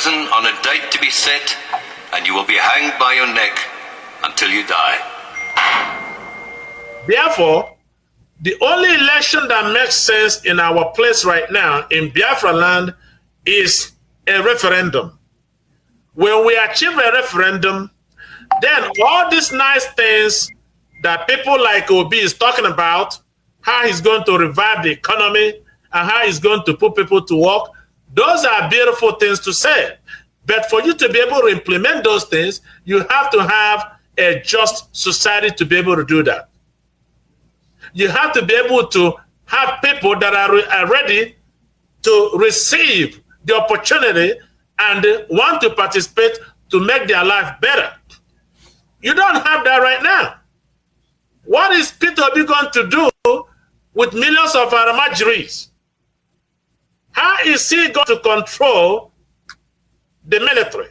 prison on a date to be set, and you will be hanged by your neck until you die. Therefore, the only election that makes sense in our place right now in Biafra land is a referendum. When we achieve a referendum, then all these nice things that people like Obi is talking about, how he's going to revive the economy and how he's going to put people to work, those are beautiful things to say. But for you to be able to implement those things, you have to have a just society to be able to do that. You have to be able to have people that are ready to receive the opportunity and want to participate to make their life better. You don't have that right now. What is Peter Obi going to do with millions of Aramajiris? How is he going to control the military?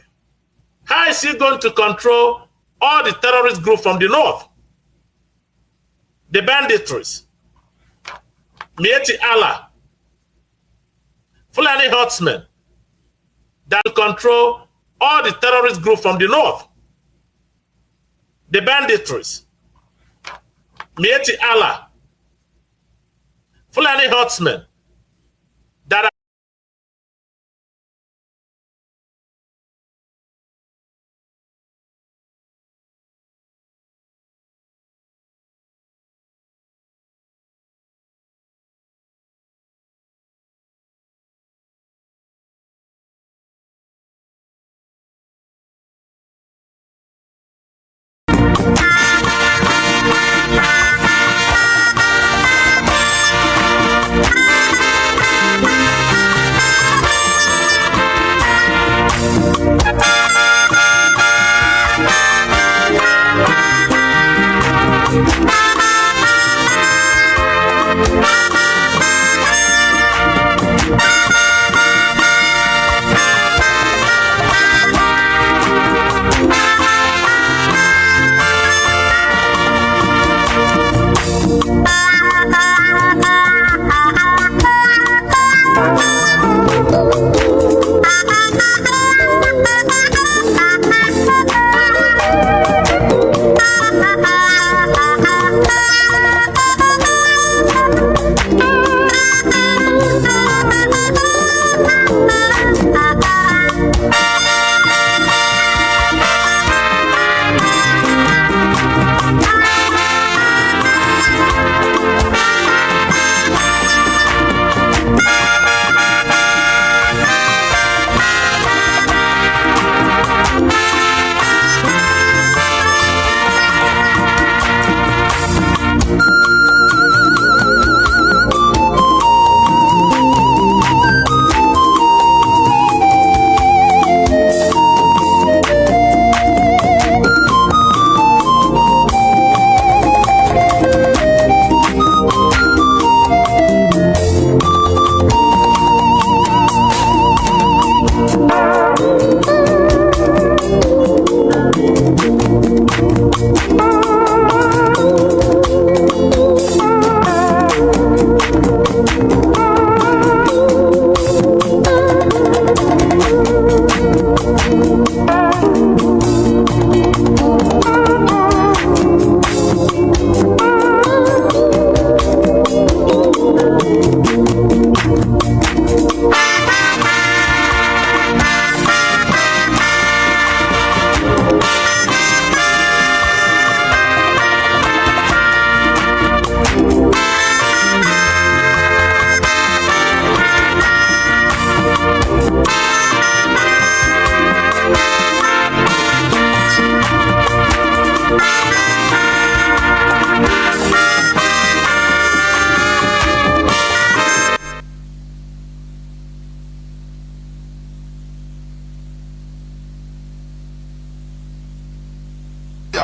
How is he going to control all the terrorist groups from the north? The banditries, Mieti Allah, Fulani Herdsmen, that control all the terrorist groups from the north. The banditries, Mieti Allah, Fulani Herdsmen, that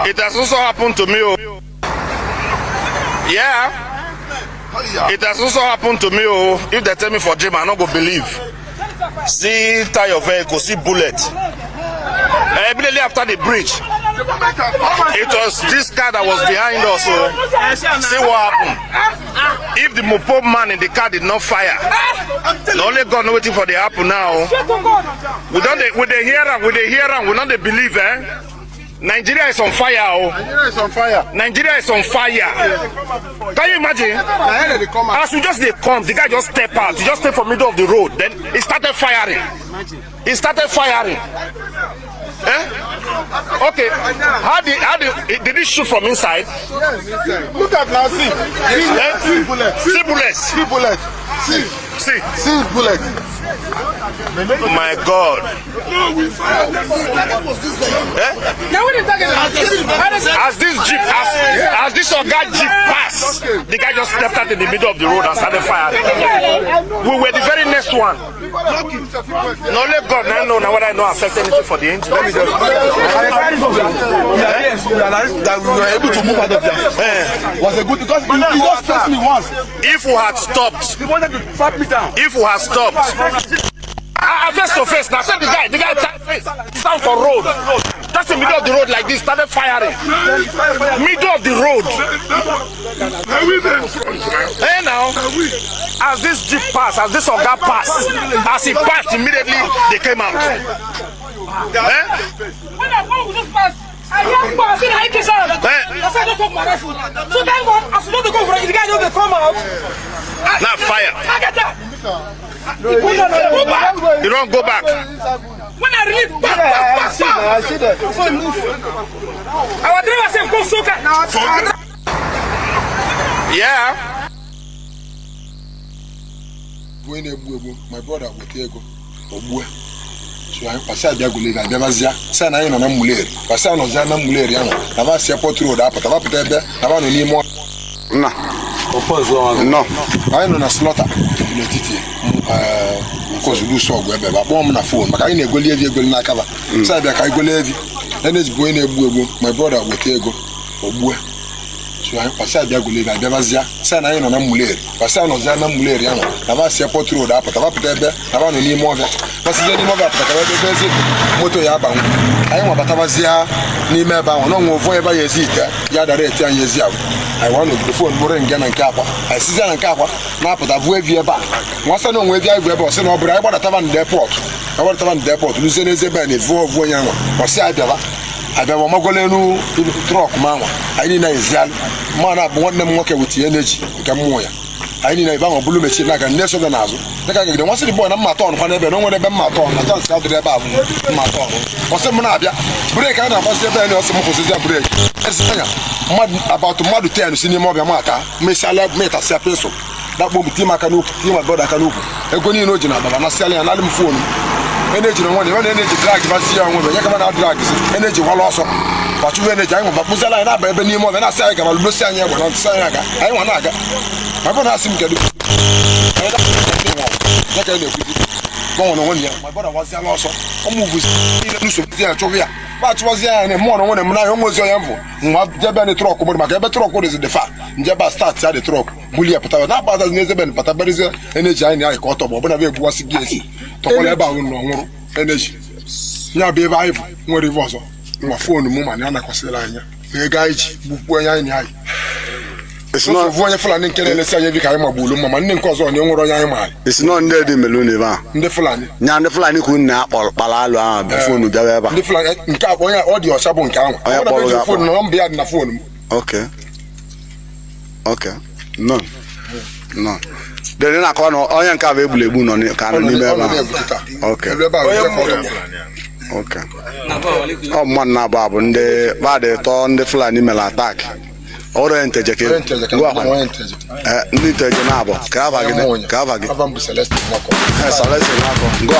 It has also happened to me. Yeah. It has also happened to me. If they tell me for gym, I not go believe. See tire of vehicle, see bullet. Immediately after the bridge, It was this car that was behind us. So see what happened. If the Mopo man in the car did not fire, the only God know waiting for the happen now. We don't with the hearer, we don't believe, eh? Nigeria is on fire. Oh. Nigeria is on fire. Nigeria is on fire. Can you imagine? As we just come, the guy just step out. He just step from middle of the road. Then he started firing. He started firing. Eh? Okay. How did he shoot from inside? Yes, inside. Look at now, see. See bullets. See bullets. See bullets. See bullets. Oh my God. Eh? As this jeep, as this Oga jeep passed, the guy just stepped out in the middle of the road and started firing. We were the very next one. No, let God know now whether I know affect anything for the engine. Let me just. Yes, we realized that we were able to move out of there. Was a good because he just touched me once. If we had stopped, He wanted to slap me down. if we had stopped, face to face. Now, the guy stand for road. Just in the middle of the road like this, started firing. Middle of the road. And now, as this jeep passed, as this Oga passed, as he passed, immediately they came out. Eh? When I just passed, I hear people saying I can sound. I said don't talk my rifle. So thank God, I supposed to go for it. The guy don't come out. Now fire. I get that. You don't go back. When I release, I see that. our driver said go soak. Yeah. My brother with Ego. So I pass out there, I never see. Sana in on a muler. Pass on Zana Muler. Nava see a potro da Patapa, Nava no more. No. No. I know a slaughter in the city. Because we saw where I bomb na phone, but I ain't go leave you go na cover. Said that I go leave. Then it's going to my brother with Ego. So I pass out there, I never see. Sana in on a muler. Pass on Zana Muler. Nava see a potro da Patapa, Nava no more. That's the name of that. Moto Yaba. I want Batavazia, Nimeba, no forever years eat. Yada rate and years out. I want the phone more and Kappa. I see Zan and Kappa, now put a wave back. Once I know where I was, no, but I want to have depot. I want to have depot, losing a Zebani, four Voyama, or Sadella. I have a Mogolenu truck, Mama. I need a Zan. Man, I want them working with the energy. Camoya. I need a bang of blue machine like a nation of Nazo. The once the boy, I'm not on, whenever no one ever maton, I don't start to the above maton. Or some Manabia. Break out of us, there are some position break. About to mother 10 cinema mata, Miss Alab made a peso. That will be Tima Kanu, Tima Boda Kanu. A good Nojina, but I'm not selling an album phone. Energy, no one, energy drag, but see, I'm going to drag energy while also. But you energy, but Musala and I, baby, more than I say, I'm Lucian, I'm not saying I want to. I want to ask him to do. My brother was there also. I'm moving to but was there in the morning when I'm almost young. Jabani truck, but my truck is the fact. Jabba starts at the truck. Mulia Pata, not bad as Nezabin, but there is energy in the caught up, but I was against to about energy. Now be alive, what it was. My phone, woman, and I was the line. The guy, where I am. It's not one flying can say every kind of bull, Mamma, and cause on your young. It's not dead in Meluniva. The flying. Now the flying couldn't nap or Palala before the flying in Cap audio sabon count. I have a phone, no be at the phone. Okay. Okay. No. No. They didn't call no oil and carve blue on it. Okay. Okay. Oh, man, Nabab, and the bad on the flying email attack. Oriente jake ndi teje nabo kavage Celeste nako ngo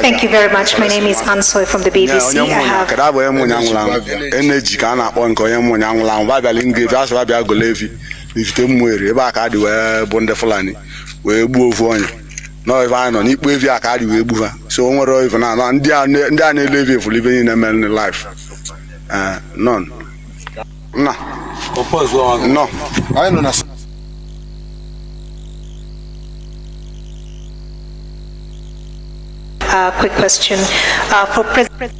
Thank you very much. My name is Ansoy from the BBC. I have energy kana akpọ nke onye mụnyangwụla ba bịa lingi bịa so bịa golevi ifite mmwere ebe aka dị wee bụ ndị Fulani wee gbuo ofu onye no if I know n'ikpo evi aka dị wee gbu ha so o nwere if na ndị a na-elevi efu live in a life none no no I know na a quick question for President.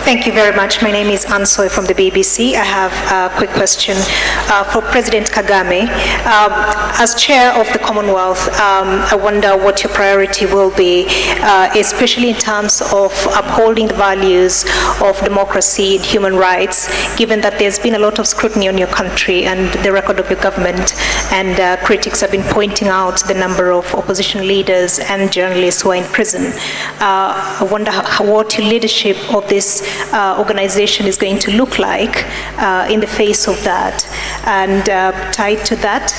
Thank you very much. My name is Ansoy from the BBC. I have a quick question for President Kagame. As chair of the Commonwealth, I wonder what your priority will be, especially in terms of upholding the values of democracy and human rights, given that there's been a lot of scrutiny on your country and the record of your government, and critics have been pointing out the number of opposition leaders and journalists who are in prison. I wonder what your leadership of this organization is going to look like in the face of that. And tied to that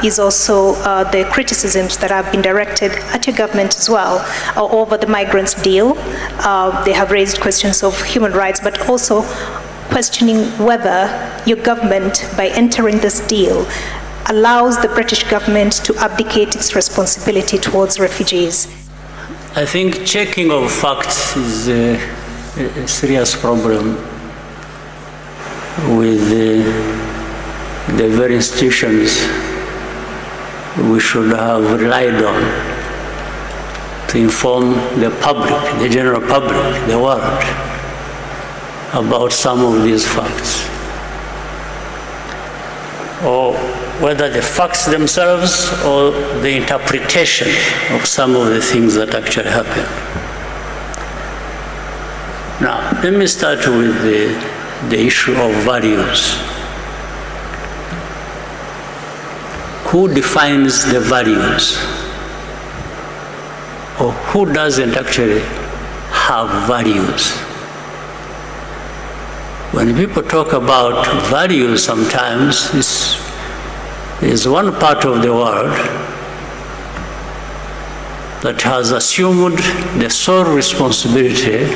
is also the criticisms that have been directed at your government as well over the migrants deal. They have raised questions of human rights, but also questioning whether your government, by entering this deal, allows the British government to abdicate its responsibility towards refugees. I think checking of facts is a serious problem with the very institutions we should have relied on to inform the public, the general public, the world, about some of these facts. Or whether the facts themselves or the interpretation of some of the things that actually happen. Now, let me start with the issue of values. Who defines the values? Or who doesn't actually have values? When people talk about values, sometimes is one part of the world that has assumed the sole responsibility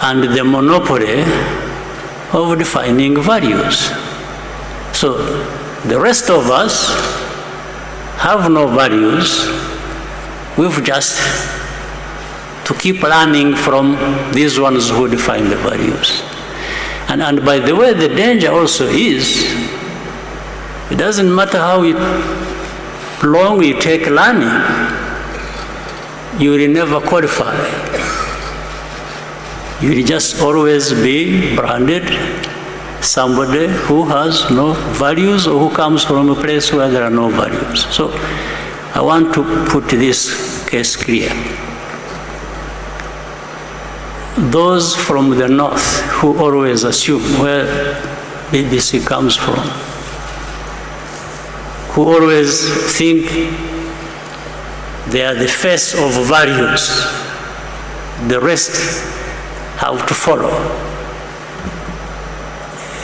and the monopoly of defining values. So the rest of us have no values. We've just to keep learning from these ones who define the values. And by the way, the danger also is, it doesn't matter how long you take learning, you will never qualify. You will just always be branded somebody who has no values or who comes from a place where there are no values. So I want to put this case clear. Those from the north who always assume where BBC comes from, who always think they are the face of values, the rest have to follow.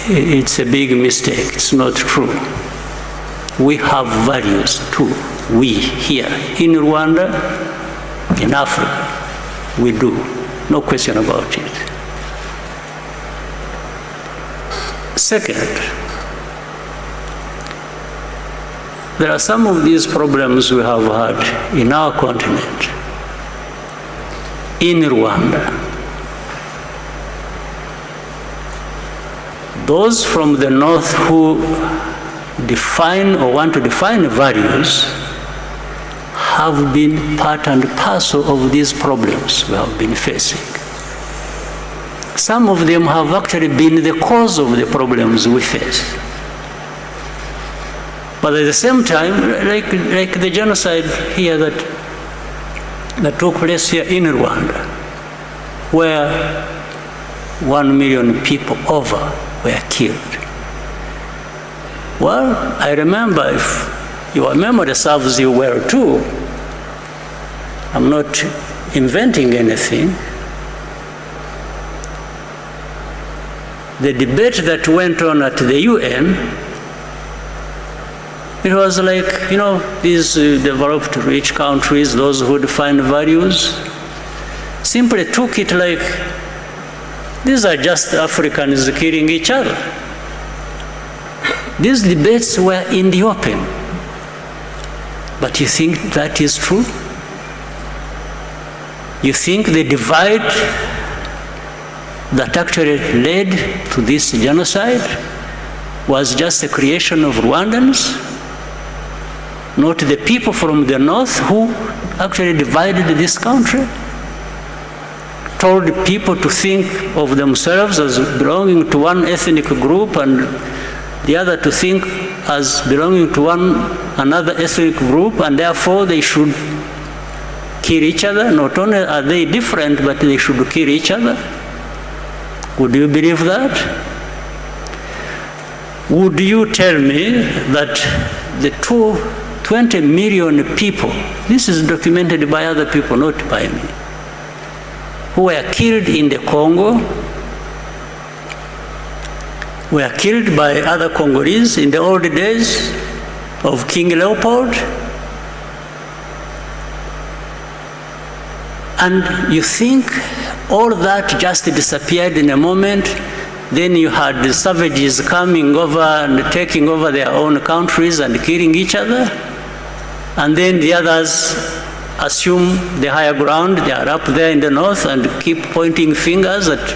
It's a big mistake. It's not true. We have values too. We here in Rwanda, in Africa, we do. No question about it. Second, there are some of these problems we have had in our continent, in Rwanda. Those from the north who define or want to define values have been part and parcel of these problems we have been facing. Some of them have actually been the cause of the problems we face. But at the same time, like the genocide here that took place here in Rwanda, where 1 million people over were killed. Well, I remember, if your memory serves you well too, I'm not inventing anything. The debate that went on at the UN, it was like, these developed rich countries, those who define values, simply took it like, these are just Africans killing each other. These debates were in the open. But you think that is true? You think the divide that actually led to this genocide was just a creation of Rwandans? not the people from the north who actually divided this country, told people to think of themselves as belonging to one ethnic group and the other to think as belonging to another ethnic group, and therefore they should kill each other. Not only are they different, but they should kill each other. Would you believe that? Would you tell me that the 20 million people, this is documented by other people, not by me, who were killed in the Congo, were killed by other Congolese in the old days of King Leopold? And you think all that just disappeared in a moment? Then you had the savages coming over and taking over their own countries and killing each other? And then the others assume the higher ground, they are up there in the north and keep pointing fingers at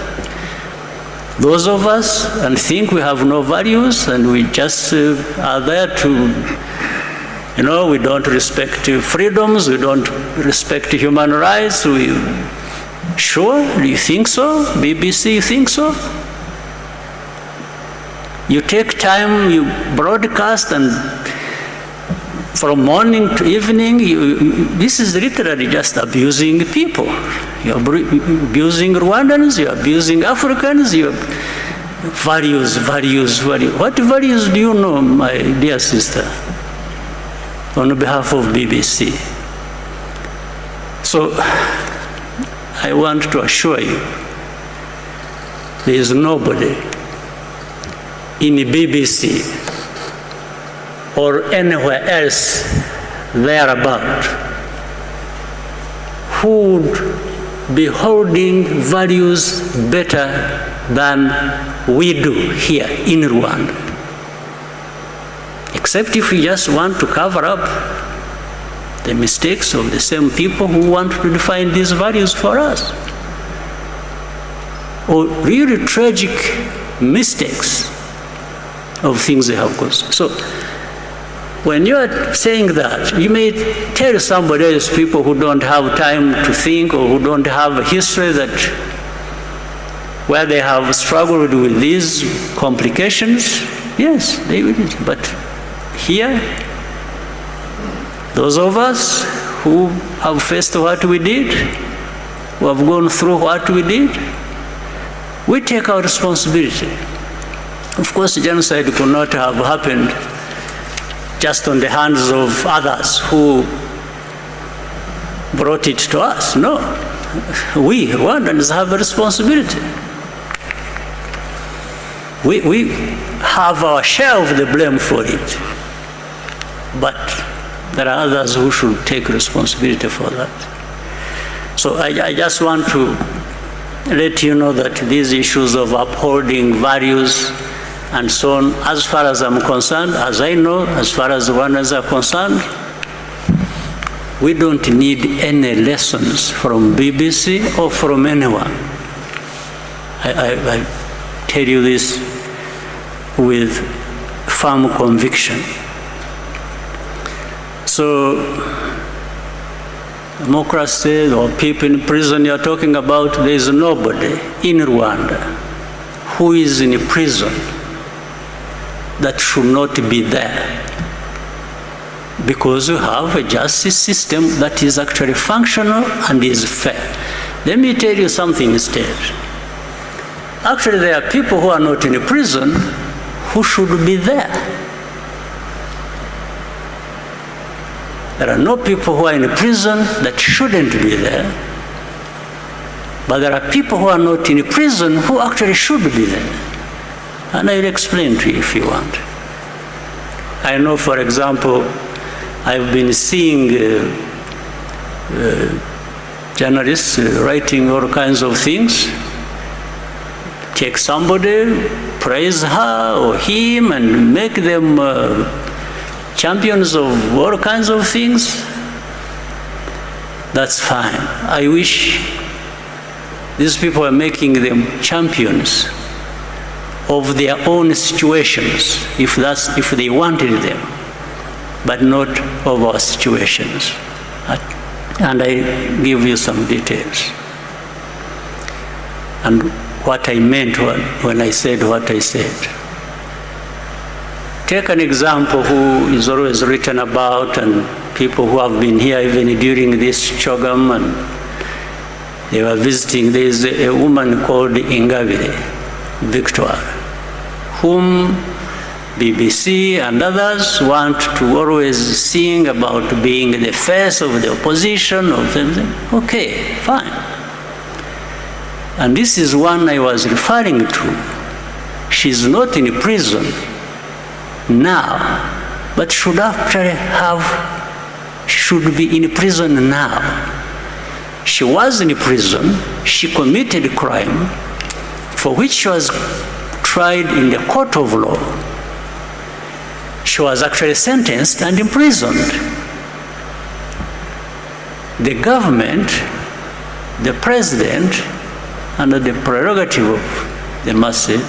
those of us and think we have no values and we just are there to, we don't respect freedoms, we don't respect human rights. Sure, do you think so? BBC, you think so? You take time, you broadcast, and from morning to evening, this is literally just abusing people. You're abusing Rwandans, you're abusing Africans, values. What values do you know, my dear sister, on behalf of BBC? So, I want to assure you, there is nobody in the BBC or anywhere else thereabout who would be holding values better than we do here in Rwanda. Except if we just want to cover up the mistakes of the same people who want to define these values for us. Or really tragic mistakes of things they have caused. So, when you are saying that, you may tell somebody else, people who don't have time to think or who don't have a history where they have struggled with these complications, yes, they will. But here, those of us who have faced what we did, who have gone through what we did, we take our responsibility. Of course, genocide could not have happened just on the hands of others who brought it to us. No. We, Rwandans, have a responsibility. We have our share of the blame for it. But there are others who should take responsibility for that. So I just want to let you know that these issues of upholding values and so on, as far as I'm concerned, as I know, as far as Rwandans are concerned, we don't need any lessons from BBC or from anyone. I tell you this with firm conviction. So, democracy or people in prison you're talking about, there is nobody in Rwanda who is in prison that should not be there, because you have a justice system that is actually functional and is fair. Let me tell you something instead. Actually, there are people who are not in prison who should be there. There are no people who are in prison that shouldn't be there, but there are people who are not in prison who actually should be there. And I'll explain to you if you want. I know, for example, I've been seeing journalists writing all kinds of things. Take somebody, praise her or him, and make them champions of all kinds of things. That's fine. I wish these people are making them champions of their own situations, if they wanted them. but not of our situations. And I give you some details. And what I meant when I said what I said. Take an example who is always written about, and people who have been here even during this Chogam, and they were visiting. There is a woman called Ingabire Victoire, whom BBC and others want to always sing about being the face of the opposition. Okay, fine. And this is one I was referring to. She's not in prison now, but should actually should be in prison now. She was in prison. She committed a crime for which she was tried in the court of law. She was actually sentenced and imprisoned. The government, the president, under the prerogative of the Mazi,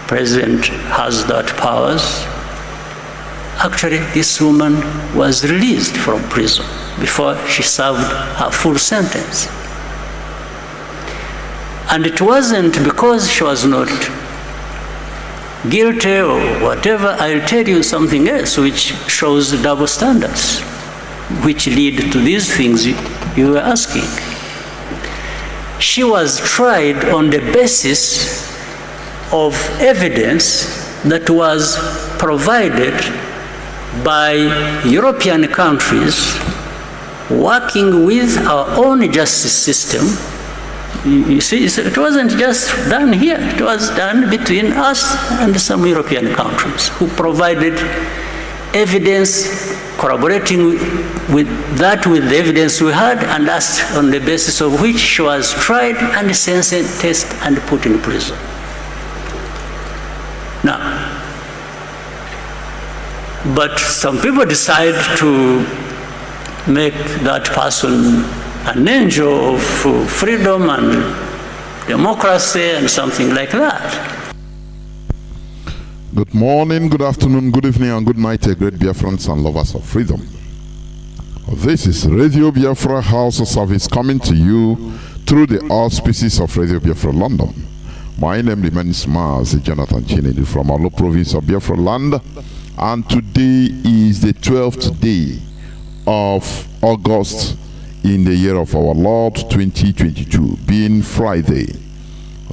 president has that powers. Actually, this woman was released from prison before she served her full sentence. And it wasn't because she was not guilty or whatever. I'll tell you something else which shows double standards, which lead to these things you were asking. She was tried on the basis of evidence that was provided by European countries working with our own justice system. You see, it wasn't just done here. It was done between us and some European countries who provided evidence, corroborating with the evidence we had, and us, on the basis of which she was tried and sentenced and put in prison. Now, but some people decide to make that person an angel of freedom and democracy and something like that. Good morning, good afternoon, good evening, and good night, great Biafrans and lovers of freedom. This is Radio Biafra HAUSA-SERVICE coming to you through the auspices of Radio Biafra London. My name remains Mazi Jonathan Chinedu from our province of Biafra land, and today is the 12th day of August in the year of our Lord 2022, being Friday.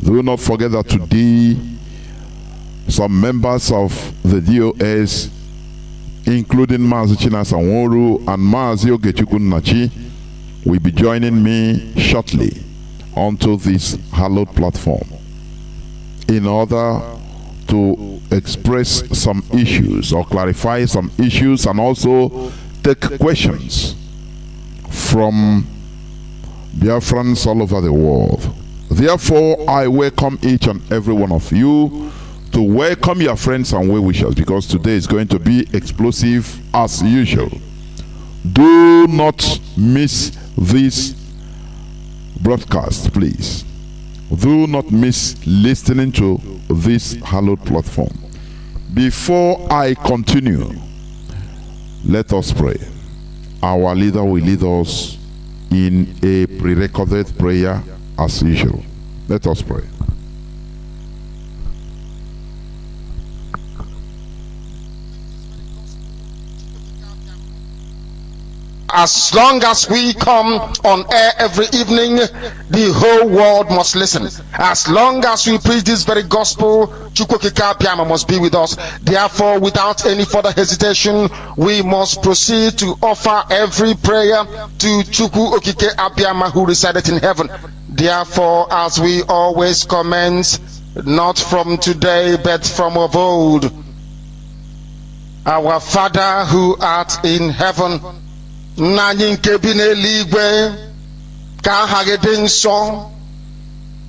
Do not forget that today some members of the DOS, including Mazi Chinasanworu and Mazi Ogechukwu-Nachi, will be joining me shortly onto this hallowed platform in order to express some issues or clarify some issues, and also take questions from Biafrans all over the world. Therefore, I welcome each and every one of you to welcome your friends and well-wishers, because today is going to be explosive as usual. Do not miss this broadcast, please. Do not miss listening to this hallowed platform. Before I continue, let us pray. Our leader will lead us in a pre-recorded prayer as usual. Let us pray. As long as we come on air every evening, the whole world must listen. As long as we preach this very gospel, Chukwukika Abiyama must be with us. Therefore, without any further hesitation, we must proceed to offer every prayer to Chukwukika Abiyama, who resided in heaven. Therefore, as we always commence, not from today, but from of old, our Father who art in heaven, Nani nke bi n'eluigwe, ka aha gị dị nsọ,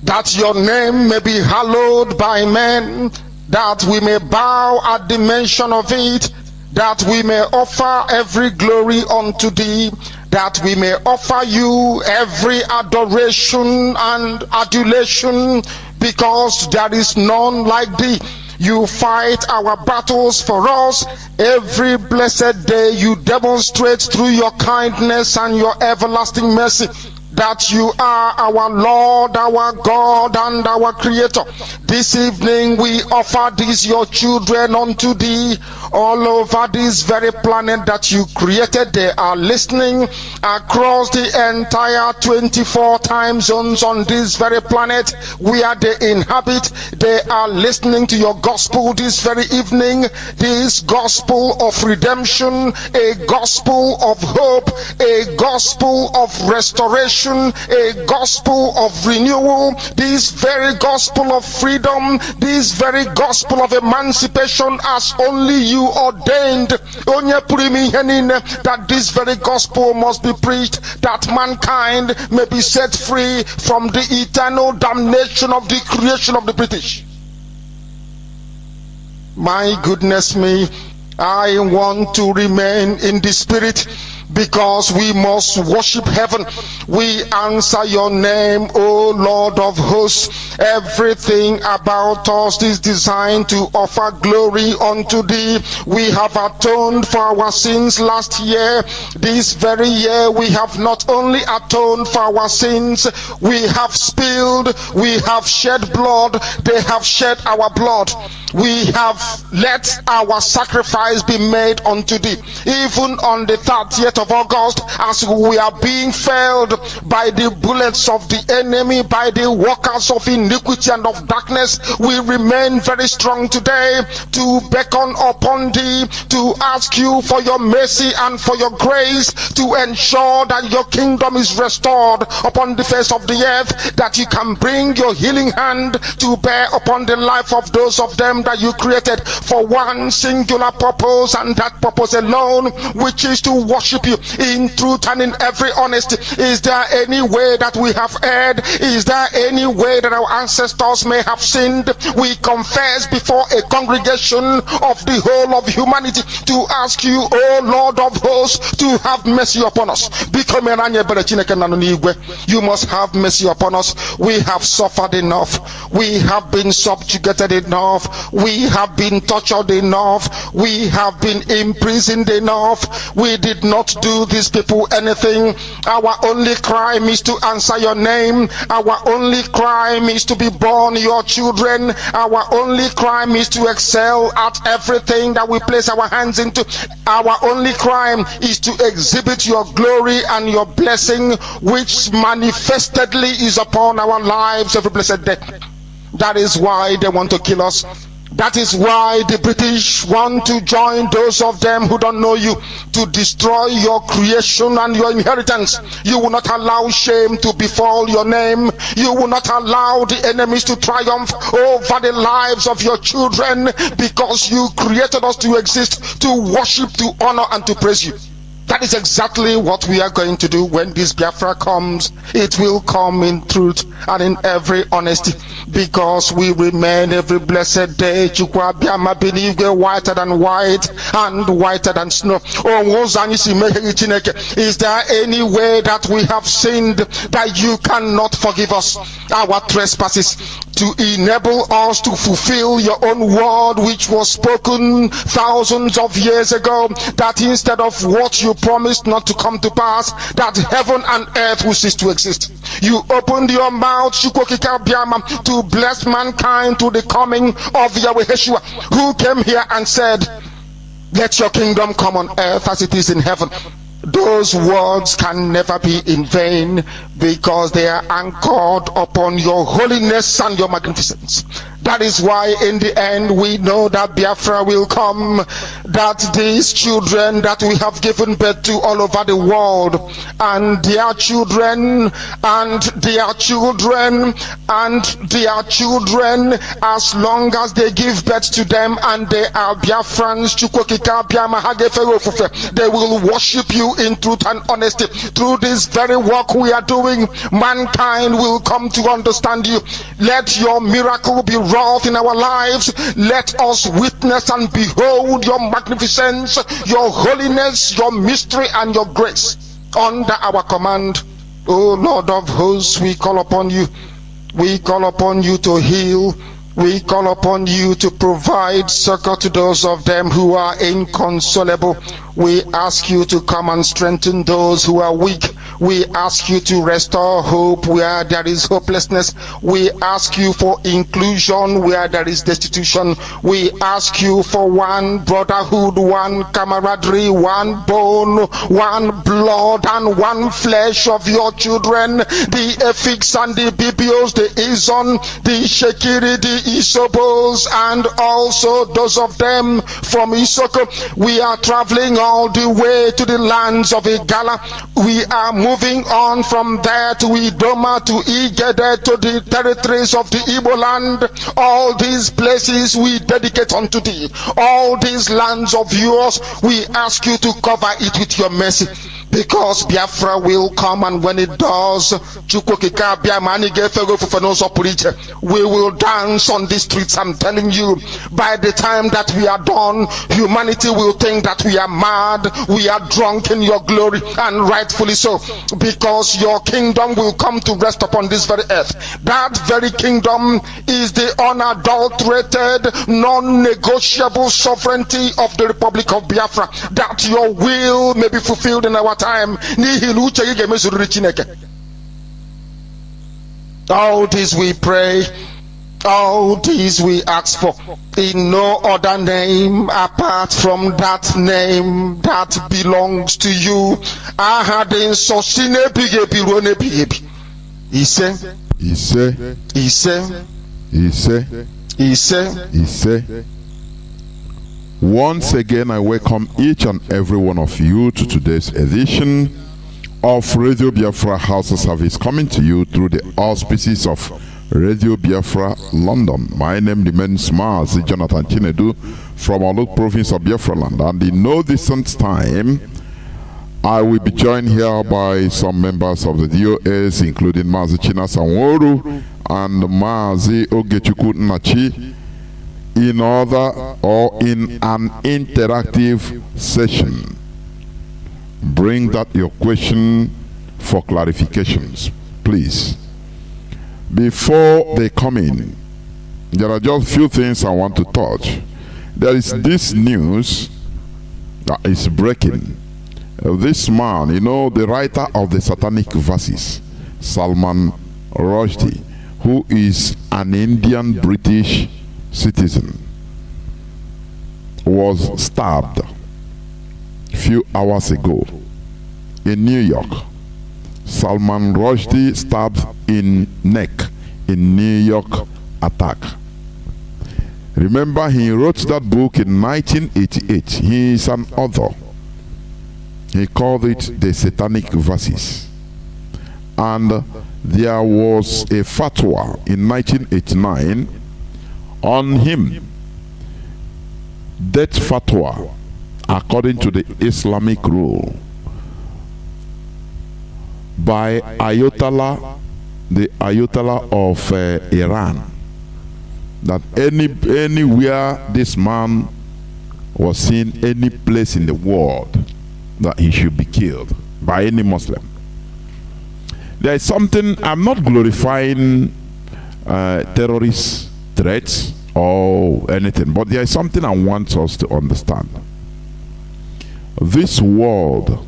that your name may be hallowed by men, that we may bow at the mention of it, that we may offer every glory unto thee, that we may offer you every adoration and adulation, because there is none like thee. You fight our battles for us. Every blessed day you demonstrate through your kindness and your everlasting mercy that you are our Lord, our God, and our Creator. This evening we offer these your children unto thee all over this very planet that you created. They are listening across the entire 24 time zones on this very planet where they inhabit. They are listening to your gospel this very evening, this gospel of redemption, a gospel of hope, a gospel of restoration, a gospel of renewal, this very gospel of freedom, this very gospel of emancipation as only you ordained. That this very gospel must be preached, that mankind may be set free from the eternal damnation of the creation of the British. My goodness me, I want to remain in the spirit, because we must worship heaven. We answer your name, O Lord of hosts. Everything about us is designed to offer glory unto thee. We have atoned for our sins last year. This very year we have not only atoned for our sins, we have spilled, we have shed blood, they have shed our blood. We have let our sacrifice be made unto thee. Even on the 30th of August, as we are being felled by the bullets of the enemy, by the workers of iniquity and of darkness, we remain very strong today to beckon upon thee, to ask you for your mercy and for your grace, to ensure that your kingdom is restored upon the face of the earth, that you can bring your healing hand to bear upon the life of those of them that you created for one singular purpose, and that purpose alone, which is to worship you in truth and in every honesty. Is there any way that we have erred? Is there any way that our ancestors may have sinned? We confess before a congregation of the whole of humanity to ask you, O Lord of hosts, to have mercy upon us. You must have mercy upon us. We have suffered enough. We have been subjugated enough. We have been tortured enough. We have been imprisoned enough. We did not do these people anything. Our only crime is to answer your name. Our only crime is to be born your children. Our only crime is to excel at everything that we place our hands into. Our only crime is to exhibit your glory and your blessing, which manifestedly is upon our lives every blessed day. That is why they want to kill us. That is why the British want to join those of them who don't know you to destroy your creation and your inheritance. You will not allow shame to befall your name. You will not allow the enemies to triumph over the lives of your children, because you created us to exist, to worship, to honor, and to praise you. That is exactly what we are going to do when this Biafra comes. It will come in truth and in every honesty, because we remain every blessed day whiter than white and whiter than snow. Is there any way that we have sinned that you cannot forgive us our trespasses, to enable us to fulfill your own word which was spoken thousands of years ago, that instead of what you promised not to come to pass, that heaven and earth will cease to exist? You opened your mouth to bless mankind to the coming of Yahweh Yeshua, who came here and said, let your kingdom come on earth as it is in heaven. Those words can never be in vain, because they are anchored upon your holiness and your magnificence. That is why in the end we know that Biafra will come, that these children that we have given birth to all over the world, and their children, and their children, and their children, as long as they give birth to them and they are Biafrans, they will worship you in truth and honesty. Through this very work we are doing, mankind will come to understand you. Let your miracle be wrought in our lives. Let us witness and behold your magnificence, your holiness, your mystery, and your grace under our command. O Lord of hosts, we call upon you. We call upon you to heal. We call upon you to provide succor to those of them who are inconsolable. We ask you to come and strengthen those who are weak. We ask you to restore hope where there is hopelessness. We ask you for inclusion where there is destitution. We ask you for one brotherhood, one camaraderie, one bone, one blood, and one flesh of your children. The Efiks and the Bibios, the Izon, the Shekiri, the Isobos, and also those of them from Isoko. We are traveling all the way to the lands of Igala. We are moving on from there to Idoma, to Igede, to the territories of the Igbo land. All these places we dedicate unto thee. All these lands of yours, we ask you to cover it with your mercy. Because Biafra will come, and when it does, we will dance on the streets. I'm telling you, by the time that we are done, humanity will think that we are mad, we are drunk in your glory, and rightfully so, because your kingdom will come to rest upon this very earth. That very kingdom is the unadulterated, non-negotiable sovereignty of the Republic of Biafra, that your will may be fulfilled in our time. All this we pray, all this we ask for, in no other name apart from that name that belongs to you. Once again, I welcome each and every one of you to today's edition of Radio Biafra HAUSA-SERVICE, coming to you through the auspices of Radio Biafra London. My name remains Mazi Jonathan Chinedu from Oluk province of Biafra land, and in no distant time I will be joined here by some members of the DOS, including Mazi China Sanworu and Mazi Ogechukwu Nachi, in order or in an interactive session. Bring that your question for clarifications, please. Before they come in, there are just few things I want to touch. There is this news that is breaking. This man, you know, the writer of the satanic verses, Salman Rushdie, who is an Indian British citizen, was stabbed a few hours ago in New York. Salman Rushdie stabbed in neck in New York attack. Remember, he wrote that book in 1988. He is an author. He called it The Satanic Verses. And there was a fatwa in 1989 on him. That fatwa, according to the Islamic rule, by Ayatollah, the Ayatollah of Iran, that anywhere this man was seen, any place in the world, that he should be killed by any Muslim. There is something, I'm not glorifying terrorist threats or anything, but there is something I want us to understand. This world,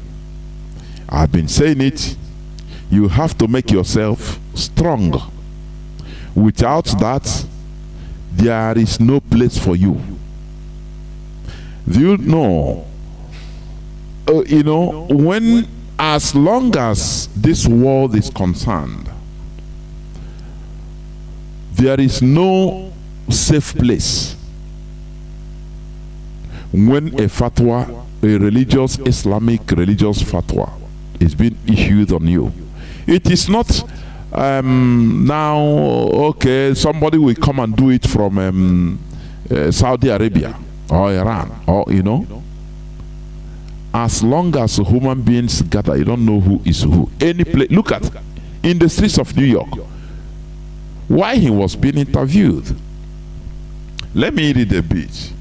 I've been saying it, you have to make yourself strong. Without that, there is no place for you. Do you know, when, as long as this world is concerned, there is no safe place. When a fatwa, a religious, Islamic religious fatwa, is being issued on you, it is not now, okay, somebody will come and do it from Saudi Arabia or Iran, or as long as human beings gather, you don't know who is who. Any place, look at in the streets of New York, why he was being interviewed. Let me read a bit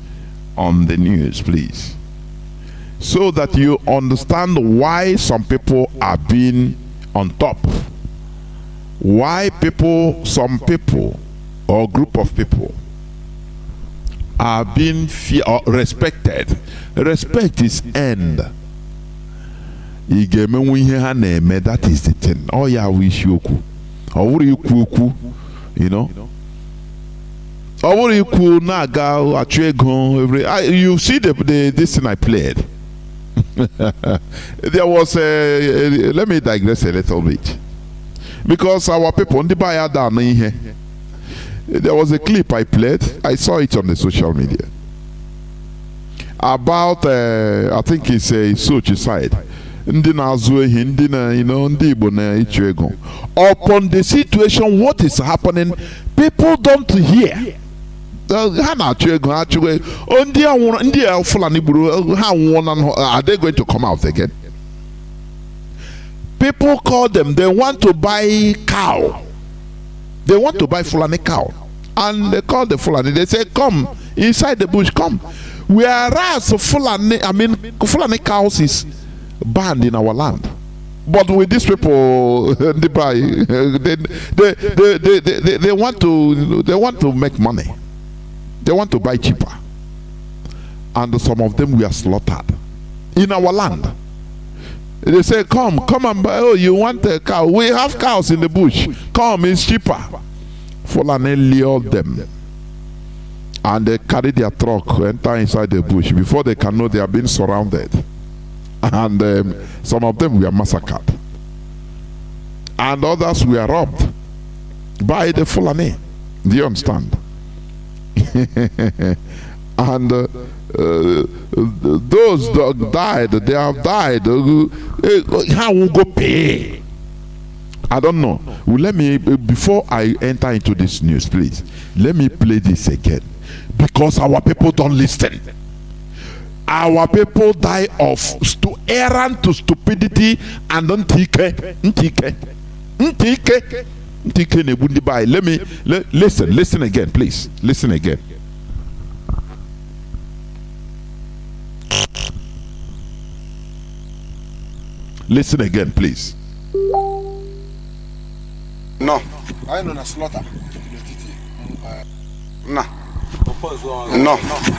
on the news, please, so that you understand why some people are being on top. Why some people or group of people are being respected, respect is end. That is the thing. Oh yeah, we shoku. You know. You see this thing I played. There was let me digress a little bit, because our people there was a clip I played. I saw it on the social media about I think it's a Sochi side. Upon the situation, what is happening, people don't hear. Are they going to come out again? People call them, they want to buy cow. They want to buy Fulani cow. And they call the Fulani, they say, come inside the bush, come. Whereas Fulani cows is banned in our land. But with these people, they buy, they want to make money. They want to buy cheaper. And some of them were slaughtered in our land. They say, come and buy. Oh, you want a cow? We have cows in the bush. Come, it's cheaper. Fulani lured them. And they carry their truck, enter inside the bush. Before they can know, they are being surrounded. And some of them were massacred. And others were robbed by the Fulani. Do you understand? And those that died, they have died. How will go pay? I don't know. Well, let me, before I enter into this news, please, let me play this again, because our people don't listen. Our people die of errant to stupidity and let me listen again, please. Listen again. Listen again, please. No, I know na slaughter. No,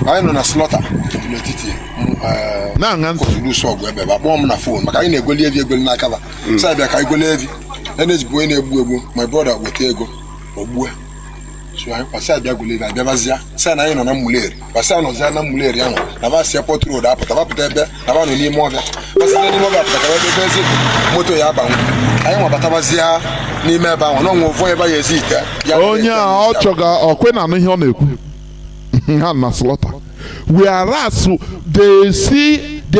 I know na slaughter. Na ngan do so go be ba bom na phone maka ina egoli evi egoli na akaba say be ka egoli evi energy boy na egbu my brother wote ego ogbu so I pass abia gole na be bazia say na ino na muleri pass no za na muleri an na ba se port road apota ba pota ebe na ba no ni mo be pass ni mo be apota ka be bezi moto ya ba ayi mo bata bazia ni me ba won no wo fo e ba ye sita onya o choga okwe na no ihe o na ekwu ha na slaughter. Whereas they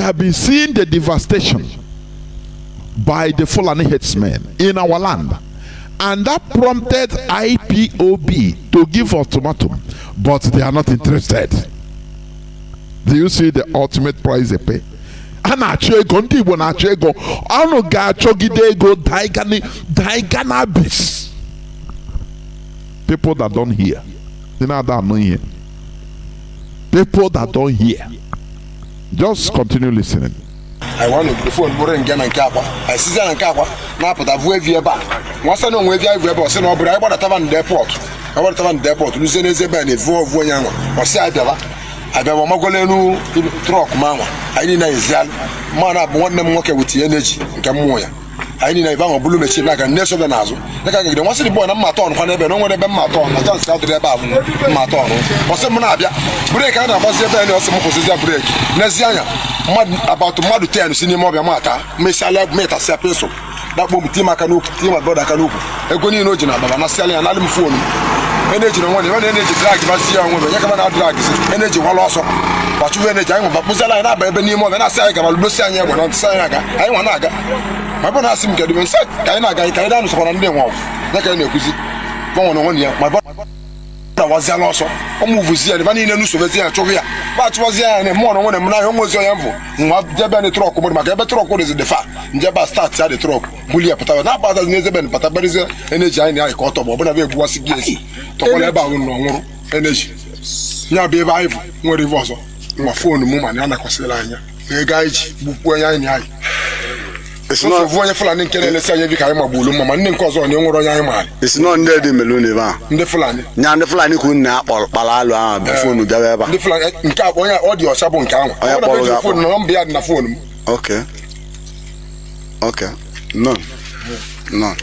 have been seeing the devastation by the Fulani headsmen in our land, and that prompted IPOB to give ultimatum, but they are not interested. Do you see the ultimate price they pay? People that don't hear, you know that don't hear. People that don't hear, just continue listening. I want to before Boren Ghana Kapa. I see Zan Kapa, Napata, Vuevia back. Once I know where I was, and I bought a tavan depot. I want a tavan depot, Lucian is a band, Voyang, or Sadella. I don't want Mogolenu truck, Mama. I didn't know Zan. Man, I want them working with the energy, Gamoya. I didn't know blue machine like a nest of the Nazo. Like I don't want to be born a maton, whenever no one ever maton, I just out there about maton. Or some Nabia. Break out of us, or some position break. Naziana, about to mother 10 cinema mata, Miss Alec meta Sapeso. That will be Tima Kanu, Tima Boda Kanu. A good Nojina, but I'm not selling an album phone. Energy, no one, energy drag, but see, Yakamana drags, energy, one also. But you energy, but Musala, I have any more than I say, I'm Luciana, when I'm saying, I want Naga. My brother asked him to do set. I don't know what I'm doing. That kind of visit. one year. My brother was there also. I moved here. The money in the news was there. But was there and more than one. I'm almost young. Jabba truck, but my truck is the fact. Jabba starts at the truck. Bully up. Not bad as Nezeben, but there is energy in the quarter. But I was against to all about energy. Now be vibe. What it was. My phone, woman, and a Costellana. A guy, book where I It's not one Fulani can let's say if I'm a bull, Mamma, and cause on your man. It's not dead in Meluniva. The Fulani. Now the Fulani couldn't nap or Palala before the Fulani in Cap audio Sabon count. I have phone on behind the phone. Okay. Okay. No. No.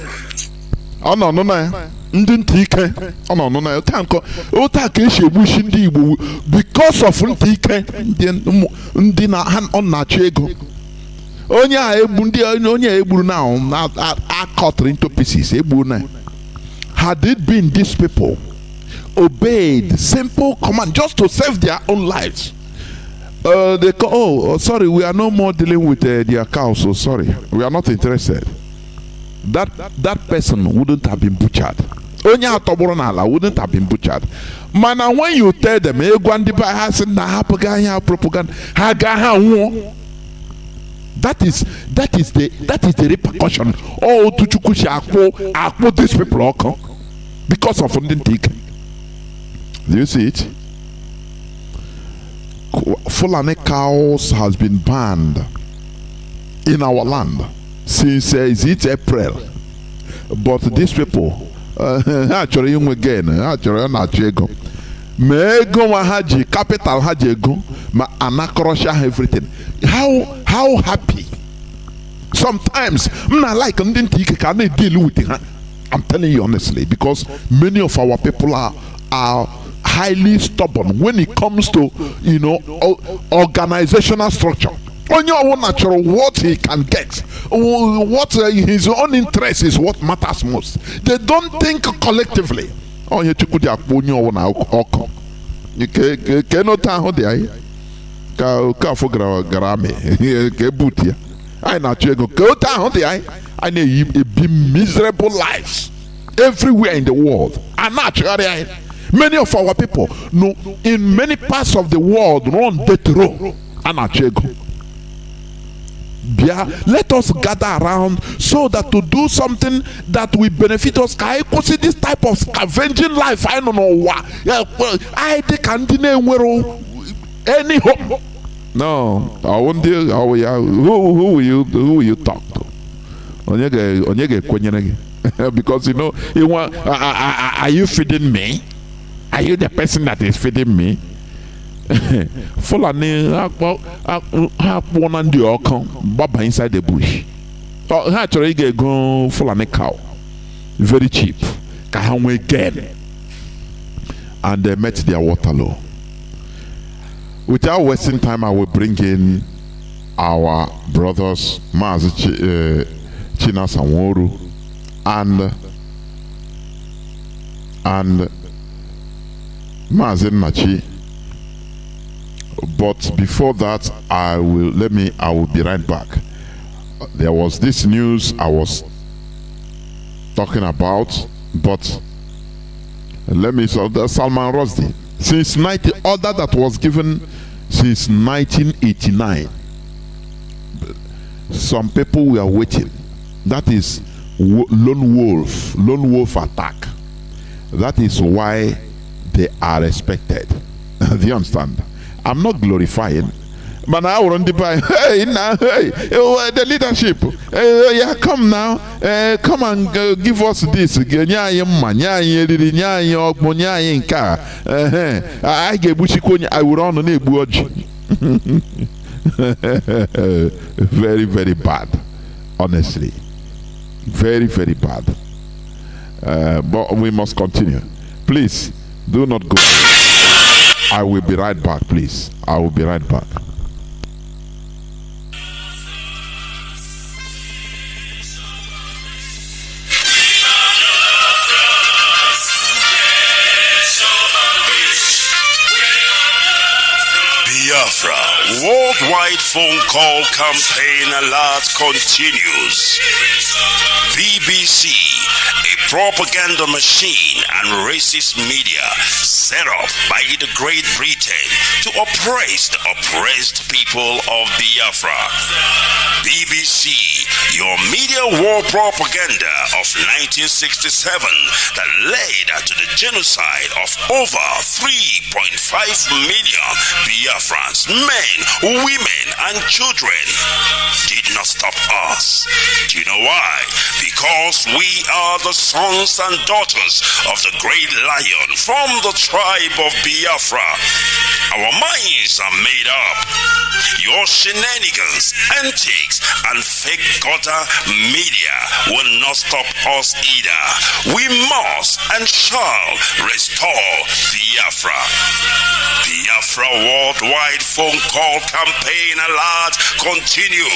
Oh no, no, no. Ndị ntị ike ọ nọ nọ na tanko ota ka esi egbuchi ndị Igbo because of ntị ike ndị na ha ọ na-achọ ego onye a egbu ndị onye egburu now are cut into pieces egbu na had it been these people obeyed simple command just to save their own lives they call, oh sorry, we are no more dealing with their cows, so sorry, we are not interested. That person wouldn't have been butchered. Onye atọgburu n'ala wouldn't have been butchered. Mana when you tell them egwu ndị ba ha sị na hapụga anya propaganda ha ga ha nwụọ. That is the repercussion. Oh, Tuchukwu si akpọ these people ọkụ because of ndị ntị ike. Do you see it? Fulani cows has been banned in our land since is it April, but these people actually young again actually na ego me ego ma haji capital haji ego ma anakrosha everything. How happy sometimes I like ndinti can they deal with it. I'm telling you honestly, because many of our people are highly stubborn when it comes to organizational structure. On your own natural, what he can get, what his own interest is what matters most. They don't think collectively. Oh, you could have put your own outcome. You cannot tell the ka for grame, Kebutia. I not go down the eye. I need be miserable lives everywhere in the world. And naturally, many of our people, no, in many parts of the world, run death row. And let us gather around so that to do something that will benefit us. I could see this type of avenging life. I don't know why. I can't any hope. No, I won't deal. Who will you talk to? Because you want. Are you feeding me? Are you the person that is feeding me? Fulani one and the okon baba inside the bush. Oh, actually get go Fulani cow, very cheap. Kahanwe again, and they met their Waterloo. Without wasting time, I will bring in our brothers Mazi China Sanworu and Mazi Nachi. But before that, I will be right back. There was this news I was talking about, but let me say Salman Rushdie. Since order that was given since 1989. Some people were waiting. That is lone wolf attack. That is why they are respected. Do you understand? I'm not glorifying, but I will the leadership. Yeah, come now. Come and give us this. I will run on a very, very bad. Honestly, very, very bad. But we must continue. Please do not go. I will be right back, please. I will be right back. Biafra worldwide phone call campaign alert continues. BBC, a propaganda machine and racist media set up by the Great Britain to oppress the oppressed people of Biafra. BBC, your media war propaganda of 1967 that led to the genocide of over 3.5 million Biafrans, men, women, and children, did not stop us. know why? Because we are the sons and daughters of the great lion from the tribe of Biafra. Our minds are made up. Your shenanigans, antics, and fake gutter media will not stop us either. We must and shall restore Biafra. Biafra worldwide phone call campaign alert continue.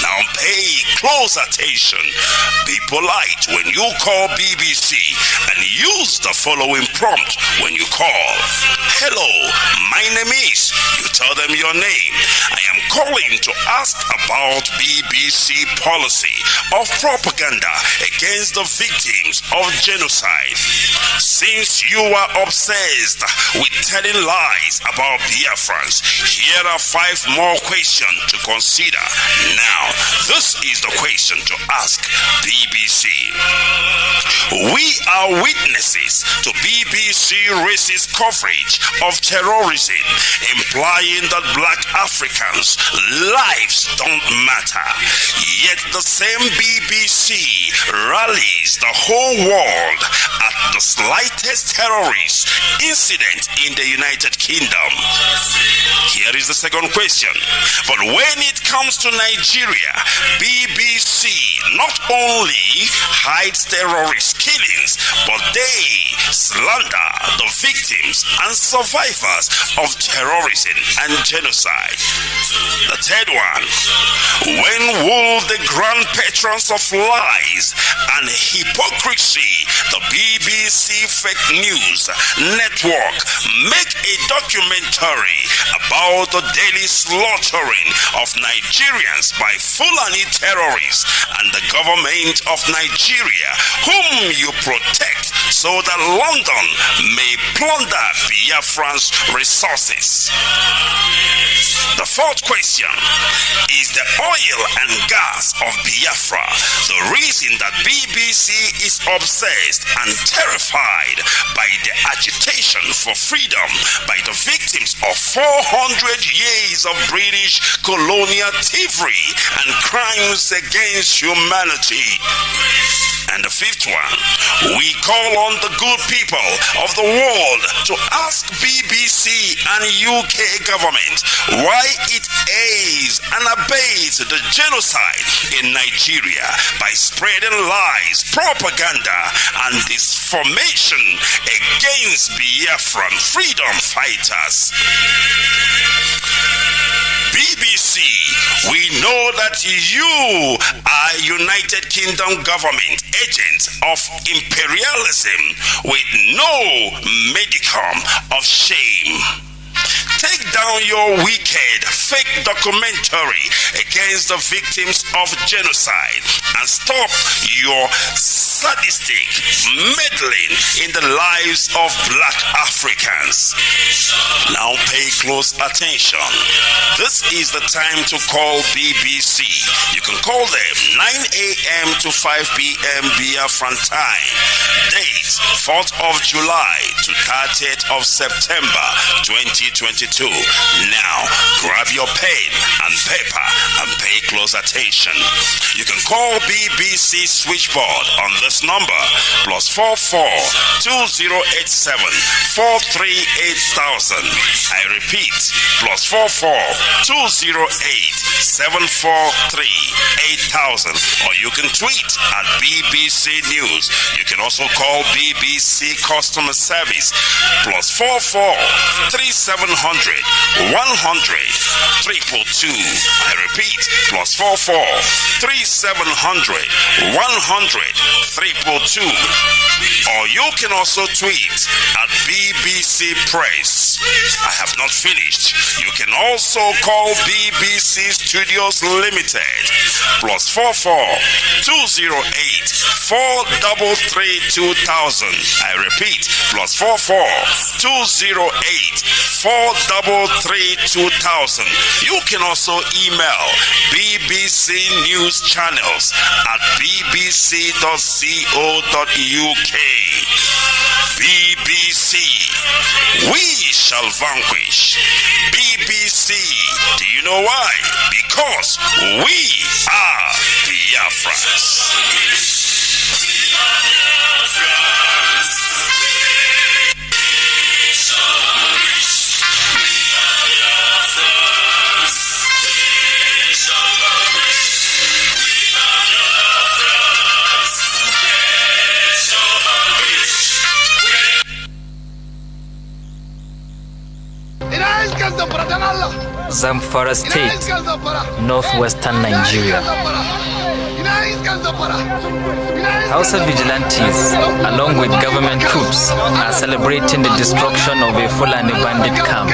Now pay close attention. Be polite when you call BBC and use the following prompt when you call. Hello, my name is. You tell them your name. I am calling to ask about BBC policy of propaganda against the victims of genocide. Since you are obsessed with telling lies about Biafrans, here are 5 more questions to consider. Now, this is the question to ask BBC. We are witnesses to BBC racist coverage of terrorism, implying that black Africans' lives don't matter. Yet the same BBC rallies the whole world at the slightest terrorist incident in the United Kingdom. Here is the second question. But when it comes to Nigeria, BBC not only hides terrorist killings, but they slander the victims and survivors of terrorism and genocide. The third one. When will the grand patrons of lies and hypocrisy, the BBC Fake News Network, make a documentary about the daily slaughtering of Nigerians by Fulani terrorists and the government of Nigeria, whom you protect, so that London may plunder Biafran's resources? The fourth question is the oil and gas of Biafra, the reason that BBC is obsessed and terrified by the agitation for freedom by the victims of 400 years of British colonial thievery and crimes against humanity. And the fifth one, we call on the good people of the world to ask BBC and UK government why it aids and abates the genocide in Nigeria by spreading lies, propaganda, and disinformation against Biafran freedom fighters. BBC, we know that you are United Kingdom government agents of imperialism with no modicum of shame. Take down your wicked, fake documentary against the victims of genocide and stop your sadistic meddling in the lives of black Africans. Now pay close attention. This is the time to call BBC. You can call them 9 a.m. to 5 p.m. Biafran time. Date 4th of July to 30th of September 2022. Now grab your pen and paper and pay close attention. You can call BBC switchboard on this number +44 2087 438 000. I repeat, +44 208 743 8000. Or you can tweet at BBC News. You can also call BBC Customer Service +44 3700 100 222. I repeat, +44 3700 100 222. Or you can also tweet at BBC Press. I have not finished. You can also call BBC Studios Limited +44 208 433 2000. I repeat, +44 208 433 2000. You can also email BBC News Channels at bbc.co.uk. BBC, we shall vanquish. BBC, do you know why? Because we are Biafra. Biafras. Zamfara State, northwestern Nigeria. Hausa vigilantes, along with government troops, are celebrating the destruction of a Fulani bandit camp.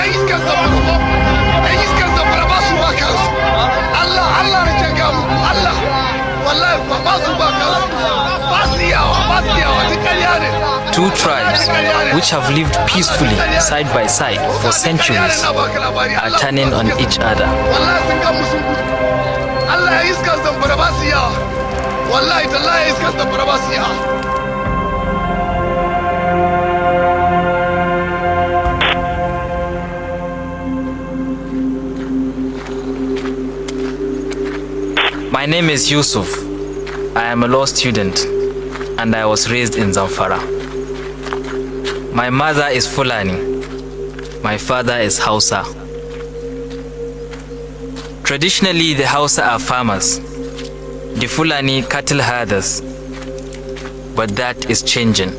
Two tribes, which have lived peacefully side by side for centuries, are turning on each other. My name is Yusuf. I am a law student and I was raised in Zamfara. My mother is Fulani. My father is Hausa. Traditionally, the Hausa are farmers, the Fulani cattle herders, but that is changing.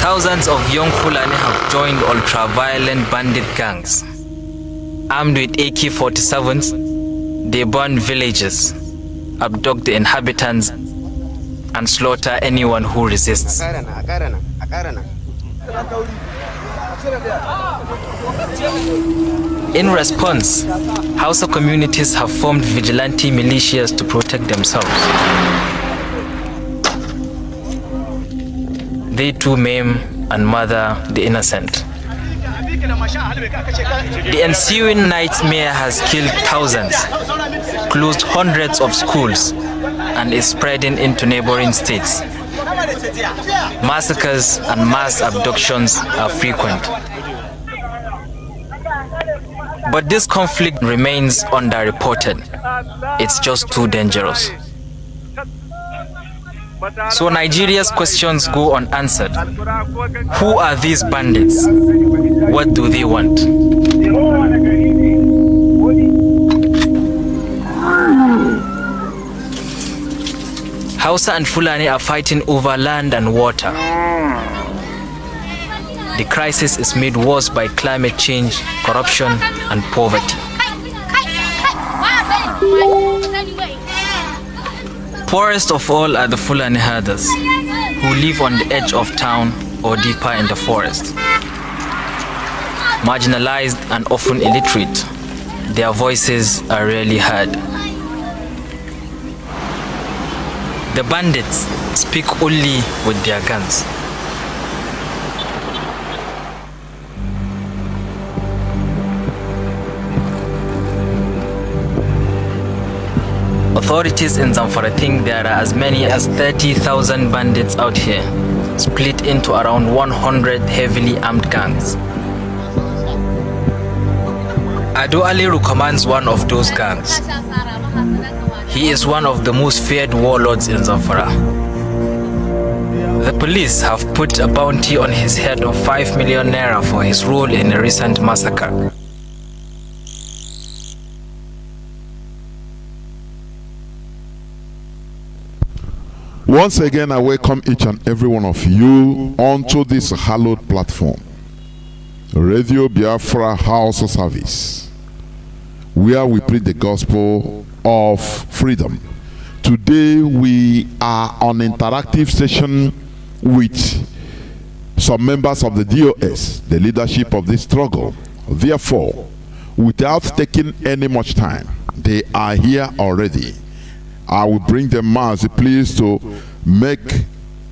Thousands of young Fulani have joined ultra-violent bandit gangs. Armed with AK-47s, they burn villages, abduct the inhabitants, and slaughter anyone who resists. In response, Hausa communities have formed vigilante militias to protect themselves. They too maim and murder the innocent. The ensuing nightmare has killed thousands, closed hundreds of schools, and is spreading into neighboring states. Massacres and mass abductions are frequent. But this conflict remains underreported. It's just too dangerous. So Nigeria's questions go unanswered. Who are these bandits? What do they want? Hausa and Fulani are fighting over land and water. The crisis is made worse by climate change, corruption, and poverty. Poorest of all are the Fulani herders, who live on the edge of town or deeper in the forest. Marginalized and often illiterate, their voices are rarely heard. The bandits speak only with their guns. Authorities in Zamfara think there are as many as 30,000 bandits out here, split into around 100 heavily armed gangs. Ado Aliru commands one of those gangs. He is one of the most feared warlords in Zamfara. The police have put a bounty on his head of 5 million naira for his role in a recent massacre. Once again, I welcome each and every one of you onto this hallowed platform, Radio Biafra HAUSA-SERVICE, where we preach the gospel of freedom. Today, we are on an interactive session with some members of the DOS, the leadership of this struggle. Therefore, without taking any much time, they are here already. I will bring them, Mazi, please, to make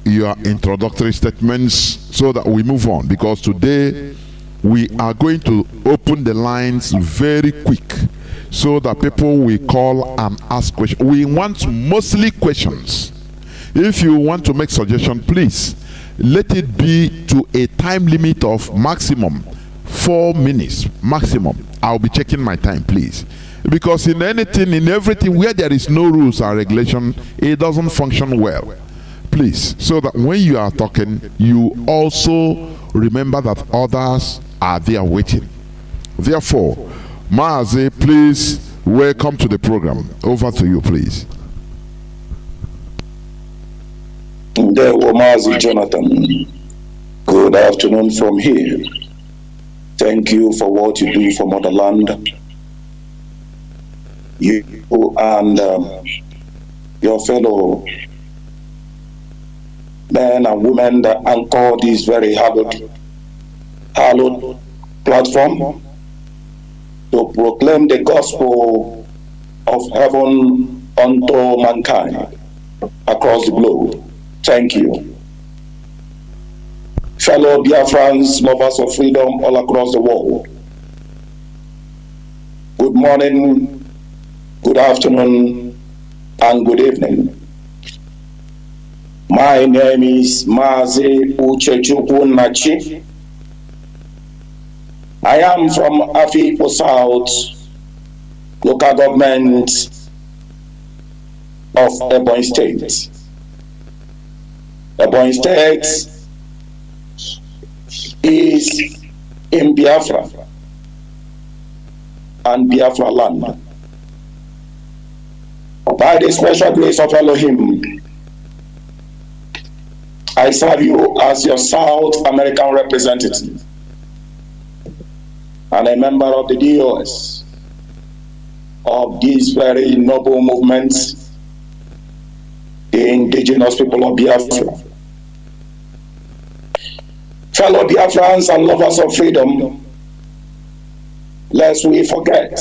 your introductory statements so that we move on, because today we are going to open the lines very quick so that people will call and ask questions. We want mostly questions. If you want to make suggestion, please let it be to a time limit of maximum 4 minutes maximum. I'll be checking my time, please. Because in everything where there is no rules and regulation, it doesn't function well. Please, so that when you are talking, you also remember that others are there waiting. Therefore, Mazi, please welcome to the program. Over to you, please. Mazi Jonathan, good afternoon from here. Thank you for what you do for motherland. You and your fellow men and women that anchor this very hallowed platform to proclaim the gospel of heaven unto mankind across the globe. Thank you. Fellow Biafrans, lovers of freedom all across the world, good morning, good afternoon, and good evening. My name is Mazi Uchechukwu Nachi. I am from Afikpo South, local government of Ebonyi State. Ebonyi State is in Biafra and Biafra land. By the special grace of Elohim, I serve you as your South American representative and a member of the DOS of this very noble movement, the indigenous people of Biafra. Fellow Biafrans and lovers of freedom, lest we forget,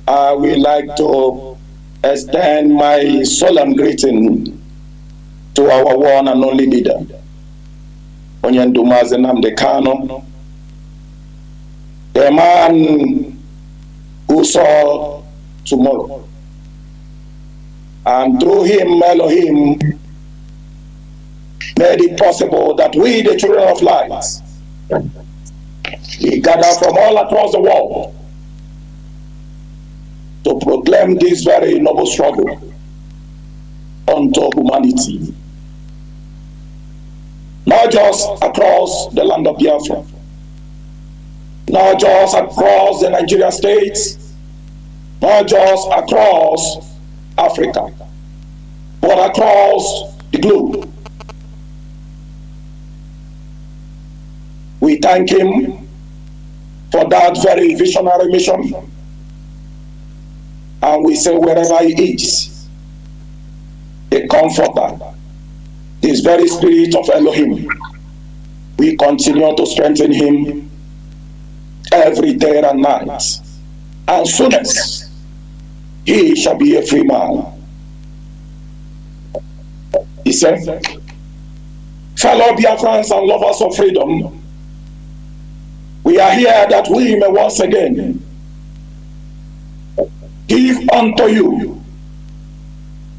I would like to extend my solemn greeting to our one and only leader, Nnamdi Kanu, the man who saw tomorrow. And through him, Elohim made it possible that we, the children of light, we gather from all across the world to proclaim this very noble struggle unto humanity. Not just across the land of Biafra, not just across the Nigeria states, not just across Africa, but across the globe. We thank him for that very visionary mission, and we say wherever he is, the comforter, this very spirit of Elohim, we continue to strengthen him every day and night, and soonest he shall be a free man. He said, fellow Biafrans and lovers of freedom, we are here that we may once again give unto you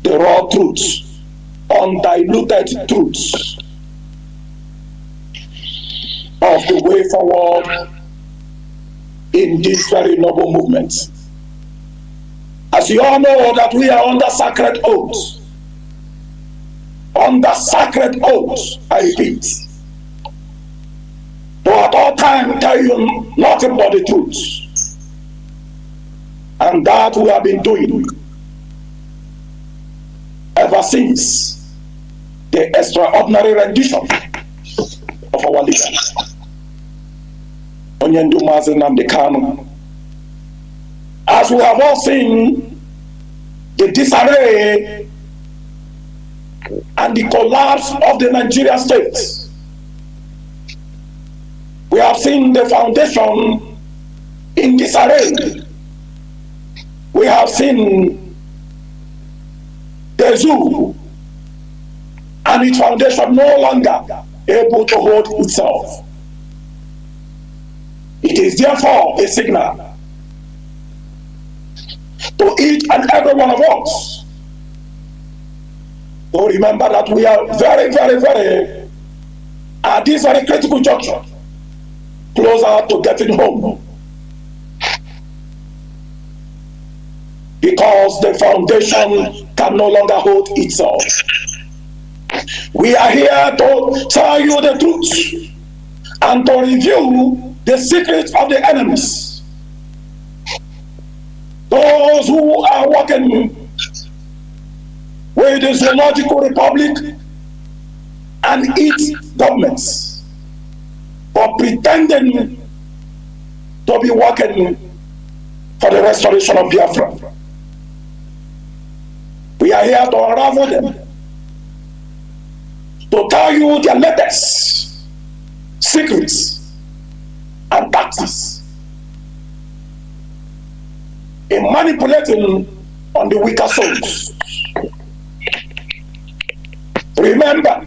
the raw truths, undiluted truths of the way forward in this very noble movement. As you all know that we are under sacred oaths. Under sacred oaths, I repeat. To at all times tell you nothing but the truth. And that we have been doing ever since the extraordinary rendition of our leader, Nnamdi Kanu. As we have all seen the disarray and the collapse of the Nigeria state, we have seen the foundation in disarray. We have seen the zoo and its foundation no longer able to hold itself. It is therefore a signal to each and every one of us to remember that we are very, very, very at this very critical juncture closer to getting home. Because the foundation can no longer hold itself. We are here to tell you the truth and to review the secrets of the enemies. Those who are working with the zoological republic and its governments for pretending to be working for the restoration of Biafra. We are here to unravel them, to tell you their latest secrets and tactics in manipulating on the weaker souls. Remember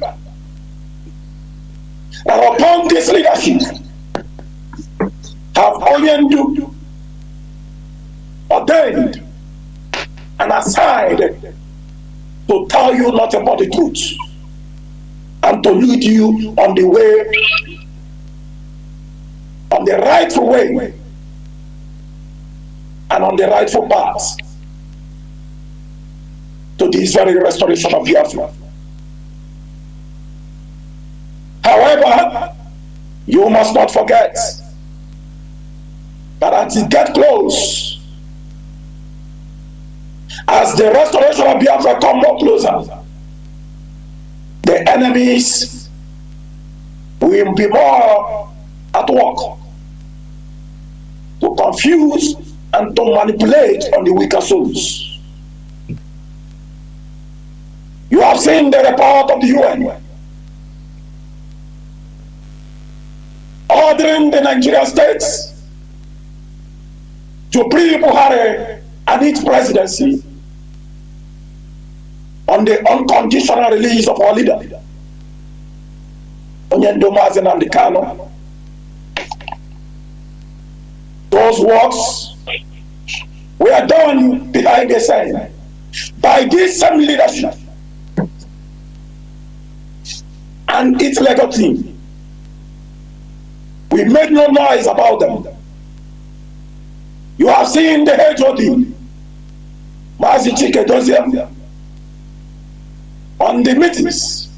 that upon this leadership have Nnamdi ordained and assigned to tell you nothing but the truth and to lead you on the way, on the rightful way and on the rightful path to this very restoration of Biafra. However, you must not forget that as it gets close, as the restoration of Biafra come more closer, the enemies will be more at work to confuse and to manipulate on the weaker souls. You have seen the report of the UN ordering the Nigerian states to pre Buhari and its presidency on the unconditional release of our leader, Mazi and Kanu. Those works were done behind the scene by this same leadership and its legal team. We made no noise about them. You have seen the HOD, Mazi on the meetings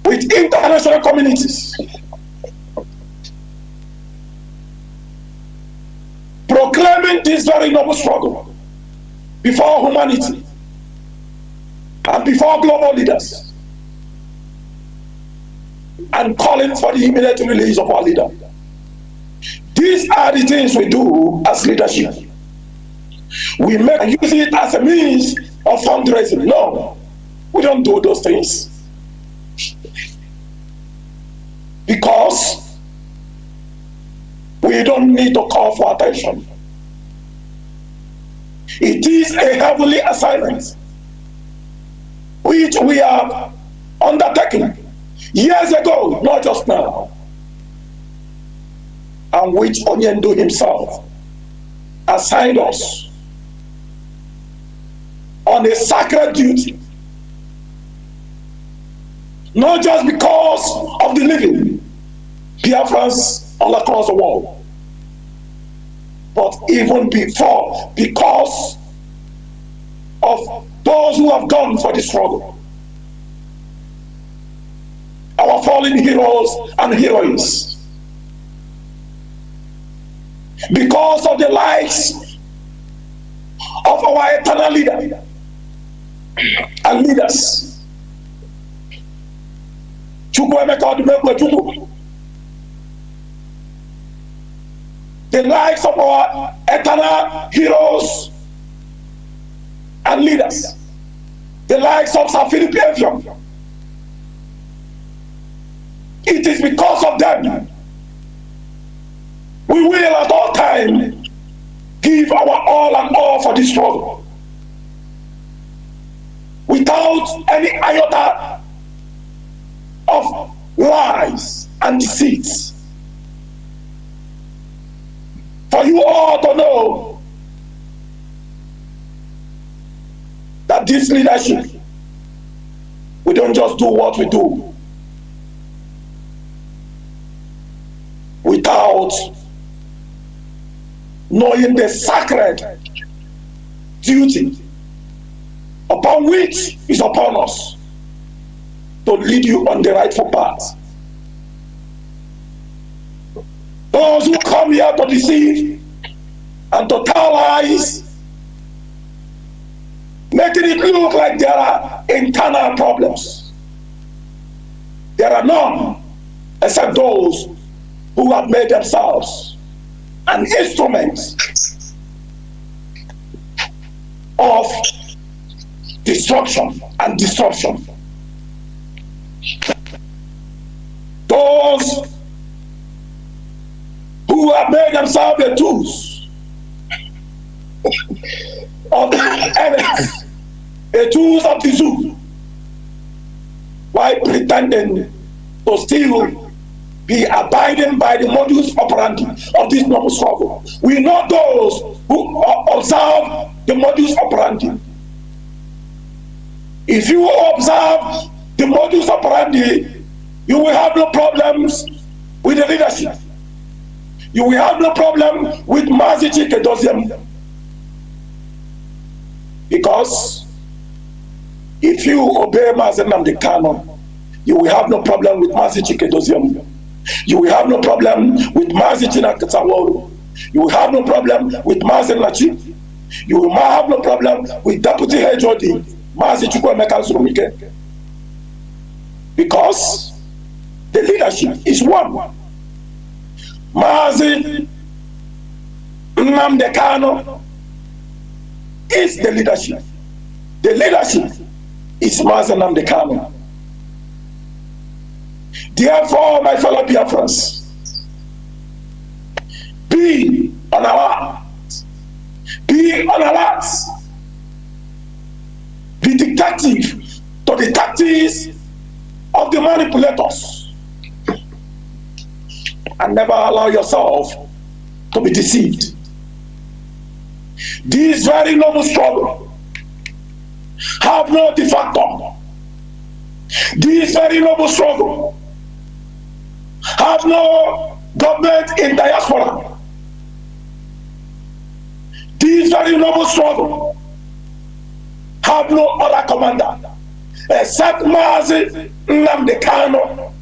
with international communities, proclaiming this very noble struggle before humanity and before global leaders, and calling for the immediate release of our leader. These are the things we do as leadership. We make use it as a means of fundraising. No, we don't do those things. Because we don't need to call for attention. It is a heavenly assignment which we have undertaken years ago, not just now, and which Nnamdi himself assigned us on a sacred duty, not just because of the living Biafrans all across the world, but even before, because of those who have gone for the struggle, our fallen heroes and heroines, because of the lives of our eternal leader and leaders, the lives of our eternal heroes and leaders, the lives of Sir Philip Evian. It is because of them we will at all times give our all and all for this struggle, without any iota of lies and deceits. For you all to know that this leadership, we don't just do what we do. without knowing the sacred duty upon which is upon us to lead you on the rightful path. Those who come here to deceive and to tell lies, making it look like there are internal problems. There are none except those who have made themselves an instrument of destruction and disruption. Those who have made themselves the tools of the enemies, the tools of the zoo, while pretending to still be abiding by the modus operandi of this noble struggle. We know those who observe the modus operandi. If you observe the modus operandi, you will have no problems with the leadership. You will have no problem with Mazi Chinedu. Because if you obey Mazi Nnamdi Kanu, you will have no problem with Mazi Chinedu. You will have no problem with Mazi Chinakasaworu. You will have no problem with Mazi Nachi. You will have no problem with Deputy HOD, Mazi Chukwuemeka Surumike. Because the leadership is one. Mazi Nnamdi Kanu is the leadership. The leadership is Mazi Nnamdi Kanu. Therefore, my fellow Biafrans, be on alert. Be on alert. Be detective to the tactics of the manipulators, and never allow yourself to be deceived. This very noble struggle have no defactor. This very noble struggle have no government in diaspora. This very noble struggle have no other commander except Mazi Nnamdi Kanu,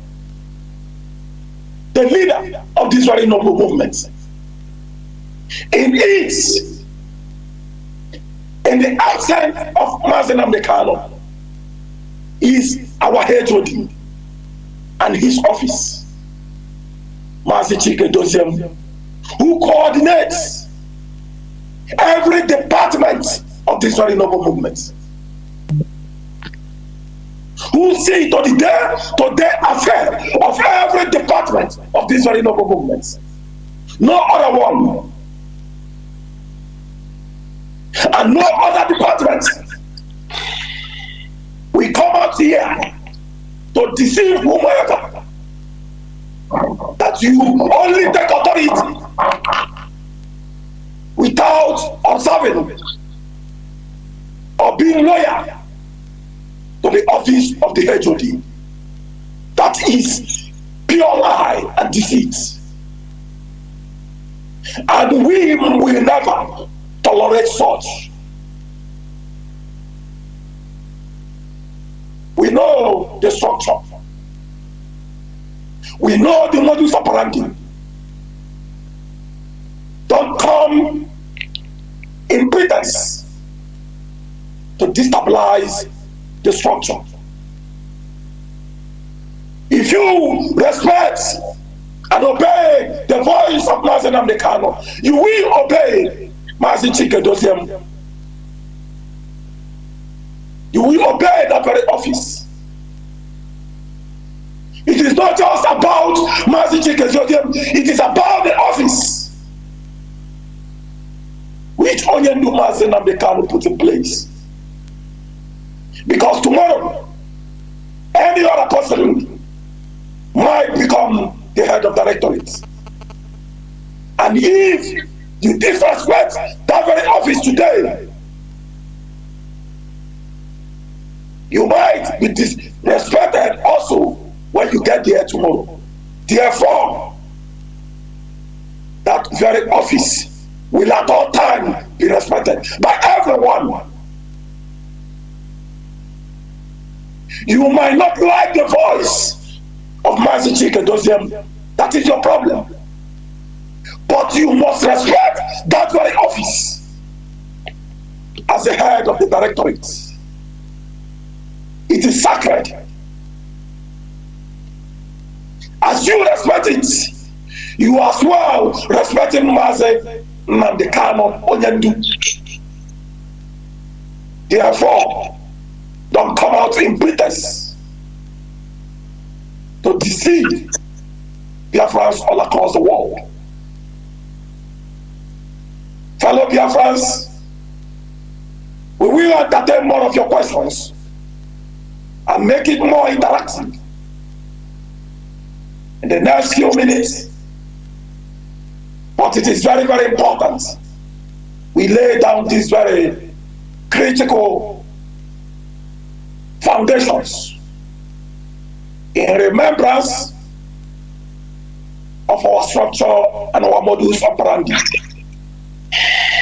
the leader of this very noble movement. In the absence of Mazi Nnamdi Kanu is our HOD and his office, Mazi Chinedu, who coordinates every department of this very noble movement, who see to the day affair of every department of this very noble movement. No other one and no other department. We come out here to deceive whomever that you only take authority without observing or being loyal to the office of the HOD. That is pure lie and deceit. And we will never tolerate such. We know the structure. We know the modus operandi. Don't come in pretense to destabilize the structure. If you respect and obey the voice of Mazi Nnamdi Kanu, you will obey Mazi Chinedu. You will obey that very office. It is not just about Mazi Chinedu, it is about the office which Onyendu Mazi Nnamdi Kanu put in place. Because tomorrow, any other person might become the head of directorate. And if you disrespect that very office today, you might be disrespected also when you get there tomorrow. Therefore, that very office will at all times be respected by everyone. You might not like the voice of Mazi Chinedu. That is your problem. But you must respect that very office as the head of the directorate. It is sacred. As you respect it, you as well respecting Mazi Nnamdi Kanu. Therefore, don't come out in pretense to deceive Biafrans all across the world. Fellow Biafrans, we will entertain more of your questions and make it more interactive. In the next few minutes, but it is very, very important we lay down these very critical foundations in remembrance of our structure and our modus operandi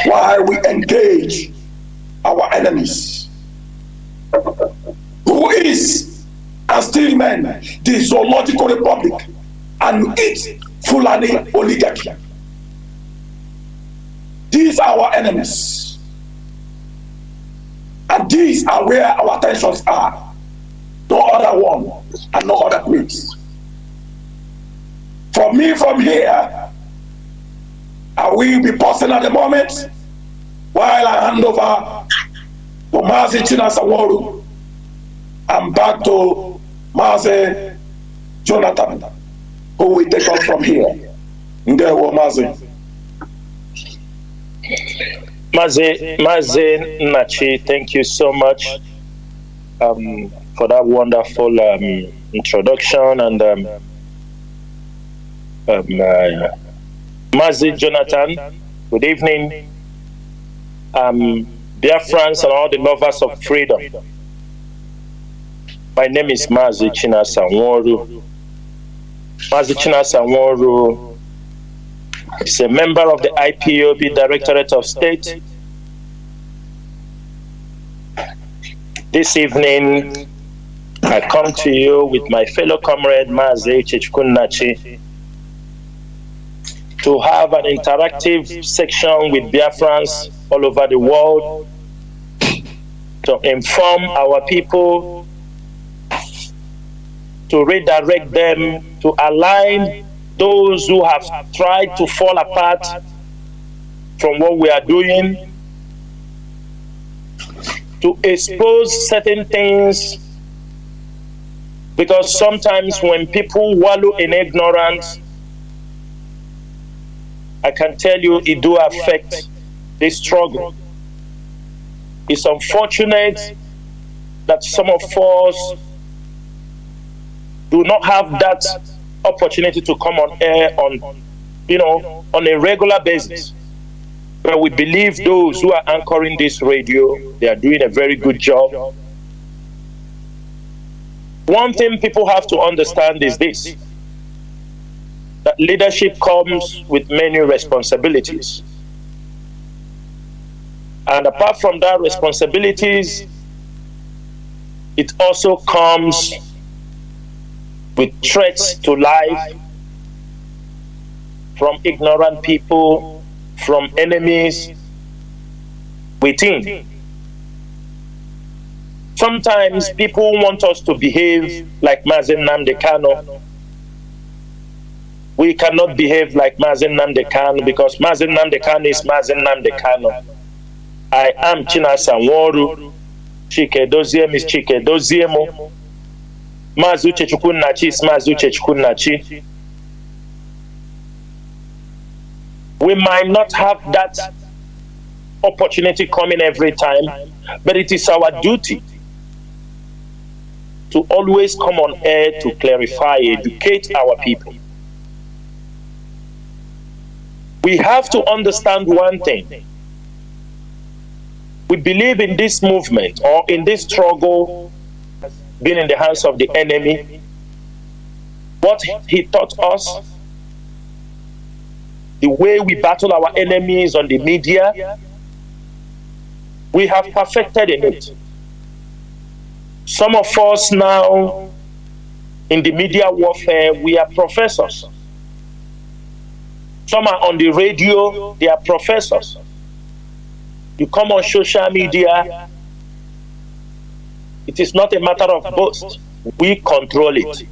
while we engage our enemies, who is and still remain the Zoological Republic and its Fulani oligarchy. These are our enemies, and these are where our attentions are. No other one and no other place. For me, from here, I will be pausing at the moment while I hand over to Mazi Chinedu and back to Mazi Jonathan, who will take us from here. Ndewo Mazi. Mazi Nnachi, thank you so much for that wonderful introduction. And Mazi Jonathan, good evening. Biafrans and all the lovers of freedom. My name is Mazi Chinedu. Mazi Chinedu is a member of the IPOB Directorate of State. This evening, I come to you with my fellow comrade Mazi Chinedu to have an interactive section with Biafrans all over the world to inform our people, to redirect them, to align those who have tried to fall apart from what we are doing, to expose certain things, because sometimes when people wallow in ignorance, I can tell you it do affect this struggle. It's unfortunate that some of us do not have that opportunity to come on air on a regular basis. But we believe those who are anchoring this radio, they are doing a very good job. One thing people have to understand is this, that leadership comes with many responsibilities. And apart from that responsibilities, it also comes with threats to life from ignorant people, from enemies within. Sometimes people want us to behave like Mazi Nnamdi Kanu. We cannot behave like Mazi Nnamdi Kanu because Mazi Nnamdi Kanu is Mazi Nnamdi Kanu. I am Chinedu. Chinedu is Chinedu. Mazi Nnachi is Mazi Nnachi. We might not have that opportunity coming every time, but it is our duty to always come on air to clarify, educate our people. We have to understand one thing. We believe in this movement or in this struggle being in the hands of the enemy. What he taught us the way we battle our enemies on the media, we have perfected in it. Some of us now in the media warfare, we are professors. Some are on the radio, they are professors. You come on social media, it is not a matter of boast. We control it.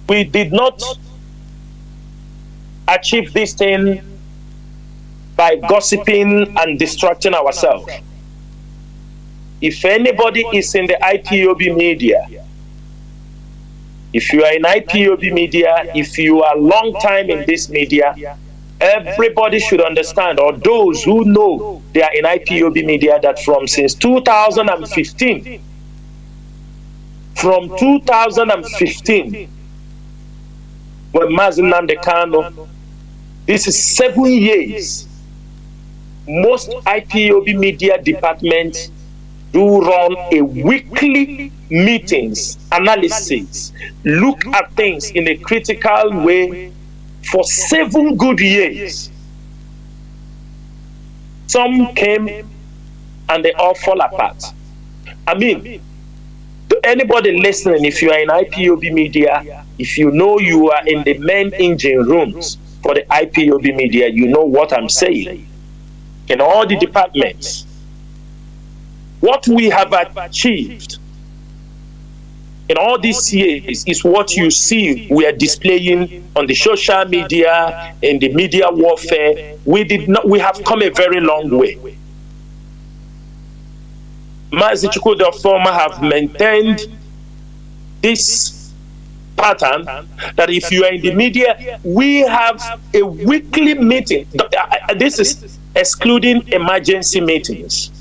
We did not achieve this thing by gossiping and distracting ourselves. If anybody is in the IPOB media, if you are in IPOB media, if you are long time in this media, everybody should understand, or those who know they are in IPOB media, that since 2015, from 2015, when Mazi Nnamdi Kanu, this is 7 years, most IPOB media departments do run a weekly meetings, analysis, look at things in a critical way for 7 good years. Some came and they all fall apart. I mean, to anybody listening, if you are in IPOB media, if you know you are in the main engine rooms for the IPOB media, you know what I'm saying. In all the departments, what we have achieved in all these years is what you see we are displaying on the social media, in the media warfare. We have come a very long way. Mazi the former have maintained this pattern that if you are in the media, we have a weekly meeting. This is excluding emergency meetings.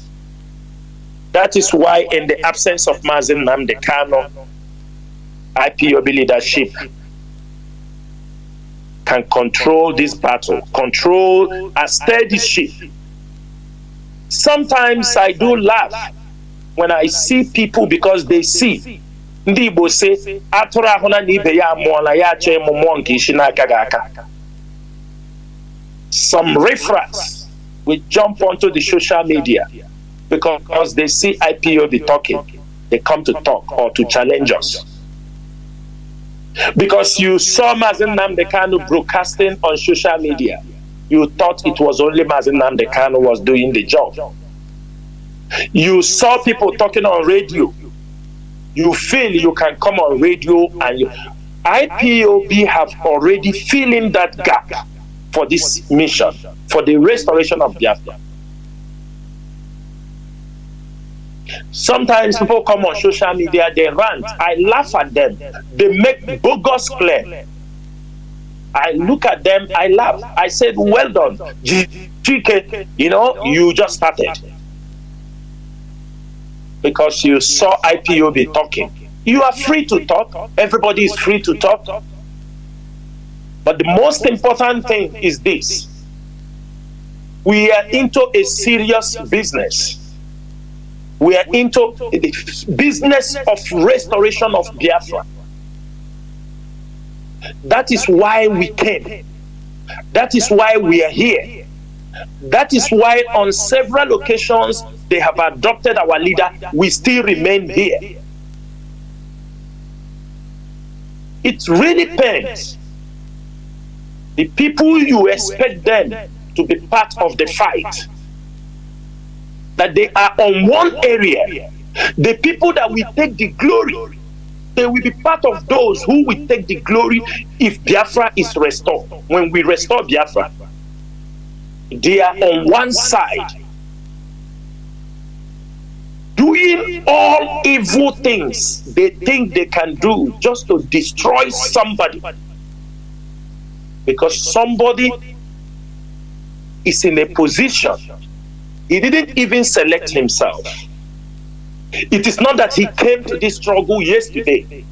That is why, in the absence of Mazi Nnamdi Kanu, IPOB leadership can control this battle, control a steady ship. Sometimes I do laugh when I see people, because they see. Ndi Igbo say, "Atụrụ ahụ na ibe ya amụọ na ya achọ ịmụ mmụọ nke isi n'aka gị aka." Some riffraffs will jump onto the social media because they see IPOB talking. They come to talk or to challenge us. Because you saw Mazi Nnamdi Kanu broadcasting on social media, you thought it was only Mazi Nnamdi Kanu was doing the job. You saw people talking on radio. You feel you can come on radio, and IPOB have already filling that gap for this mission, for the restoration of Biafra. Sometimes people come on social media, they rant. I laugh at them. They make bogus claim. I look at them, I laugh. I said, well done. GK, you just started. Because you saw IPOB talking. You are free to talk. Everybody is free to talk. But the most important thing is this. We are into a serious business. We are into the business of restoration of Biafra. That is why we came. That is why we are here. That is why on several occasions they have adopted our leader. We still remain here. It really pains the people you expect them to be part of the fight, that they are on one area. The people that will take the glory, they will be part of those who will take the glory if Biafra is restored. When we restore Biafra, they are on one side, doing all evil things they think they can do just to destroy somebody. Because somebody is in a position, he didn't even select himself. It is not that he came to this struggle yesterday.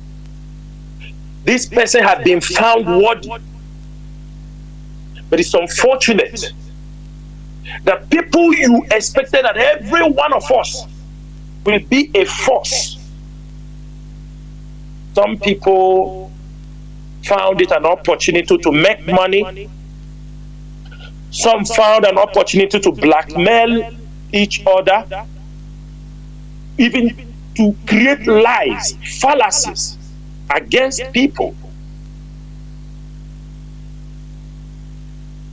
This person had been found worthy. But it's unfortunate that people you expected that every one of us will be a force. Some people found it an opportunity to make money Some found an opportunity to blackmail each other, even to create lies, fallacies against people.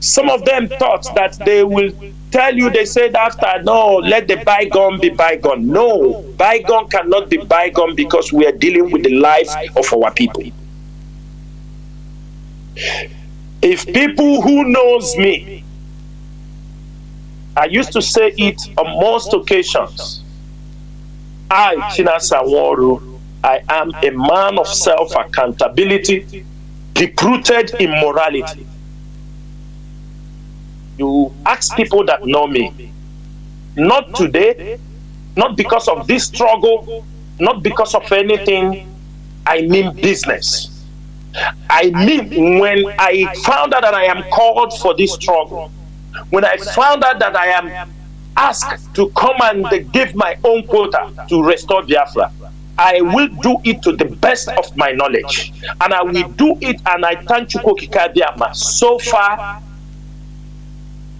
Some of them thought that they will tell you, they said after, no, let the bygone be bygone. No, bygone cannot be bygone because we are dealing with the life of our people. If people who knows me, I used to say it on most occasions, I, Chinasa Nworu, I am a man of self-accountability, deep-rooted in morality. You ask people that know me, not today, not because of this struggle, not because of anything, I mean business. I mean when I found out that I am called for this struggle, when I found out that I am asked to come and give my own quota to restore Biafra, I will do it to the best of my knowledge. And I will do it, and I thank Chukwokika Biama so far,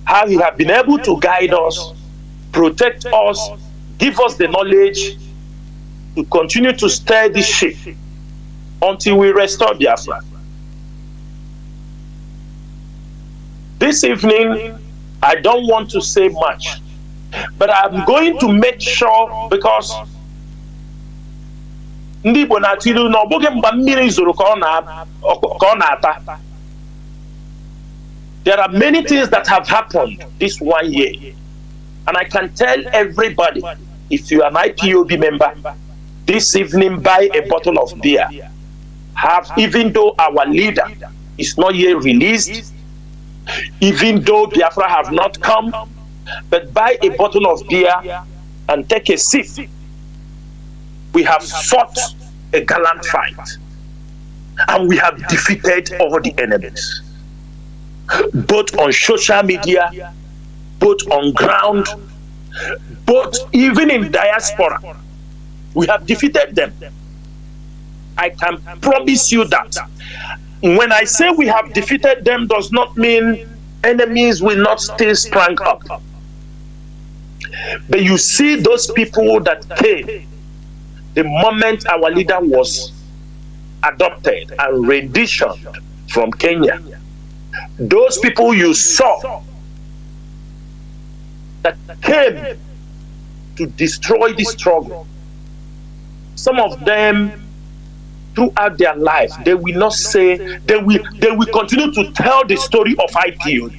how he have been able to guide us, protect us, give us the knowledge to continue to steer this ship until we restore Biafra. This evening, I don't want to say much, but I'm going to make sure, because there are many things that have happened this 1 year, and I can tell everybody, if you are an IPOB member, this evening buy a bottle of beer. Even though our leader is not yet released, even though Biafra have not come, but buy a bottle of beer and take a sip. We have fought a gallant fight, and we have defeated all the enemies, both on social media, both on ground, both even in diaspora. We have defeated them. I can promise you that. When I say we have defeated them, does not mean enemies will not still sprang up. But you see those people that came the moment our leader was adopted and renditioned from Kenya. Those people you saw that came to destroy the struggle, some of them throughout their life, they will not say, they will continue to tell the story of IPOB.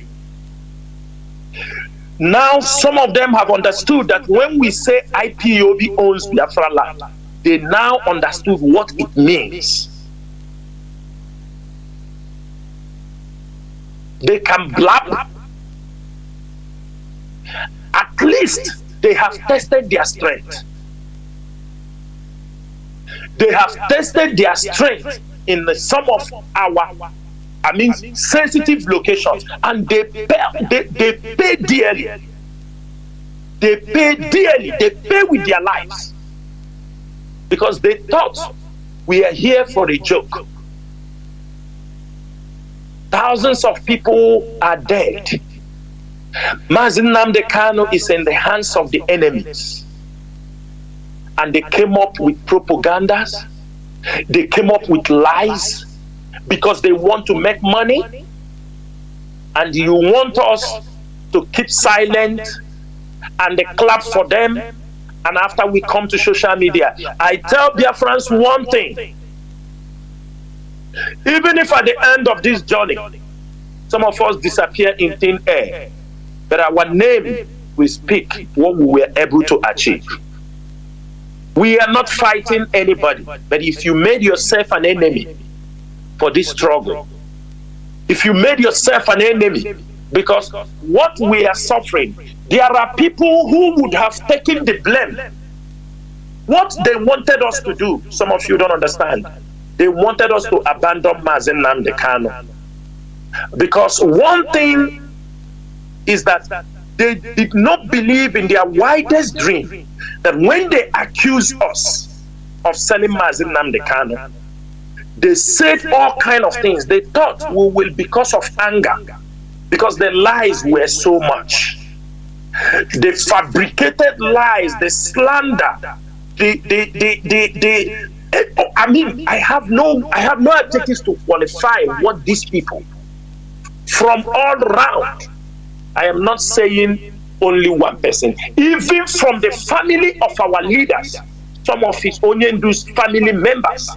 Now, some of them have understood that when we say IPOB owns Biafra land, they now understood what it means. They can blab. At least they have tested their strength. They have tested their strength in some of our, sensitive locations, and they pay dearly. They pay dearly. They pay with their lives, because they thought we are here for a joke. Thousands of people are dead. Mazi Nnamdi Kanu is in the hands of the enemies. And they came up with propagandas. They came up with lies because they want to make money. And you want us to keep silent and they clap for them. And after we come to social media, I tell Biafrans one thing. Even if at the end of this journey, some of us disappear in thin air, but our name will speak what we were able to achieve. We are not fighting anybody, but if you made yourself an enemy for this struggle, if you made yourself an enemy, because what we are suffering, there are people who would have taken the blame. What they wanted us to do, some of you don't understand. They wanted us to abandon Mazi Nnamdi Kanu. Because one thing is that they did not believe in their widest dream that when they accuse us of selling Mazi Nnamdi Kanu, they said all kind of things. They thought we will, because of anger, because the lies were so much. The fabricated lies, the slander, I mean, I have no adjectives to qualify what these people from all round. I am not saying only one person, even from the family of our leaders, some of his Onyendu's family members,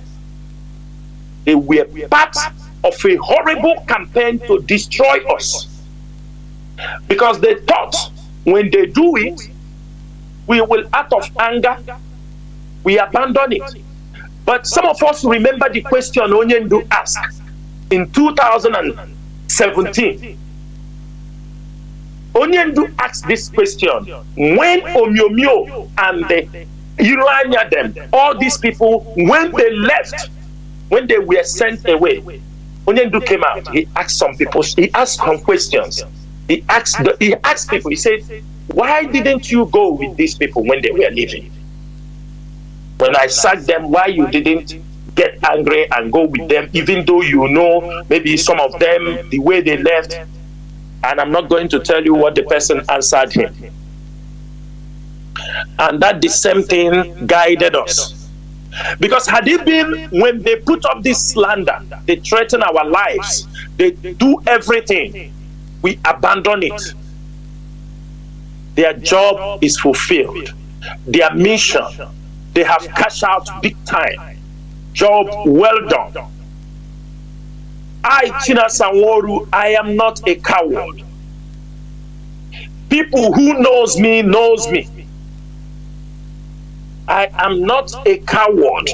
they were part of a horrible campaign to destroy us, because they thought when they do it, we will, out of anger, we abandon it. But some of us remember the question Onyendu asked in 2017. Onyendu asked this question when Omiomio and the Irania them, all these people, when they left, when they were sent away, Onyendu came out. He asked some people, he asked some questions. He asked people, he said, why didn't you go with these people when they were leaving? When I sacked them, why you didn't get angry and go with them, even though you know maybe some of them, the way they left? And I'm not going to tell you what the person answered him. And that the same thing guided us. Because had it been when they put up this slander, they threaten our lives, they do everything, we abandon it. Their job is fulfilled. Their mission, they have cashed out big time. Job well done. I, China Sanworu, I am not a coward. People who knows me knows me. I am not a coward.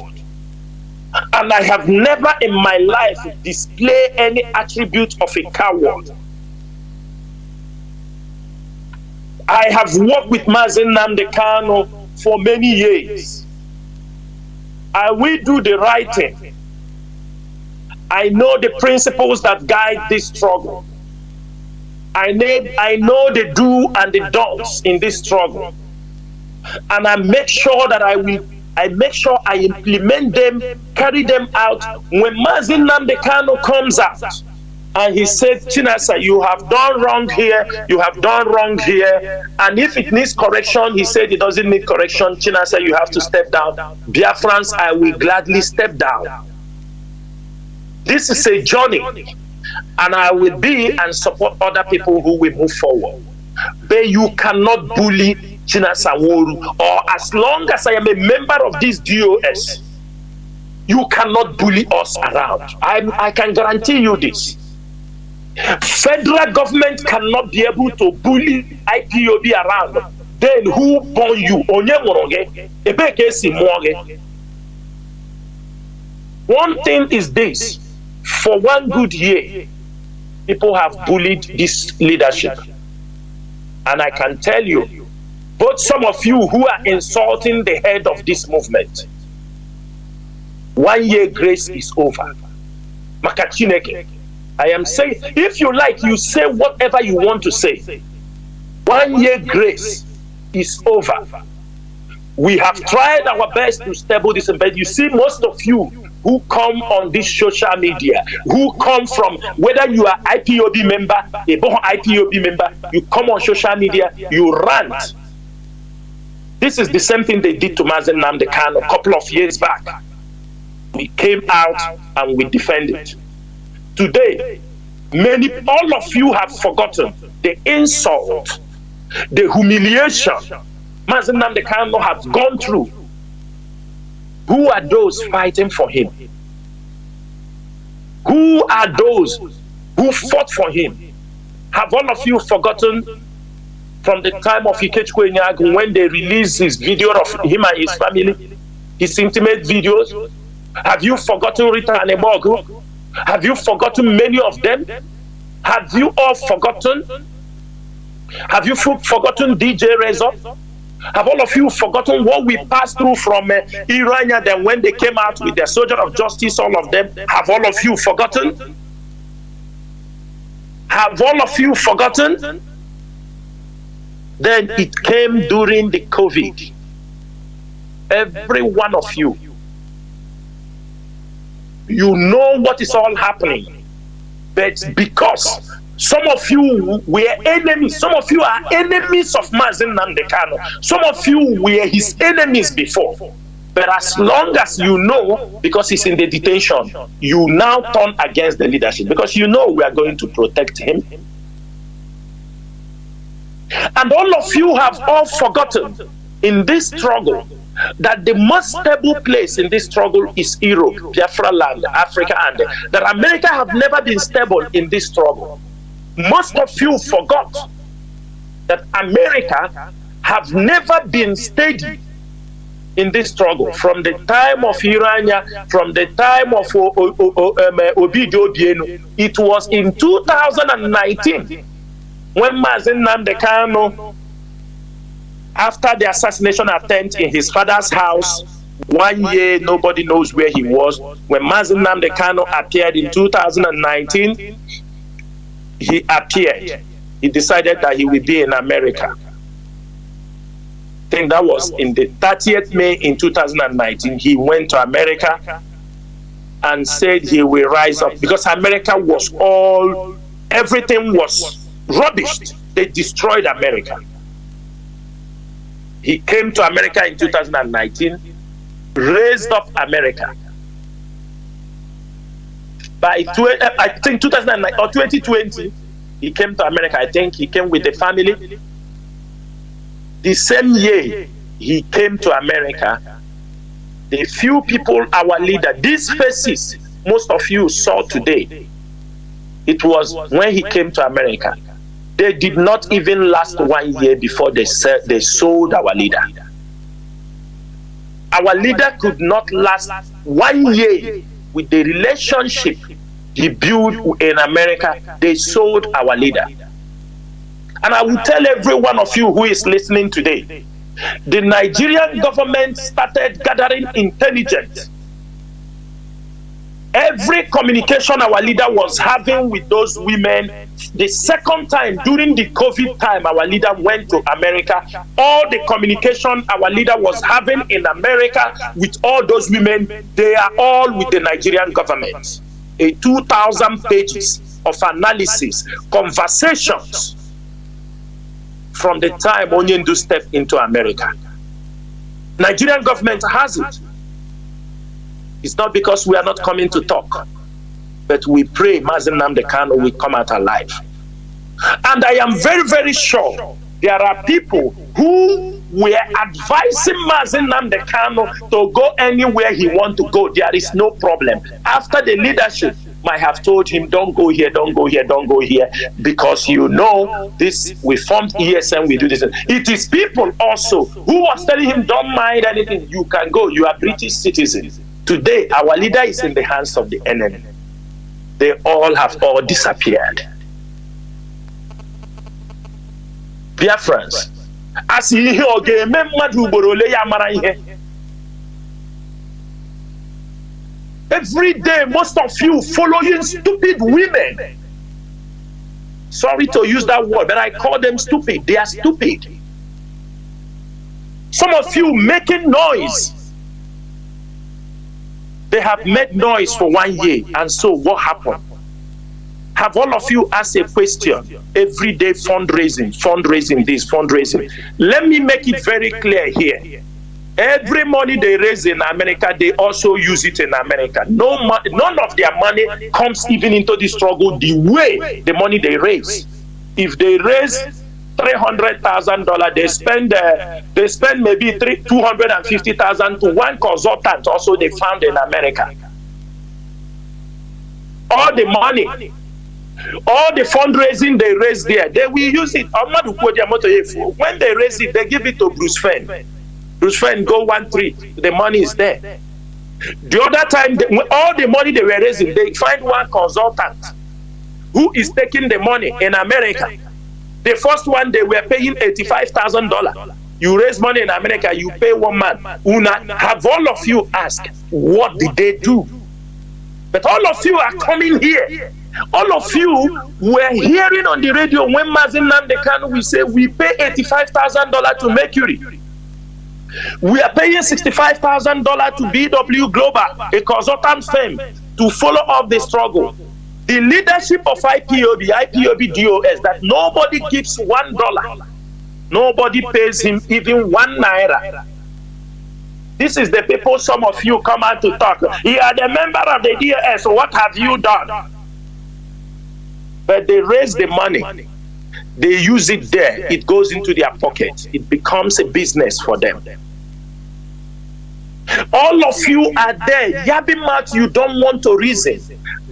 And I have never in my life displayed any attribute of a coward. I have worked with Mazi Nnamdi Kanu for many years. I will do the right thing. I know the principles that guide this struggle. I know the do and the don'ts in this struggle. And I make sure that I implement them, carry them out. When Mazi Nnamdi Kanu comes out and he said, Chinasa, you have done wrong here, you have done wrong here, and if it needs correction, he said it doesn't need correction, Chinasa, you have to step down. Biafrans, I will gladly step down. This is a journey, and I will be and support other people who will move forward. But you cannot bully Chinasa Woru, or as long as I am a member of this DOS, you cannot bully us around. I can guarantee you this. Federal government cannot be able to bully IPOB around. Then who born you? One thing is this: for one good year, people have bullied this leadership. And I can tell you, both some of you who are insulting the head of this movement, 1 year grace is over. Makachineke. I am saying, if you like, you say whatever you want to say. 1 year grace is over. We have tried our best to stable this, but you see, most of you who come on this social media, who come from, whether you are IPOB member, a IPOB member, you come on social media, you rant. This is the same thing they did to Mazi Nnamdi Kanu a couple of years back. We came out and we defended. Today, all of you have forgotten the insult, the humiliation Mazi Nnamdi Kanu has gone through. Who are those fighting for him? Who are those who fought for him? Have all of you forgotten from the time of Ikechukwu Enyagu when they released his video of him and his family, his intimate videos? Have you forgotten Rita Anebogu? Have you forgotten many of them? Have you all forgotten? Have you forgotten DJ Rezo? Have all of you forgotten what we passed through from Irania, then when they came out with their soldier of justice, all of them? Have all of you forgotten? Have all of you forgotten? Then it came during the COVID. Every one of you, you know what is all happening. But because Some of you were enemies. Some of you are enemies of Mazi Nnamdi Kanu. Some of you were his enemies before. But as long as you know, because he's in the detention, you now turn against the leadership because you know we are going to protect him. And all of you have all forgotten in this struggle that the most stable place in this struggle is Europe, Biafra land, Africa, and that America have never been stable in this struggle. Most of you forgot that America have never been steady in this struggle from the time of Irania, from the time of Obidio Obieno. It was in 2019 when Mazi Nnamdi Kanu, after the assassination attempt in his father's house, 1 year, nobody knows where he was. When Mazi Nnamdi Kanu appeared in 2019, he appeared. He decided that he will be in America. I think that was in the 30th May in 2019. He went to America and said he will rise up because America was everything was rubbish. They destroyed America. He came to America in 2019, raised up America. By I think 2009 or 2020, he came to America. I think he came with the family. The same year he came to America, the few people, our leader, these faces most of you saw today, it was when he came to America. They did not even last 1 year before they sold our leader. Our leader could not last 1 year with the relationship he built in America. They sold our leader. And I will tell every one of you who is listening today, the Nigerian government started gathering intelligence. Every communication our leader was having with those women, the second time during the COVID time our leader went to America, all the communication our leader was having in America with all those women, they are all with the Nigerian government. 2,000 pages of analysis, conversations from the time Onyendu stepped into America. Nigerian government has it. It's not because we are not coming to talk, but we pray Mazi Nnamdi Kanu will come out alive. And I am very, very sure there are people who were advising Mazi Nnamdi Kanu to go anywhere he wants to go. There is no problem. After the leadership might have told him, don't go here, don't go here, don't go here, because you know this, we formed ESN, we do this. It is people also who was telling him, don't mind anything, you can go, you are British citizens. Today, our leader is in the hands of the enemy. They all have disappeared. Dear friends, as you every day, most of you following stupid women. Sorry to use that word, but I call them stupid. They are stupid. Some of you making noise. They have made noise for 1 year, and so what happened? Have all of you asked a question? Every day fundraising, fundraising this, fundraising. Let me make it very clear here. Every money they raise in America, they also use it in America. None of their money comes even into the struggle the way the money they raise. If they raise $300,000, they spend maybe $250,000 to one consultant also they found in America. All the money, all the fundraising they raise there, they will use it. When they raise it, they give it to Bruce Fenn. Bruce Fenn go 1-3, the money is there. The other time, all the money they were raising, they find one consultant who is taking the money in America. The first one, they were paying $85,000. You raise money in America, you pay one man. Have all of you asked, what did they do? But all of you are coming here. All of you were hearing on the radio when Mazi Nnamdi Kanu will say, we pay $85,000 to Mercury. We are paying $65,000 to BW Global, a consultant firm, to follow up the struggle. The leadership of IPOB DOS, that nobody gives $1. Nobody pays him even 1 naira. This is the people some of you come out to talk. You are the member of the DOS, so what have you done? But they raise the money. They use it there. It goes into their pocket. It becomes a business for them. All of you are there. Yabbing mouth, you don't want to reason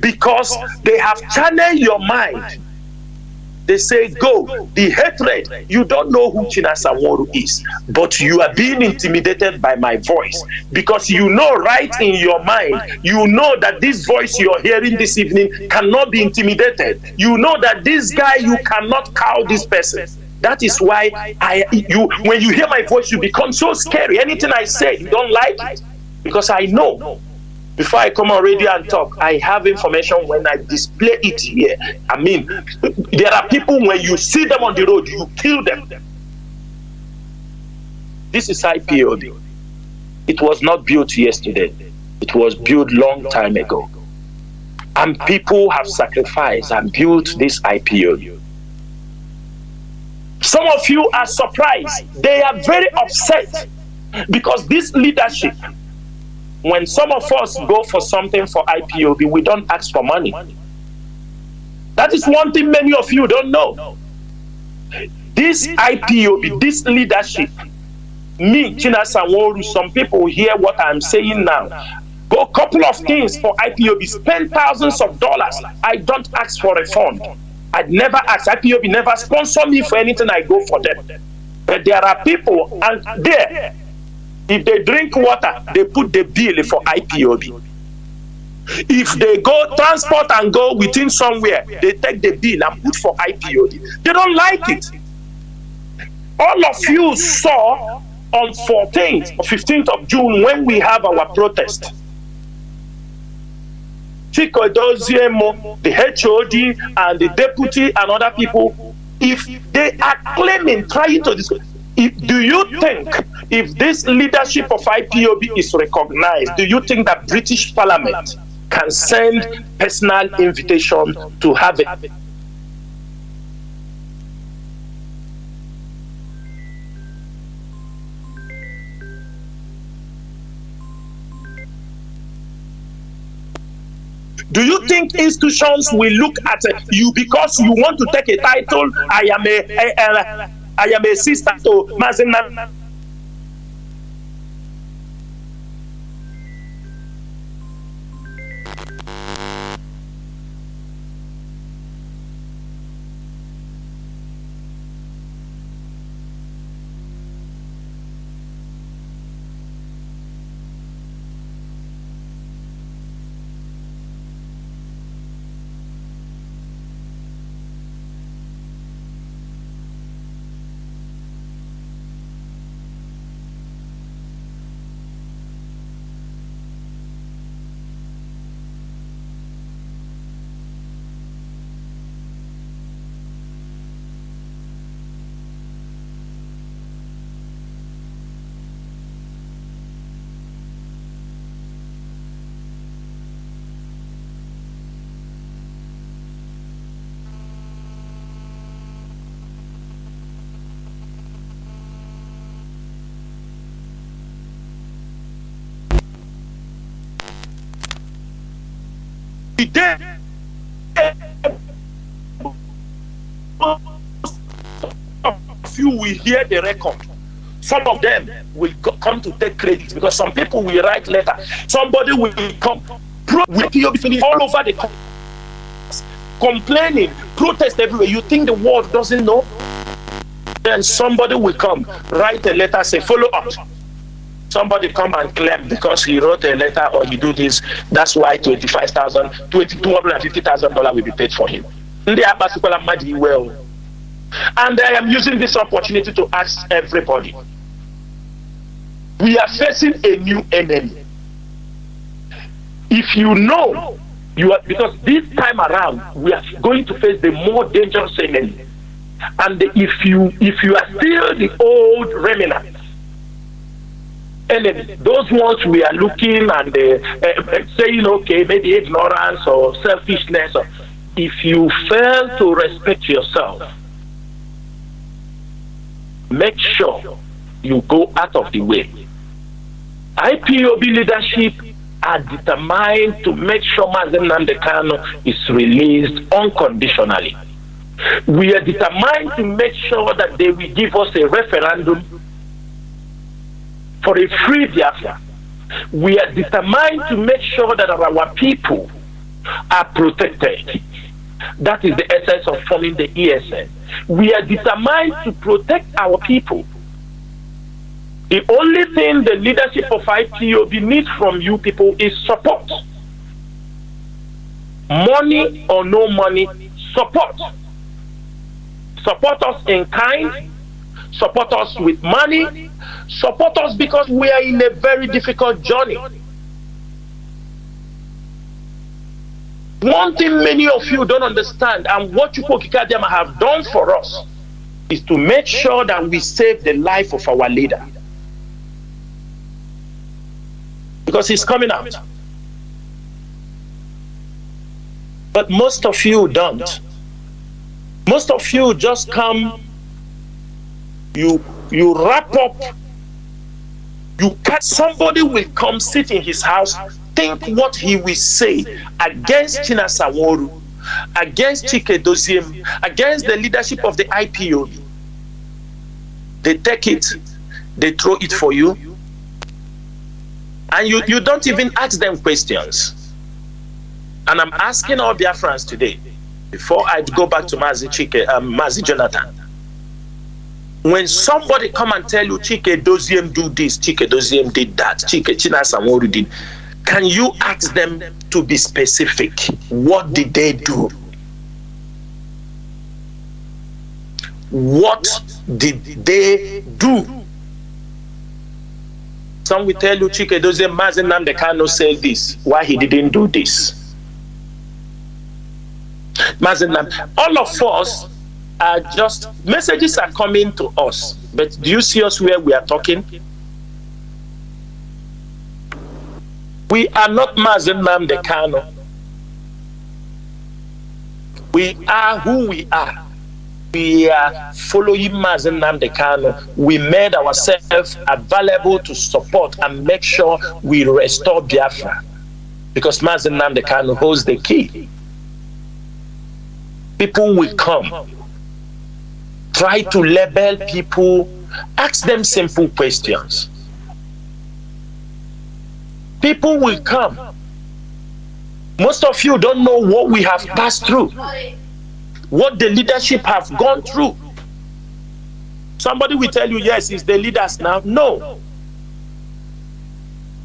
because they have channeled your mind. They say, go. The hatred, you don't know who Chinasanworu is, but you are being intimidated by my voice because you know right in your mind, you know that this voice you're hearing this evening cannot be intimidated. You know that this guy, you cannot cow this person. That is why when you hear my voice, you become so scary. Anything I say, you don't like it because I know. Before I come on radio and talk, I have information when I display it here. I mean, there are people when you see them on the road, you kill them. This is IPOB. It was not built yesterday. It was built long time ago. And people have sacrificed and built this IPOB. Some of you are surprised. They are very upset because this leadership, when some of us go for something for IPOB, we don't ask for money. That is one thing many of you don't know. This IPOB, this leadership, me, Chinasanworu, some people hear what I'm saying now. Go a couple of things for IPOB, spend thousands of dollars. I don't ask for a fund. I'd never ask. IPOB never sponsor me for anything. I go for them. But there are people, and there, if they drink water, they put the bill for IPOB. If they go transport and go within somewhere, they take the bill and put for IPOB. They don't like it. All of you saw on 14th or 15th of June when we have our protest. Chinedu, the HOD and the deputy and other people, if they are claiming, trying to discuss, do you think if this leadership of IPOB is recognized, do you think that British Parliament can send personal invitation to have it? Do you think institutions will look at you because you want to take a title? I am a sister to Mazi Nnamdi. Few will hear the record. Some of them will come to take credit because some people will write letter. Somebody will come all over the country, complaining, protest everywhere. You think the world doesn't know? Then somebody will come, write a letter, say follow up. Somebody come and claim because he wrote a letter or he do this, that's why $250,000 will be paid for him. And I am using this opportunity to ask everybody. We are facing a new enemy. If you know, you are, because this time around we are going to face the more dangerous enemy. And if you are still the old remnant, enemy. Those ones we are looking and saying, okay, maybe ignorance or selfishness. If you fail to respect yourself, make sure you go out of the way. IPOB leadership are determined to make sure Mazi Nnamdi Kanu is released unconditionally. We are determined to make sure that they will give us a referendum for a free Biafra. We are determined to make sure that our people are protected. That is the essence of forming the ESN. We are determined to protect our people. The only thing the leadership of IPOB needs from you people is support. Money or no money, support. Support us in kind, support us with money, support us because we are in a very difficult journey. One thing many of you don't understand, and what Chukwukika have done for us, is to make sure that we save the life of our leader. Because he's coming out. But most of you don't. Most of you just come, you wrap up, you catch somebody will come sit in his house, think what he will say against Chinedu, against Chinedu, against the leadership of the IPOB. They take it, they throw it for you, and you don't even ask them questions. And I'm asking all Biafrans today, before I go back to Mazi Jonathan, when somebody come and tell you Chinedu do this, Chinedu did that, Chinedu did, can you ask them to be specific? What did they do? What did they do? Some will tell you Chinedu Mazi Nnamdi Kanu said this, why he didn't do this. Mazi Nnamdi, all of us are just, messages are coming to us, but do you see us where we are talking? We are not Mazi Nnamdi Kanu. We are who we are. We are following Mazi Nnamdi Kanu. We made ourselves available to support and make sure we restore Biafra, because Mazi Nnamdi Kanu holds the key. People will come, try to label people, ask them simple questions. People will come. Most of you don't know what we have passed through, what the leadership have gone through. Somebody will tell you, yes, it's the leaders now. No.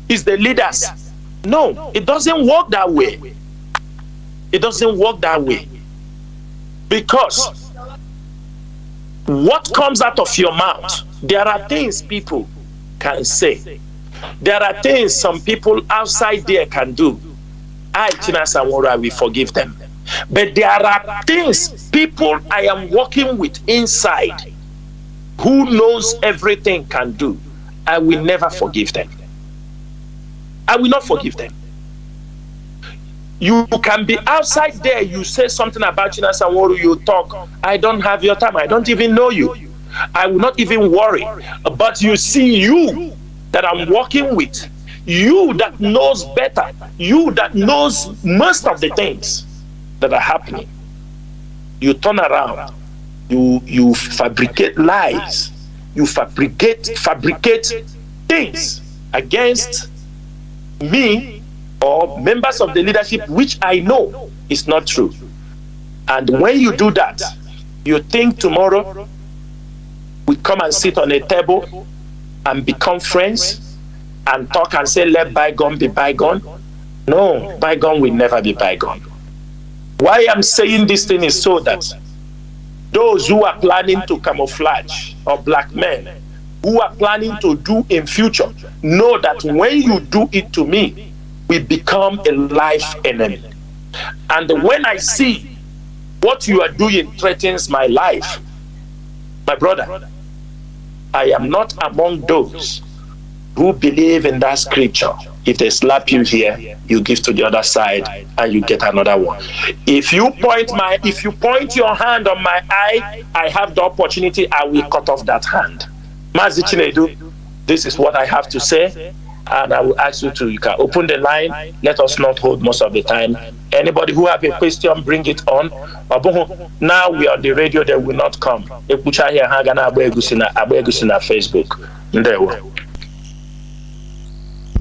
It's the leaders. No, it doesn't work that way. It doesn't work that way. Because what comes out of your mouth, there are things people can say. There are things some people outside there can do. I, Chinedu, will forgive them. But there are things people I am working with inside who knows everything can do. I will never forgive them. I will not forgive them. You can be outside there, you say something about Chinedu, you talk. I don't have your time. I don't even know you. I will not even worry. But you see, you that I'm working with, you that knows better, you that knows most of the things that are happening, you turn around, you fabricate lies, you fabricate things against me or members of the leadership, which I know is not true. And when you do that, you think tomorrow we come and sit on a table and become friends and talk and say, let bygone be bygone. No, bygone will never be bygone. Why I'm saying this thing is so that those who are planning to camouflage, or black men who are planning to do in future, know that when you do it to me, we become a life enemy. And when I see what you are doing threatens my life, my brother, I am not among those who believe in that scripture. If they slap you here, you give to the other side and you get another one. If you point your hand on my eye, I have the opportunity, I will cut off that hand. Mazi Chinedu, this is what I have to say, and I will ask you can open the line. Let us not hold most of the time. Anybody who have a question, bring it on. Now we are on the radio, they will not come. Facebook.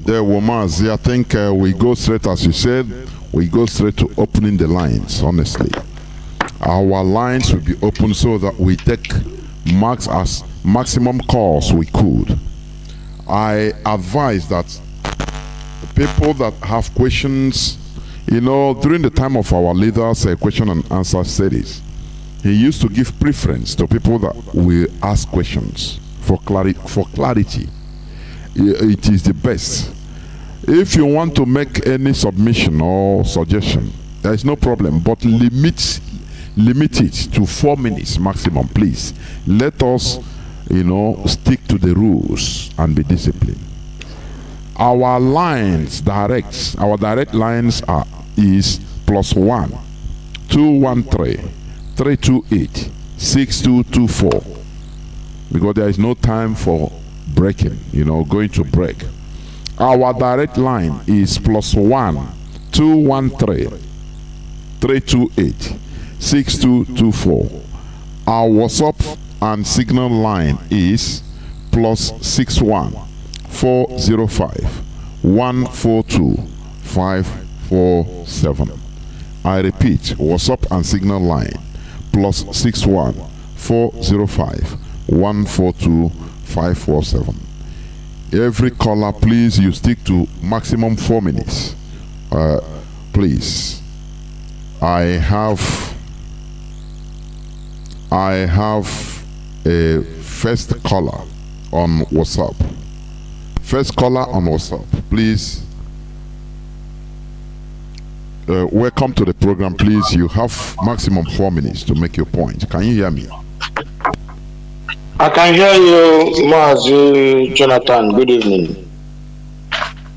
There were Mazi. I think we go straight, as you said, we go straight to opening the lines, honestly. Our lines will be open so that we take maximum calls we could. I advise that the people that have questions, during the time of our leaders' question and answer series, he used to give preference to people that will ask questions for clarity. It is the best. If you want to make any submission or suggestion, there is no problem, but limit it to 4 minutes maximum, please. Let us, stick to the rules and be disciplined. Our direct lines is +1 213 328 6224, because there is no time for breaking, going to break. Our direct line is +1 213 328 6224. Our WhatsApp and Signal line is +61 405 142 547. I repeat, WhatsApp and Signal line +61 405 142 547. Every caller, please, you stick to maximum 4 minutes. Please. I have a first caller on WhatsApp. First caller on WhatsApp, please. Welcome to the program, please. You have maximum 4 minutes to make your point. Can you hear me? I can hear you, Mazi Jonathan. Good evening.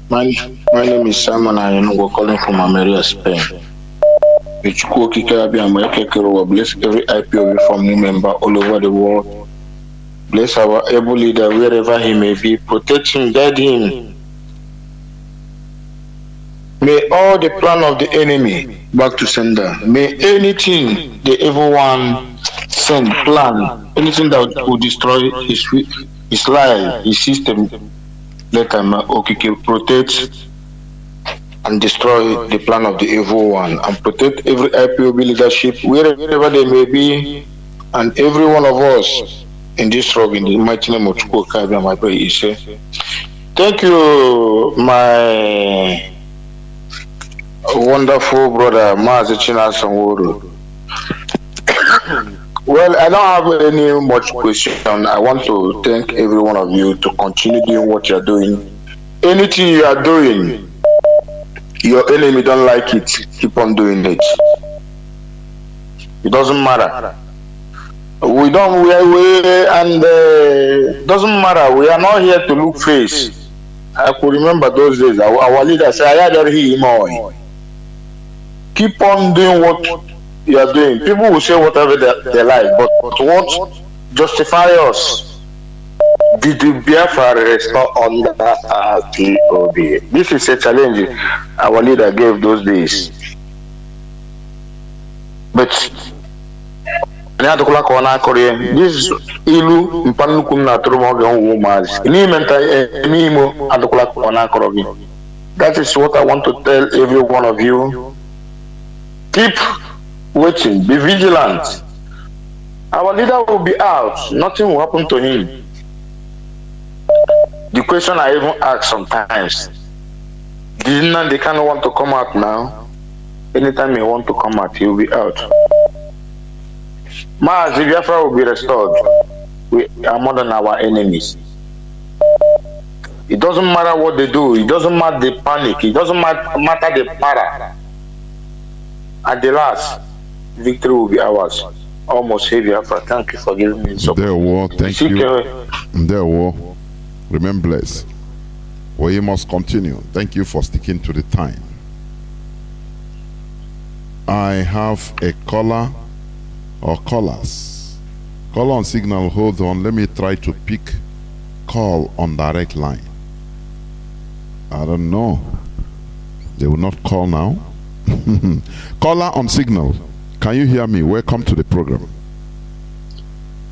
My name is Simon. I am calling from America, Spain. Bless every IPOB family member all over the world. Bless our able leader wherever he may be. Protect him, guide him. May all the plan of the enemy back to sender. May anything the evil one send, plan, anything that will destroy his life, his system, let him protect and destroy the plan of the evil one, and protect every IPOB leadership wherever they may be, and every one of us in this struggle. In the mighty name of Chukwu, my prayer is thank you, my wonderful brother Mazi Chinedu. Well, I don't have any much question. I want to thank every one of you to continue doing what you're doing. Anything you are doing, your enemy don't like it, keep on doing it. It doesn't matter. Doesn't matter. We are not here to look face. I could remember those days. Our leader said, keep on doing what you are doing. People will say whatever they like, but what justify us? Did the Biafra restore under POB? This is a challenge our leader gave those days. But this is ilu mpanukum na tromogan Mazi. That is what I want to tell every one of you. Keep watching, be vigilant. Our leader will be out, nothing will happen to him. The question I even ask sometimes, did Nnamdi Kanu want to come out now? Anytime he want to come out, he will be out. Mazi, Biafra will be restored. We are more than our enemies. It doesn't matter what they do, it doesn't matter the panic, it doesn't matter the para. At the last, victory will be ours. Almost here, Biafra. Thank you for giving me support. Thank you. Remain blessed. We must continue. Thank you for sticking to the time. I have a caller or callers. Call on signal, hold on. Let me try to pick call on direct line. I don't know. They will not call now. Caller on signal. Can you hear me? Welcome to the program.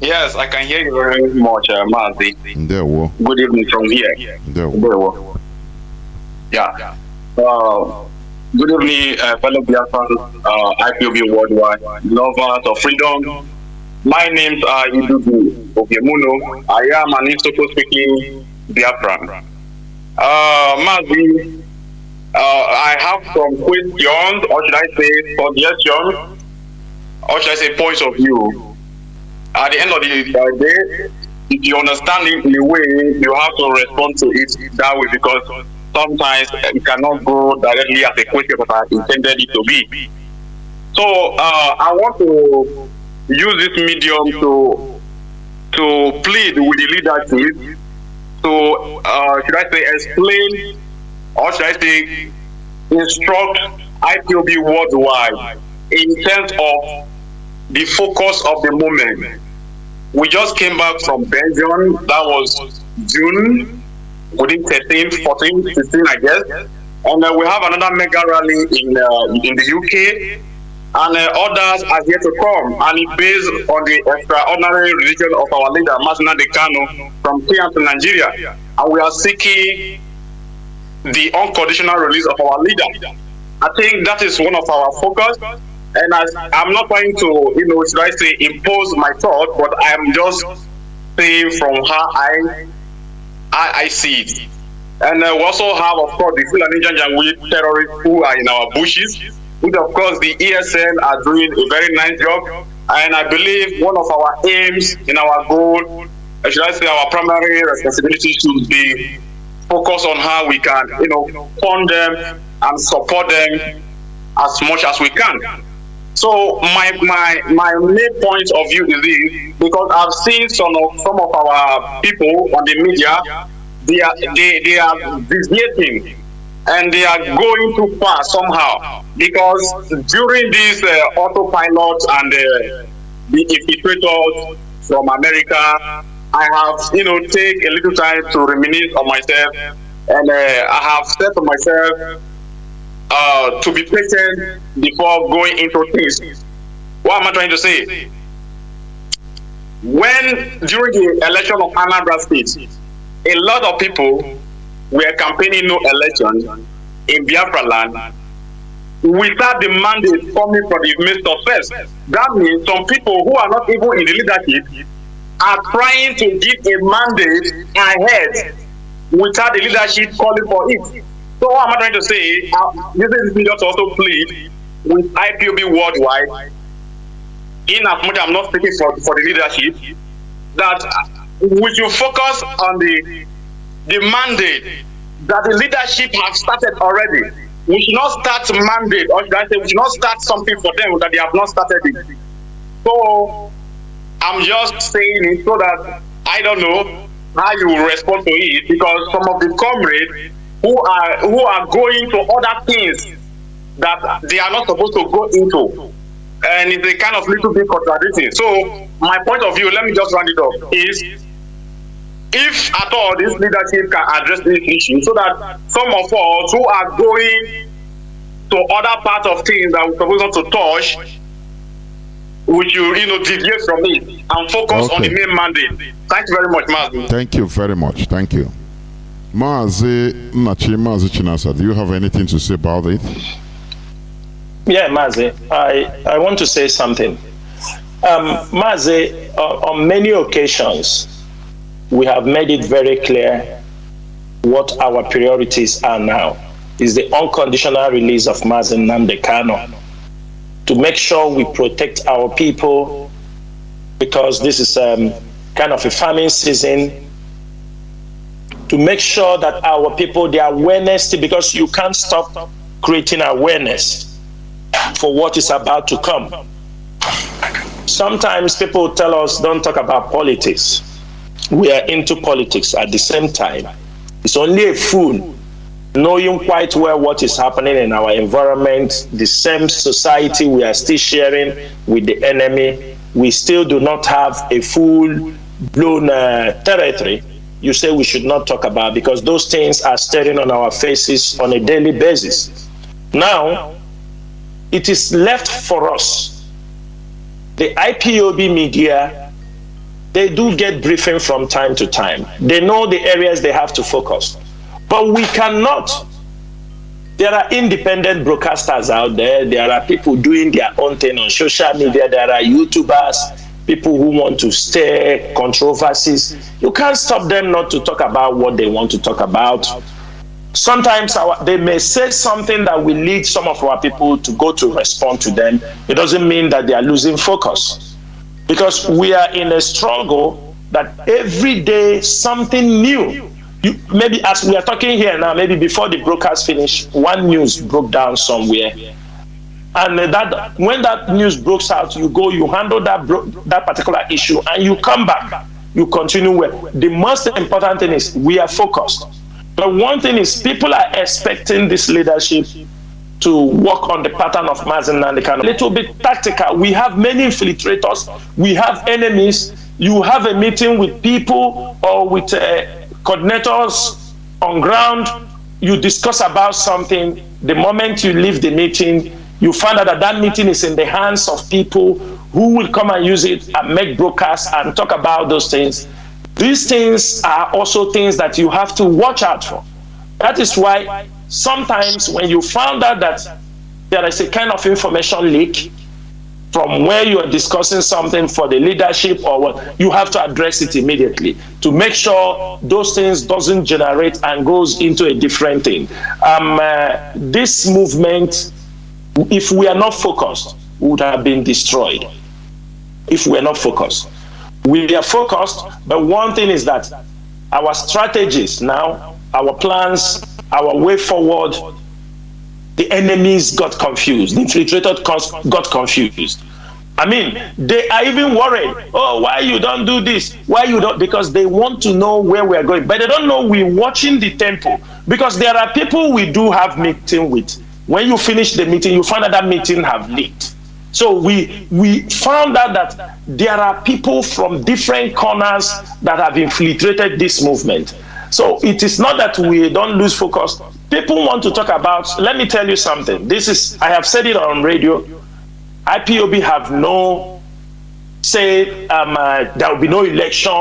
Yes, I can hear you very much, Mazi. There we go. Good evening from here. There we go. Yeah. Good evening, fellow Biafrans, IPOB worldwide, lovers of freedom. My names are Chinedu Ogemuno. I am an Isoko-speaking Biafran. Mazi, I have some questions, or should I say suggestions, or should I say points of view. At the end of the day, if you understand it in a way, you have to respond to it that way, because sometimes it cannot go directly as a question that I intended it to be. So I want to use this medium to plead with the leadership to, should I say, explain, or should I say, instruct IPOB worldwide in terms of the focus of the moment. We just came back from Belgium. That was June, within 13, 14, 15, I guess. And we have another mega rally in the UK, and others are yet to come. And it's based on the extraordinary religion of our leader, Nnamdi Kanu, from Kenya to Nigeria. And we are seeking the unconditional release of our leader. I think that is one of our focus. And I'm not trying to, should I say, impose my thought, but I'm just saying from how I see it. And we also have, of course, the Fulani Janjaweed terrorists who are in our bushes, which, of course, the ESN are doing a very nice job. And I believe one of our aims in our goal, should I say, our primary responsibility should be focus on how we can, fund them and support them as much as we can. So my main point of view is this, because I've seen some of our people on the media, they are deviating and they are going too far somehow, because during this autopilot and the infiltrators from America, I have take a little time to reminisce on myself, and I have said to myself to be patient before going into things. What am I trying to say? When during the election of Anambra State, a lot of people were campaigning no election in Biafra land without the mandate coming from the midst of first. That means some people who are not even in the leadership are trying to give a mandate ahead without the leadership calling for it. So what am I trying to say? This is just also plead with IPOB worldwide, in as much I'm not speaking for the leadership, that we should focus on the mandate that the leadership has started already. We should not start mandate, or should I say, we should not start something for them that they have not started it. So I'm just saying it so that I don't know how you will respond to it, because some of the comrades who are going to other things that they are not supposed to go into, and it's a kind of little bit contradicting. So my point of view, let me just round it up, is if at all this leadership can address this issue, so that some of us who are going to other parts of things that we're supposed not to touch, we should deviate from it and focus on the main mandate. Thank you very much, Mazi. Thank you very much. Thank you. Mazi Chinasa, do you have anything to say about it? Yeah, Mazi, I want to say something. Mazi, on many occasions, we have made it very clear what our priorities are now. Is the unconditional release of Mazi Nnamdi Kanu, to make sure we protect our people, because this is kind of a farming season, to make sure that our people, their awareness, because you can't stop creating awareness for what is about to come. Sometimes people tell us, don't talk about politics. We are into politics at the same time. It's only a fool, knowing quite well what is happening in our environment, the same society we are still sharing with the enemy. We still do not have a full-blown territory. You say we should not talk about, because those things are staring on our faces on a daily basis. Now, it is left for us. The IPOB media, they do get briefing from time to time. They know the areas they have to focus. But we cannot. There are independent broadcasters out there. There are people doing their own thing on social media. There are YouTubers, people who want to stir controversies. You can't stop them not to talk about what they want to talk about. Sometimes they may say something that will lead some of our people to go to respond to them. It doesn't mean that they are losing focus, because we are in a struggle that every day something new. Maybe as we are talking here now, maybe before the broadcast finished, one news broke down somewhere. And that when that news breaks out, you go, you handle that particular issue, and you come back, you continue well. The most important thing is we are focused. But one thing is, people are expecting this leadership to work on the pattern of Mazi Nnamdi Kanu. A little bit tactical. We have many infiltrators. We have enemies. You have a meeting with people or with coordinators on ground. You discuss about something. The moment you leave the meeting, you find out that that meeting is in the hands of people who will come and use it and make broadcasts and talk about those things. These things are also things that you have to watch out for. That is why sometimes when you found out that there is a kind of information leak from where you are discussing something for the leadership or what, you have to address it immediately to make sure those things doesn't generate and goes into a different thing. This movement, if we are not focused, would have been destroyed. If we are not focused. We are focused, but one thing is that our strategies now, our plans, our way forward, the enemies got confused. The infiltrated got confused. I mean, they are even worried. Oh, why you don't do this? Why you don't? Because they want to know where we are going. But they don't know we're watching the tempo. Because there are people we do have meeting with. When you finish the meeting, you find out that meeting have leaked. So we found out that there are people from different corners that have infiltrated this movement. So it is not that we don't lose focus. People want to talk about, let me tell you something. This is, I have said it on radio. IPOB have no say, there will be no election,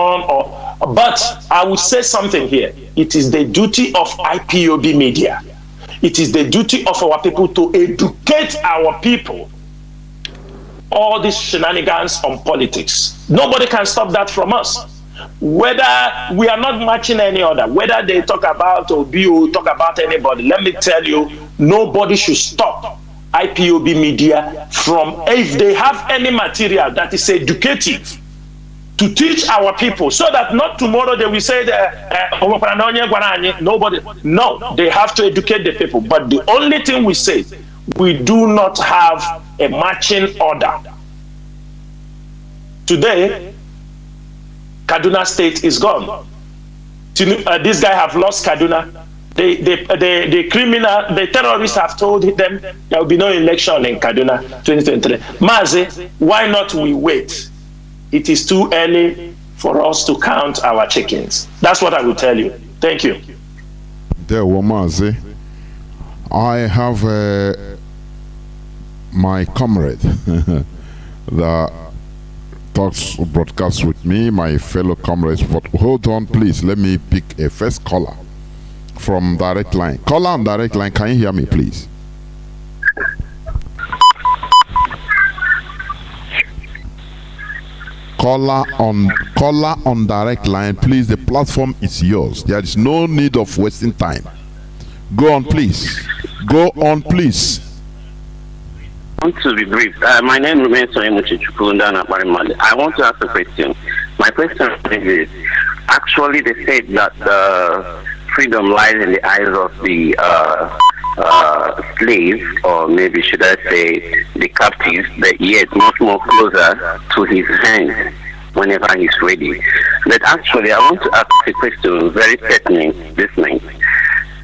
but I will say something here. It is the duty of IPOB media. It is the duty of our people to educate our people. All these shenanigans on politics. Nobody can stop that from us. Whether we are not matching any other, whether they talk about Obi or talk about anybody, let me tell you, nobody should stop IPOB media from, if they have any material that is educative, to teach our people, so that not tomorrow they will say nobody. No, they have to educate the people. But the only thing we say, we do not have a marching order. Today, Kaduna State is gone. This guy have lost Kaduna. The criminal, the terrorists have told them there will be no election in Kaduna 2023. Mazi, why not we wait? It is too early for us to count our chickens. That's what I will tell you. Thank you. There were Mazi. I have my comrade that broadcasts with me, my fellow comrades. But hold on, please. Let me pick a first caller from direct line. Caller on direct line. Can you hear me, please? Caller on direct line, please. The platform is yours. There is no need of wasting time. Go on, please. Go on, please. I want to be brief. My name remains Soyemuchichukunda. I want to ask a question. My question is, actually they said that freedom lies in the eyes of the slave, or maybe should I say the captive, but yet much more closer to his hand. whenever he's ready. But actually, I want to ask a question very pertinent this night.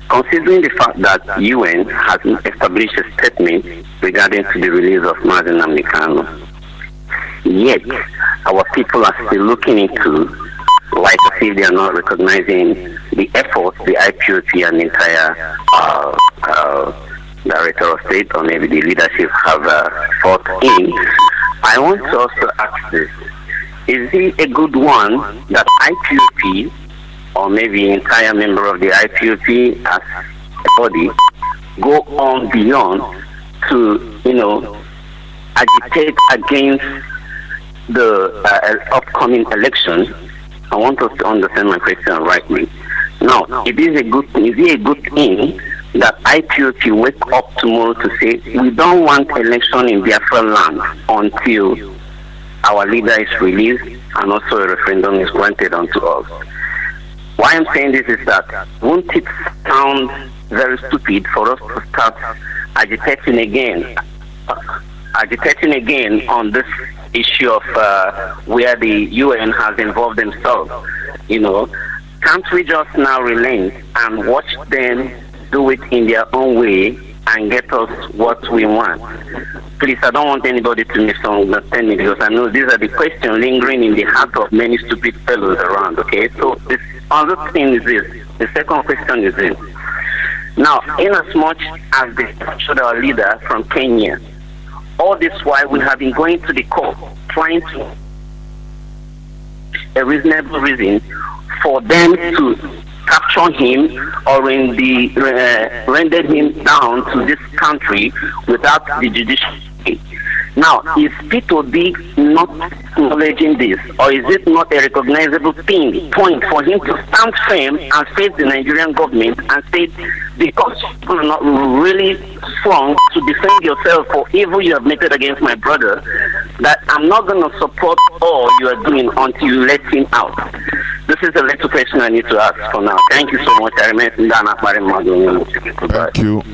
Considering the fact that UN has established a statement regarding to the release of Mazi Nnamdi Kanu, yet our people are still looking into, like as if they are not recognizing the efforts the IPOP and the entire Director of State or maybe the leadership have fought in. I want to also ask this. Is it a good one that IPOP or maybe entire member of the IPOP as a body go on beyond to, agitate against the upcoming election? I want us to understand my question rightly. Now, is it a good thing that IPOP wake up tomorrow to say we don't want election in Biafra land until our leader is released and also a referendum is granted unto us? Why I'm saying this is that won't it sound very stupid for us to start agitating again on this issue of where the UN has involved themselves? Can't we just now relent and watch them do it in their own way and get us what we want? Please, I don't want anybody to misunderstand me, because I know these are the questions lingering in the heart of many stupid fellows around, okay? So this other thing is this. The second question is this. Now, in as much as they captured our leader from Kenya, all this while we have been going to the court trying to a reasonable reason for them to capture him or rendered him down to this country without the judicial. Now, is P2D not acknowledging this, or is it not a recognizable point for him to stand firm and face the Nigerian government and say, because you are not really strong to defend yourself for evil you have committed against my brother, that I'm not going to support all you are doing until you let him out? This is the little question I need to ask for now. Thank you so much. I remain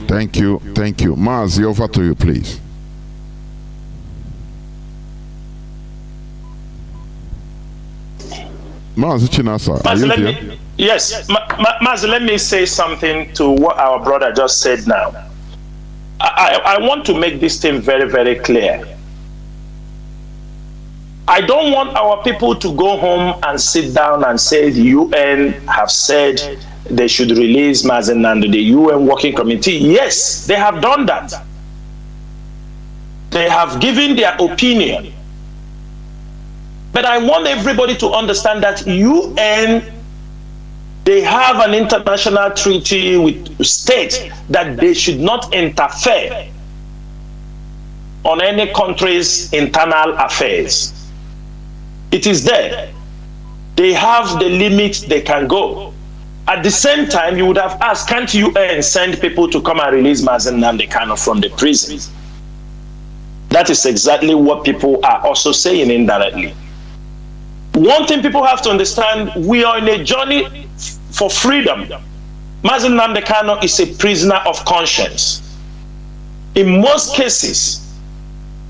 Thank you. Mazi, over to you, please. Mazi Chinasa, are you there? Yes, Mazi, let me say something to what our brother just said now. I want to make this thing very, very clear. I don't want our people to go home and sit down and say the UN have said they should release Mazi Nnamdi, the UN Working Committee. Yes, they have done that. They have given their opinion. But I want everybody to understand that UN, they have an international treaty with states that they should not interfere on any country's internal affairs. It is there. They have the limits they can go. At the same time, you would have asked, can't UN send people to come and release Mazi Nnamdi Kanu from the prison? That is exactly what people are also saying indirectly. One thing people have to understand, we are in a journey for freedom. Mazi Nnamdi Kanu is a prisoner of conscience. In most cases,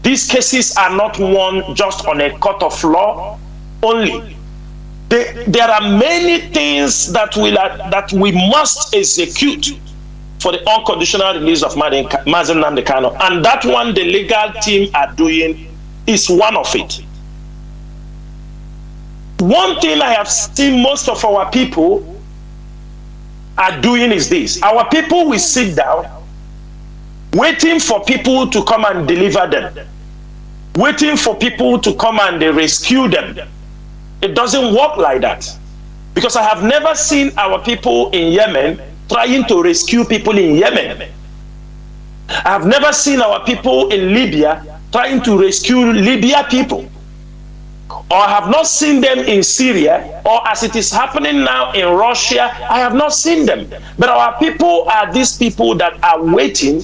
these cases are not won just on a court of law only. There are many things that we must execute for the unconditional release of Mazi Nnamdi Kanu, and that one the legal team are doing is one of it. One thing I have seen most of our people are doing is this. Our people will sit down waiting for people to come and deliver them, waiting for people to come and rescue them. It doesn't work like that, because I have never seen our people in Yemen trying to rescue people in Yemen. I have never seen our people in Libya trying to rescue Libya people. Or I have not seen them in Syria, or as it is happening now in Russia, I have not seen them. But our people are these people that are waiting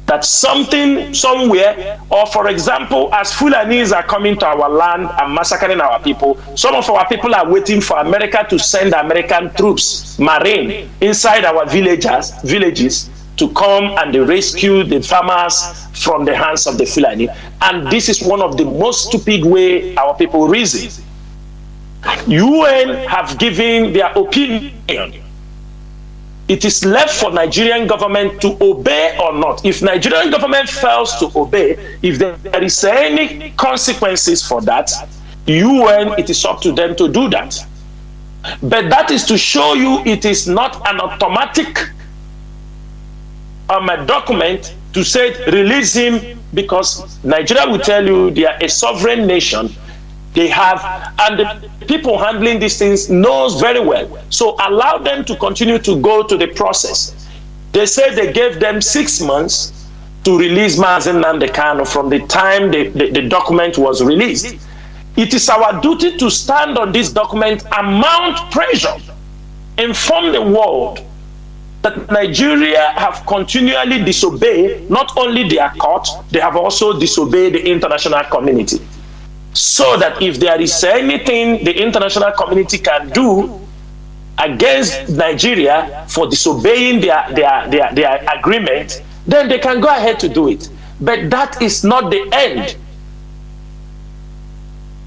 that something somewhere, or for example, as Fulanis are coming to our land and massacring our people, some of our people are waiting for America to send American troops, Marine, inside our villages to come and rescue the farmers from the hands of the Fulani. And this is one of the most stupid way our people reason. UN have given their opinion. It is left for Nigerian government to obey or not. If Nigerian government fails to obey, if there is any consequences for that, UN, it is up to them to do that. But that is to show you it is not an automatic a document to say release him, because Nigeria will tell you they are a sovereign nation. They have, and the people handling these things knows very well. So allow them to continue to go to the process. They say they gave them 6 months to release Mazi Nnamdi Kanu from the time the document was released. It is our duty to stand on this document and mount pressure, inform the world that Nigeria have continually disobeyed not only their court, they have also disobeyed the international community. So that if there is anything the international community can do against Nigeria for disobeying their agreement, then they can go ahead to do it. But that is not the end.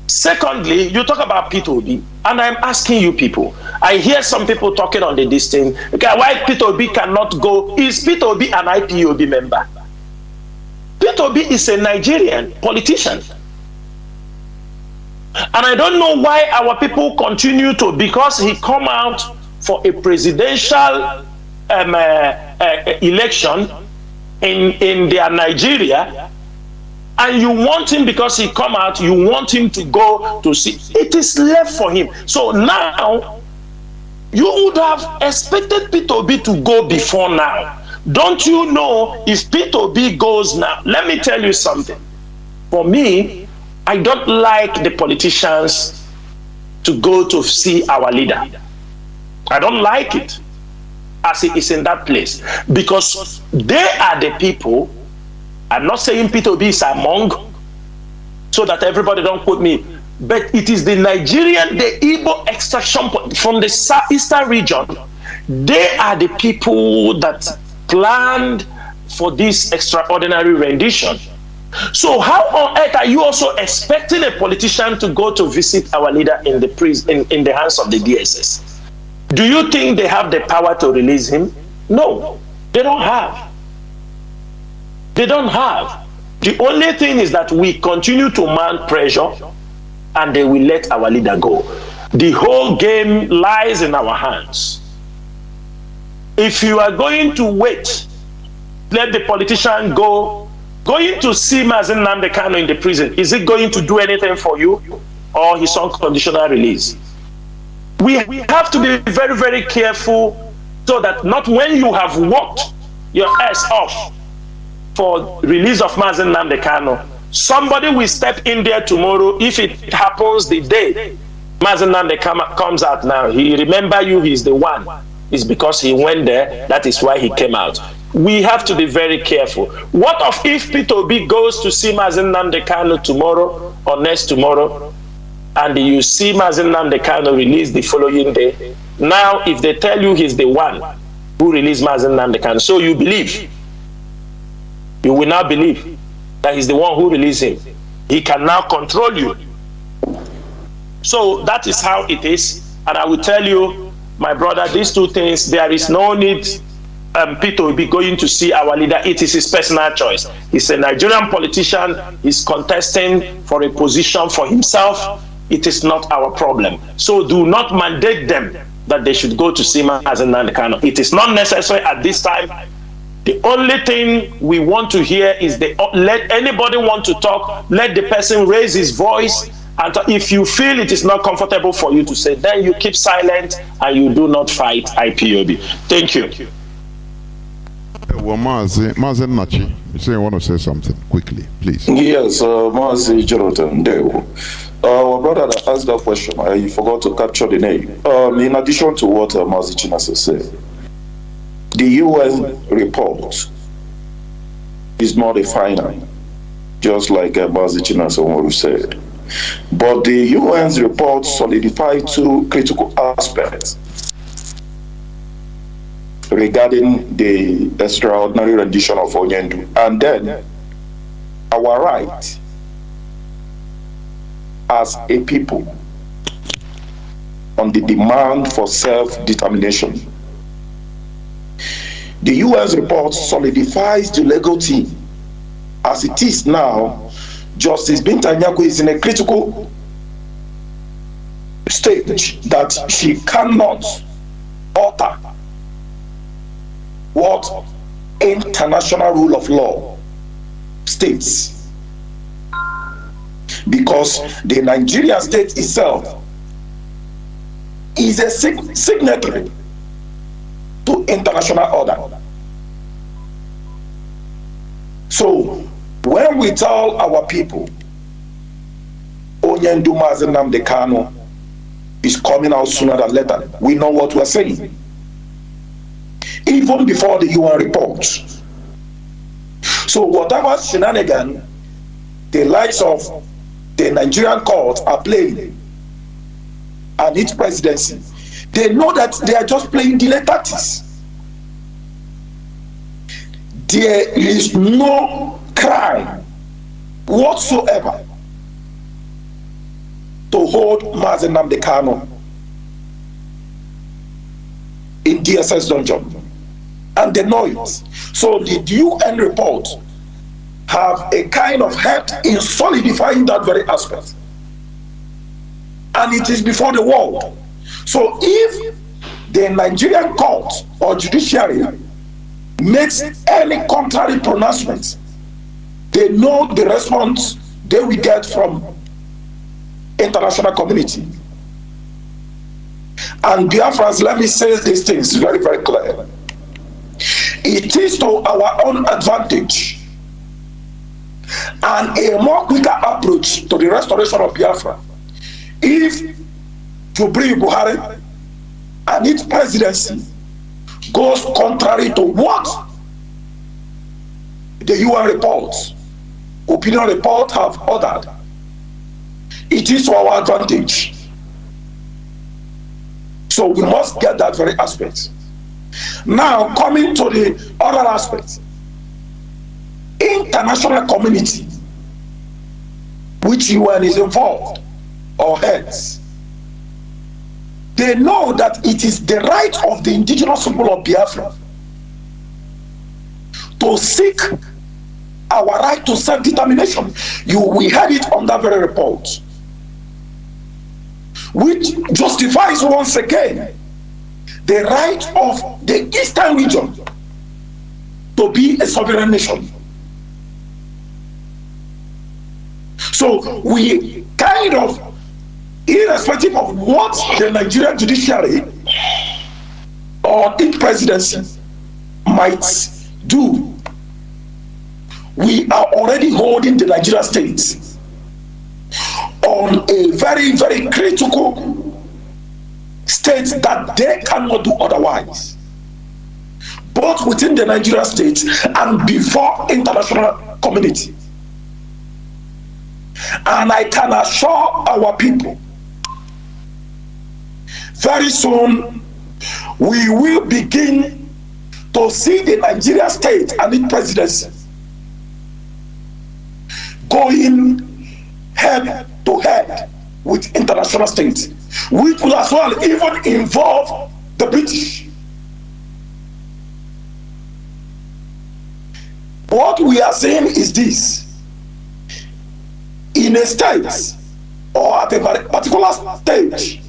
Secondly, you talk about P2B, and I'm asking you people, I hear some people talking on this thing, okay, why P2B cannot go? Is P2B an IPOB member? P2B is a Nigerian politician. And I don't know why our people continue to, because he come out for a presidential election in their Nigeria, and you want him, because he come out, you want him to go to see. It is left for him. So now, you would have expected P2B to go before now. Don't you know if P2B goes now? Let me tell you something. For me, I don't like the politicians to go to see our leader. I don't like it as he is in that place, because they are the people. I'm not saying P2B is among, so that everybody don't quote me, but it is the Nigerian, the Igbo extraction from the southeastern region. They are the people that planned for this extraordinary rendition. So how on earth are you also expecting a politician to go to visit our leader in the prison, in the hands of the DSS? Do you think they have the power to release him? No, they don't have. They don't have. The only thing is that we continue to mount pressure and they will let our leader go. The whole game lies in our hands. If you are going to wait, let the politician go, going to see Mazi Nnamdi Kanu in the prison, is it going to do anything for you, or his unconditional release? We have to be very, very careful, so that not when you have worked your ass off for release of Mazi Nnamdi Kanu, somebody will step in there tomorrow. If it happens the day Mazi Nnamdi comes out now, he remember you, he's the one. It's because he went there, that is why he came out. We have to be very careful. What if P2B goes to see Mazi Nnamdi Kanu tomorrow or next tomorrow, and you see Mazi Nnamdi Kanu released the following day? Now, if they tell you he's the one who released Mazi Nnamdi Kanu, so you believe, you will now believe that he's the one who released him. He can now control you. So that is how it is. And I will tell you, my brother, these two things, there is no need P2B going to see our leader. It is his personal choice. He's a Nigerian politician. He's contesting for a position for himself. It is not our problem. So do not mandate them that they should go to see Mazi Nnamdi Kanu. It is not necessary at this time. The only thing we want to hear is let anybody want to talk, let the person raise his voice, and if you feel it is not comfortable for you to say, then you keep silent and you do not fight IPOB. Thank you. Well, Mazi Nachi, you say you want to say something quickly, please. Yes, Mazi Jonathan Dewo. Our brother that asked that question, I forgot to capture the name. In addition to what Mazi Chinasa said, the UN report is not a final, just like Mazi Chinasa said. But the UN's report solidified two critical aspects regarding the extraordinary rendition of Onyendu. And then our right as a people on the demand for self-determination. The US report solidifies the legal team. As it is now, Justice Binta Nyako is in a critical stage that she cannot alter what international rule of law states, because the Nigerian state itself is a signatory to international order. So when we tell our people Onyendu Mazi Nnamdi Kanu is coming out sooner than later, we know what we're saying. Even before the UN report. So whatever shenanigan the likes of the Nigerian court are playing and its presidency, they know that they are just playing delay tactics. There is no crime whatsoever to hold Mazi Nnamdi Kanu in DSS dungeon, and they know it. So the UN report have a kind of help in solidifying that very aspect, and it is before the world. So if the Nigerian court or judiciary makes any contrary pronouncement, they know the response they will get from international community. And Biafrans, let me say these things very, very clear. It is to our own advantage and a more quicker approach to the restoration of Biafra if Jubri Buhari and its presidency goes contrary to what the UN reports, opinion report have ordered. It is to our advantage. So we must get that very aspect. Now, coming to the other aspect, international community, which UN is involved or heads, they know that it is the right of the indigenous people of Biafra to seek our right to self-determination. We had it on that very report, which justifies once again the right of the Eastern region to be a sovereign nation. So we kind of, irrespective of what the Nigerian judiciary or its presidency might do, we are already holding the Nigerian state on a very, very critical state that they cannot do otherwise, both within the Nigerian state and before international community. And I can assure our people, very soon we will begin to see the Nigerian state and its presidency going head to head with international states, which will as well even involve the British. What we are saying is this: in a state or at a particular stage,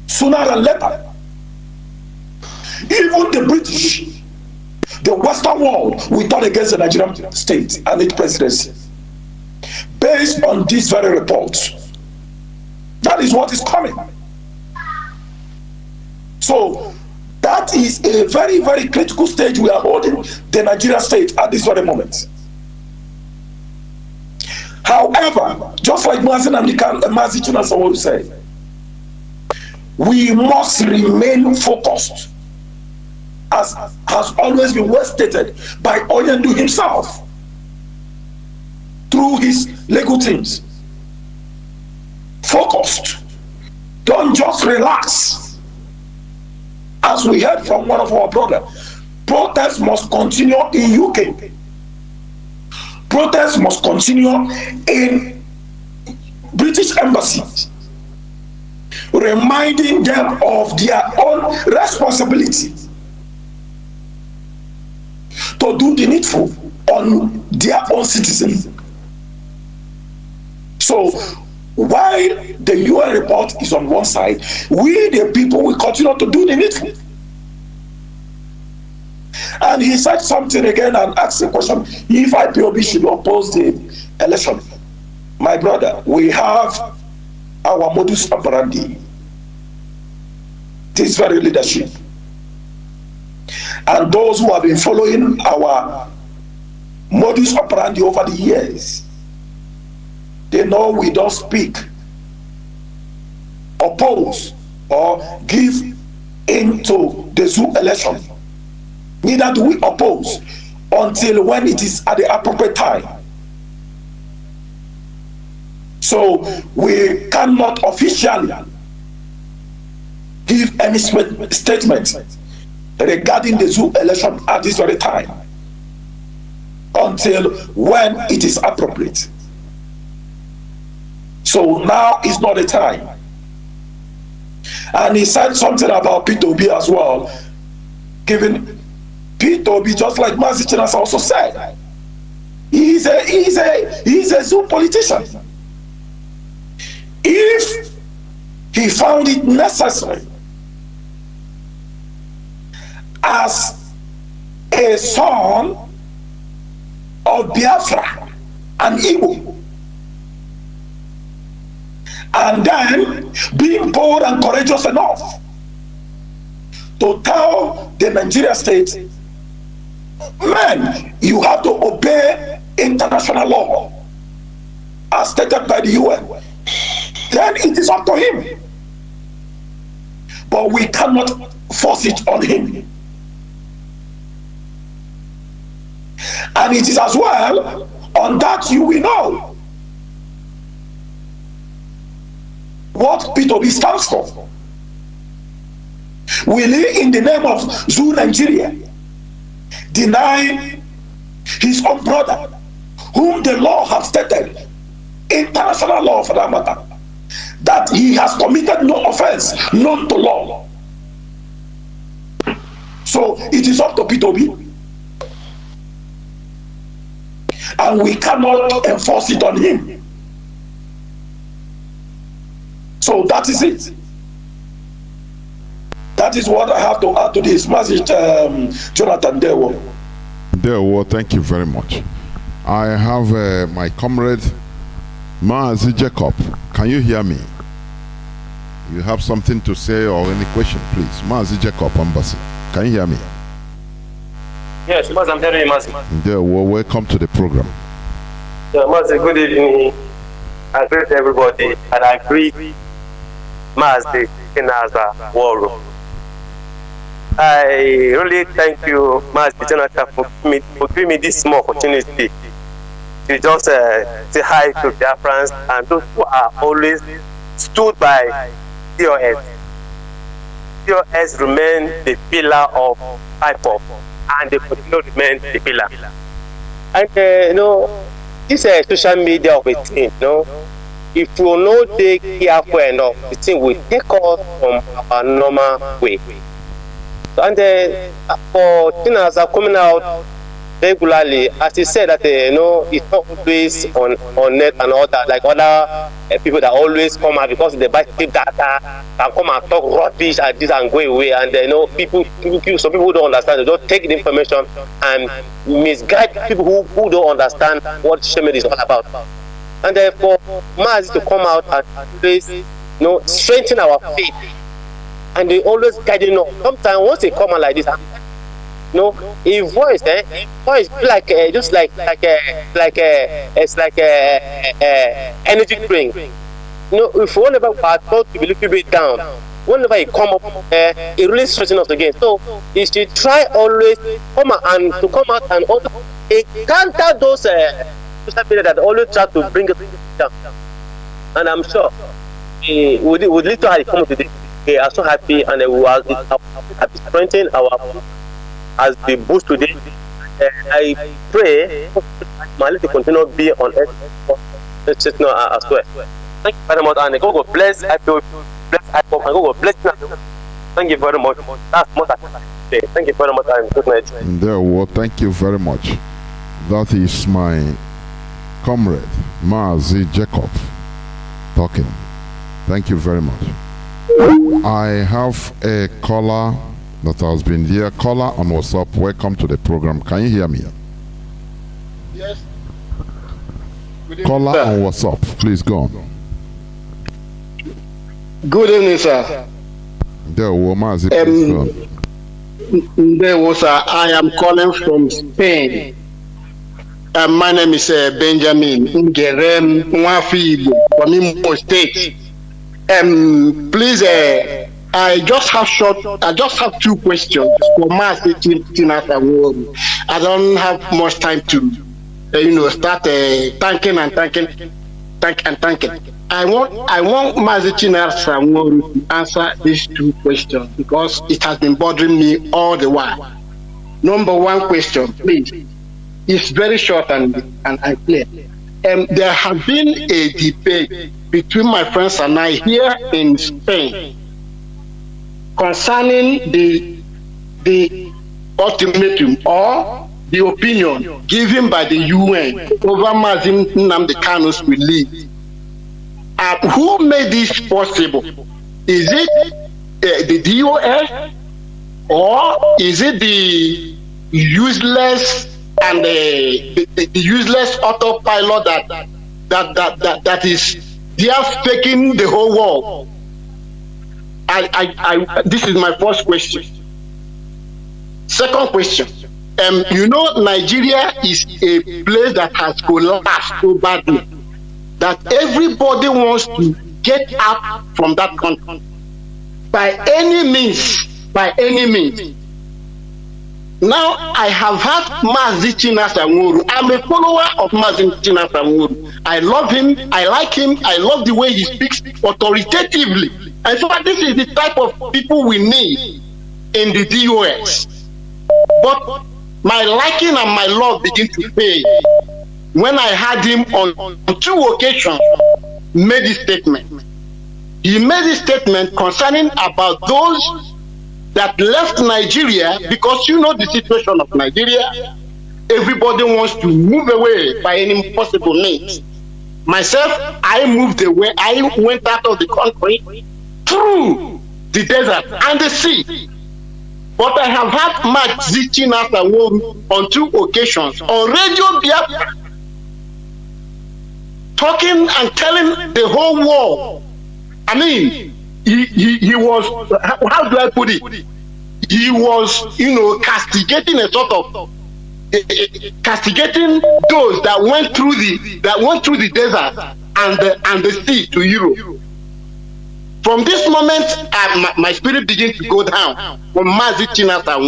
sooner than later, even the British, the Western world, will turn against the Nigerian state and its presidency based on this very report. That is what is coming. So that is a very, very critical stage we are holding the Nigerian state at this very moment. However, just like Mazi Nnamdi said, we must remain focused, as has always been well stated by Onyendu himself through his legal teams. Focused. Don't just relax. As we heard from one of our brothers, protests must continue in UK. protests must continue in British embassies, reminding them of their own responsibility to do the needful on their own citizens. So while the UN report is on one side, we the people will continue to do the needful. And he said something again and asked the question if IPOB should oppose the election. My brother, we have our modus operandi, this very leadership. And those who have been following our modus operandi over the years, they know we don't speak, oppose, or give into the zoo election. Neither do we oppose until when it is at the appropriate time. So we cannot officially give any statement regarding the zoo election at this very time until when it is appropriate. So now is not the time. And he said something about P2B as well, giving P2B, just like Mazi also said, he's a zoo politician. If he found it necessary as a son of Biafra and Igbo, and then being bold and courageous enough to tell the Nigeria state, man, you have to obey international law as stated by the UN, then it is up to him. But we cannot force it on him. And it is as well on that you will know what P2B stands for. Will he, in the name of Zoo Nigeria, deny his own brother, whom the law has stated, international law for that matter, that he has committed no offense known to law? So it is up to P2B. And we cannot enforce it on him. So that is it. That is what I have to add to this message, Jonathan Dewo. Dewo, thank you very much. I have my comrade Mazi Jacob. Can you hear me? You have something to say or any question, please? Mazi Jacob, Embassy. Can you hear me? Yes, Mazi, I'm hearing you, Mazi. Dewo, welcome to the program. Yeah, Mazi, good evening. I greet everybody, and I greet Mazi Kinaza Woro. I really thank you, Mazi Jonathan, for giving me this small opportunity to just say hi to their friends and those who are always stood by COS. COS remain the pillar of IPOP, and they continue to remain the pillar. And this social media of a thing, if we will not take careful enough, the thing will take us from our normal way. And for things are coming out regularly, as he said that it's not always on net and all that, like other people that always come out because they buy cheap data and come and talk rubbish and this and go away, and some people don't understand. They don't take the information and misguide people who don't understand what social media is all about. And for Mazi to come out and always strengthen our faith, and they always guiding us. Sometimes once they come out like this, a voice like just like it's like a energy drink. If whenever we are told to be a little bit down, whenever it come up, it really strengthens us again. So you should try always come out and also counter those social media that always try to bring us down. And I'm sure with little I come today, we are so happy, and we are strengthening our as the boost today. I pray Mali to continue to be on earth as well. Thank you very much, and God will bless IPOB, bless IPOB, and God will bless you. Thank you very much. That's what I say. Thank you very much, and good night. Well, thank you very much. That is my comrade, Mazi Jacob, talking. Thank you very much. I have a caller that has been here. Caller on WhatsApp, welcome to the program. Can you hear me? Yes. Caller on WhatsApp, please go on. Good evening, sir. There was I am calling from Spain. My name is Benjamin Ngerem Nwafibo from Imo State. Please, I just have two questions for Mazi Chinasa. I don't have much time to, start thanking. I want Mazi Chinasa to answer these two questions because it has been bothering me all the while. Number one question, please. It's very short and clear. There has been a debate between my friends and I here in Spain concerning the ultimatum or the opinion given by the UN over Mazi Nnamdi Kanu's release. Who made this possible? Is it the DOS or is it the useless and the useless autopilot that is there faking the whole world? This is my first question. Second question. Nigeria is a place that has collapsed so badly that everybody wants to get out from that country by any means. Now I have had Mazi Chinasa. I'm a follower of Mazi Chinasa. I love him, I like him, I love the way he speaks authoritatively. And so this is the type of people we need in the DOS. But my liking and my love begin to fade when I had him on two occasions made this statement. He made a statement concerning about those that left Nigeria because the situation of Nigeria. Everybody wants to move away by any possible means. Myself, I moved away. I went out of the country through the desert and the sea. But I have had Mazi Chinasa on two occasions on Radio Biafra talking and telling the whole world. I mean, he was, how do I put it? He was, castigating a sort of castigating those that went through the desert and the sea to Europe. From this moment, my spirit begins to go down from Mazi Chinasa.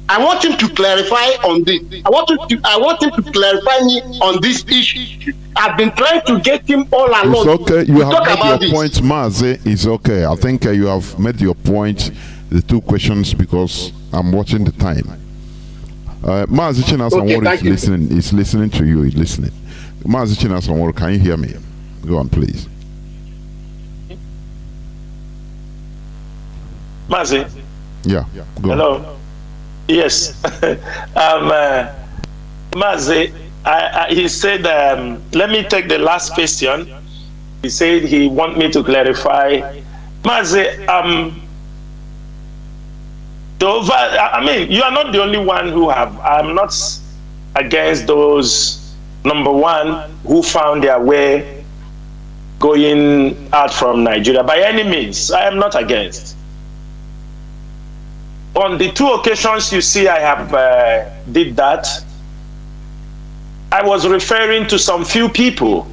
I want him to clarify on this. I want him to clarify me on this issue. I've been trying to get him all along. It's okay. You have made your point, Mazi. It's okay. I think you have made your point. The two questions because I'm watching the time. Mazi Chinasa is listening to you. He's listening. Mazi Chinasa, can you hear me? Go on, please. Mazi. Yeah. Go Hello. on. Yes. Mazi, he said, let me take the last question. He said he want me to clarify. Mazi, you are not the only one I'm not against those, number one, who found their way going out from Nigeria. By any means, I am not against. On the two occasions you see I have did that, I was referring to some few people.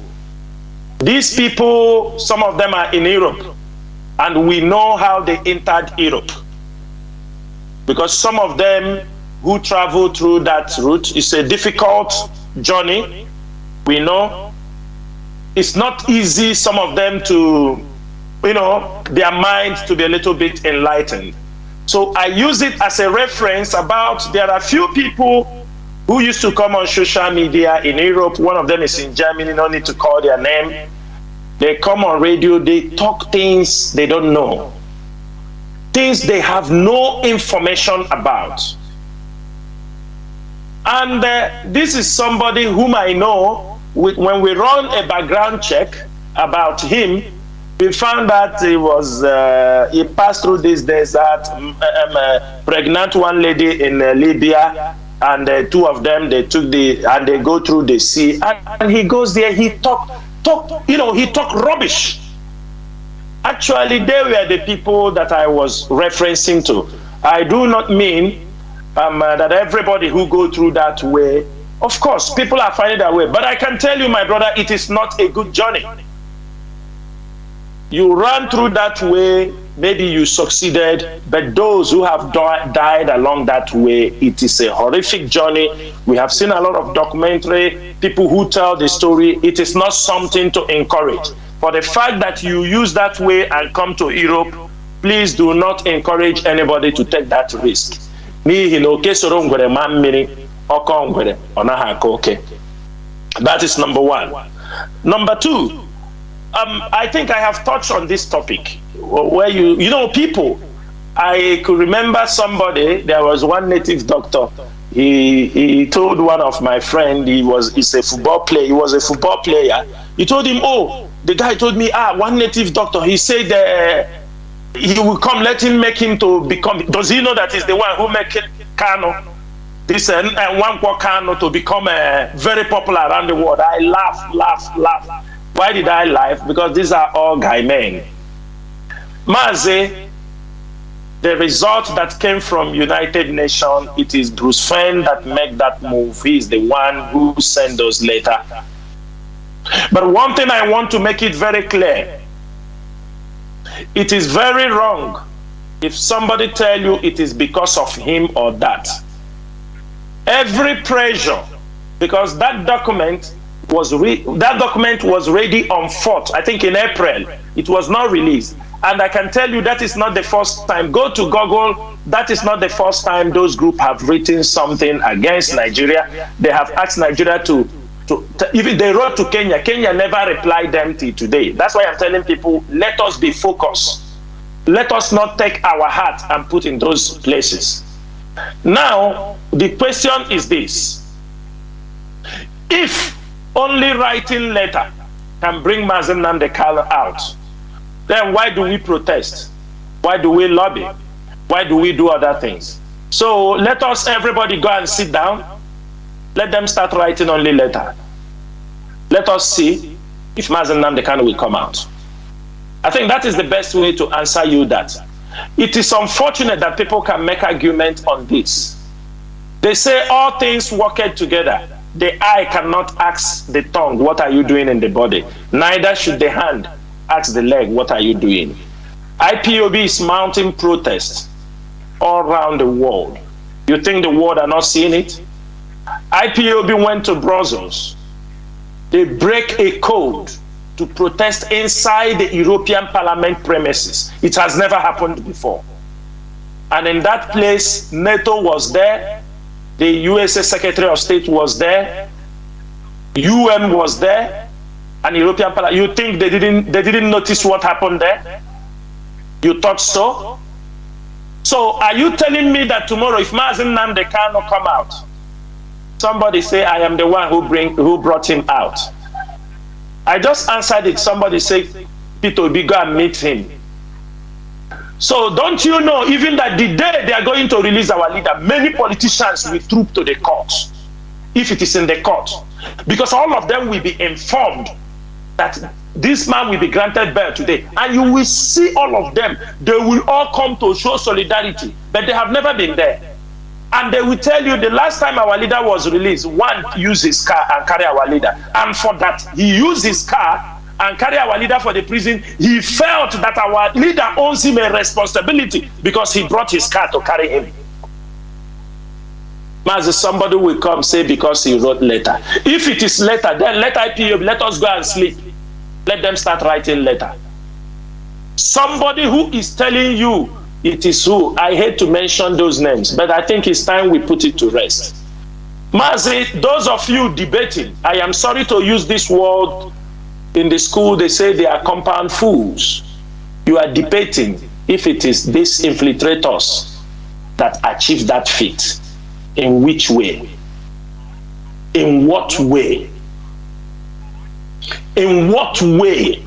These people, some of them are in Europe, and we know how they entered Europe. Because some of them who travel through that route, it's a difficult journey. We know it's not easy, some of them to, their minds to be a little bit enlightened. So I use it as a reference about there are few people who used to come on social media in Europe. One of them is in Germany, no need to call their name. They come on radio, they talk things they don't know. Things they have no information about. And this is somebody whom I know. When we run a background check about him, we found that he passed through this desert, pregnant one lady in Libya, and two of them, they go through the sea, and he goes there, he talk rubbish. Actually, they were the people that I was referencing to. I do not mean that everybody who go through that way, of course, people are finding their way. But I can tell you, my brother, it is not a good journey. You run through that way, maybe you succeeded, but those who have died along that way, it is a horrific journey. We have seen a lot of documentary, people who tell the story. It is not something to encourage. For the fact that you use that way and come to Europe, please do not encourage anybody to take that risk. That is number one. Number two, I think I have touched on this topic where you know people. I could remember somebody, there was one native doctor. He told one of my friend, he's a football player. He was a football player. He told him, oh, the guy told me, one native doctor. He said he will come, let him make him to become. Does he know that he's the one who make Kanu? This one Kanu to become very popular around the world. I laugh. Why did I laugh? Because these are all guy men. Mazi, the result that came from United Nations, it is Bruce Fenn that made that move. He is the one who sent those letters. But one thing I want to make it very clear. It is very wrong if somebody tell you it is because of him or that. Every pressure, because that document was ready on 4th, I think in April. It was not released. And I can tell you that is not the first time. Go to Google. That is not the first time those groups have written something against Nigeria. They have asked Nigeria to even they wrote to Kenya. Kenya never replied them till today. That's why I'm telling people, let us be focused. Let us not take our heart and put in those places. Now, the question is this. If only writing letter can bring Mazi Nnamdi Kanu out, then why do we protest? Why do we lobby? Why do we do other things? So let us, everybody, go and sit down. Let them start writing only letter. Let us see if Mazi Nnamdi Kanu will come out. I think that is the best way to answer you that. It is unfortunate that people can make argument on this. They say all things work together. The eye cannot ask the tongue, what are you doing in the body? Neither should the hand ask the leg, what are you doing? IPOB is mounting protests all around the world. You think the world are not seeing it? IPOB went to Brussels. They break a code to protest inside the European Parliament premises. It has never happened before. And in that place, NATO was there. The USA Secretary of State was there. UN was there. And European Parliament. You think they didn't notice what happened there? You thought so? So are you telling me that tomorrow, if Mazi Nnamdi Kanu come out, somebody say I am the one who brought him out? I just answered it. Somebody say, Peter Obi, go and meet him. So don't you know, even that the day they are going to release our leader, many politicians will troop to the court, if it is in the court, because all of them will be informed that this man will be granted bail today, and you will see all of them. They will all come to show solidarity, but they have never been there. And they will tell you the last time our leader was released, one used his car and carry our leader. And for that, he used his car and carry our leader for the prison. He felt that our leader owes him a responsibility because he brought his car to carry him. Mazi, somebody will come say because he wrote letter. If it is letter, then let IPOB, let us go and sleep. Let them start writing letter. Somebody who is telling you It is who? I hate to mention those names, but I think it's time we put it to rest. Mazi, those of you debating, I am sorry to use this word in the school, they say they are compound fools. You are debating if it is these infiltrators that achieve that feat. In which way? In what way? In what way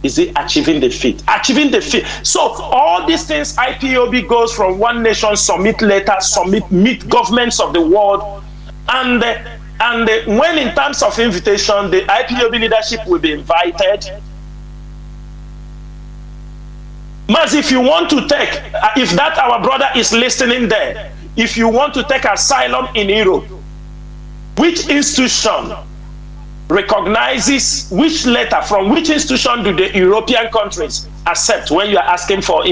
is it achieving the feat? Achieving the feat. So all these things, IPOB goes from one nation, submit letters, meet governments of the world, and when in terms of invitation, the IPOB leadership will be invited. Mazi, if you want to take, if that our brother is listening there, if you want to take asylum in Europe, which institution recognizes, which letter from which institution do the European countries accept when you are asking for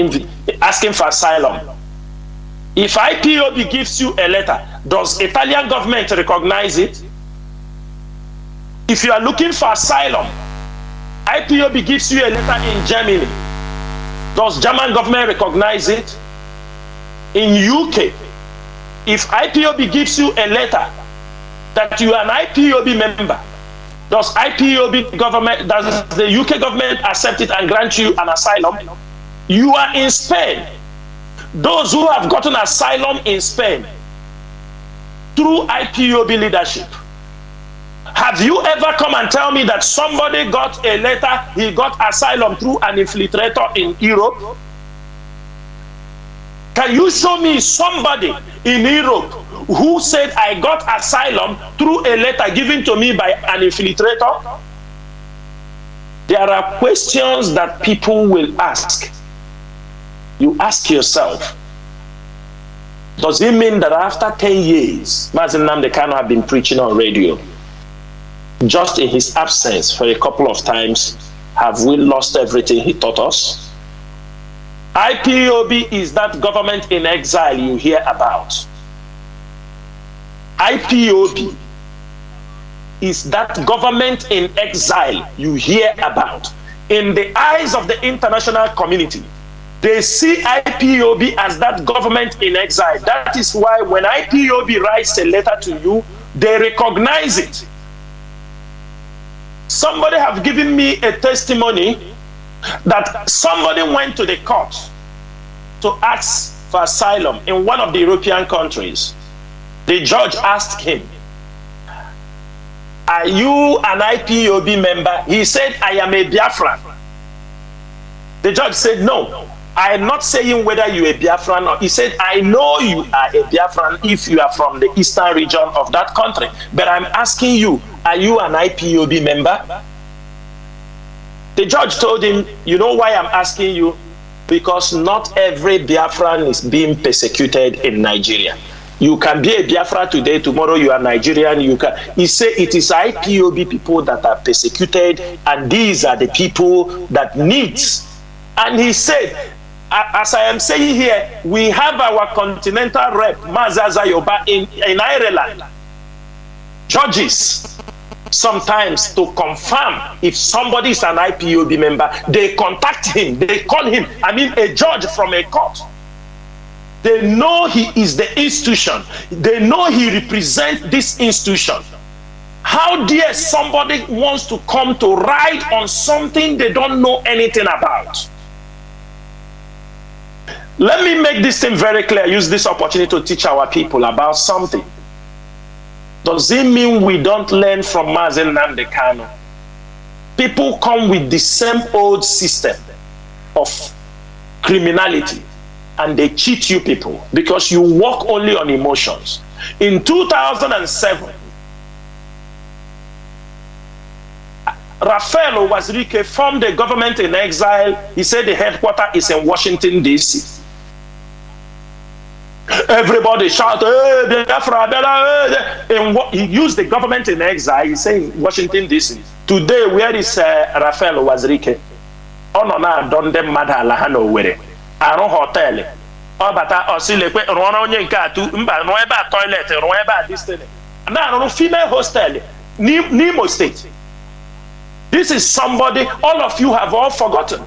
asylum? If IPOB gives you a letter, does Italian government recognize it? If you are looking for asylum, IPOB gives you a letter in Germany, does German government recognize it? In UK, if IPOB gives you a letter that you are an IPOB member, does IPOB government, does the UK government accept it and grant you an asylum? You are in Spain. Those who have gotten asylum in Spain through IPOB leadership, have you ever come and tell me that somebody got a letter, he got asylum through an infiltrator in Europe? Can you show me somebody in Europe who said, I got asylum through a letter given to me by an infiltrator? There are questions that people will ask. You ask yourself, does it mean that after 10 years, Mazi Nnamdi Kanu have been preaching on radio? Just in his absence for a couple of times, have we lost everything he taught us? IPOB is that government in exile you hear about. IPOB is that government in exile you hear about. In the eyes of the international community, they see IPOB as that government in exile. That is why when IPOB writes a letter to you, they recognize it. Somebody have given me a testimony that somebody went to the court to ask for asylum in one of the European countries. The judge asked him, are you an IPOB member? He said, I am a Biafran. The judge said, no, I am not saying whether you are a Biafran or. He said, I know you are a Biafran if you are from the eastern region of that country, but I'm asking you, are you an IPOB member? The judge told him, you know why I'm asking you? Because not every Biafran is being persecuted in Nigeria. You can be a Biafra today, tomorrow you are Nigerian. You can. He said it is IPOB people that are persecuted, and these are the people that needs. And he said, as I am saying here, we have our continental rep, Mazi Zayoba, in Ireland. Judges, sometimes to confirm if somebody is an IPOB member, they contact him, they call him, a judge from a court. They know he is the institution. They know he represents this institution. How dare somebody wants to come to write on something they don't know anything about? Let me make this thing very clear. Use this opportunity to teach our people about something. Does it mean we don't learn from Mazi Nnamdi Kanu? People come with the same old system of criminality and they cheat you people because you work only on emotions. In 2007, Rafael Wazirike formed a government in exile. He said the headquarters is in Washington, D.C. Everybody shout, hey, Biafra, and he used the government in exile. He's saying Washington, D.C. Today, where is Rafael Wazirike? Ono na donde madala hano were. Aron hotel. Obata osilekwe rona onye nke atu mba no ebe toilet ro ebe this thing. Na ro female hostel Nimo State. This is somebody all of you have all forgotten.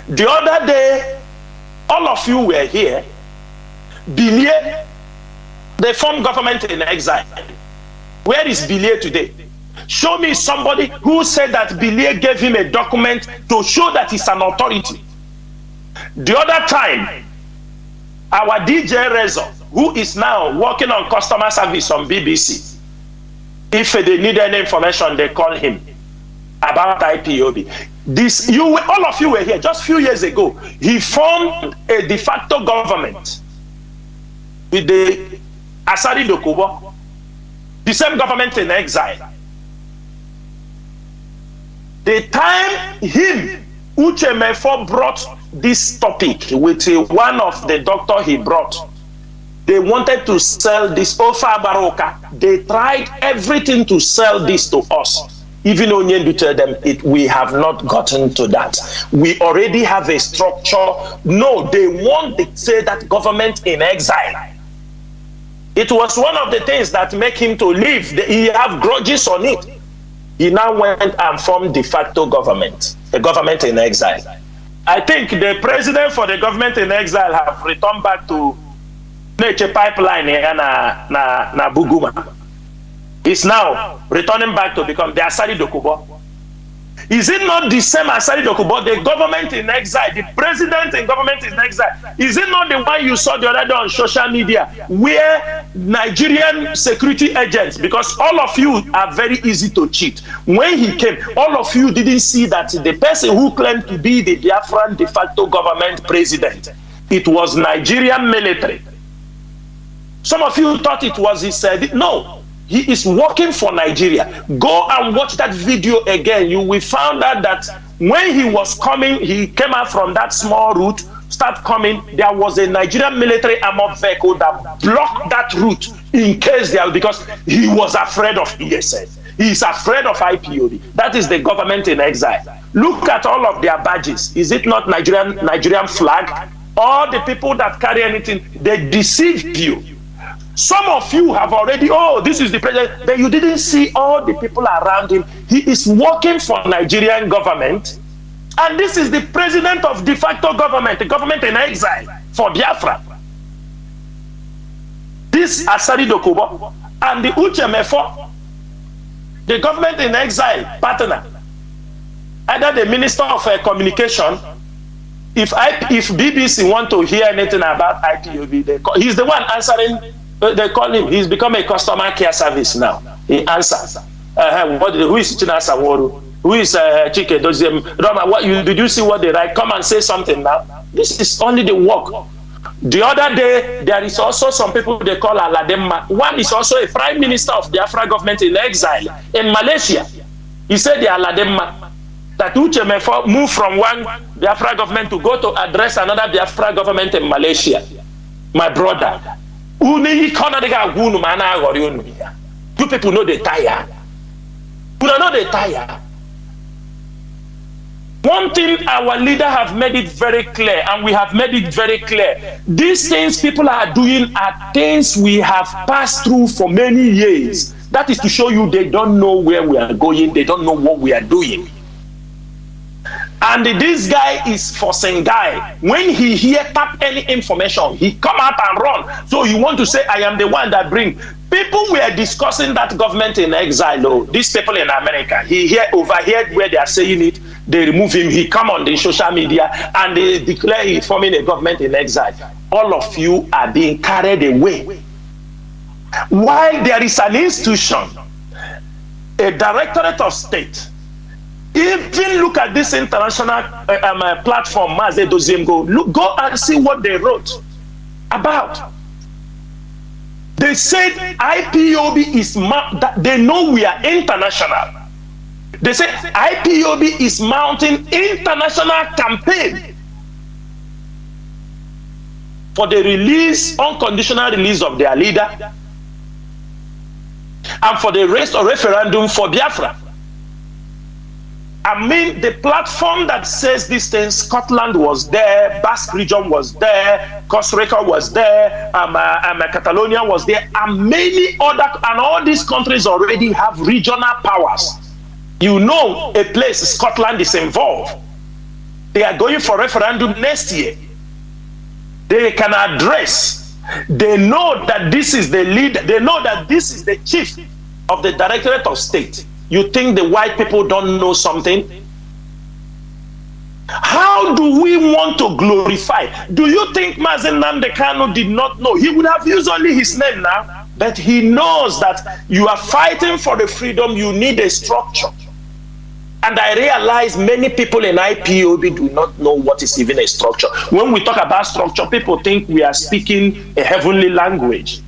The other day, all of you were here. Billier, they formed government in exile. Where is Billier today? Show me somebody who said that Billier gave him a document to show that he's an authority. The other time, our DJ Rezo, who is now working on customer service on BBC, if they need any information, they call him about IPOB. All of you were here just a few years ago. He formed a de facto government with the Asari Dokubo, the same government in exile. The time Uche Mefo brought this topic with one of the doctor he brought, they wanted to sell this Ofa Baroka. They tried everything to sell this to us. Even Onyendu tell them, we have not gotten to that. We already have a structure. No, they want to say that government in exile. It was one of the things that make him to leave. He have grudges on it. He now went and formed de facto government, a government in exile. I think the president for the government in exile have returned back to Nature Pipeline na Buguma. He's now returning back to become the Asari Dokubo. Is it not the same Asari Dokubo, the government in exile, the president in government in exile? Is it not the one you saw the other day on social media where Nigerian security agents, because all of you are very easy to cheat. When he came, all of you didn't see that the person who claimed to be the Biafran de facto government president, it was Nigerian military. Some of you thought it was his, no. He is working for Nigeria. Go and watch that video again. You will find out that when he was coming, he came out from that small route, start coming, there was a Nigerian military armored vehicle that blocked that route in case there, because he was afraid of ESN. He is afraid of IPOB. That is the government in exile. Look at all of their badges. Is it not Nigerian flag? All the people that carry anything, they deceived you. Some of you have already, this is the president, but you didn't see all the people around him. He is working for Nigerian government, and this is the president of de facto government, the government in exile for Biafra. This Asari Dokubo and the Uche Mefo, the government in exile partner, either the minister of communication. If BBC want to hear anything about IPOB, he's the one answering. They call him. He's become a customer care service now. He answers. Who is Chinasa Woru? Who is Chinedu? Roma, did you see what they write? Come and say something now. This is only the work. The other day, there is also some people they call Alademma. One is also a prime minister of the Biafra government in exile in Malaysia. He said the Alademma. That Uche Mefo moved from one Biafra government to go to address another Biafra government in Malaysia. My brother. You people know they tire. You know they tire. One thing our leader have made it very clear, and we have made it very clear. These things people are doing are things we have passed through for many years. That is to show you they don't know where we are going. They don't know what we are doing. And this guy is forcing guy. When he tap any information, he come out and run. So you want to say, I am the one that bring. People were discussing that government in exile. These people in America, he overheard where they are saying it. They remove him. He come on the social media and they declare he forming a government in exile. All of you are being carried away. While there is an institution, a directorate of state, even look at this international platform, Mazi go and see what they wrote about. They said IPOB is, they know we are international. They said IPOB is mounting international campaign for the unconditional release of their leader, and for the rest of referendum for Biafra. I mean, the platform that says these things, Scotland was there, Basque region was there, Costa Rica was there, Catalonia was there, and many other, and all these countries already have regional powers. You know, a place, Scotland is involved. They are going for referendum next year. They can address. They know that this is the leader. They know that this is the chief of the Directorate of State. You think the white people don't know something? How do we want to glorify? Do you think Mazi Nnamdi Kanu did not know? He would have used only his name now, but he knows that you are fighting for the freedom, you need a structure. And I realize many people in IPOB do not know what is even a structure. When we talk about structure, people think we are speaking a heavenly language.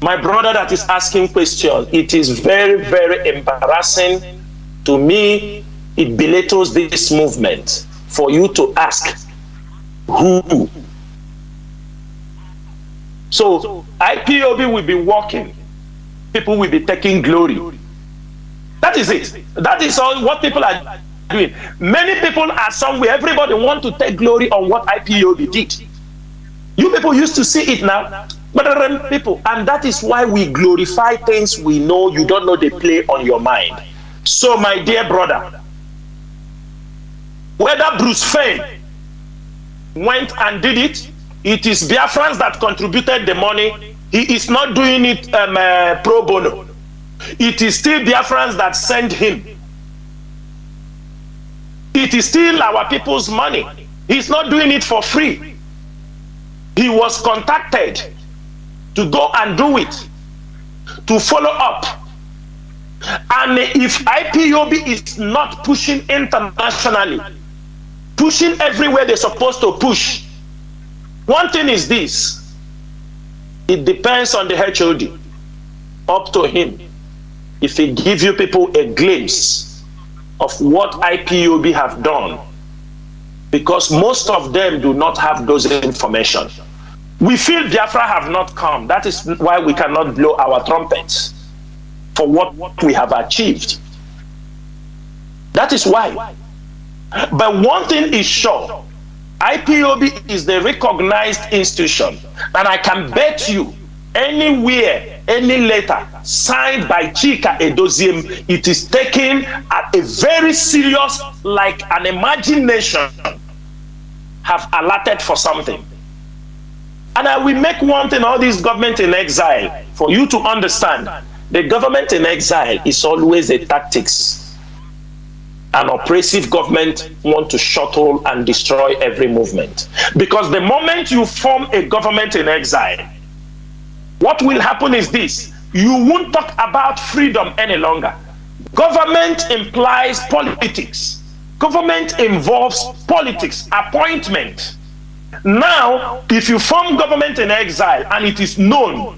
My brother that is asking questions, it is very, very embarrassing to me. It belittles this movement for you to ask who. So IPOB will be working. People will be taking glory. That is it. That is all what people are doing. Many people are somewhere. Everybody want to take glory on what IPOB did. You people used to see it now. But people, and that is why we glorify things we know you don't know they play on your mind. So my dear brother, whether Bruce Fein went and did it, it is Biafrans that contributed the money. He is not doing it pro bono. It is still Biafrans that send him. It is still our people's money. He's not doing it for free. He was contacted to go and do it, to follow up. And if IPOB is not pushing internationally, pushing everywhere they're supposed to push, one thing is this: it depends on the HOD, up to him. If he gives you people a glimpse of what IPOB have done, because most of them do not have those information. We feel Biafra have not come. That is why we cannot blow our trumpets for what we have achieved. That is why. But one thing is sure, IPOB is the recognized institution, and I can bet you anywhere, any letter signed by Chika Edoziem, it is taken at a very serious, like an imagination have allotted for something. And I will make one thing, all this government in exile, for you to understand, the government in exile is always a tactics. An oppressive government want to shuttle and destroy every movement. Because the moment you form a government in exile, what will happen is this: you won't talk about freedom any longer. Government implies politics. Government involves politics, appointment. Now, if you form government in exile and it is known,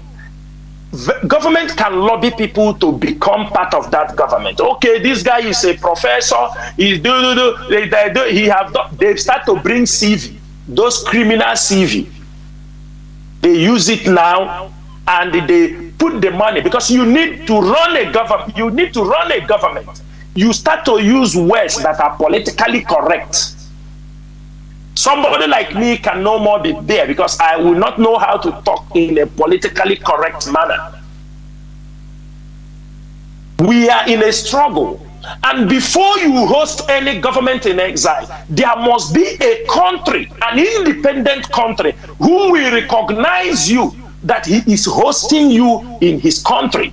government can lobby people to become part of that government. Okay, this guy is a professor. They start to bring CV, those criminal CV. They use it now, and they put the money, because you need to run a government. You need to run a government. You start to use words that are politically correct. Somebody like me can no more be there, because I will not know how to talk in a politically correct manner. We are in a struggle. And before you host any government in exile, there must be a country, an independent country, who will recognize you that he is hosting you in his country.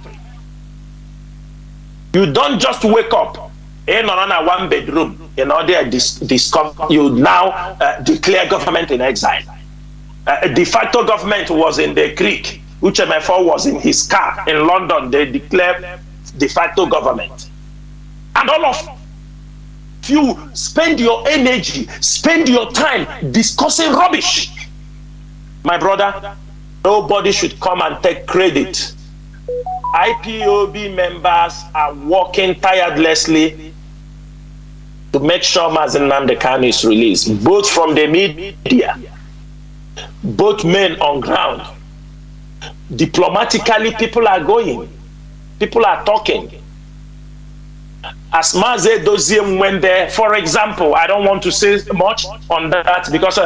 You don't just wake up in a one bedroom in order to discover you now declare government in exile. A de facto government was in the creek. HMF4 was in his car in London. They declared de facto government. And all of you spend your energy, spend your time discussing rubbish. My brother, nobody should come and take credit. IPOB members are working tirelessly to make sure Mazi Nnamdi Kanu is released, both from the media, both men on ground. Diplomatically, people are going, people are talking. As Mazi Doziem went there, for example, I don't want to say much on that, because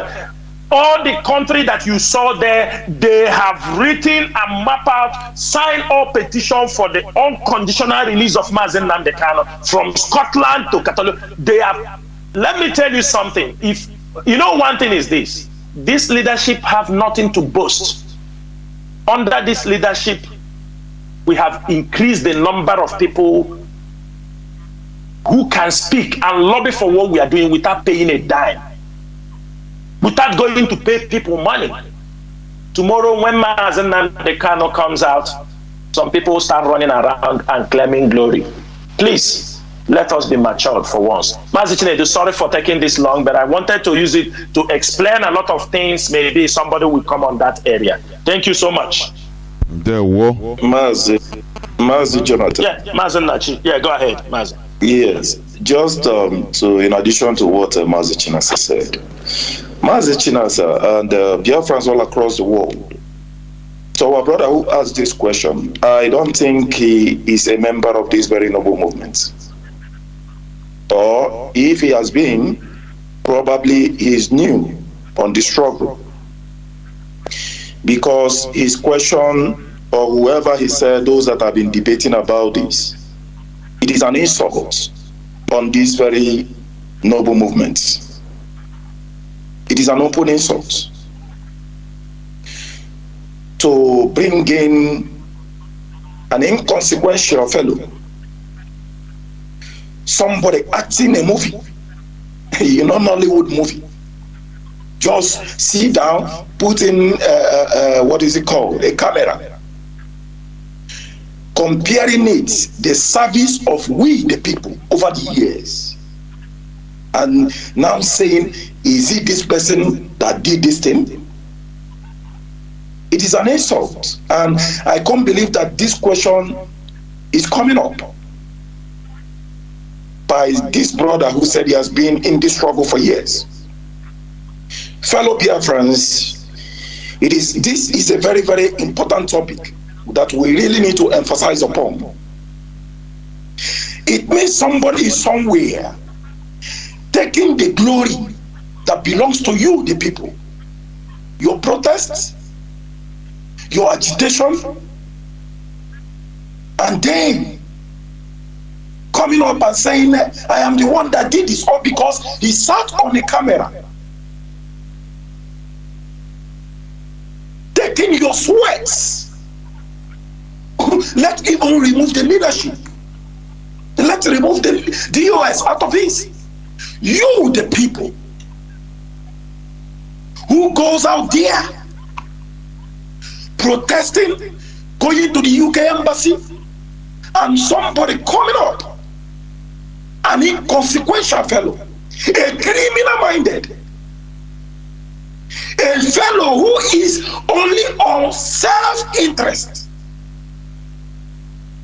All the country that you saw there, they have written and mapped out, signed all petition for the unconditional release of Mazi Nnamdi Kanu from Scotland to Catalonia. They have. Let me tell you something. If you know, one thing is this leadership have nothing to boast. Under this leadership, we have increased the number of people who can speak and lobby for what we are doing without paying a dime, without going to pay people money. Tomorrow, when Mazi Nnamdi Kanu comes out, some people start running around and claiming glory. Please, let us be matured for once. Mazi Chinedu, sorry for taking this long, but I wanted to use it to explain a lot of things. Maybe somebody will come on that area. Thank you so much. There were Mazi Jonathan. Yeah, Mazi Nachi. Yeah, go ahead, Mazi. Yes, just in addition to what Mazi Chinasa said, Mazi Chinasa and Biafrans all across the world. So our brother who asked this question, I don't think he is a member of this very noble movement. Or if he has been, probably he is new on the struggle. Because his question, or whoever he said, those that have been debating about this, it is an insult on this very noble movement. It is an open insult to bring in an inconsequential fellow, somebody acting a movie, you know, Nollywood movie. Just sit down, put in what is it called, a camera, comparing it, the service of we the people over the years, and now saying, is it this person that did this thing? It is an insult, and I can't believe that this question is coming up by this brother who said he has been in this struggle for years. Fellow Biafrans, this is a very, very important topic that we really need to emphasize upon. It means somebody is somewhere taking the glory that belongs to you, the people. Your protests, your agitation, and then coming up and saying, I am the one that did this, all because he sat on the camera, taking your sweats. Let's even remove the leadership. Let's remove the DOS out of this. You, the people, who goes out there protesting, going to the UK embassy, and somebody coming up, an inconsequential fellow, a criminal-minded, a fellow who is only on self-interest.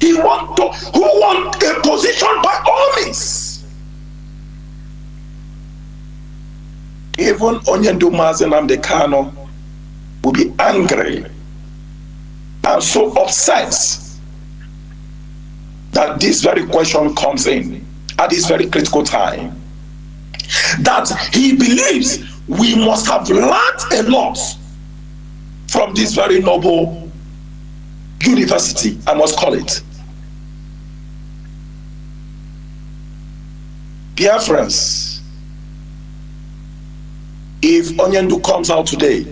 Who want a position by all means. Even Onyendu Mazi Nnamdi Kanu will be angry and so upset that this very question comes in at this very critical time, that he believes we must have learned a lot from this very noble university, I must call it. Biafrans, if Onyendu comes out today,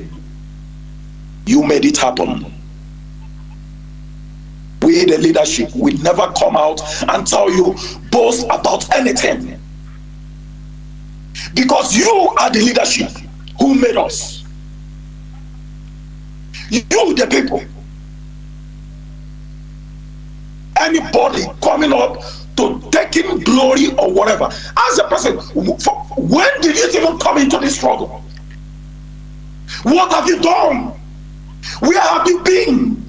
you made it happen. We, the leadership, will never come out and tell you boast about anything. Because you are the leadership who made us. You, the people. Anybody coming up to taking glory or whatever, as a person, when did you even come into this struggle? What have you done? Where have you been?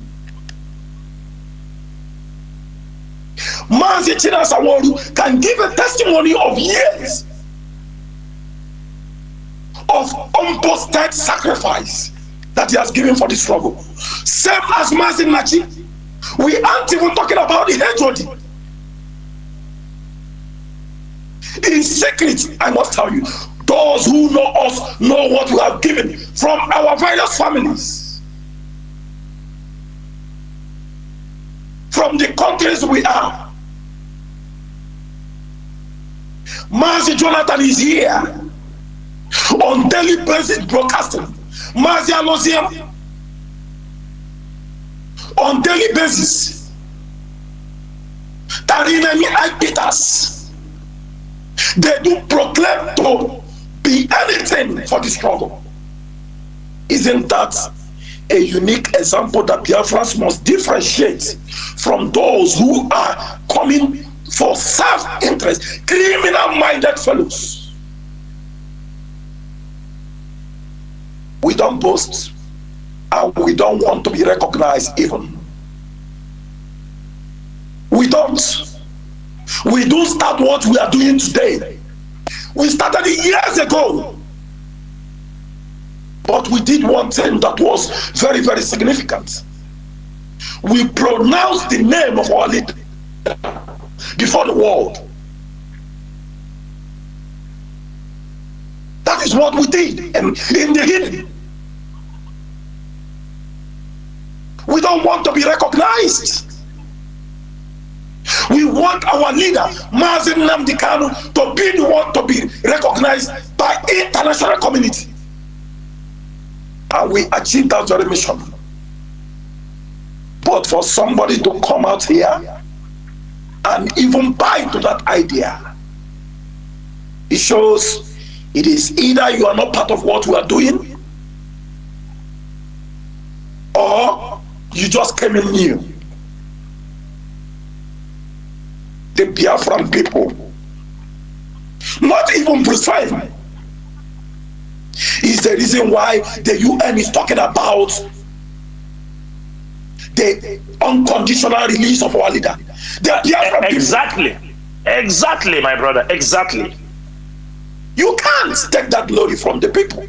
Mazi Chinasa can give a testimony of years of unboasted sacrifice that he has given for the struggle. Same as Mazi Nachi. We aren't even talking about the HOD. In secret, I must tell you, though those who know us know what we have given from our various families, from the countries we are. Mazi Jonathan is here on daily basis broadcasting. Mazi Alosiam on daily basis. Tarinami Aipitas. They do proclaim to be anything for the struggle. Isn't that a unique example that Biafrans must differentiate from those who are coming for self-interest, criminal-minded fellows? We don't boast, and we don't want to be recognized even. We don't. We do start what we are doing today. We started it years ago. But we did one thing that was very, very significant. We pronounced the name of our leader before the world. That is what we did in the hidden. We don't want to be recognized. We want our leader, Mazi Nnamdi Kanu, to be the one to be recognized by international community. And we achieved that very mission. But for somebody to come out here and even buy to that idea, it shows it is either you are not part of what we are doing, or you just came in new. The Biafran people, not even precisely, is the reason why the UN is talking about the unconditional release of our leader. Exactly, my brother, exactly. You can't take that glory from the people.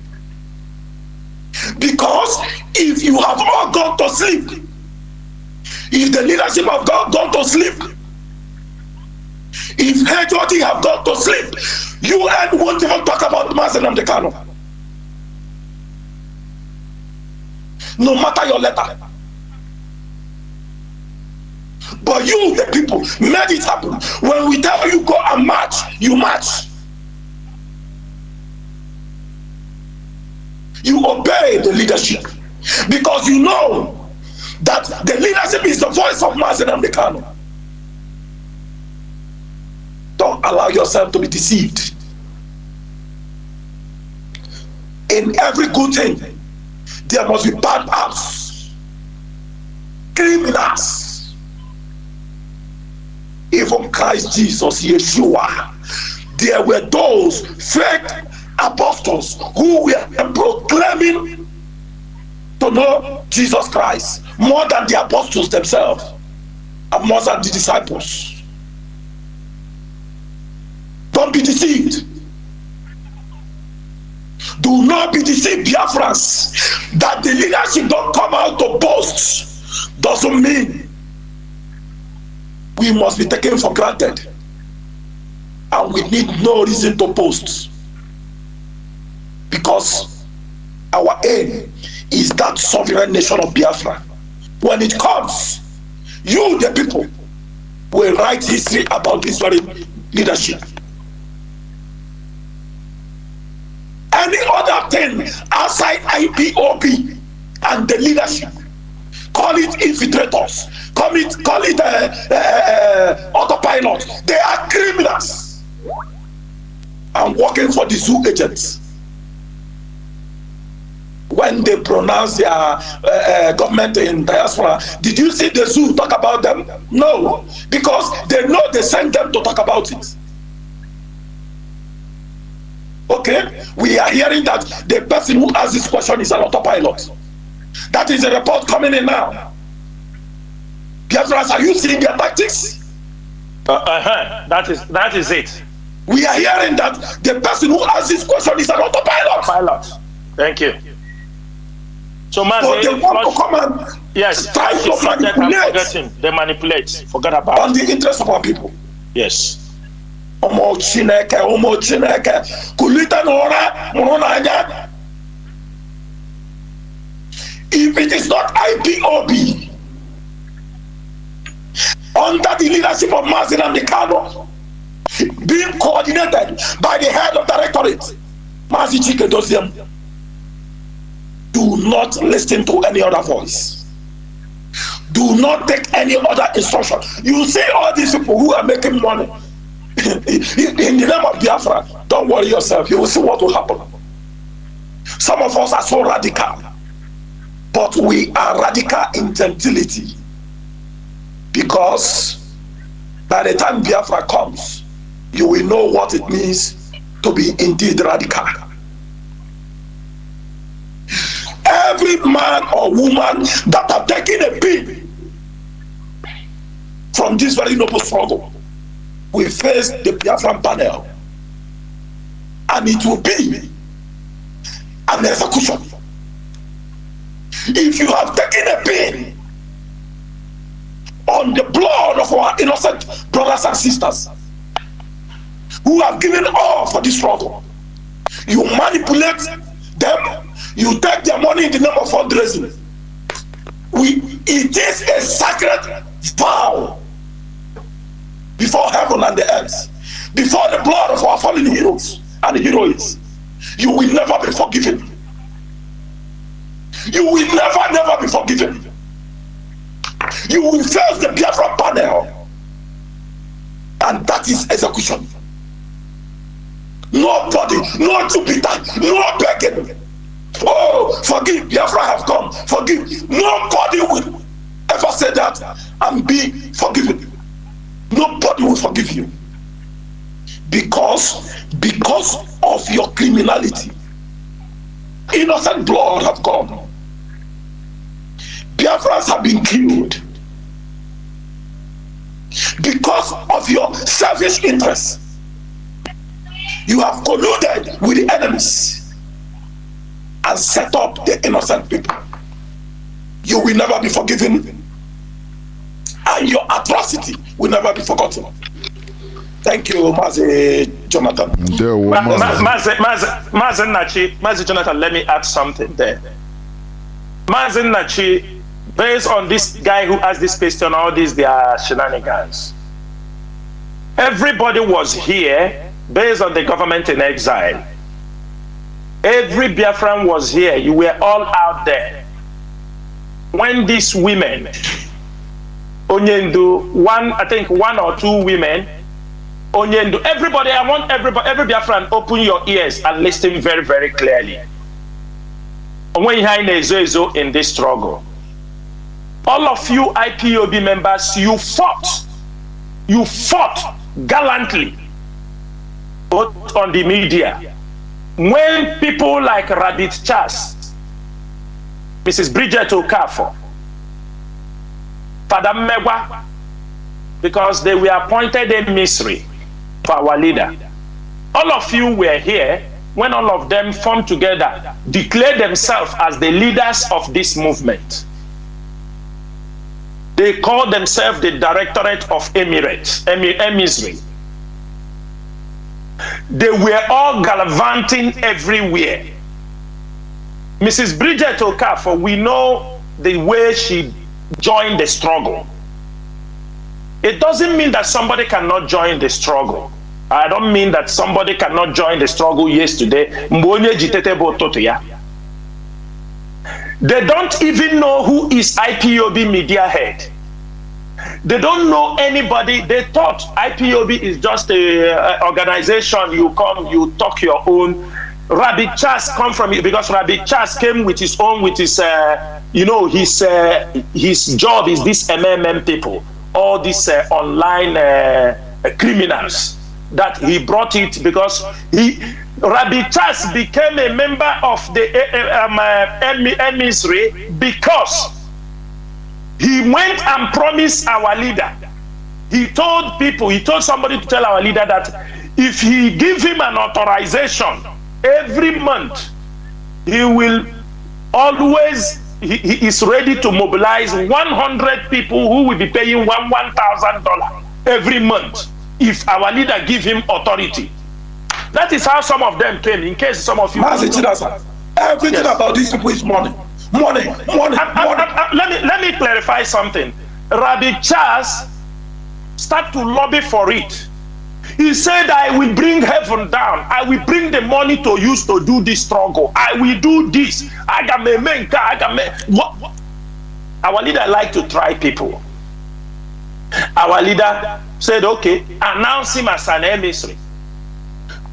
Because if you have all gone to sleep, if the leadership have gone to sleep, if HOT have gone to sleep, UN won't even talk about Mazi Nnamdi Kanu. No matter your letter. But you, the people, made it happen. When we tell you go and march, you march. You obey the leadership. Because you know that the leadership is the voice of Mazi Nnamdi Kanu. Don't allow yourself to be deceived. In every good thing, there must be bad acts, criminals. Even Christ Jesus, Yeshua, there were those fake apostles who were proclaiming to know Jesus Christ more than the apostles themselves and more than the disciples. Don't be deceived. Do not be deceived, Biafrans, that the leadership don't come out to boast doesn't mean we must be taken for granted. And we need no reason to boast. Because our aim is that sovereign nation of Biafra. When it comes, you, the people, will write history about this very leadership. Any other thing outside IPOB and the leadership, call it infiltrators, call it autopilot. They are criminals and working for the zoo agents. When they pronounce their government in diaspora, did you see the zoo talk about them? No, because they know they sent them to talk about it. Okay, we are hearing that the person who asked this question is an autopilot. That is a report coming in now. Biafrans, are you seeing their tactics? That is it. We are hearing that the person who asked this question is an autopilot. Thank you. So, man, but they want to come and try to manipulate. They manipulate. Forget about on the interest of our people. Yes. Omo Chineke, kulita nora, monanya. If it is not IPOB, under the leadership of Mazi and Kanu, being coordinated by the head of directorate, Mazi Chinedu, do not listen to any other voice. Do not take any other instruction. You see all these people who are making money in the name of Biafra, don't worry yourself. You will see what will happen. Some of us are so radical, but we are radical in gentility, because by the time Biafra comes, you will know what it means to be indeed radical. Every man or woman that are taking a pin from this very noble struggle will face the Biafran panel, and it will be an execution. If you have taken a pin on the blood of our innocent brothers and sisters who have given all for this struggle, you manipulate them, you take their money in the name of fundraising. It is a sacred vow before heaven and the earth, before the blood of our fallen heroes and heroines. You will never be forgiven. You will never be forgiven. You will face the Biafra panel, and that is execution. Nobody, no Jupiter, no begging. Oh, forgive, Biafra have come, forgive. Nobody will ever say that and be forgiven. Nobody will forgive you, because of your criminality. Innocent blood have gone. Biafrans have been killed because of your selfish interests. You have colluded with the enemies and set up the innocent people. You will never be forgiven, and your atrocity will never be forgotten. Thank you, Mazi Jonathan. Mazi Jonathan, let me add something there. Mazi Nachi, based on this guy who asked this question, all these their shenanigans. Everybody was here based on the government in exile. Every Biafran was here. You were all out there. When these women, Onyendu, I think one or two women, Onyendu, everybody, I want every Biafran, open your ears and listen very, very clearly. In this struggle, all of you IPOB members, you fought gallantly, both on the media. When people like Rabbit Chas, Mrs. Bridget Okafor, Father Megwa, because they were appointed in mystery for our leader. All of you were here when all of them formed together, declared themselves as the leaders of this movement. They called themselves the Directorate of Emissary. They were all gallivanting everywhere. Mrs. Bridget Okafor, we know the way she joined the struggle. It doesn't mean that somebody cannot join the struggle. I don't mean that somebody cannot join the struggle yesterday. They don't even know who is IPOB media head. They don't know anybody. They thought IPOB is just a organization. You come, you talk your own. Rabbit Chas come from it because Rabbit Chas came with his own, with his, his job is this MMM people, all these online criminals that he brought it because Rabbit Chas became a member of the emissary because he went and promised our leader. He told people, he told somebody to tell our leader that if he give him an authorization every month, he will always, he is ready to mobilize 100 people who will be paying $1,000 every month if our leader give him authority. That is how some of them came, in case some of you... Everything about these people is money. Money. Let me clarify something. Rabbi Charles started to lobby for it. He said, I will bring heaven down. I will bring the money to use to do this struggle. I will do this. Our leader liked to try people. Our leader said, okay, announce him as an emissary.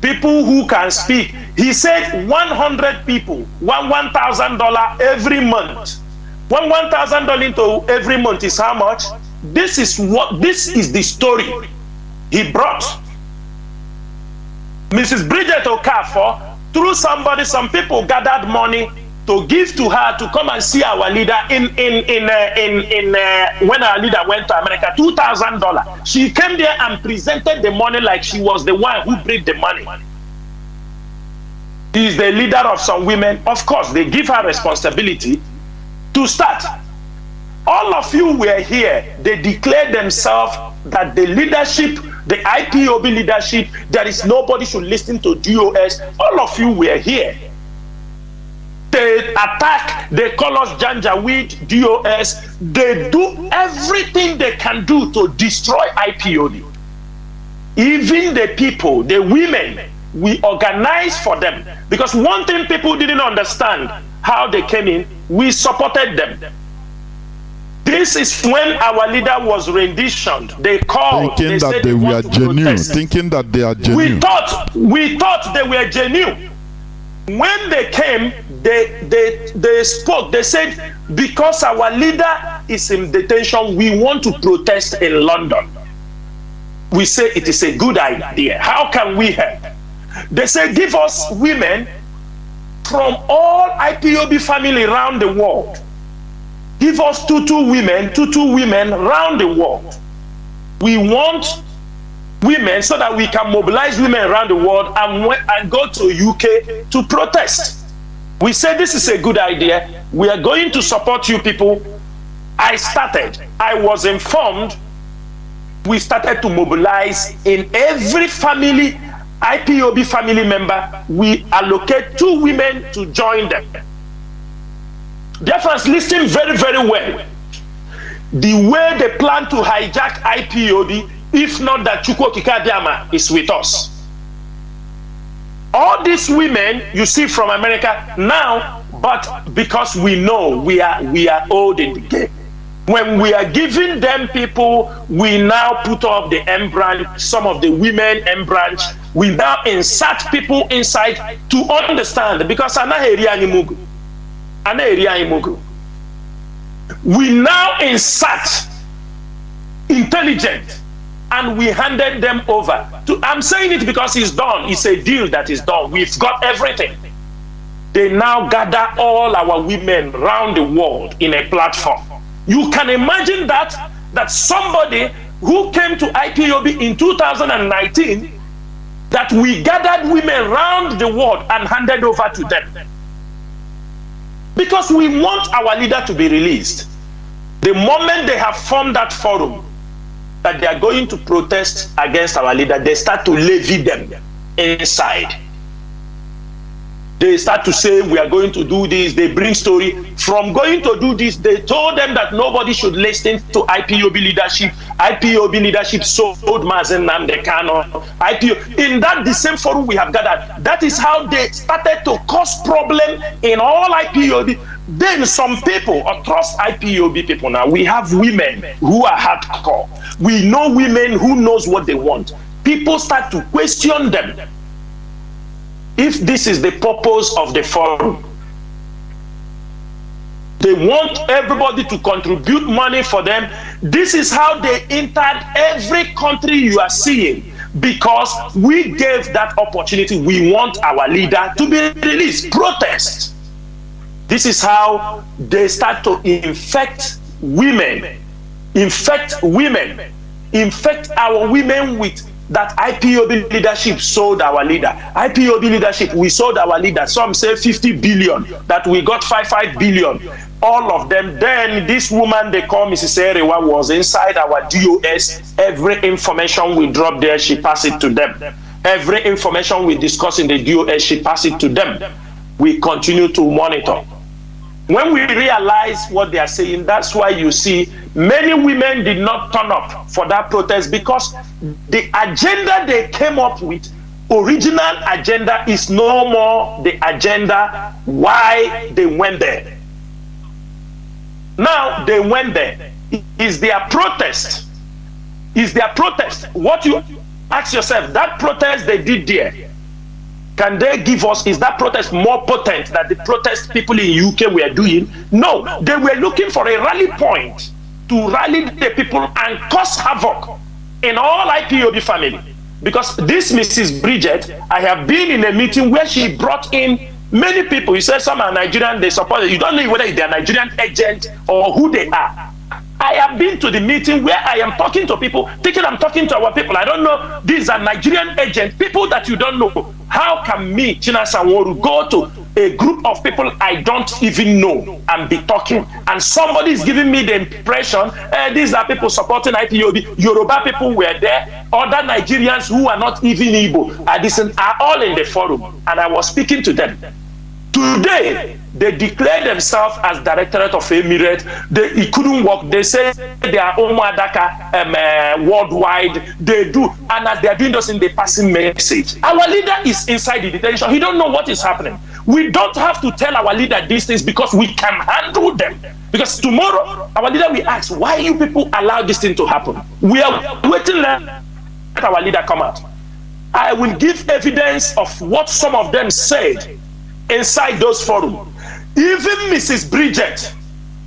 People who can speak. He said 100 people, $1,000 every month. $1,000 into every month is how much? This is the story he brought. Mrs. Bridget Okafor, through somebody, some people gathered money to give to her to come and see our leader in when our leader went to America, $2,000. She came there and presented the money like she was the one who brought the money. He is the leader of some women. Of course, they give her responsibility to start. All of you were here. They declared themselves that the leadership, the IPOB leadership, there is nobody should listen to DOS. All of you were here. They attack, they call us Janjaweed, DOS. They do everything they can do to destroy IPOB. Even the people, the women, we organize for them. Because one thing people didn't understand, how they came in, we supported them. This is when our leader was renditioned. They called, thinking that they were genuine, thinking that they are genuine. We thought they were genuine. When they came, they spoke. They said, because our leader is in detention, we want to protest in London. We say it is a good idea. How can we help? They say, give us women from all IPOB family around the world. Give us two women around the world. We want women so that we can mobilize women around the world and go to UK to protest. We said this is a good idea. We are going to support you people. I was informed. We started to mobilize in every family, IPOB family member. We allocate 2 women to join them. Therefore, listen very, very well. The way they plan to hijack IPOB, if not that Chukwu Kikabiama is with us. All these women you see from America now, but because we know we are old in the game. When we are giving them people, we now put up the M branch, some of the women M branch. We now insert people inside to understand, because we now insert intelligent, and we handed them over to, I'm saying it because it's done. It's a deal that is done. We've got everything. They now gather all our women around the world in a platform. You can imagine that somebody who came to IPOB in 2019, that we gathered women around the world and handed over to them. Because we want our leader to be released. The moment they have formed that forum, that they are going to protest against our leader, they start to levy them inside. They start to say, we are going to do this. They bring story. From going to do this, they told them that nobody should listen to IPOB leadership. IPOB leadership sold Mazi Nnamdi Kanu. In that the same forum we have gathered, that is how they started to cause problem in all IPOB. Then some people, across IPOB people now, we have women who are hardcore. We know women who knows what they want. People start to question them. If this is the purpose of the forum, they want everybody to contribute money for them. This is how they entered every country you are seeing, because we gave that opportunity. We want our leader to be released. Protest. This is how they start to infect women, infect our women with that IPOB leadership sold our leader. IPOB leadership, we sold our leader. Some say 50 billion, that we got 5 billion. all of them. Then this woman they call Mrs. Erewa was inside our DOS. Every information we drop there, she pass it to them. Every information we discuss in the DOS, she pass it to them. We continue to monitor. When we realize what they are saying, that's why you see many women did not turn up for that protest, because the agenda they came up with, original agenda, is no more the agenda why they went there. Now they went there. Is their protest? Is their protest? What you ask yourself, that protest they did there, can they give us, is that protest more potent than the protest people in UK were doing? No, they were looking for a rally point to rally the people and cause havoc in all IPOB family. Because this Mrs. Bridget, I have been in a meeting where she brought in many people. You said some are Nigerian, they support it. You don't know whether they're Nigerian agent or who they are. I have been to the meeting where I am talking to people, thinking I'm talking to our people. I don't know, these are Nigerian agents, people that you don't know. How can me, Chinasa Nworu, go to a group of people I don't even know and be talking? And somebody is giving me the impression, these are people supporting IPOB. Yoruba people were there. Other Nigerians who are not even Igbo are all in the forum. And I was speaking to them. Today, they declare themselves as Directorate of Emirate. It couldn't work. They say they are Omadaka worldwide. They do. And as they are doing this in the passing message. Our leader is inside the detention. He don't know what is happening. We don't have to tell our leader these things because we can handle them. Because tomorrow, our leader will ask, why you people allow this thing to happen? We are waiting let our leader come out. I will give evidence of what some of them said inside those forums. Even Mrs. Bridget,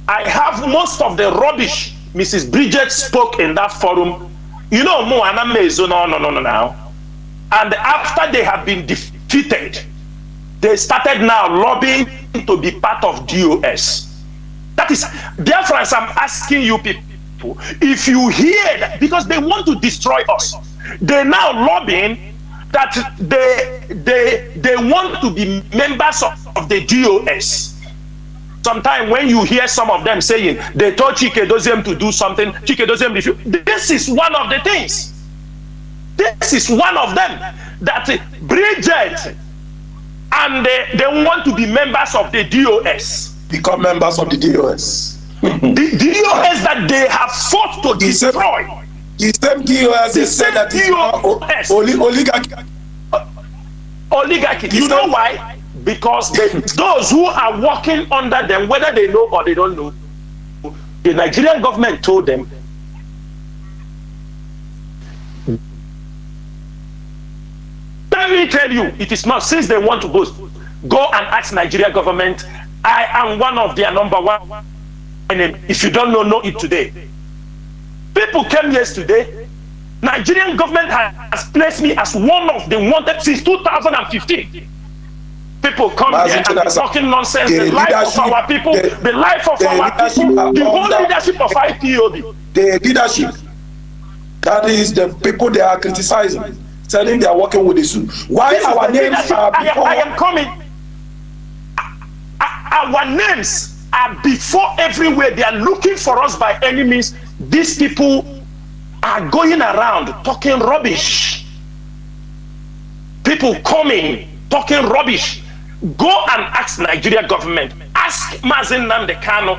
I have most of the rubbish Mrs. Bridget spoke in that forum. You know, no. And after they have been defeated, they started now lobbying to be part of DOS. That is, Biafrans, I'm asking you people, if you hear that, because they want to destroy us, they're now lobbying that they want to be members of the DOS. Sometimes when you hear some of them saying they told Chinedu to do something, Chinedu refused. This is one of the things. This is one of them, that Bridget and they want to be members of the DOS. Become members of the DOS. The DOS that they have fought to destroy. The same DOS they said that DOS. Oligarchy. You know why? Because those who are working under them, whether they know or they don't know, the Nigerian government told them, let me tell you, it is not, since they want to boast, go and ask Nigerian government, I am one of their number one. And if you don't know it today. People came yesterday. Nigerian government has placed me as one of the wanted since 2015. People come here and be talking nonsense. The life of our people, the life of our people, the whole leadership of IPOB. The leadership, that is the people they are criticizing, telling they are working with the suit. Why our names are before? I am coming. Our names are before everywhere. They are looking for us by any means. These people are going around talking rubbish. People coming, talking rubbish. Go and ask Nigeria government. Ask Mazi Nnamdi Kanu.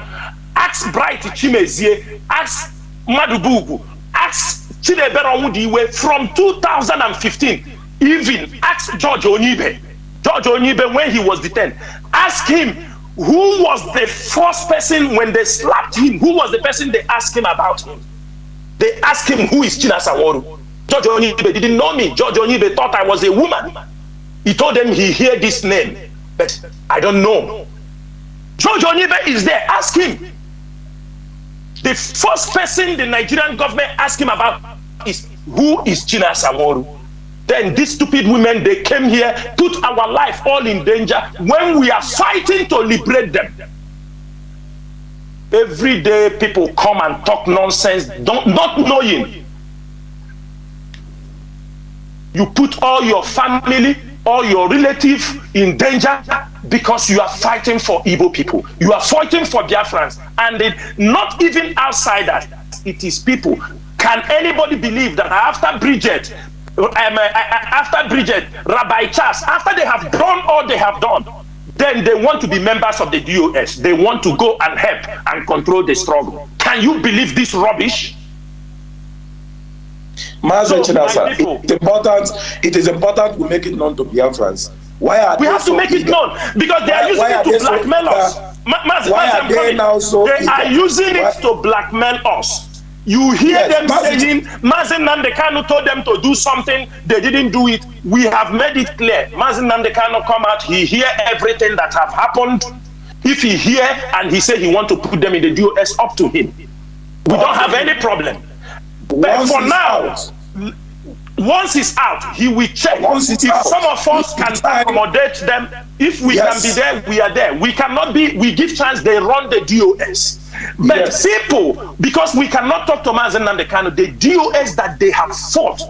Ask Bright Chimezie. Ask Madubugu. Ask Chinedu from 2015. Even ask George Onibe. George Onibe, when he was detained. Ask him, who was the first person when they slapped him? Who was the person they asked him about him? They asked him, who is Chinasa Nworu? George Onibe didn't know me. George Onibe thought I was a woman. He told them he heard this name, but I don't know. George Onibe is there. Ask him. The first person the Nigerian government asked him about is, who is Chinasa Nworu? Then these stupid women, they came here, put our life all in danger when we are fighting to liberate them. Every day people come and talk nonsense, not knowing. You put all your family, or your relative in danger because you are fighting for Igbo people. You are fighting for Biafrans, and not even outsiders. It is people. Can anybody believe that after Bridget, Rabbi Charles, after they have done all they have done, then they want to be members of the DOS. They want to go and help and control the struggle. Can you believe this rubbish? Mazi Chinasa, it is important we make it known to Biafrans. Why are we have to make it known because they are using it to blackmail us. They are using it to blackmail us. You hear them saying, Mazi Nnamdi Kanu told them to do something, they didn't do it. We have made it clear. Mazi Nnamdi Kanu come out, he hear everything that have happened. If he hear and he say he want to put them in the DOS, up to him. We don't have any problem. But for now, once it's out, he will check. If some of us can accommodate them, if we can be there, we are there. We cannot be, we give chance, they run the DOS. But people, because we cannot talk to Mazi Nnamdi Kanu, the DOS that they have fought,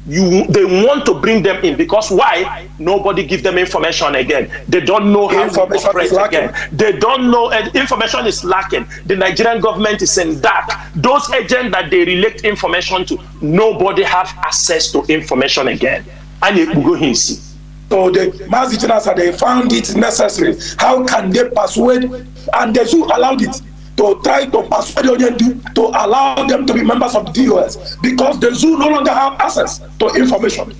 they want to bring them in. Because why? Nobody give them information again. They don't know how to operate again. They don't know, and information is lacking. The Nigerian government is in dark. Those agents that they relate information to, nobody have access to information again. And you go here and see. So the Mazi Chinasa, they found it necessary. How can they persuade? And they should allowed it to try to persuade Onyendu to allow them to be members of the DOS because the zoo no longer have access to information.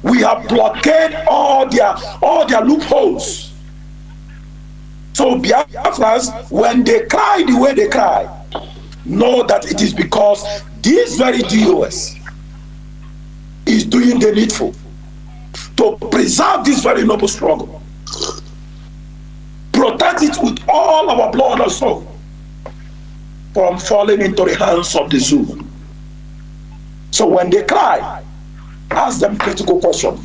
We have blockaded all their loopholes. So Biafrans, when they cry the way they cry, know that it is because this very DOS is doing the needful to preserve this very noble struggle, protect it with all our blood and soul from falling into the hands of the zoo. So when they cry, ask them critical question.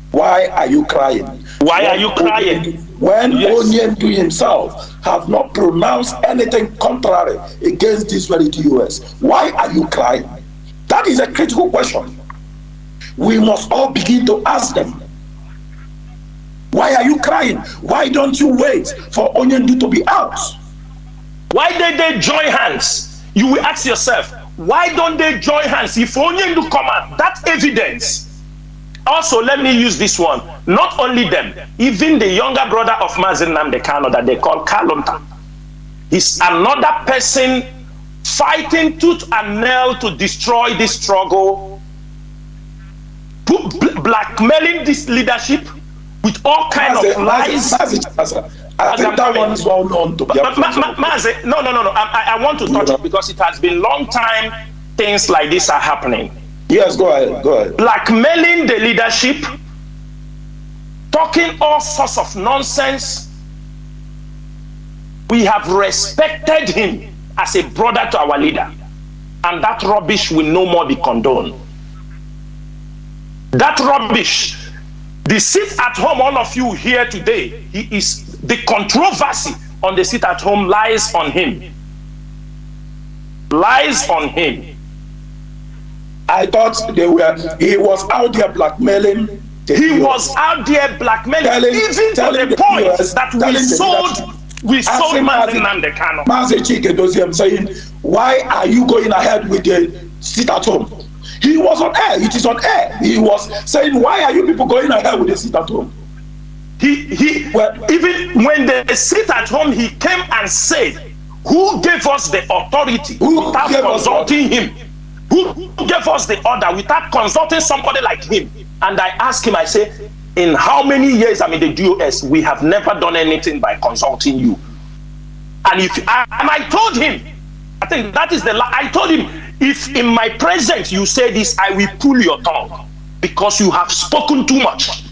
Why are you crying? Why are you crying? When Onyendu himself have not pronounced anything contrary against this very DOS, why are you crying? That is a critical question. We must all begin to ask them. Why are you crying? Why don't you wait for Onyendu to be out? Why did they join hands? You will ask yourself, why don't they join hands? If Onyendu come out, that's evidence. Also, let me use this one. Not only them, even the younger brother of Mazi Nnamdi Kanu that they call Kalonta, is another person fighting tooth and nail to destroy this struggle, blackmailing this leadership with all kinds of lies. I think that one is well known to Mazi, no. I want to touch it because it has been a long time things like this are happening. Yes, go ahead. Blackmailing the leadership, talking all sorts of nonsense. We have respected him as a brother to our leader, and that rubbish will no more be condoned. That rubbish. The seat at home, all of you here today, the controversy on the seat at home lies on him. Lies on him. I thought he was out there blackmailing. He was out there blackmailing, even to the point that we sold Mazi Nnamdi Kanu. Mazi Chike saying, why are you going ahead with the seat at home? He was on air. It is on air. He was saying, why are you people going ahead with the sit at home? Even when they sit at home, he came and said, who gave us the authority without consulting him? Who gave us the order without consulting somebody like him? And I asked him, I said, in how many years I'm in the DOS, we have never done anything by consulting you. And I told him, I think that is I told him, if in my presence you say this, I will pull your tongue because you have spoken too much.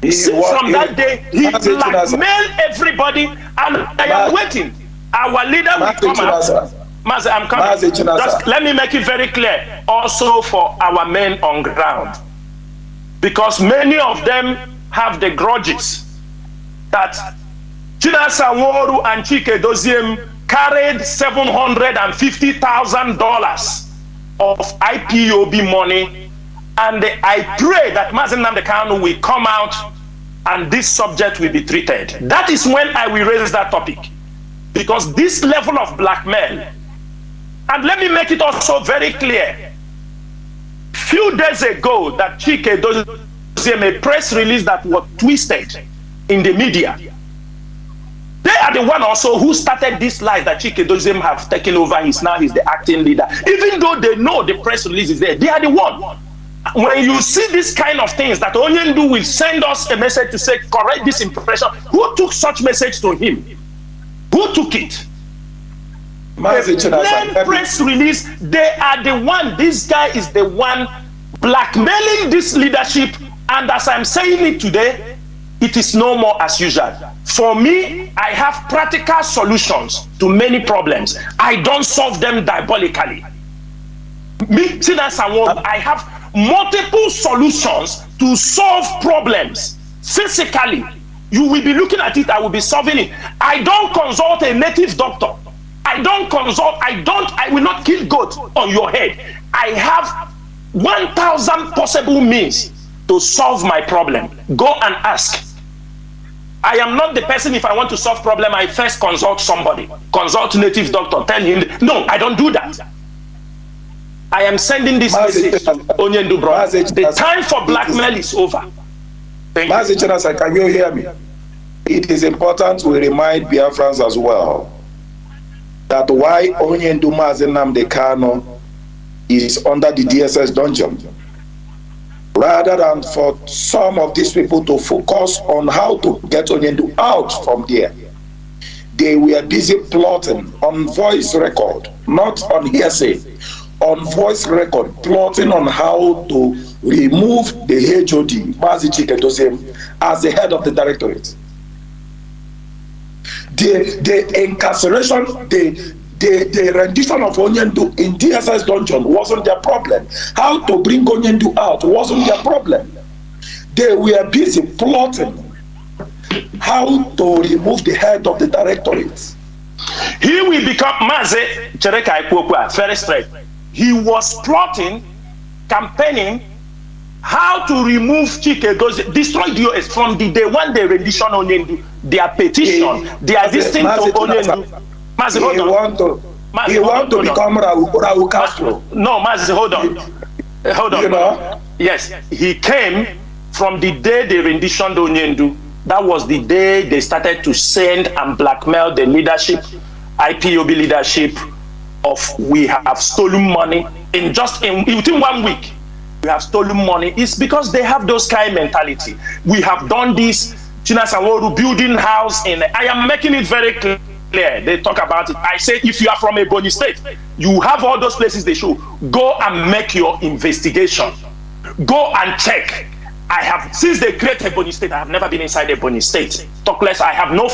From that day, he blackmailed everybody, and I am waiting. Our leader will come out. Mazi, I'm coming. Just let me make it very clear, also for our men on ground, because many of them have the grudges that Chinasa Nworu and Chike Doziem carried $750,000 of IPOB money And I pray that Mazi Nnamdi Kanu will come out and this subject will be treated. That is when I will raise that topic. Because this level of blackmail, and let me make it also very clear. Few days ago, that Chinedu a press release that was twisted in the media. They are the one also who started this lie that Chinedu have taken over. He's the acting leader. Even though they know the press release is there, they are the one. When you see this kind of things, that Onyendu will send us a message to say, correct this impression. Who took such message to him? Who took it? The press release, they are the one. This guy is the one blackmailing this leadership. And as I'm saying it today, it is no more as usual. For me, I have practical solutions to many problems. I don't solve them diabolically. I have multiple solutions to solve problems physically. You will be looking at it, I will be solving it. I don't consult a native doctor. I will not kill goat on your head. I have 1,000 possible means to solve my problem. Go and ask. I am not the person, if I want to solve problem, I first consult somebody. Consult native doctor, tell him, no, I don't do that. I am sending this message to Onyendu, bro. The time for blackmail is over. Mazi, can you hear me? It is important we remind Biafrans as well that why Onyendu Mazi Nnamdi Kanu is under the DSS dungeon, rather than for some of these people to focus on how to get Onyendu out from there. They were busy plotting on voice record, not on hearsay. On voice record, plotting on how to remove the HOD, Mazi Chinedu, as the head of the directorate. The incarceration, the rendition of Onyendu in DSS dungeon wasn't their problem. How to bring Onyendu out wasn't their problem. They were busy plotting how to remove the head of the directorate. He will become Mazi Chereka Ikwokwa, very straight. He was plotting, campaigning, how to remove Chinedu, destroy DOS from the day one they rendition Onyendu, their petition, their distinct to Onyendu. Mazi, he want to become Raul Castro. No, Mazi, hold on. Hold on. You know? Yes, he came from the day they renditioned Onyendu. That was the day they started to send and blackmail the leadership, IPOB leadership, of we have stolen money within 1 week. We have stolen money. It's because they have those kind of mentality. We have done this, Chinasaworu building house in. I am making it very clear. They talk about it. I say, if you are from a Ebonyi state, you have all those places they show. Go and make your investigation. Go and check. I have, since they created Ebonyi state, I have never been inside Ebonyi state. Talk less, I have no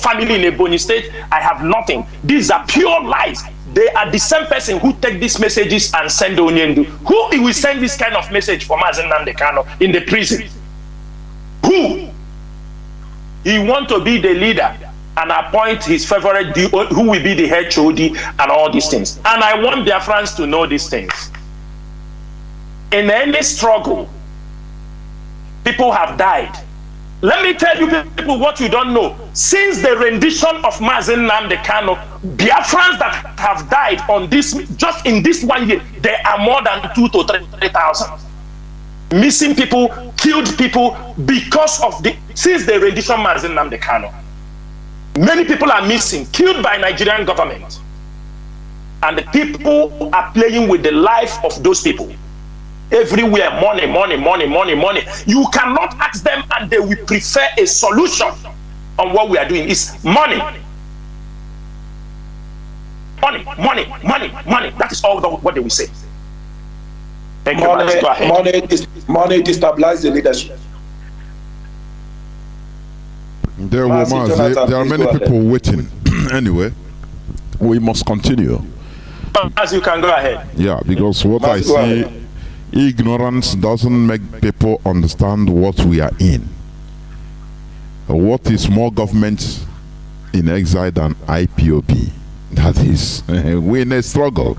family in Ebonyi state. I have nothing. These are pure lies. They are the same person who take these messages and send Onyendu. Who will send this kind of message for Mazi Nnamdi Kanu in the prison? Who? He want to be the leader and appoint his favorite, who will be the HOD and all these things. And I want their friends to know these things. In any struggle, people have died. Let me tell you people what you don't know. Since the rendition of Mazi Nnamdi Kanu, Biafrans that have died on this, just in this 1 year, there are more than 2,000 to 3,000. Missing people, killed people because of since the rendition of Mazi Nnamdi Kanu. Many people are missing, killed by Nigerian government. And the people are playing with the life of those people. Everywhere, money, money, money, money, money. You cannot ask them and they will prefer a solution on what we are doing. It's money. Money, money, money, money. That is all what they will say. Thank you. Go ahead. Money destabilize the leadership. There are many people waiting. Anyway, we must continue. As you can go ahead. Yeah, because what I see, ignorance doesn't make people understand what we are in. What is more government in exile than IPOB? That is, we're in a struggle.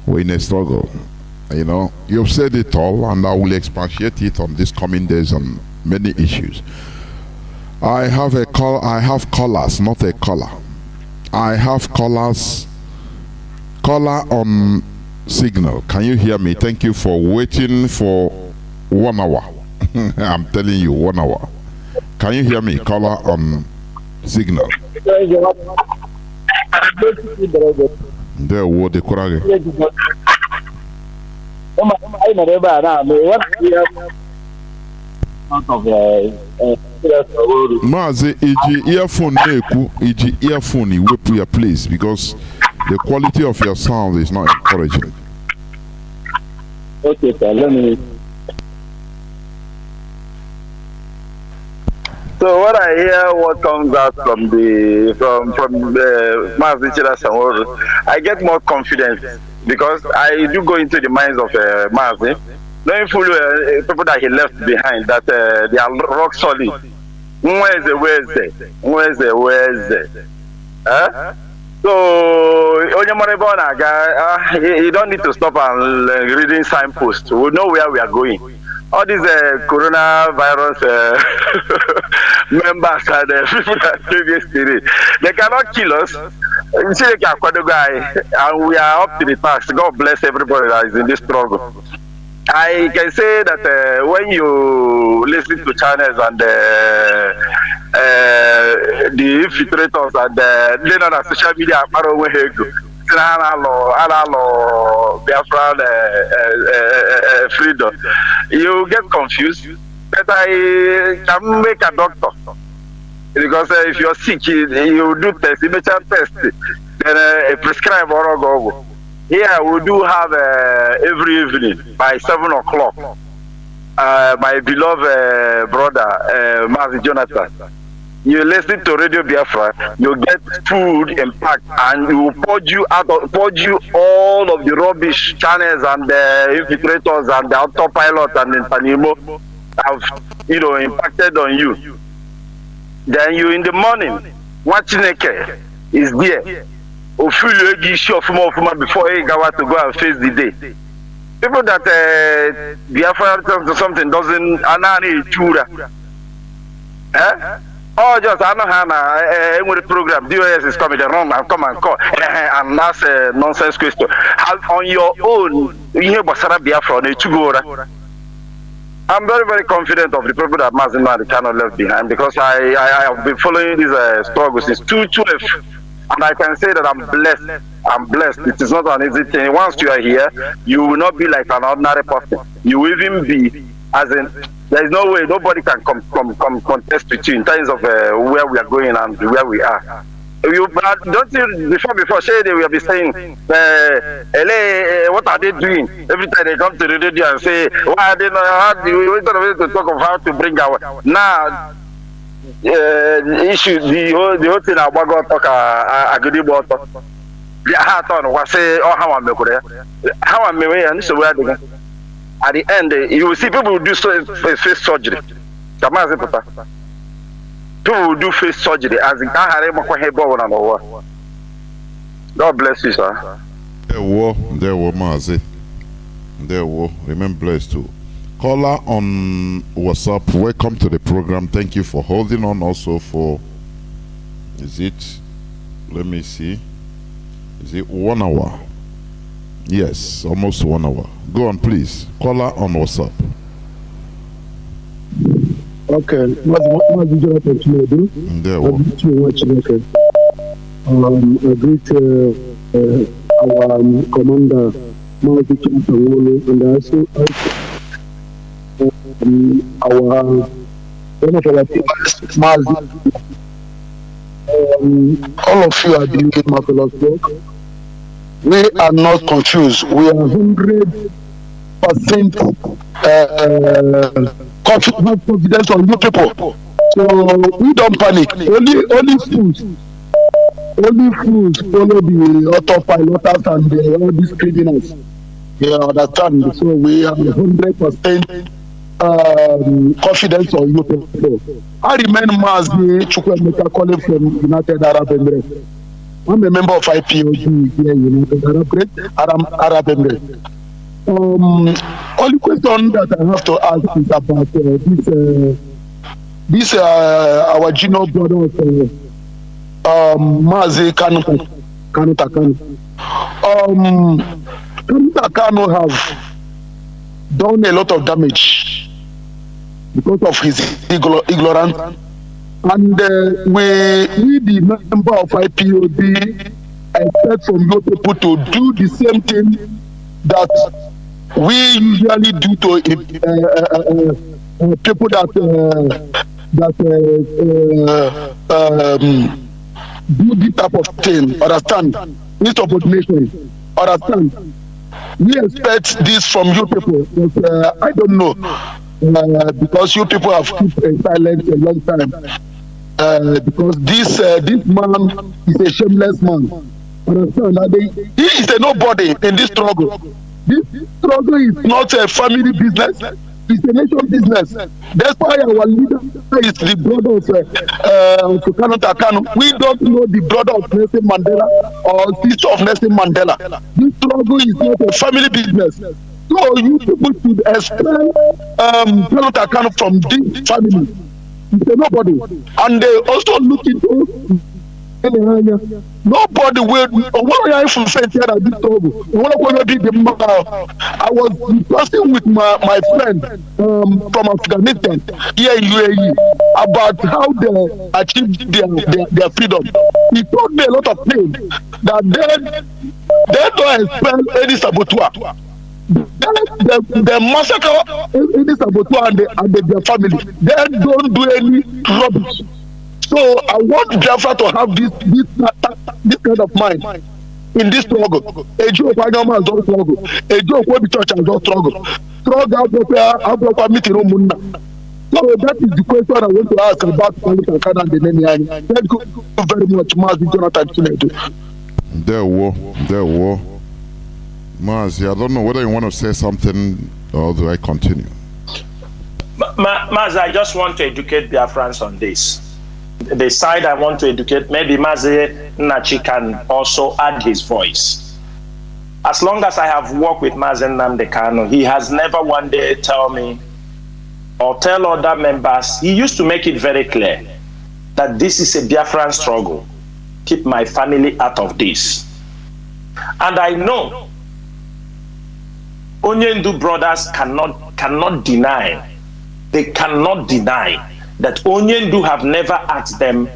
We're in a struggle. You know, you've said it all, and I will expatiate it on these coming days on many issues. I have callers, not a caller. I have callers. Caller on signal. Can you hear me? Thank you for waiting for 1 hour. I'm telling you, 1 hour. Can you hear me? Caller on signal. There, what the Kurage? Mazi, iji earphone neku, iji earphone iwepu your place, because the quality of your sound is not encouraging. Okay, sir. Let me. So what I hear, what comes out from the Mazi Chinedu, I get more confidence because I do go into the minds of Mazi, knowing fully people that he left behind, that they are rock solid. Where is the? Huh? So, you don't need to stop and reading signposts. We know where we are going. All these coronavirus members and people that previously, they cannot kill us. You see, they can and we are up to the task. God bless everybody that is in this struggle. I can say that when you listen to channels and the infiltrators and then on social media, Biafra freedom, you get confused. But I can make a doctor because if you're sick, you do test, you make a test, then prescribe or go. Here we do have every evening by 7 o'clock. My beloved brother Mazi Jonathan. You listen to Radio Biafra, you get food impact, and you purge you all of the rubbish channels and the infiltrators and the autopilot and the Tanimo have impacted on you. Then you in the morning, watching is there. Before you go to go and face the day. People that Biafra something doesn't oh, just I know how with the program DOS is coming, the wrong and come and call and ask a nonsense question. On your own, you hear Basara Biafra I'm very, very confident of the people that Mazi Nnamdi cannot left behind because I have been following this struggle since 2012. And I can say that I'm blessed. I'm blessed. It is not an easy thing. Once you are here, you will not be like an ordinary person. You will even be, as in, there is no way, nobody can contest with you in terms of where we are going and where we are. Don't you, before Shady, we have been saying, LA, what are they doing? Every time they come to the radio and say, why are they not, we to talk of how to bring our, now, issue the whole thing about talk agudi about the heart on was say oh how am I and so where at the end you will see people do face surgery. People will do face surgery as in God bless you, sir. There were Mazi. There were. Remember blessed too. Caller on WhatsApp, welcome to the program. Thank you for holding on also for, let me see, is it 1 hour? Yes, almost 1 hour. Go on, please. Caller on WhatsApp. Okay, Mazi Jonathan Chinedu. There we I greet our commander, Mazi Chinedu, and also our one of our Mazi. All of you are doing marvelous work. We are not confused. We are 100% confidence on you people. So we don't panic. Only fools follow the autopilot and all these criminals. They understand. So we are 100% confidence on you people. I remember Mazi Chukwemeka calling from United Arab Emirates. I'm a member of IPOG here in United Arab Emirates. Only question that I have to ask is about this our junior brother, Mazi Kanu. Kanu have done a lot of damage because of his ignorance, and we the member of IPOB expect from your people to do the same thing that we usually do to people that do this type of thing. Understand? Insubordination. Understand? We expect this from you people. But, I don't know, because you people have kept silent a long time. Because this man is a shameless man. Understand? He is a nobody in this struggle. This struggle is not a family business. It's a nation business. That's why our leader is the brother of Kanu. We don't know the brother of Nelson Mandela or sister of Nelson Mandela. This struggle is not a family business. So you people should expel Kanu from this family. It's a nobody. And they also look into nobody will. I was discussing with my friend from Afghanistan here in UAE about how they achieved their freedom. He told me a lot of things that they don't expel any saboteur. They massacre any saboteur and their family. They don't do any rubbish. So I want Biafra to have this kind of mind in this struggle. A joke I know man don't struggle. A joke where the church has don't struggle. Struggle out meeting room. So that is the question I want to ask about Kanu and the Nene. Thank you very much, Mazi Jonathan Chinedu. There were. Mazi, I don't know whether you want to say something or do I continue? Mazi, I just want to educate Biafrans on this. The side I want to educate, maybe Mazi Nachi can also add his voice. As long as I have worked with Mazi Nnamdi Kanu, he has never one day tell me or tell other members, he used to make it very clear that this is a Biafran struggle. Keep my family out of this. And I know Onyendu brothers cannot deny, they cannot deny that Onyendu have never asked them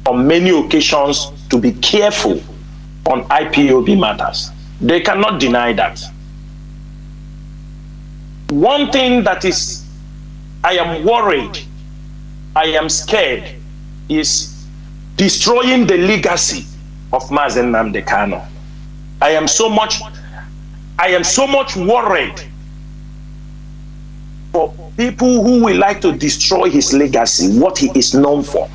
on many occasions to be careful on IPOB matters. They cannot deny that. One thing that is, I am worried, I am scared, is destroying the legacy of Mazi Nnamdi Kanu. I am so much worried for people who will like to destroy his legacy, what he is known for.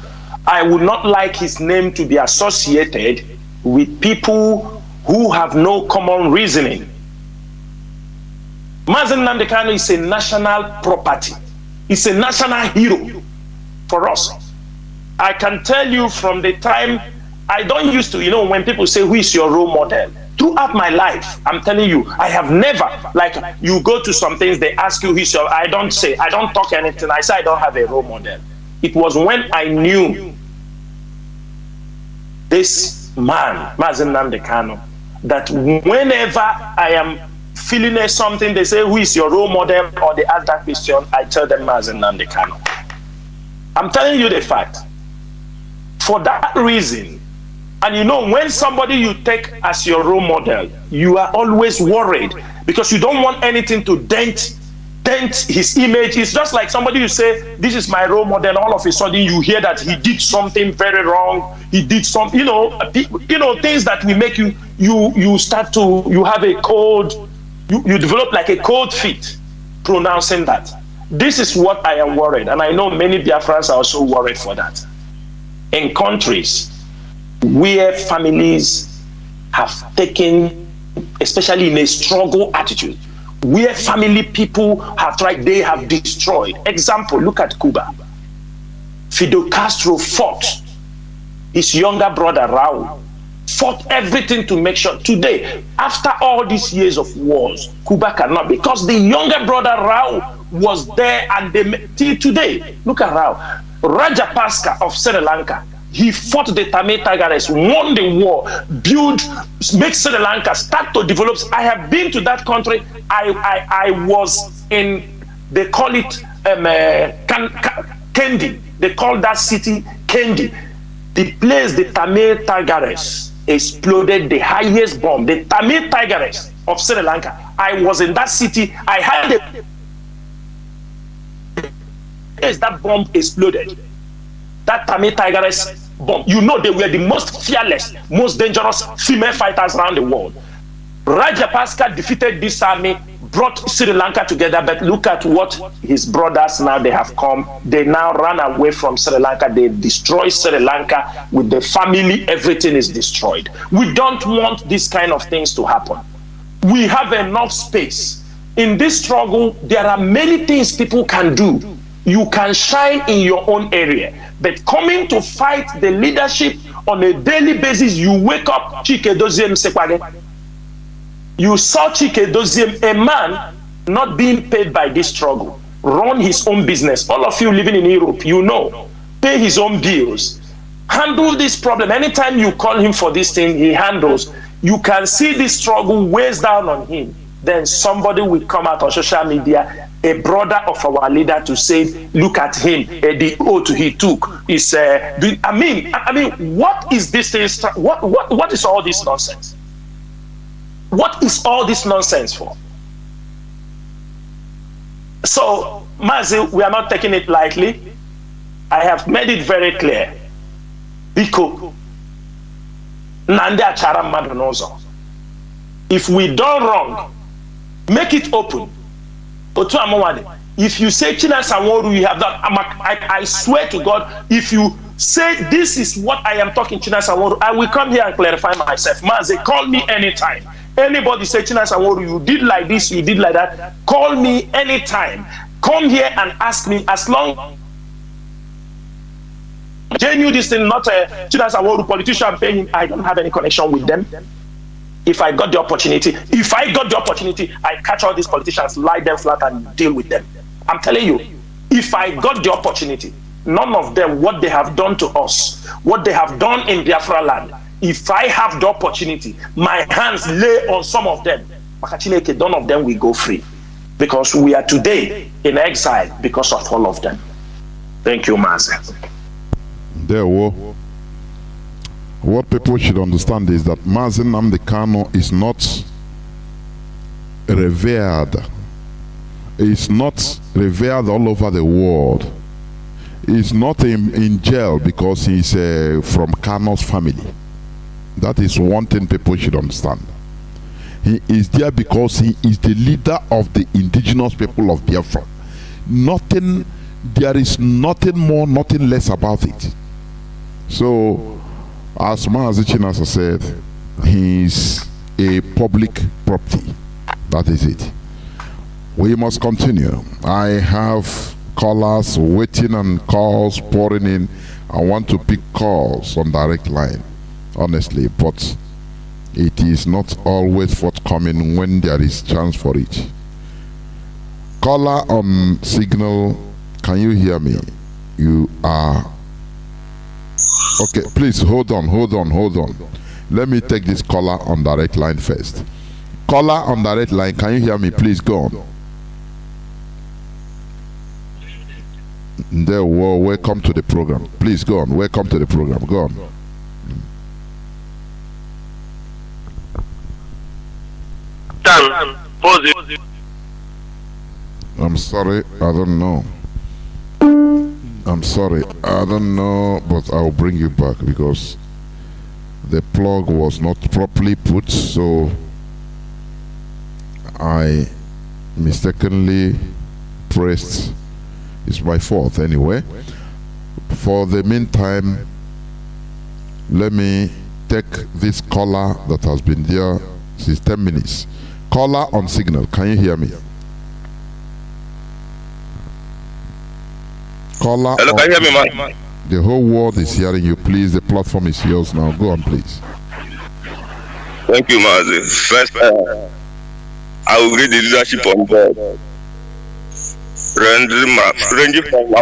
I would not like his name to be associated with people who have no common reasoning. Mazi Nnamdi Kanu is a national property. It's a national hero for us. I can tell you from the time, I don't used to, when people say, who is your role model? Throughout my life, I'm telling you, I have never, like you go to some things, they ask you, who's your, I don't talk anything. I say I don't have a role model. It was when I knew this man, Mazi Nnamdi Kanu, that whenever I am feeling something, they say, who is your role model? Or they ask that question, I tell them Mazi Nnamdi Kanu. I'm telling you the fact. For that reason, and when somebody you take as your role model, you are always worried because you don't want anything to dent his image. It's just like somebody you say, this is my role model, all of a sudden you hear that he did something very wrong. He did something, things that will make you start to, you have a cold, you develop like a cold feet pronouncing that. This is what I am worried. And I know many Biafrans are also worried for that. In countries where families have taken, especially in a struggle attitude, where family people have tried, they have destroyed. Example, look at Cuba. Fidel Castro fought his younger brother Raul fought everything to make sure. Today, after all these years of wars, Cuba cannot, because the younger brother Rao was there, and they till today. Look at Rao. Rajapaksa of Sri Lanka. He fought the Tamil Tigers, won the war, make Sri Lanka start to develop. I have been to that country. I was in, they call it Kendi. They call that city Kendi. The place the Tamil Tigers exploded the highest bomb. The Tamil Tigers of Sri Lanka. I was in that city. I had a place that bomb exploded. That Tamil Tigers bomb. You know, they were the most fearless, most dangerous female fighters around the world. Rajapaksa defeated this army, brought Sri Lanka together, but look at what his brothers now, they have come. They now run away from Sri Lanka. They destroy Sri Lanka with the family. Everything is destroyed. We don't want these kind of things to happen. We have enough space. In this struggle, there are many things people can do. You can shine in your own area. But coming to fight the leadership on a daily basis, you wake up, Chinedu Sekwage. You saw Chinedu, a man not being paid by this struggle, run his own business. All of you living in Europe, you know, pay his own bills, handle this problem. Anytime you call him for this thing, he handles. You can see this struggle weighs down on him. Then somebody will come out on social media, a brother of our leader, to say, look at him, the oath he took is. I mean, what is this thing? What is all this nonsense? What is all this nonsense for? So, Mazi, we are not taking it lightly. I have made it very clear. Biko, Nnamdi achara mmadụ n'ụzọ. If we done wrong, make it open. Otu amawade. If you say Chinasa Nworu, you have done. I swear to God, if you say this is what I am talking Chinasa Nworu, I will come here and clarify myself. Mazi, call me anytime. Anybody say Chinasa Nworu, you did like this, you did like that, call me anytime. Come here and ask me. As long Jay knew this thing, not a Chinasa Nworu politician paying him. I don't have any connection with them. If I got the opportunity, I catch all these politicians, lie them flat and deal with them. I'm telling you, if I got the opportunity, none of them, what they have done to us, what they have done in Biafra land, if I have the opportunity, my hands lay on some of them, none of them will go free. Because we are today in exile because of all of them. Thank you, Mazi. There were. What people should understand is that Mazi Nnamdi Kanu is not revered. He's not revered all over the world. He's not in jail because he's from Kanu's family. That is one thing people should understand. He is there because he is the leader of the indigenous people of Biafra. There is nothing more, nothing less about it. So, as Mazi Chinasa said, he is a public property. That is it. We must continue. I have callers waiting and calls pouring in. I want to pick calls on direct line, honestly, but it is not always forthcoming when there is chance for it. Caller on signal, can you hear me? You are okay. Please hold on. Let me take this caller on direct line first. Caller on direct line, can you hear me? Please go on. There, welcome to the program. Please go on. Welcome to the program. Go on. I'm sorry, I don't know. I'm sorry, I don't know, but I'll bring you back because the plug was not properly put, so I mistakenly pressed. It's my fault anyway. For the meantime, let me take this caller that has been there since 10 minutes. Caller on signal, can you hear me? Caller. Hello, can you hear me, man? The whole world is hearing you. Please, the platform is yours now. Go on, please. Thank you, Mazi. First, I will greet the leadership on board. Ranging from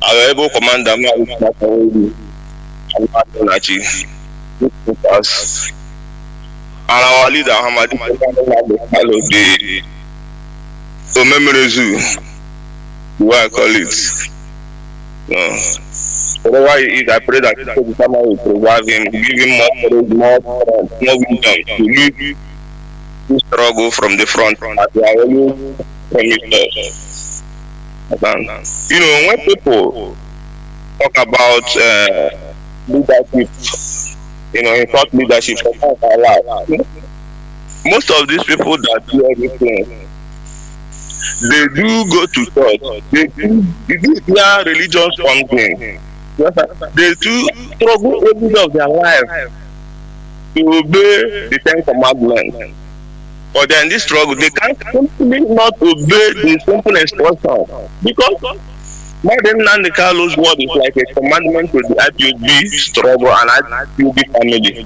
our able commander, and our leader, Hamadi, so Memorezu, the way I call it. Whatever he is, I pray that someone will provide him, give him more wisdom to lead this struggle from the front as they are always promised us. You know, when people talk about leadership, you know, in thought leadership, most of these people that do everything, they do go to church, they do their religious something. They do struggle every day of their life to obey the 10 commandments. But then this struggle, they can't simply not obey the simple instruction. Because Nnamdi Kanu's word is like a commandment to the IPOB struggle and IPOB family.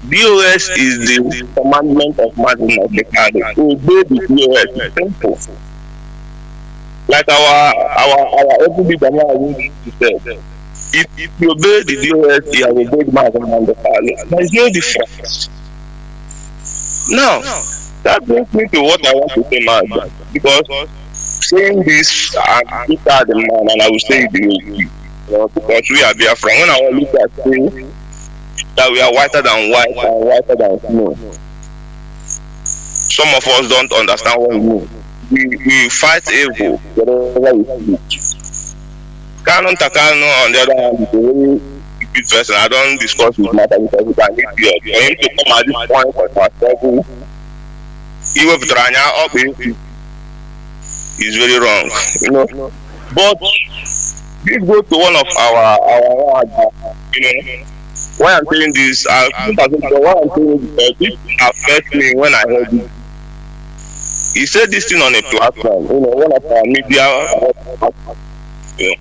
DOS is the commandment of Nnamdi Kanu. Obey the DOS. It's simple. Like our OPB Dama said, if you obey the DOS, you have obeyed Nnamdi Kanu. There is no difference. Now, that brings me to what I want to say, Mazi, because saying this, I'm the man, and I will say it the way, you know, because we are Biafra. When I look at things, that we are whiter than white and whiter than snow. Some of us don't understand what we mean. We fight evil wherever we see. Kanu Takano, on the other hand, is a very good person. I don't discuss his matter because he can need you. For him to come at this point for my struggle, even if Tranya up is very wrong, you know. But this goes to one of our you know. Why I'm saying this, why I'm saying this affects me when I heard it. He said this thing on a platform, you know, one of our media. You know.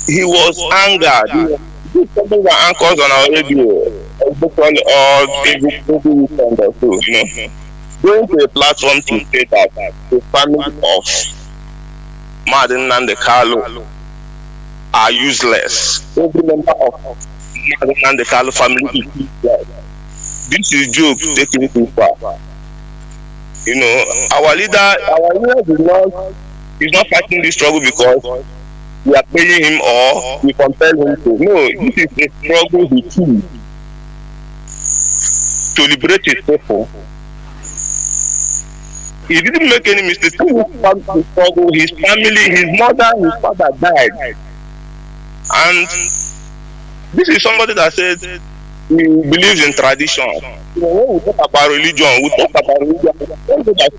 He was angered. This is something that anchors on our radio, especially all every weekend or so, you know. Going to a platform to say that the family of Nnamdi Kanu are useless. Every member of Nnamdi Kanu family is useless. This is joke taking it too far. You know, our leader is not fighting this struggle because we are paying him or we compel him to. No, this is a struggle he chose to liberate his people. He didn't make any mistake. He started the struggle. His family, his mother, his father died. And this is somebody that said he believes in tradition. You know, when we talk about religion,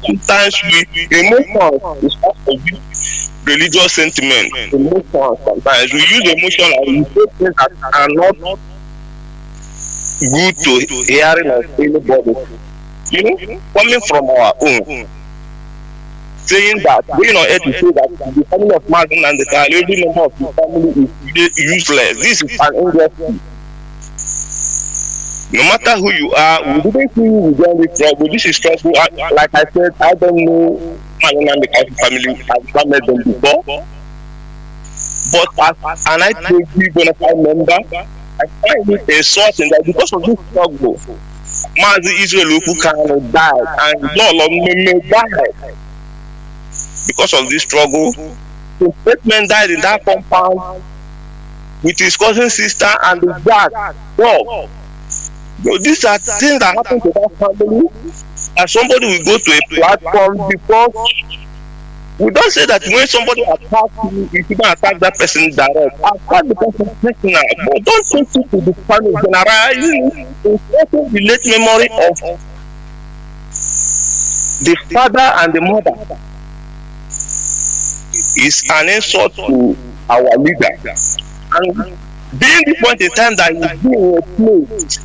sometimes emotions is part of this religious sentiment. Emotions sometimes. We use emotion and we say things that are not good to hearing of anybody. You know, coming from our own. Saying that, going on air to say that the family of Nnamdi Kanu, every member of the family is useless. This is an injustice. No matter who you are, we didn't see you with this struggle. This is stressful. Like I said, I don't know Nnamdi Kanu family. I've not met them before. But as an IPOB bona fide member, I find it a source in that because of this struggle, Mazi Israel Kanu died and Lolo Meme died. Because of this struggle, the statement died in that compound with his cousin sister and his dad. Dog. So these are things that happen to that family. And somebody will go to a platform because we don't say that when somebody attacks you, you shouldn't attack that person direct. Attack the person personal, but don't take it to the family generalizing the late memory of the father and the mother. Is an insult to our leader. And being the point in time that he's being a place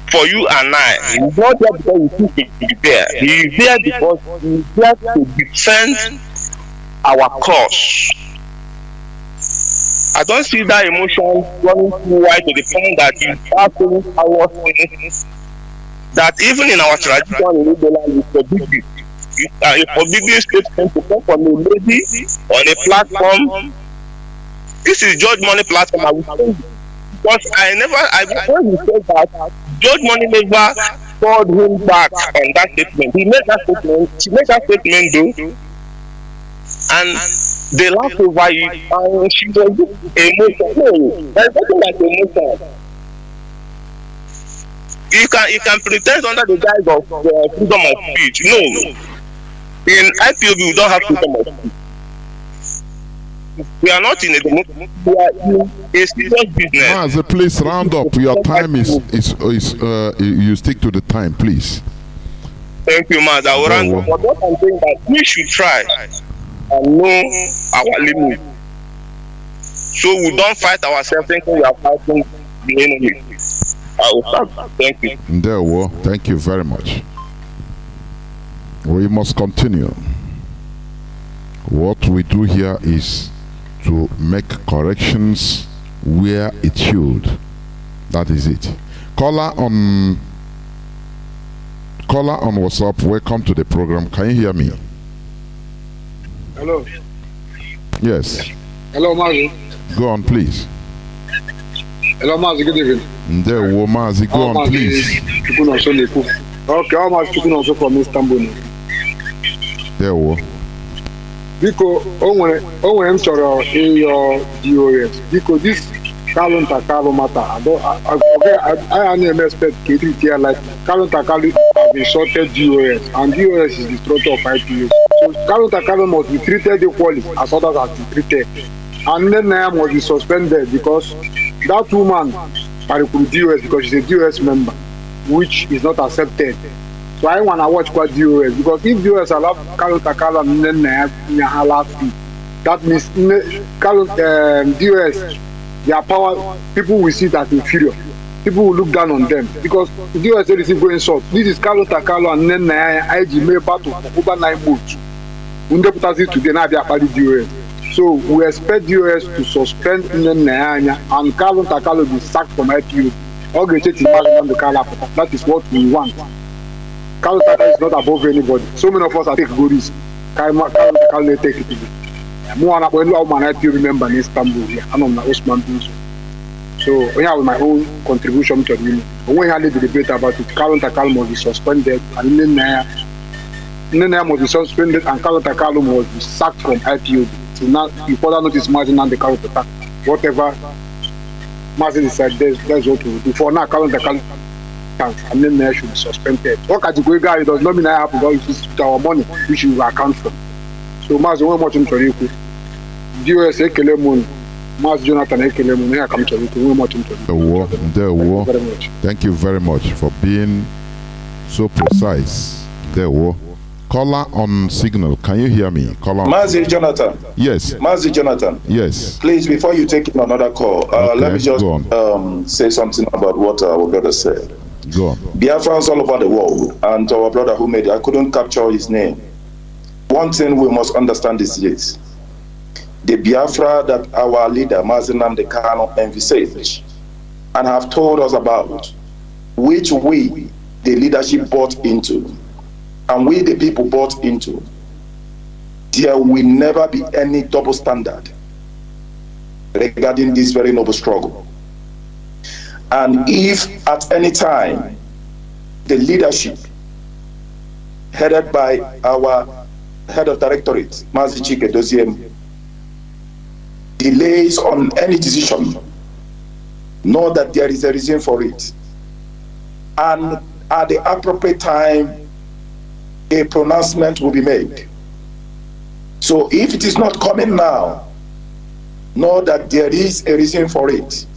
for you and I, he's not there because he thinks to be there. He is there because he is there to defend our cause. I don't see that emotion running too wide to the point that you start saying power things that even in our tradition in Igbo land is forbidden. A forbidden statement to come from a lady on a platform. This is George Money platform. I will say because when he said that, George Money never called him back on that statement. He made that statement. She made that statement though, and they laughed over it. And she was emotional. No, there's nothing like emotion. You can pretend under the guise of freedom of speech. No, in IPOB we don't have freedom of speech. We are not in a democracy. We are in a serious business. Mazi, please round up. Your time is you stick to the time, please. Thank you, Mazi. I will round up. But what I'm saying that we should try and know our limits, so we don't fight ourselves thinking we are fighting the enemy. I will start. Thank you. Thank you very much. We must continue. What we do here is to make corrections where it should. That is it. Caller on WhatsApp, welcome to the program. Can you hear me? Hello. Yes. Hello, Mazi. Go on, please. Hello, Mazi. Good evening. Mazi, go on, please. Okay, I'm also from Istanbul. Because when I'm sorry, your DOS, because this Kanu matter, I am expect Katie here like Kanu have been sorted DOS, and DOS is the structure of IPO. So Kanu must be treated equally as others have been treated, and then I must be suspended because that woman are DOS because she's a DOS member, which is not accepted. So I want to watch what DOS because if DOS allow Kanu and then that means DOS, their power, people will see that inferior. People will look down on them because DOS receive going short. This is Kanu and then IG made battle for over 9 months. Today now they are party DOS. So we expect DOS to suspend and Kanu will be sacked from IPO. That is what we want. Kanu is not above anybody. So many of us are taking good risk. Kanu take it. More than when I remember in Istanbul here, I'm Osman bin. So we have my own contribution to it. When we had the debate about it, Kanu must be suspended, and then must be suspended, and Kanu must be sacked from IPO. So now, you further notice Mazi and the Kanu attack. Whatever Mazi decided, that's what we will do. For now, Kanu and then they should be suspended. What category guy does not mean I have to go to our money, which we will account for. So Mazi, we want to you. DOS Ekelemon, Mazi Jonathan Ekelemon, here come to you. We want to Thank you very much for being so precise. Caller on signal. Can you hear me? Caller. Mazi Jonathan. Yes. Mazi Jonathan. Yes. Please, before you take another call, let me just say something about what our brother said. Go on. Biafrans all over the world, and our brother who made it, I couldn't capture his name. One thing we must understand is this: the Biafra that our leader Mazi Nnamdi Kanu envisaged and have told us about, which we, the leadership, bought into, and we, the people, bought into, there will never be any double standard regarding this very noble struggle. And if at any time the leadership, headed by our head of directorate, Mazi Chinedu, delays on any decision, know that there is a reason for it. And at the appropriate time, a pronouncement will be made. So if it is not coming now, know that there is a reason for it.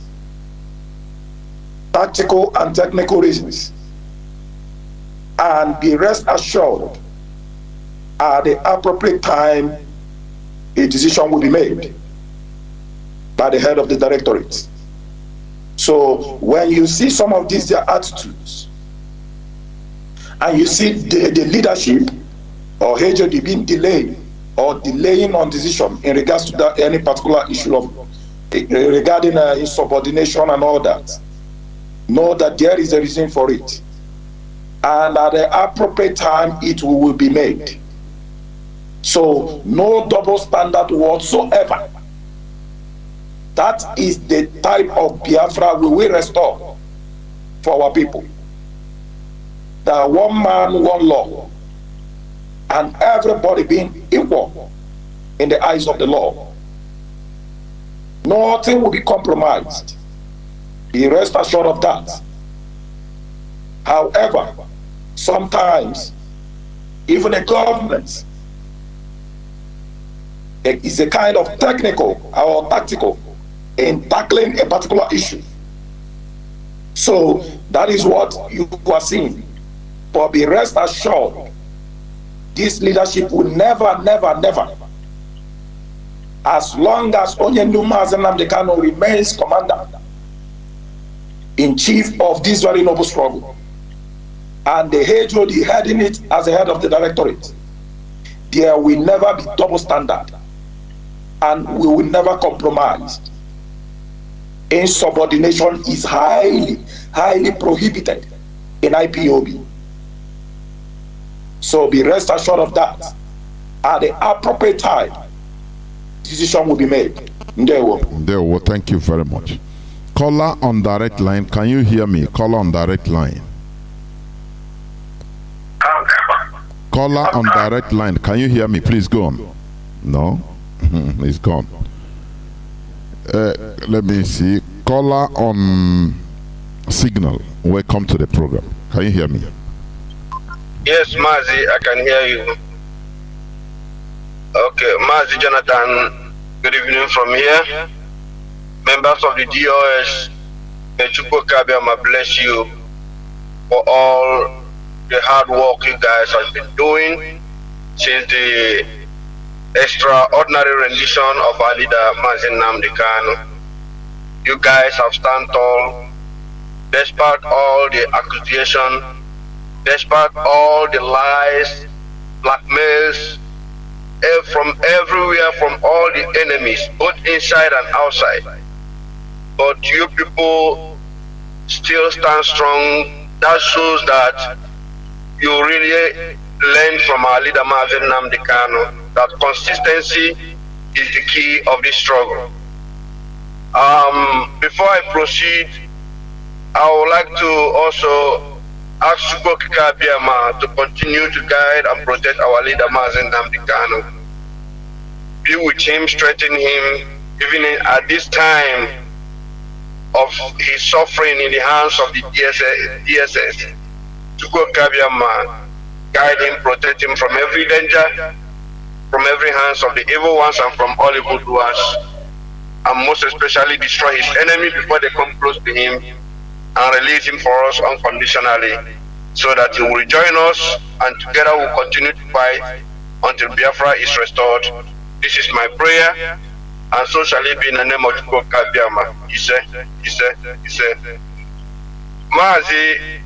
Tactical and technical reasons. And be rest assured, at the appropriate time, a decision will be made by the head of the directorate. So when you see some of these their attitudes, and you see the leadership or HOD being delayed or delaying on decision in regards to any particular issue of regarding insubordination and all that, know that there is a reason for it. And at the appropriate time, it will be made. So no double standard whatsoever. That is the type of Biafra we will restore for our people. That one man, one law, and everybody being equal in the eyes of the law. Nothing will be compromised. Be rest assured of that. However, sometimes even a government is a kind of technical or tactical in tackling a particular issue. So that is what you are seeing. But be rest assured, this leadership will never, as long as Nnamdi Kanu remains commander in chief of this very noble struggle, and the HOD heading it as the head of the directorate, there will never be double standard, and we will never compromise. Insubordination is highly prohibited in IPOB. So be rest assured of that. At the appropriate time, decision will be made. Ndewo, thank you very much. Caller on direct line, can you hear me? Caller on direct line. Caller on direct line, can you hear me? Please go on. No? He's gone. Let me see. Caller on signal, welcome to the program. Can you hear me? Yes, Mazi, I can hear you. Okay, Mazi Jonathan, good evening from here. Members of the DOS, may Chukwu Kabiama bless you for all the hard work you guys have been doing since the extraordinary rendition of our leader, Mazi Nnamdi Kanu. You guys have stand tall, despite all the accusation, despite all the lies, blackmails, from everywhere, from all the enemies, both inside and outside. But you people still stand strong. That shows that you really learned from our leader, Mazi Nnamdi Kanu, that consistency is the key of this struggle. Before I proceed, I would like to also ask Chukwu Abiyama to continue to guide and protect our leader, Mazi Nnamdi Kanu. Be with him, strengthen him, even at this time of his suffering in the hands of the DSS. Chukwu Abiyama, guide him, protect him from every danger, from every hands of the evil ones and from all evil doers, and most especially destroy his enemy before they come close to him, and release him for us unconditionally, so that he will rejoin us, and together we'll continue to fight until Biafra is restored. This is my prayer, and so shall it be in the name of Chukwu Abiyama. He said. Mazi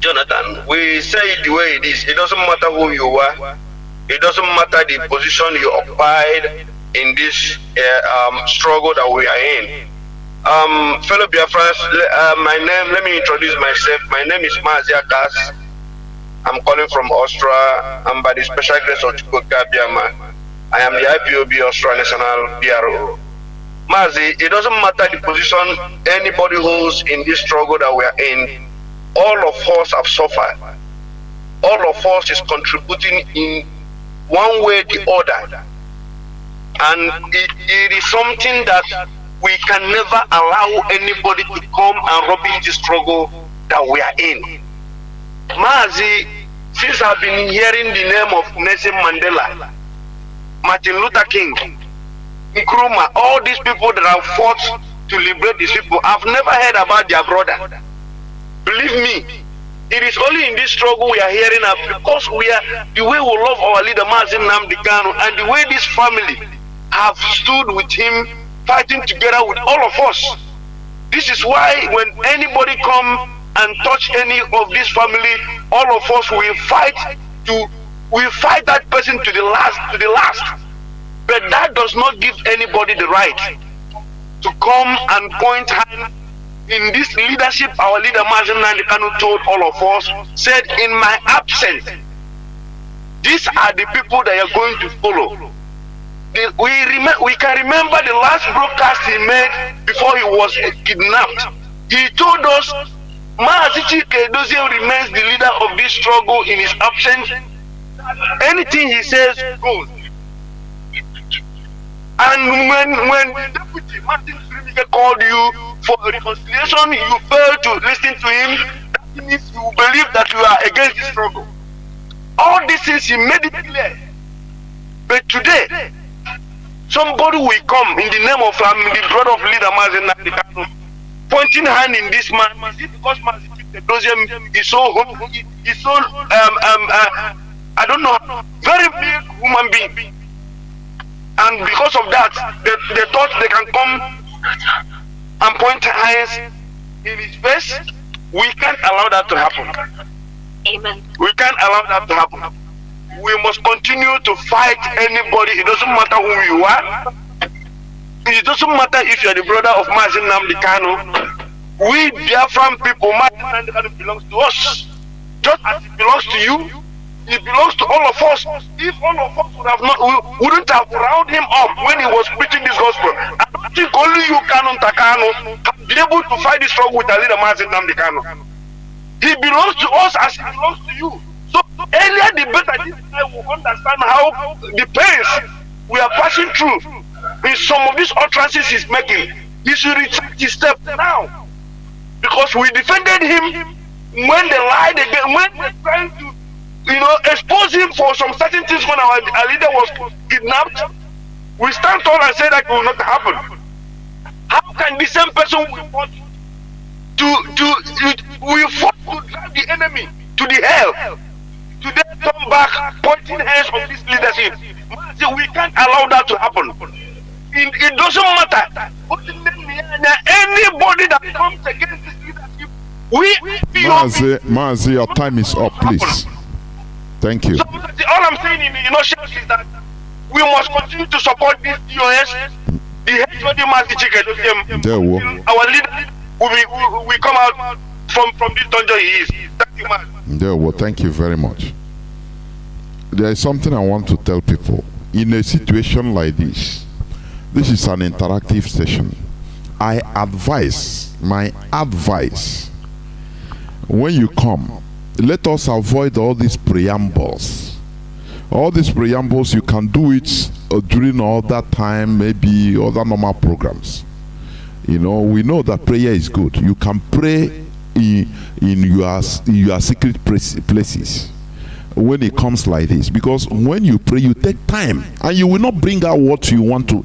Jonathan, we say it the way it is. It doesn't matter who you are. It doesn't matter the position you occupied in this struggle that we are in. Fellow Biafrans, let me introduce myself. My name is Mazi Akas. I'm calling from Austria, and by the special grace of Chukwu Abiyama, I am the IPOB Austria National PRO. Mazi, it doesn't matter the position anybody holds in this struggle that we are in. All of us have suffered. All of us is contributing in one way or the other. And it is something that we can never allow anybody to come and rubbish the struggle that we are in. Mazi, since I've been hearing the name of Nelson Mandela, Martin Luther King, Nkrumah, all these people that have fought to liberate these people, I've never heard about their brother. Believe me, it is only in this struggle we are hearing because we are the way we love our leader Mazi Nnamdi Kanu, and the way this family have stood with him, fighting together with all of us. This is why when anybody come and touch any of this family, all of us will fight that person to the last. But that does not give anybody the right to come and point hand in this leadership. Our leader Mazi Nnamdi Kanu told all of us, said, in my absence, these are the people that are going to follow. We can remember the last broadcast he made before he was kidnapped. He told us Mazi Chinedu remains the leader of this struggle in his absence. Anything he says goes. And when the deputy Martin called you for reconciliation, you failed to listen to him. That means you believe that you are against the struggle. All these things he made it clear. But today, somebody will come in the name of the brother of leader Mazi Nnamdi Kanu, pointing hand in this man. Is it because Mazi Chinedu is so I don't know, very big human being, and because of that, they thought they can come and point hands in his face. We can't allow that to happen. Amen. We can't allow that to happen. We must continue to fight anybody. It doesn't matter who you are. It doesn't matter if you're the brother of Mazi Nnamdi Kanu. We Biafran people, Mazi Nnamdi Kanu belongs to us. Just as it belongs to you, it belongs to all of us. If all of us wouldn't have rounded him up when he was preaching this gospel, I don't think only you, Kanu Takano, can be able to fight this struggle with the leader Mazi Nnamdi Kanu. He belongs to us as he belongs to you. So earlier the better this guy will understand how the pains we are passing through in some of these utterances he's making. He should retract his step now. Because we defended him when they lied again, when they're trying to expose him for some certain things when our leader was kidnapped. We stand tall and say that will not happen. How can the same person we fought to drive the enemy to the hell, today come back pointing hands on this leadership? We can't allow that to happen. It doesn't matter. Anybody that comes against this leadership, Mazi, your time is up, please. Thank you. So, all I'm saying in a nutshell is that we must continue to support this DOS, the HOD Mazi Chinedu. Our leader will come out from this dungeon he is. Thank you, man. Thank you very much. There is something I want to tell people. In a situation like this is an interactive session. My advice, when you come, let us avoid all these preambles. All these preambles, you can do it during all that time, maybe other normal programs. We know that prayer is good. You can pray in your secret places when it comes like this, because when you pray, you take time and you will not bring out what you want to.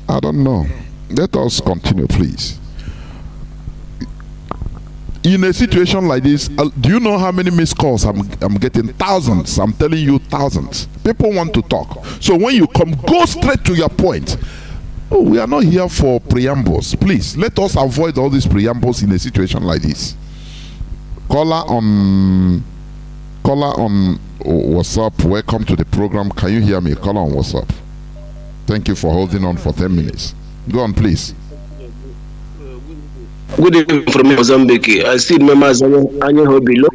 I don't know. Let us continue, please. In a situation like this, do you know how many missed calls I'm getting? Thousands. I'm telling you, thousands. People want to talk. So when you come, go straight to your point. We are not here for preambles. Please, let us avoid all these preambles in a situation like this. Caller on WhatsApp, welcome to the program. Can you hear me? Caller on WhatsApp. Thank you for holding on for 10 minutes. Go on, please. Good evening from Mozambique. I still remember Anya Hobilo,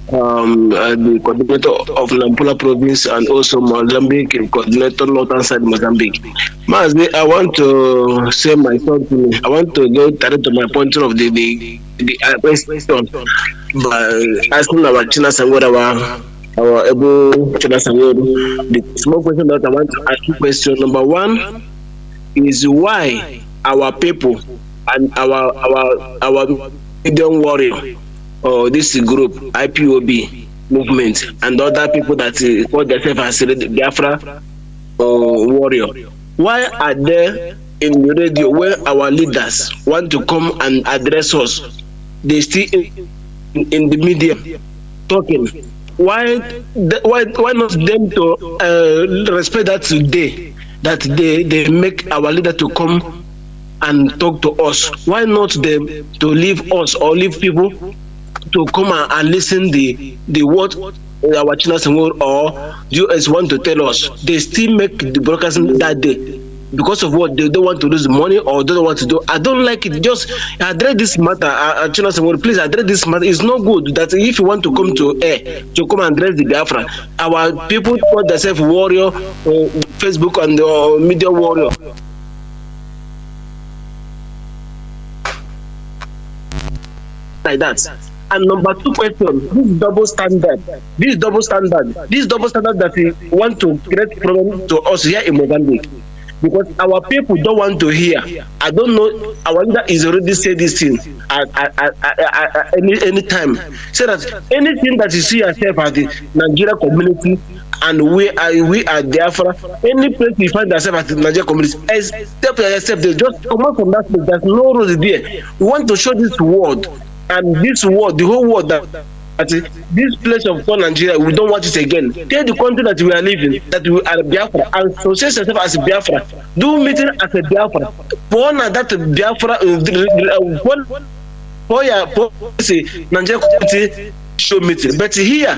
the coordinator of Nampula province and also Mozambique, coordinator northern side Mozambique. Mazi, I want to say my thought. I want to go direct to my point of the question by asking our China Sangora, our able China Sangora. The small question that I want to ask you, question number one is why our people and our Indian warrior or this group IPOB movement and other people that call themselves as Biafra warrior, why are they in the radio where our leaders want to come and address us? They still in the media talking. Why not them to respect that today that they make our leader to come and talk to us? Why not them to leave us or leave people to come and listen the word our China or US want to tell us? They still make the broadcasting that day. because of what they don't want to lose money or don't want to do. I don't like it. Just address this matter. Please address this matter. It's not good that if you want to come to air to come and address the Biafra, our people call themselves warrior, Facebook and media warrior. Like that. And number 2 question, this double standard that we want to create problem to us here in Mozambique. Because our people don't want to hear. I don't know, our leader is already said this thing at any time. Say that anything that you see yourself as the Nigeria community and we are Biafra, any place you find yourself as the Nigeria community, step yourself, they just come out from that place. There's no road there. We want to show this world. And this world, the whole world, that this place of Nigeria, we don't want it again. Tell the country that we are living, that we are Biafra, and associate yourself as a Biafra. Do meeting as a Biafra. For that Biafra, Nigeria community show meeting. But here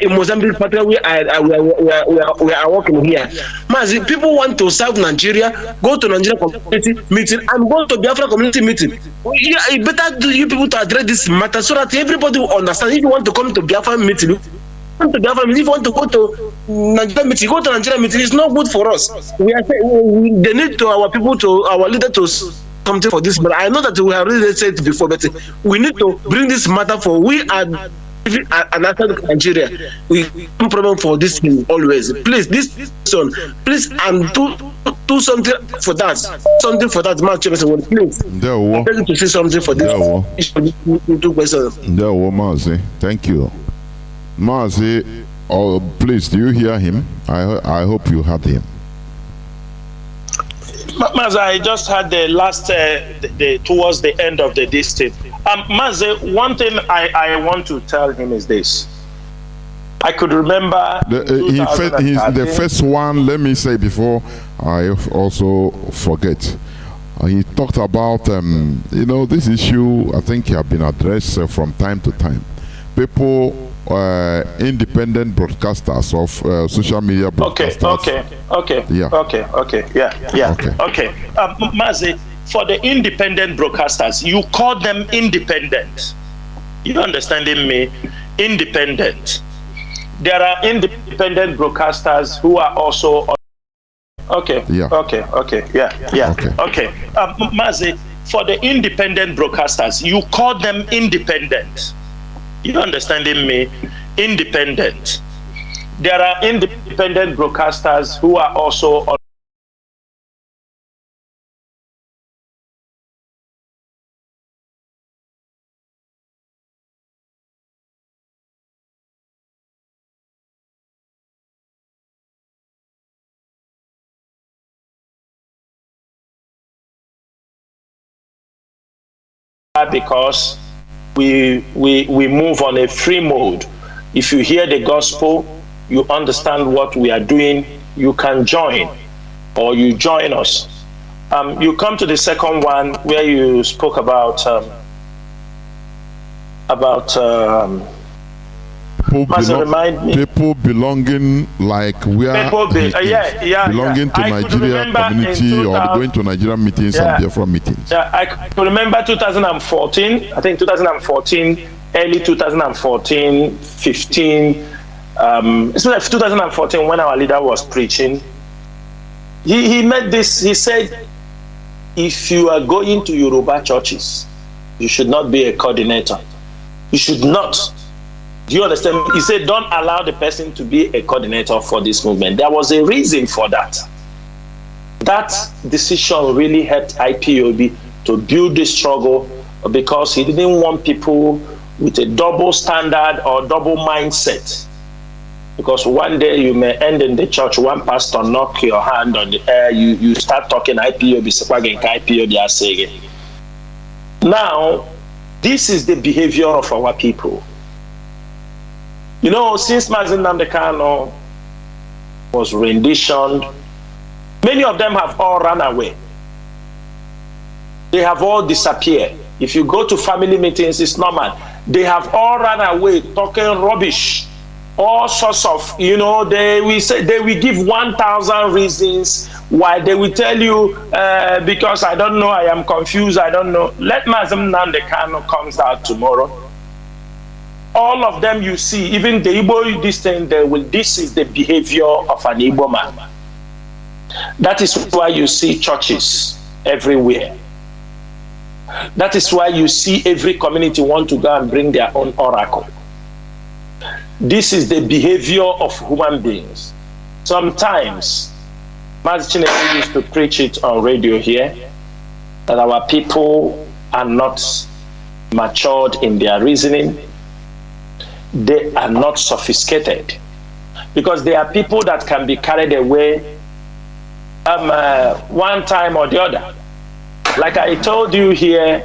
in Mozambique, we are working here. Mazi, people want to serve Nigeria, go to Nigeria community meeting, and go to Biafra community meeting. It better do you people to address this matter so that everybody will understand. If you want to come to Biafra meeting, if you want to go to Nigeria meeting, go to Nigeria meeting. It's not good for us. We are saying they need to our people, to our leader, to something for this. But I know that we have already said it before, but we need to bring this matter for we are. And after Nigeria, we have problem for this thing always. Please, this son, please, and do something for that. Something for that, man. Please, I beg you to say something for this. Mazi, thank you, Mazi. Oh, please, do you hear him? I hope you heard him. Mazi, I just had the last, towards the end of the district. Mazi, one thing I want to tell him is this. I could remember the first one, let me say before I also forget. He talked about, this issue, I think have been addressed from time to time. People, independent broadcasters of social media broadcasters. Okay. Mazi, for the independent broadcasters, you call them independent. You understanding me? Independent. There are independent broadcasters who are also on. Okay. Mazi, for the independent broadcasters, you call them independent. You understanding me? Independent. There are independent broadcasters who are also on. Because we move on a free mode. If you hear the gospel, you understand what we are doing, you can join, or you join us. You come to the second one where you spoke about people belonging, like we are belonging to Nigeria community or going to Nigeria meetings and Biafra meetings. Yeah, I can remember 2014, I think 2014, early 2014, 15, it's like 2014 when our leader was preaching. He made this, he said, if you are going to Yoruba churches, you should not be a coordinator. You should not. Do you understand? He said, don't allow the person to be a coordinator for this movement. There was a reason for that. That decision really helped IPOB to build the struggle, because he didn't want people with a double standard or double mindset. Because one day you may end in the church, one pastor knock your hand on the air, you start talking IPOB, IPOB. Now, this is the behavior of our people. You know, since Mazi Nnamdi Kanu was renditioned, many of them have all run away. They have all disappeared. If you go to family meetings, it's normal. They have all run away, talking rubbish. All sorts of, they will give 1,000 reasons Why they will tell you, because I don't know, I am confused, I don't know. Let Mazi Nnamdi Kanu comes out tomorrow. All of them you see, even the Igbo, this is the behavior of an Igbo man. That is why you see churches everywhere. That is why you see every community want to go and bring their own oracle. This is the behavior of human beings. Sometimes, Mazi Chinedu used to preach it on radio here, that our people are not matured in their reasoning. They are not sophisticated. Because there are people that can be carried away one time or the other. Like I told you here,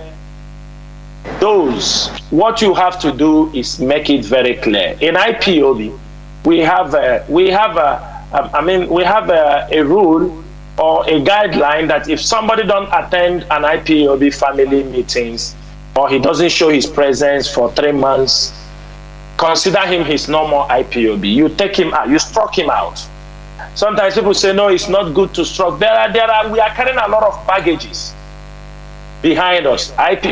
what you have to do is make it very clear. In IPOB, we have a rule or a guideline that if somebody don't attend an IPOB family meetings, or he doesn't show his presence for 3 months, consider him his normal IPOB. You take him out, you struck him out. Sometimes people say, no, it's not good to struck. We are carrying a lot of baggages behind us.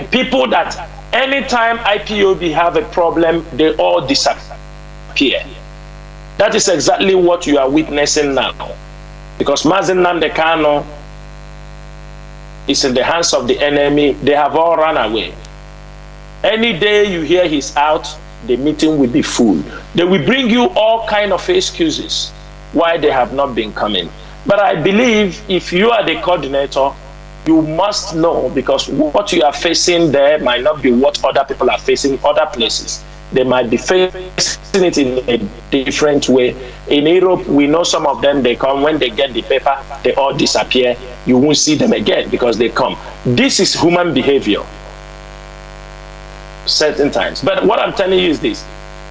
People that anytime IPOB have a problem, they all disappear. That is exactly what you are witnessing now. Because Mazi Nnamdi Kanu is in the hands of the enemy. They have all run away. Any day you hear he's out, the meeting will be full. They will bring you all kind of excuses why they have not been coming. But I believe if you are the coordinator, you must know, because what you are facing there might not be what other people are facing other places. They might be facing it in a different way. In Europe, we know some of them, they come, when they get the paper, they all disappear. You won't see them again because they come. This is human behavior. Certain times. But what I'm telling you is this.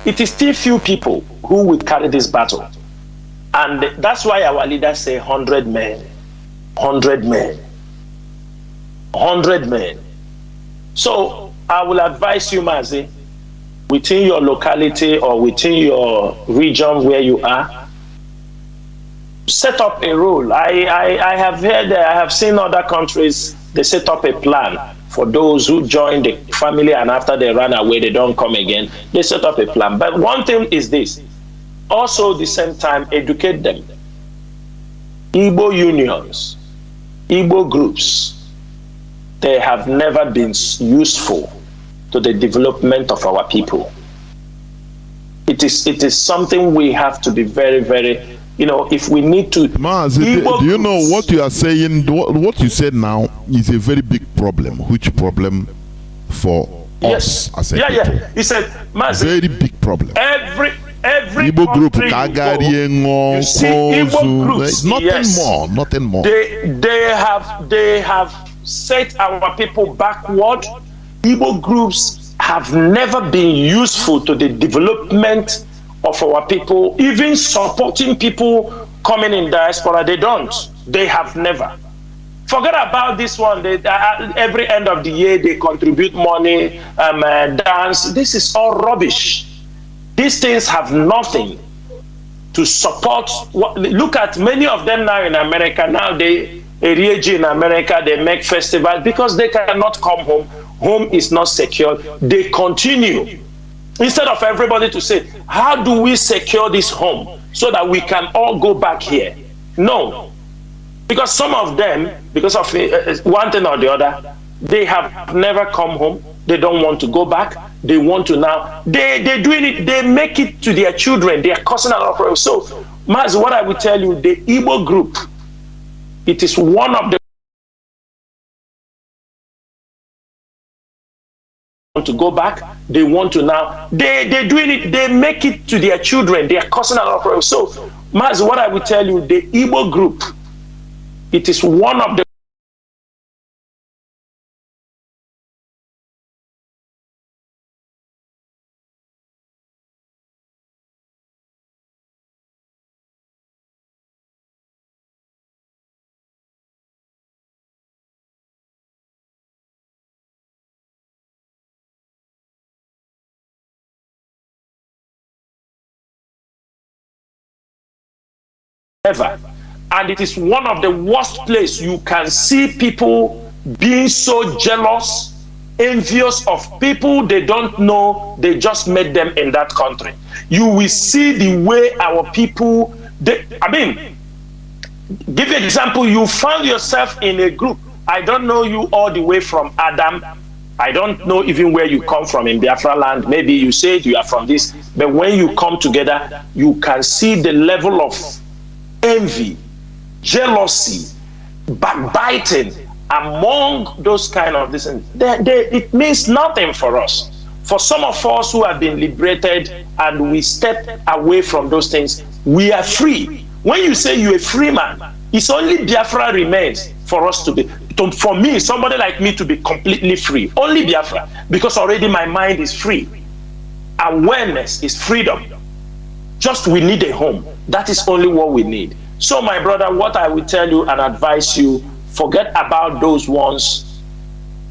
It is still few people who will carry this battle. And that's why our leaders say 100 men, 100 men, 100 men. So I will advise you, Mazi, within your locality or within your region where you are, set up a rule. I have heard, I have seen other countries, they set up a plan for those who join the family and after they run away, they don't come again. They set up a plan. But one thing is this, also at the same time, educate them. Igbo unions, Igbo groups, they have never been useful to the development of our people. It is something we have to be very, very, if we need to. Mazi, do you know what you are saying? What you said now is a very big problem. Which problem for us as a people? Yeah. He said, Mazi, very big problem. Every Igbo group, Kagari, you see, Igbo groups, nothing more. They have set our people backward. Igbo groups have never been useful to the development of our people, even supporting people coming in diaspora. They don't. They have never. Forget about this one. Every end of the year, they contribute money, dance. This is all rubbish. These things have nothing to support. Look at many of them now in America. Now they in America, they make festivals because they cannot come home. Home is not secure. They continue. Instead of everybody to say, how do we secure this home so that we can all go back here? No. Because some of them, because of one thing or the other, they have never come home. They don't want to go back. They want to now. They're doing it. They make it to their children. They are causing a lot of problems. So, Maz, what I will tell you, the Igbo group, it is one of the want to go back. They want to now. They're doing it. They make it to their children. They are causing a lot of problems. So, Maz, what I will tell you, the Igbo group, it is one of the ever. And it is one of the worst places. You can see people being so jealous, envious of people they don't know, they just met them in that country. You will see the way our people, give you an example, you found yourself in a group. I don't know you all the way from Adam. I don't know even where you come from in Biafra land. Maybe you said you are from this, but when you come together, you can see the level of envy, jealousy, backbiting among those kind of this. It means nothing for us. For some of us who have been liberated and we step away from those things, we are free. When you say you're a free man, it's only Biafra remains for us to be. For me, somebody like me to be completely free. Only Biafra, because already my mind is free. Awareness is freedom. Just we need a home. That is only what we need. So my brother, what I will tell you and advise you, forget about those ones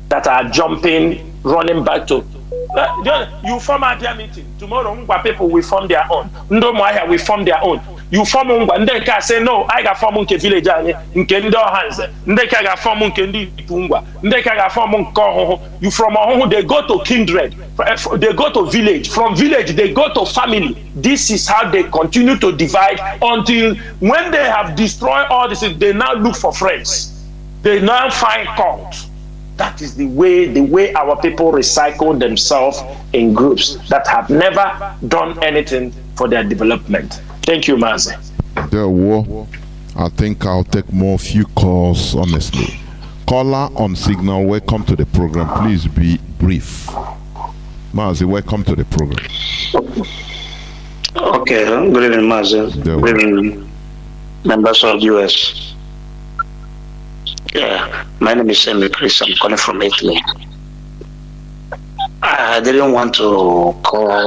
that are jumping, running back to. You form a dear meeting. Tomorrow, people will form their own. Ndomaya will form their own. You form and then can say, no, I got form unke village in Kendo hands. They can form unke Pungwa. They can form you from a home, they go to kindred, they go to village. From village, they go to family. This is how they continue to divide until when they have destroyed all this, they now look for friends. They now find cult. That is the way our people recycle themselves in groups that have never done anything for their development. Thank you, Mazi. I think I'll take more few calls, honestly. Caller on signal, welcome to the program. Please be brief. Mazi, welcome to the program. Okay, good evening, Mazi. Good evening, members of the US. Yeah, my name is Chris. I'm calling from Italy. I didn't want to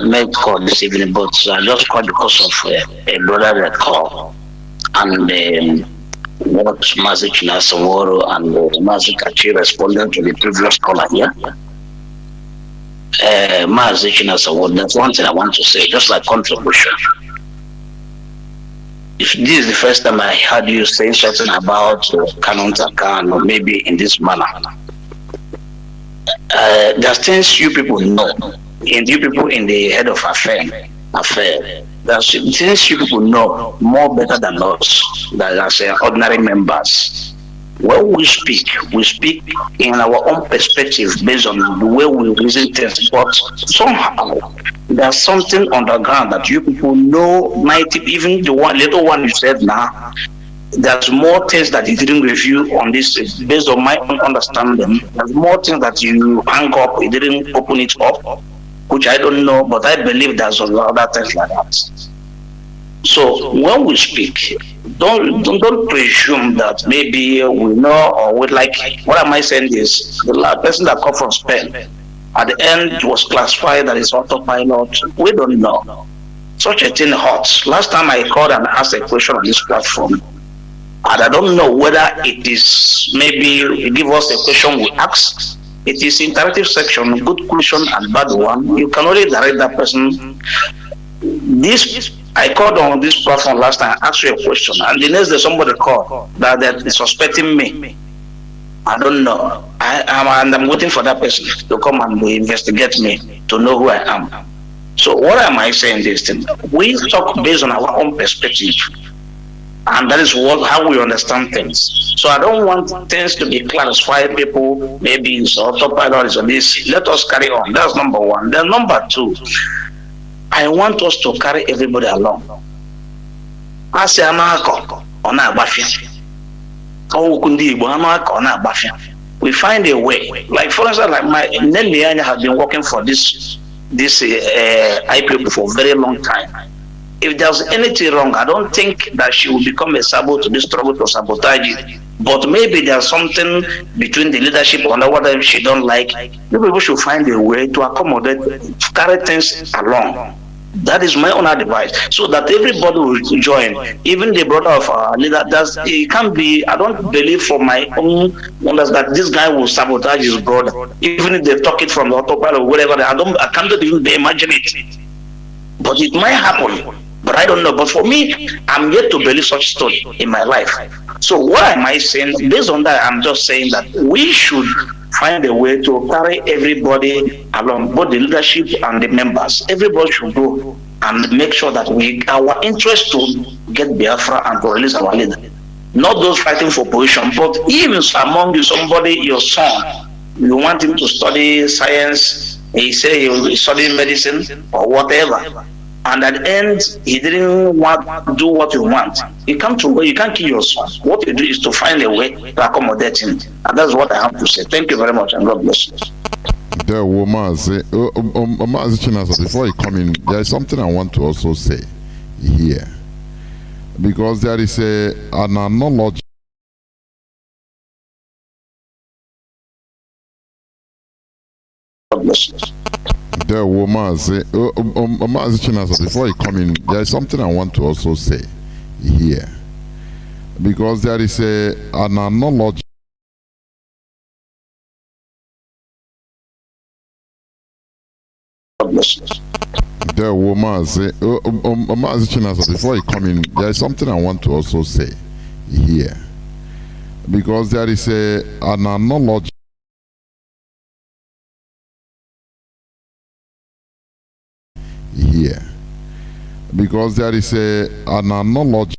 make call this evening, but I just called because of a brother that called. And what Mazi Chinasaworo and Mazi Kachi responded to the previous caller here. Mazi Chinasaworo, that's one thing I want to say, just like contribution. If this is the first time I heard you say something about Kanu or maybe in this manner, there's things you people know, and you people in the head of affair. There's things you people know more better than us, that as ordinary members. When we speak in our own perspective based on the way we reason things, but somehow there's something underground that you people know, even the little one you said now, there's more things that you didn't review on this based on my own understanding. There's more things that you hang up, you didn't open it up, which I don't know, but I believe there's a lot of things like that. So when we speak, don't presume that maybe we know or we like. What am I saying is the person that come from Spain at the end was classified that it's autopilot. We don't know. Such a thing hurts. Last time I called and asked a question on this platform, and I don't know whether it is maybe give us a question we ask. It is interactive section, good question and bad one. You can only direct that person. I called on this platform last time, asked you a question, and the next day somebody called that is suspecting me. I don't know. I'm waiting for that person to come and investigate me to know who I am. So what am I saying this thing? We talk based on our own perspective, and that is how we understand things. So I don't want things to be classified. People maybe it's autopilot or this. Let us carry on. That's number one. Then number two, I want us to carry everybody along. I say we find a way. Like for instance, like my Nnamdi has been working for this IPOP for a very long time. If there's anything wrong, I don't think that she will become a sabo to this struggle to sabotage it. But maybe there's something between the leadership or whatever she don't like. People should find a way to accommodate, carry things along. That is my own advice, so that everybody will join. Even the brother of our leader, it can't be. I don't believe for my own wonders that this guy will sabotage his brother. Even if they talk it from the autopilot or whatever, I can't even imagine it. But it might happen But I don't know. But for me, I'm yet to believe such story in my life. So what am I saying? Based on that, I'm just saying that we should find a way to carry everybody along, both the leadership and the members. Everybody should go and make sure that our interest to get Biafra and to release our leader. Not those fighting for position, but even among you, somebody, your son, you want him to study science, he say he will study medicine or whatever. And at the end, he didn't want to do what you want. You come to where you can't kill your son. What you do is to find a way to accommodate him. And that's what I have to say. Thank you very much, and God bless you. There, Mazi, Mazi, before you come in, there is something I want to also say here. Because there is an analogy. There, Mazi, before you come in, there is something I want to also say here. Because there is an analogy. There, Mazi, before you come in, there is something I want to also say here. Because there is an analogy. Here, because there is an analogy.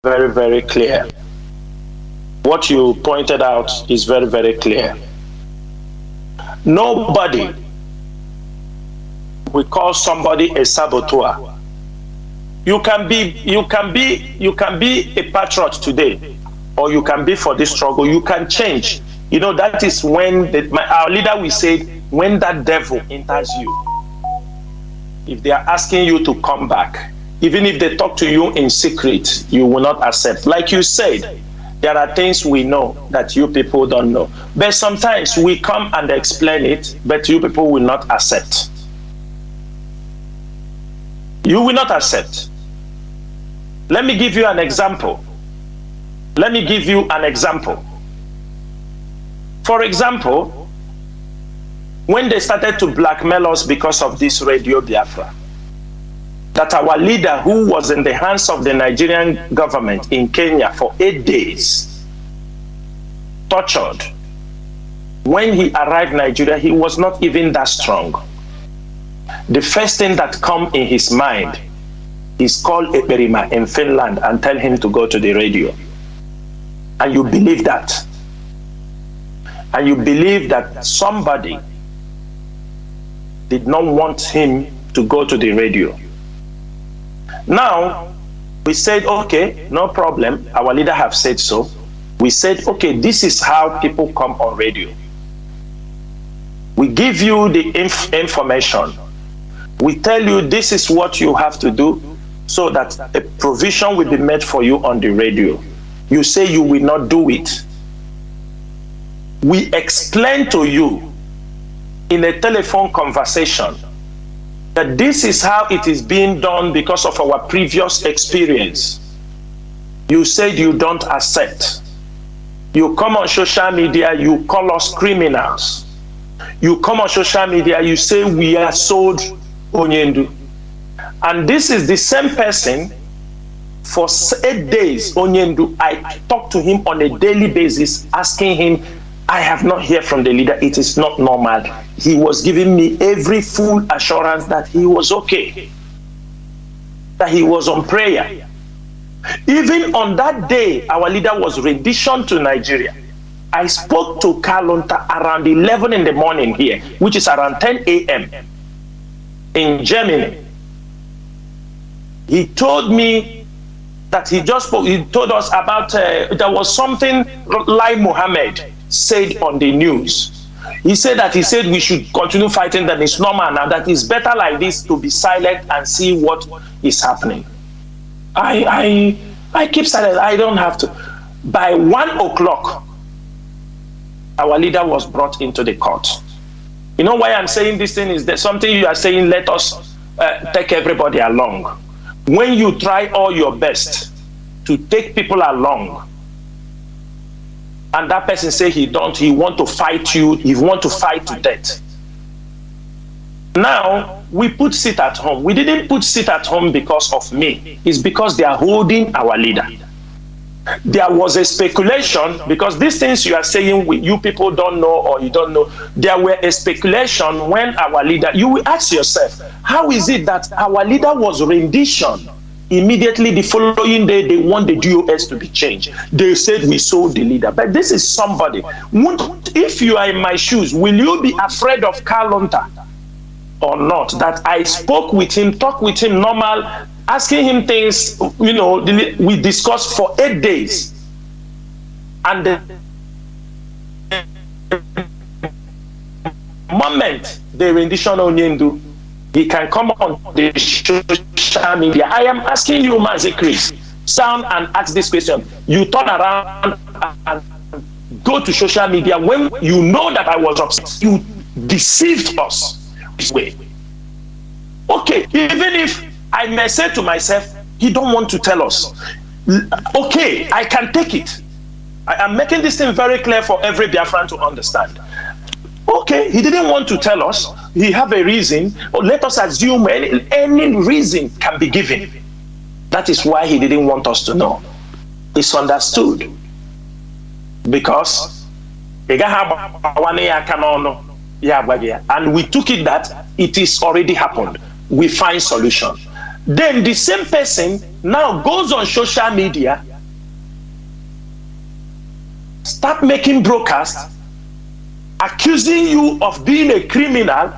Very, very clear. What you pointed out is very, very clear. Nobody will call somebody a saboteur. You can be a patriot today, or you can be for this struggle. You can change. You know, that is when our leader will say, when that devil enters you, if they are asking you to come back, even if they talk to you in secret, you will not accept. Like you said, there are things we know that you people don't know. But sometimes we come and explain it, but you people will not accept. You will not accept. Let me give you an example. Let me give you an example. For example, when they started to blackmail us because of this Radio Biafra, that our leader, who was in the hands of the Nigerian government in Kenya for 8 days, tortured. When he arrived in Nigeria, he was not even that strong. The first thing that comes in his mind is call Eperima in Finland and tell him to go to the radio. And you believe that. And you believe that somebody did not want him to go to the radio. Now, we said, okay, no problem. Our leader have said so. We said, okay, this is how people come on radio. We give you the information. We tell you this is what you have to do so that a provision will be made for you on the radio. You say you will not do it. We explain to you in a telephone conversation that this is how it is being done because of our previous experience. You said you don't accept. You come on social media, you call us criminals. You come on social media, you say we are sold Onyendu. And this is the same person. For 8 days, Onyendu, I talk to him on a daily basis, asking him, I have not heard from the leader. It is not normal. He was giving me every full assurance that he was okay, that he was on prayer. Even on that day, our leader was renditioned to Nigeria. I spoke to Kalonta around 11 in the morning here, which is around 10 a.m. in Germany. He told me that he told us about, there was something Lai Mohammed said on the news. He said we should continue fighting, that it's normal now, that it's better like this to be silent and see what is happening. I I keep silent. I don't have to. By 1 o'clock, our leader was brought into the court. You know why I'm saying this thing is that something you are saying, let us take everybody along. When you try all your best to take people along, and that person say he want to fight you, he want to fight to death. Now, we put sit at home. We didn't put sit at home because of me. It's because they are holding our leader. There was a speculation, because these things you are saying, you people don't know or you don't know. There were a speculation when our leader, you will ask yourself, how is it that our leader was rendition? Immediately the following day, they want the DOS to be changed. They said we sold the leader. But this is somebody. If you are in my shoes, will you be afraid of Kalonta or not? That I spoke with him, talked with him normal, asking him things, we discussed for 8 days. And the moment the rendition on Yendu, he can come on the social media. I am asking you, Mazi Chris, sound and ask this question. You turn around and go to social media when you know that I was upset. You deceived us this way. Okay, even if I may say to myself, he don't want to tell us. Okay, I can take it. I am making this thing very clear for every Biafran to understand. Okay, he didn't want to tell us. He have a reason. Or let us assume any reason can be given. That is why he didn't want us to know. It's understood. Because and we took it that it is already happened. We find solution. Then the same person now goes on social media, start making broadcasts, accusing you of being a criminal,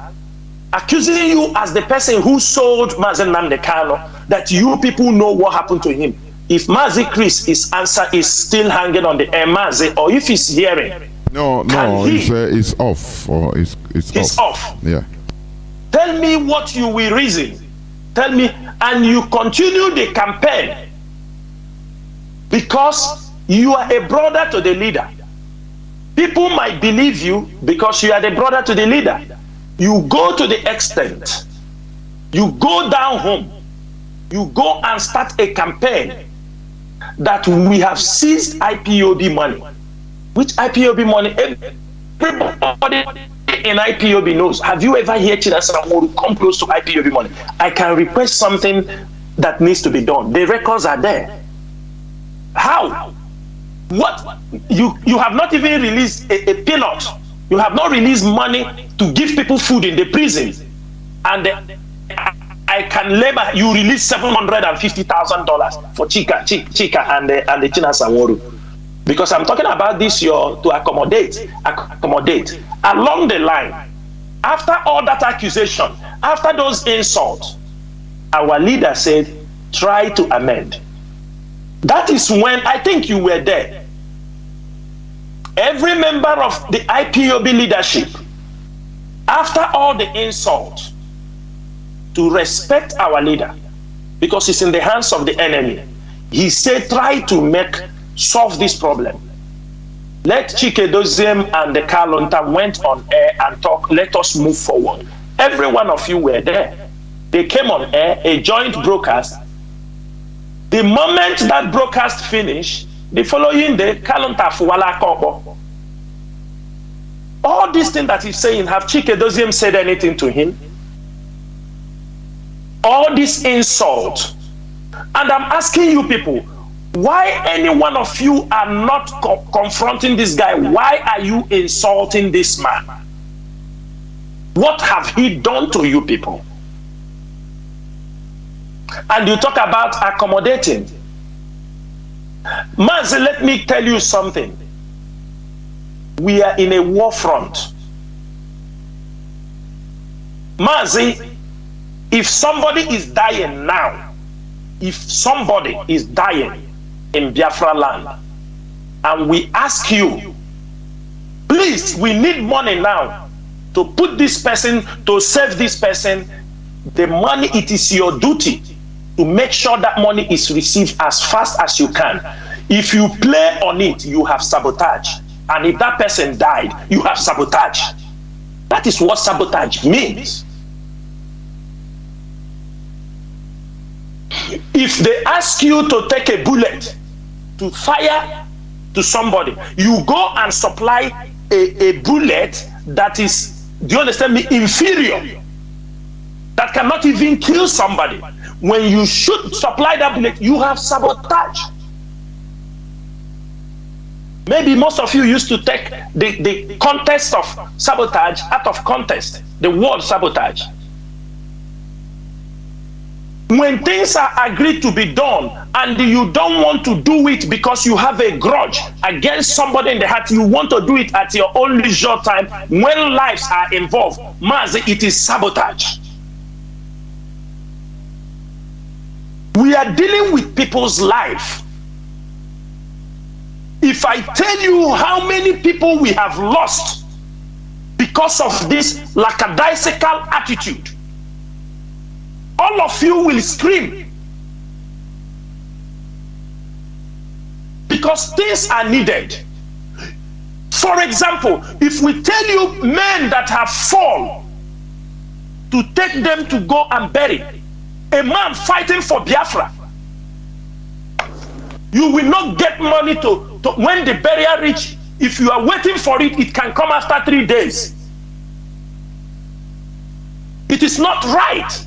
accusing you as the person who sold Mazi Nnamdi Kanu, that you people know what happened to him. If Mazi Chris, his answer is still hanging on the air, Mazi, or if he's hearing. No, it's off. Or it's off. Yeah. Tell me what you will reason. Tell me, and you continue the campaign because you are a brother to the leader. People might believe you because you are the brother to the leader. You go to the extent, you go down home, you go and start a campaign that we have seized IPOB money. Which IPOB money? Everybody in IPOB knows. Have you ever heard Chinedu come close to IPOB money? I can request something that needs to be done. The records are there. How? What? You have not even released a peanut. You have not released money to give people food in the prison. And I can labor, you release $750,000 for Chika and the Chinedu. Because I'm talking about this year to accommodate. Along the line, after all that accusation, after those insults, our leader said, try to amend. That is when, I think you were there. Every member of the IPOB leadership, after all the insults, to respect our leader, because it's in the hands of the enemy, he said, try to solve this problem. Let Chinedu and the Kalonta went on air and talked, let us move forward. Every one of you were there. They came on air, a joint broadcast. The moment that broadcast finished, the following day, Kalonta Fuwala Kobo. All these things that he's saying, have Chinedu said anything to him? All this insult. And I'm asking you people, why any one of you are not confronting this guy? Why are you insulting this man? What have he done to you people? And you talk about accommodating. Mazi, let me tell you something. We are in a war front. Mazi, if somebody is dying now, if somebody is dying in Biafra land, and we ask you, please, we need money now to put this person, to save this person, the money, it is your duty to make sure that money is received as fast as you can. If you play on it, you have sabotage. And if that person died, you have sabotage. That is what sabotage means. If they ask you to take a bullet to fire to somebody, you go and supply a bullet that is, do you understand me, inferior, that cannot even kill somebody. When you should supply that bullet, you have sabotage. Maybe most of you used to take the context of sabotage out of context, the word sabotage. When things are agreed to be done and you don't want to do it because you have a grudge against somebody in the heart, you want to do it at your own leisure time when lives are involved, Mazi, it is sabotage. We are dealing with people's life. If I tell you how many people we have lost because of this lackadaisical attitude, all of you will scream. Because things are needed. For example, if we tell you men that have fallen, to take them to go and bury a man fighting for Biafra, you will not get money to when the burial reach. If you are waiting for it, it can come after 3 days. It is not right.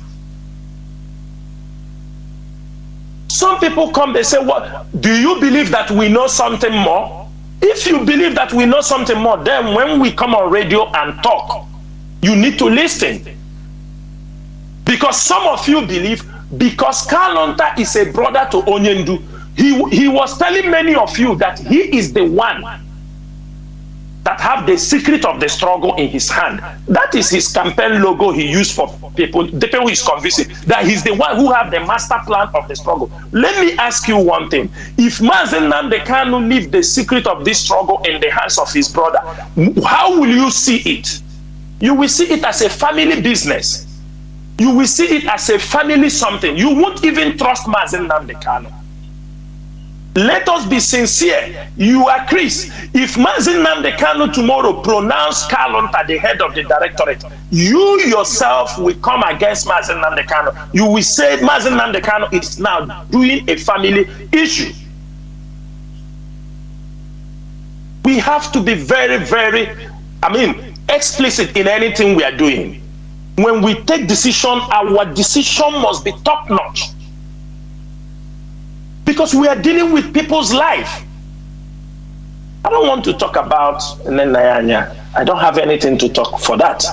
Some people come, they say, "What? Do you believe that we know something more?" If you believe that we know something more, then when we come on radio and talk, you need to listen. Because some of you believe, because Kalonta is a brother to Onyendu, he was telling many of you that he is the one that have the secret of the struggle in his hand. That is his campaign logo he used for people, the people he's convincing, that he's the one who have the master plan of the struggle. Let me ask you one thing. If Mazi Nnamdi Kanu leave the secret of this struggle in the hands of his brother, how will you see it? You will see it as a family business. You will see it as a family something. You won't even trust Mazi Nnamdi Kanu. Let us be sincere. You are Chris. If Mazi Nnamdi Kanu tomorrow pronounce Kalonta the head of the directorate, you yourself will come against Mazi Nnamdi Kanu. You will say Mazi Nnamdi Kanu is now doing a family issue. We have to be very, very, explicit in anything we are doing. When we take decision, our decision must be top-notch. Because we are dealing with people's life. I don't want to talk about Nenayanya. I don't have anything to talk for that.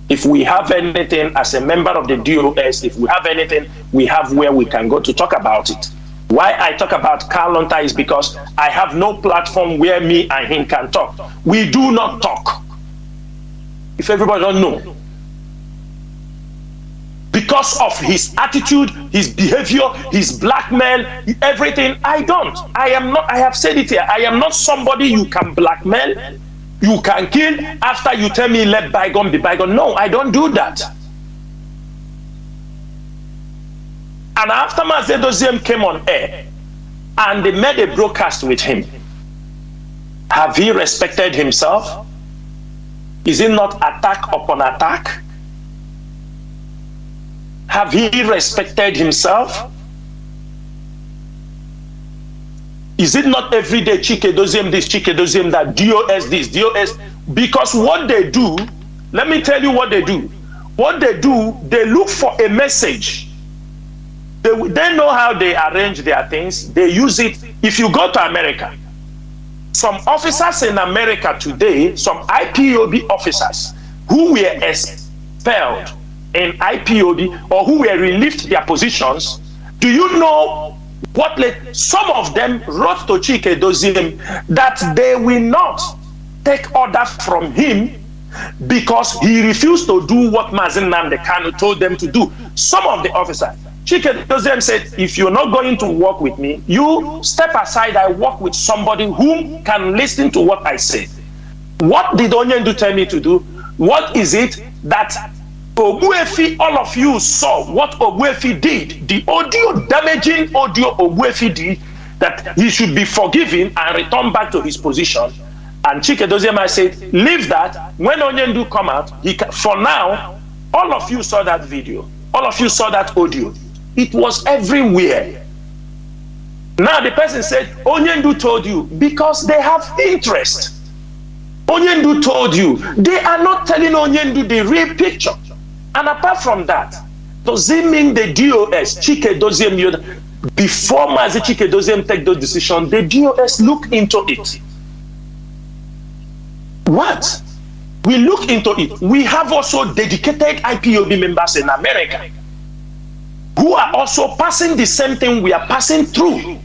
If we have anything as a member of the DOS, if we have anything, we have where we can go to talk about it. Why I talk about Kalonta is because I have no platform where me and him can talk. We do not talk. If everybody don't know. Because of his attitude, his behavior, his blackmail, everything, I don't. I have said it here, I am not somebody you can blackmail, you can kill after you tell me let bygone be bygone. No, I don't do that. And after Mazi came on air and they made a broadcast with him, have he respected himself? Is it not attack upon attack? Have he respected himself? Is it not every day Chinedu this, Chinedu that, DOS this, DOS? Because what they do, let me tell you what they do. What they do, they look for a message. They know how they arrange their things. They use it. If you go to America, some officers in America today, some IPOB officers who were expelled in IPOB or who were relieved their positions, do you know what some of them wrote to Chinedu that they will not take order from him because he refused to do what Mazi Nnamdi Kanu told them to do. Some of the officers, Chinedu said, if you're not going to work with me, you step aside, I work with somebody who can listen to what I say. What did Onyendu tell me to do? What is it that Ogbuefi, all of you saw what Ogbuefi did. The audio, damaging audio Ogbuefi did, that he should be forgiven and return back to his position. And Chike Dozema said, leave that. When Onyendu come out, for now, all of you saw that video. All of you saw that audio. It was everywhere. Now the person said, Onyendu told you, because they have interest. Onyendu told you. They are not telling Onyendu the real picture. And apart from that, does it mean the DOS, Chike Doziem, before Mazi Chike Doziem take those decisions, the DOS look into it? What? We look into it. We have also dedicated IPOB members in America who are also passing the same thing we are passing through.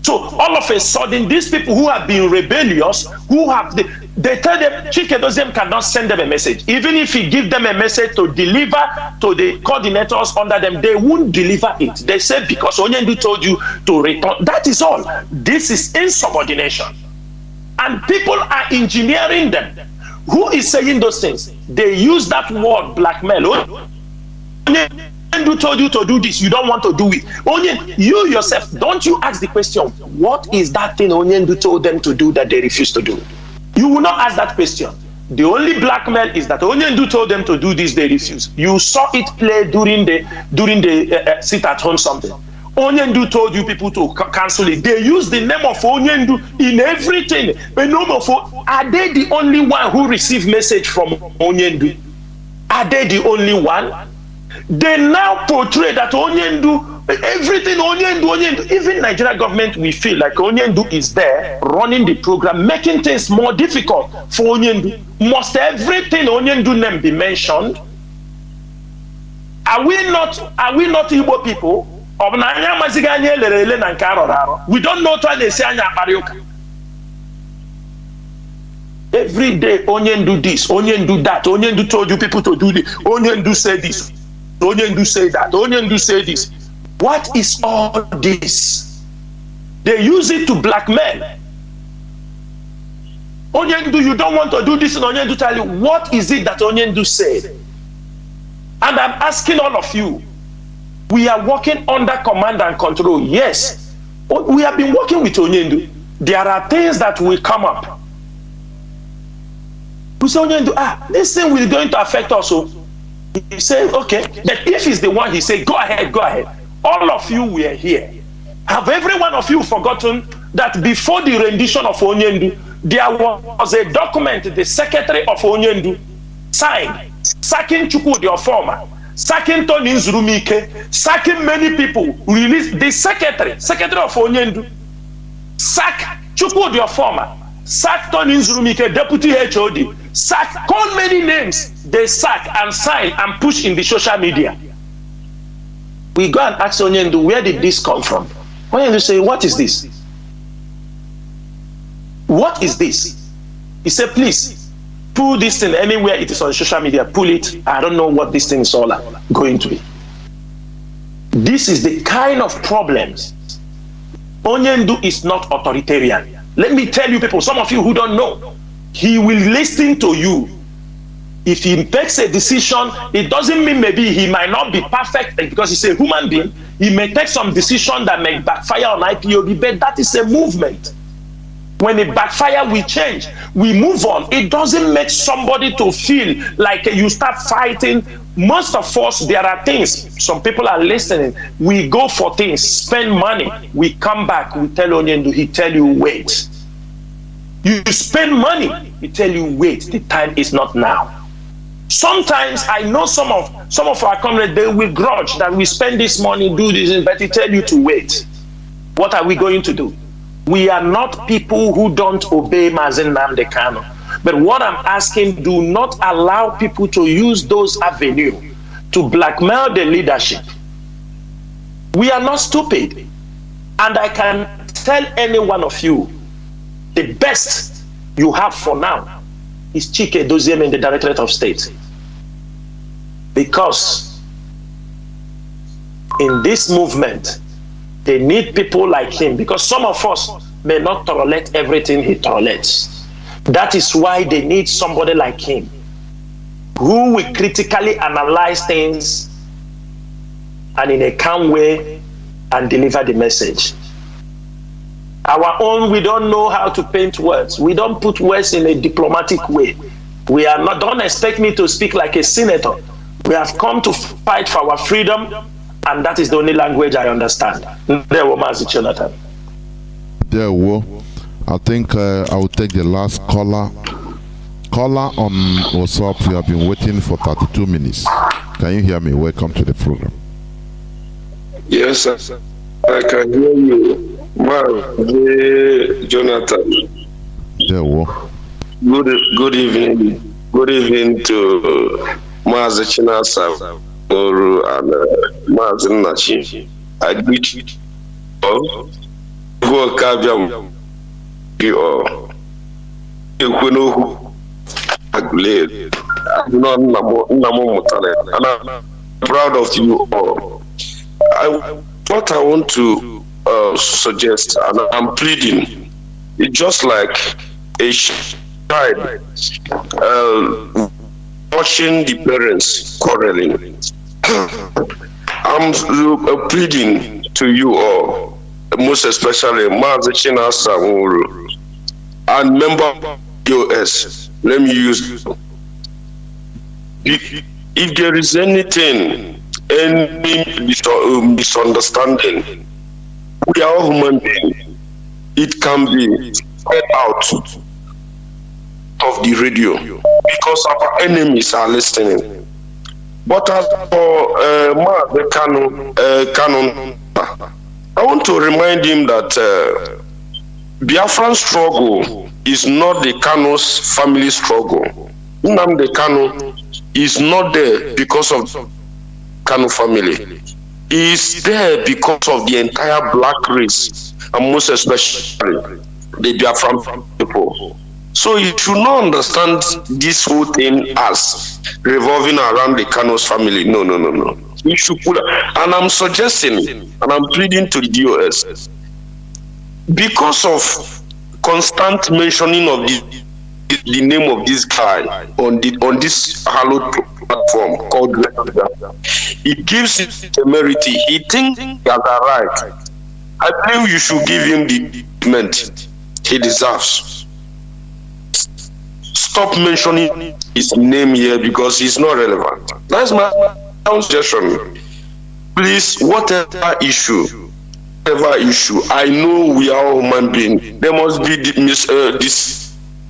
So all of a sudden, these people who have been rebellious, who have they tell them Chike Doziem cannot send them a message. Even if he give them a message to deliver to the coordinators under them, they won't deliver it. They say because Onyendu told you to return. That is all. This is insubordination. And people are engineering them. Who is saying those things? They use that word blackmail. Onyendu told you to do this, you don't want to do it. You yourself, don't you ask the question, what is that thing Onyendu told them to do that they refuse to do? You will not ask that question. The only blackmail is that Onyendu told them to do this, they refuse. You saw it play during the sit at home something. Onyendu told you people to cancel it. They use the name of Onyendu in everything. Are they the only one who received message from Onyendu? Are they the only one? They now portray that Onyendu, everything Onyendu. Even Nigeria government, we feel like Onyendu is there running the program, making things more difficult for Onyendu. Must everything Onyendu name be mentioned? Are we not Igbo people? We don't know what they say. Every day, Onyendu this, Onyendu that, Onyendu told you people to do this, Onyendu say this, Onyendu say that, Onyendu say this. What is all this? They use it to blackmail. Onyendu, you don't want to do this, and Onyendu tell you, what is it that Onyendu said? And I'm asking all of you, we are working under command and control. Yes, we have been working with Onyendu. There are things that will come up. We say, Onyendu, this thing is going to affect us. So he said, okay, but if he's the one, he said, go ahead, go ahead. All of you were here. Have every one of you forgotten that before the rendition of Onyendu, there was a document the secretary of Onyendu signed, sacking Chukwudi Ofoma, sacking Tony Nzurumike, sacking many people, released the secretary of Onyendu, sack Chukwudi Ofoma, sack Tony Nzurumike, deputy HOD, sack, call many names, they sack and sign and push in the social media. We go and ask Onyendu, where did this come from? Onyendu say, what is this? What is this? He said, please, pull this thing anywhere it is on social media, pull it. I don't know what this thing is all going to be. This is the kind of problems. Onyendu is not authoritarian. Let me tell you people, some of you who don't know, he will listen to you. If he makes a decision, it doesn't mean maybe he might not be perfect because he's a human being. He may take some decision that may backfire on IPOB, but that is a movement. When it backfire, we change, we move on. It doesn't make somebody to feel like you start fighting. Most of us, there are things, some people are listening. We go for things, spend money. We come back, we tell Onyendu, he tell you, wait. You spend money, he tell you, wait, the time is not now. Sometimes I know some of our comrades, they will grudge that we spend this money, do this, but he tell you to wait. What are we going to do? We are not people who don't obey Mazi Nnamdi Kanu. But what I'm asking, do not allow people to use those avenues to blackmail the leadership. We are not stupid. And I can tell any one of you, the best you have for now is Chike Doziem in the Directorate of State. Because in this movement, they need people like him, because some of us may not tolerate everything he tolerates. That is why they need somebody like him who will critically analyze things and in a calm way and deliver the message. Our own, we don't know how to paint words. We don't put words in a diplomatic way. We are not, don't expect me to speak like a senator. We have come to fight for our freedom, and that is the only language I understand. There were Mazi Jonathan. There were. I think I will take the last caller. Caller on WhatsApp, you have been waiting for 32 minutes. Can you hear me? Welcome to the program. Yes, sir. I can hear you. Mazi Jonathan. There were. Good evening. Good evening to Mazi Chinasa and Mazi Nachi. I greet you all. And I'm proud of you all. What I want to suggest, and I'm pleading, it's just like a child watching the parents quarreling. I'm pleading to you all, most especially Mazi Chinasa and member US. Let me use. If there is anything, any misunderstanding, we are all human beings. It can be spread out of the radio because our enemies are listening. But as for Mazi Kanu, I want to remind him that Biafran struggle is not the Kanu's family struggle. Nnamdi Kanu is not there because of Kanu family. He is there because of the entire black race, and most especially the Biafran people. So you should not understand this whole thing as revolving around the Kanu's family. No. You should put, and I'm suggesting, and I'm pleading to the DOS, because of constant mentioning of the name of this guy on this hallowed platform called it gives him temerity. He thinks he has arrived. I believe you should give him the treatment he deserves. Stop mentioning his name here because he's not relevant. That's my suggestion. Please, whatever issue, I know we are all human beings. There must be this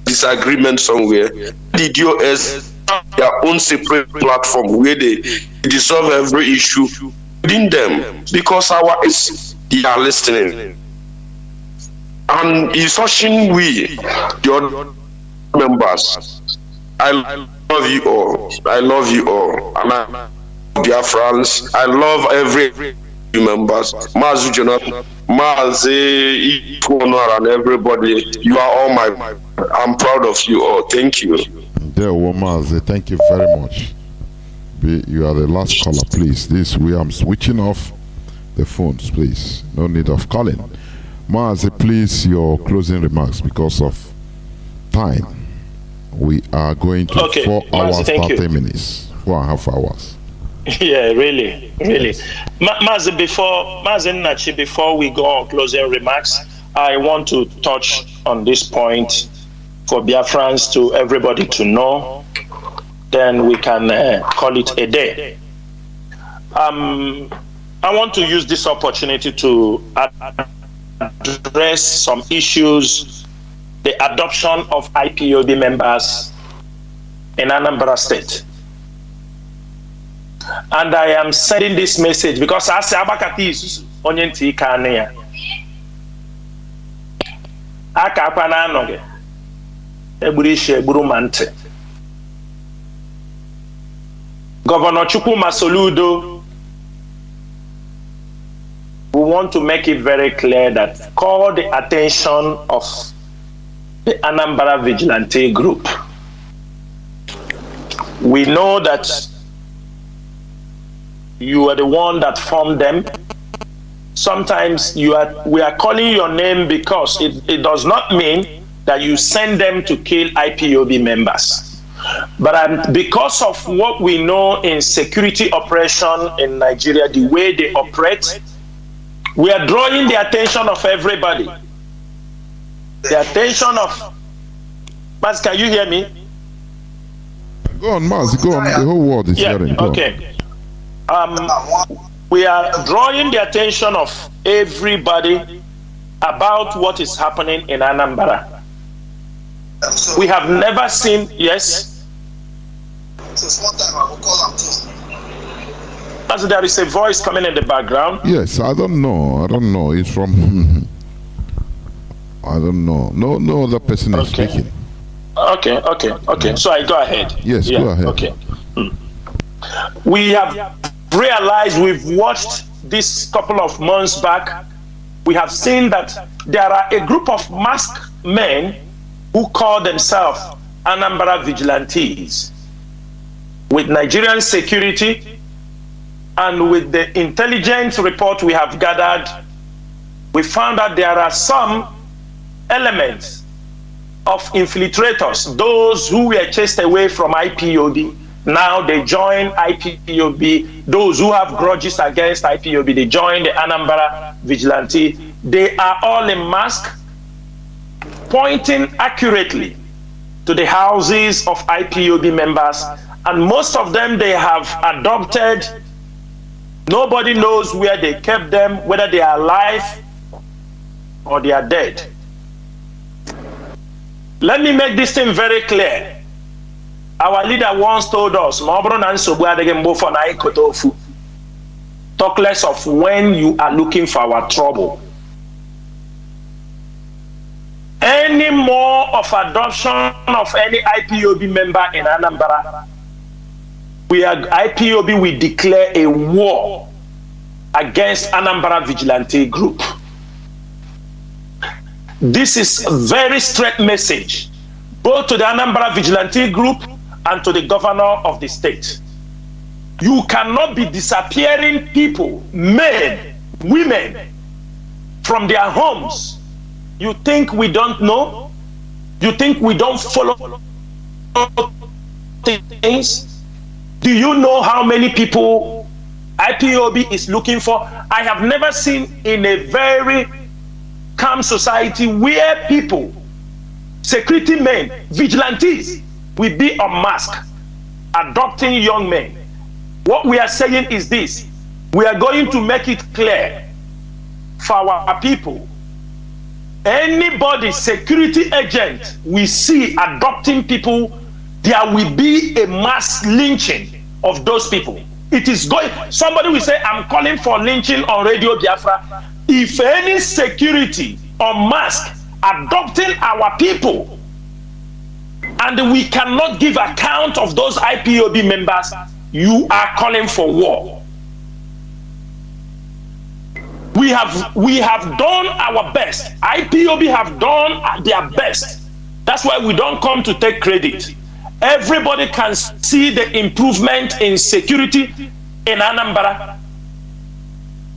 disagreement somewhere. The DOS have their own separate platform where they resolve every issue within them because they are listening. And it's touching we, your members. I love you all. I love you all. And I love Biafrans. I love every members. Mazi Jonathan, Mazi, and everybody. You are all I'm proud of you all. Thank you. There, Mazi. Thank you very much. You are the last caller, please. I'm switching off the phones, please. No need of calling. Mazi, please, your closing remarks because of time. We are going to 4 hours, 30 minutes, 4.5 hours. Yeah, really. Mazi Nnachi, before we go on closing remarks, I want to touch on this point for Biafrans to everybody to know. Then we can call it a day. I want to use this opportunity to address some issues. The adoption of IPOB members in Anambra State. And I am sending this message because I say Abakati is onyenti ikane. Aka akwana anoge. Egburishe egburumante. Governor Chukwuma Soludo, we want to make it very clear that call the attention of the Anambra Vigilante Group. We know that you are the one that formed them. Sometimes we are calling your name because it does not mean that you send them to kill IPOB members. But because of what we know in security operation in Nigeria, the way they operate, we are drawing the attention of everybody. The attention of... Mazi, can you hear me? Go on, Mazi, go on. The whole world is hearing. Go okay. We are drawing the attention of everybody about what is happening in Anambra. We have never seen... Yes? As there is a voice coming in the background. Yes, I don't know. It's from... I don't know. No other person is speaking. Okay. So I go ahead. Yes, go ahead. Okay. We have realized, we've watched this couple of months back, we have seen that there are a group of masked men who call themselves Anambra vigilantes. With Nigerian security and with the intelligence report we have gathered, we found that there are some elements of infiltrators, those who were chased away from IPOB. Now they join IPOB. Those who have grudges against IPOB, they join the Anambra vigilante. They are all in mask, pointing accurately to the houses of IPOB members. And most of them, they have adopted. Nobody knows where they kept them, whether they are alive or they are dead. Let me make this thing very clear. Our leader once told us, talk less of when you are looking for our trouble. Any more of adoption of any IPOB member in Anambra, IPOB will declare a war against Anambra Vigilante Group. This is a very straight message, both to the Anambra Vigilante Group and to the governor of the state. You cannot be disappearing people, men, women, from their homes. You think we don't know? You think we don't follow things? Do you know how many people IPOB is looking for? I have never seen in a very calm society where people, security men, vigilantes, will be unmasked, adopting young men. What we are saying is this: we are going to make it clear for our people. Anybody, security agent, we see adopting people, there will be a mass lynching of those people. It is going, somebody will say, I'm calling for lynching on Radio Biafra. If any security or mask adopting our people, and we cannot give account of those IPOB members, you are calling for war. We have done our best. IPOB have done their best. That's why we don't come to take credit. Everybody can see the improvement in security in Anambra.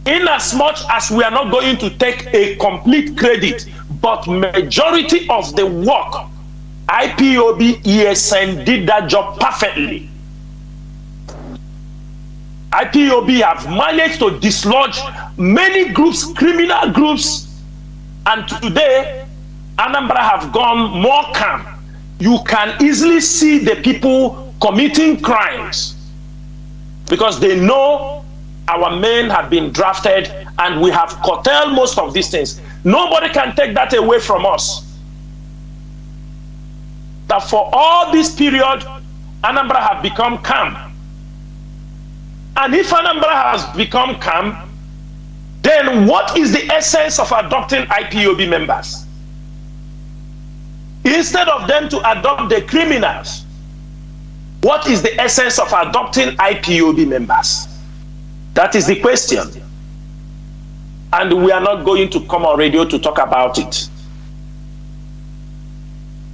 In as much as we are not going to take a complete credit, but majority of the work, IPOB ESN did that job perfectly. IPOB have managed to dislodge many groups, criminal groups, and today Anambra have gone more calm. You can easily see the people committing crimes because they know our men have been drafted and we have curtailed most of these things. Nobody can take that away from us. That for all this period, Anambra have become calm. And if Anambra has become calm, then what is the essence of adopting IPOB members? Instead of them to adopt the criminals, what is the essence of adopting IPOB members? That is the question. And we are not going to come on radio to talk about it.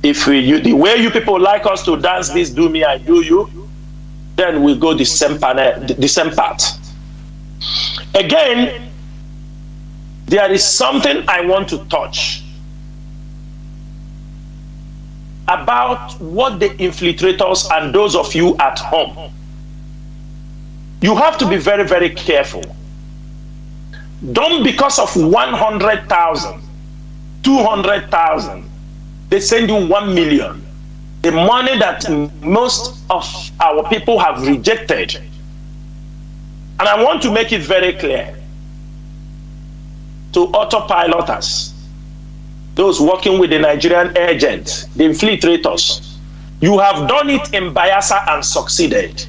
If the way you people like us to dance this do me, I do you, then we go the same path. Again, there is something I want to touch. about what the infiltrators and those of you at home, you have to be very, very careful. Don't, because of 100,000, 200,000, they send you 1 million. The money that most of our people have rejected. And I want to make it very clear to autopiloters, those working with the Nigerian agents, the infiltrators. You have done it in Bayelsa and succeeded.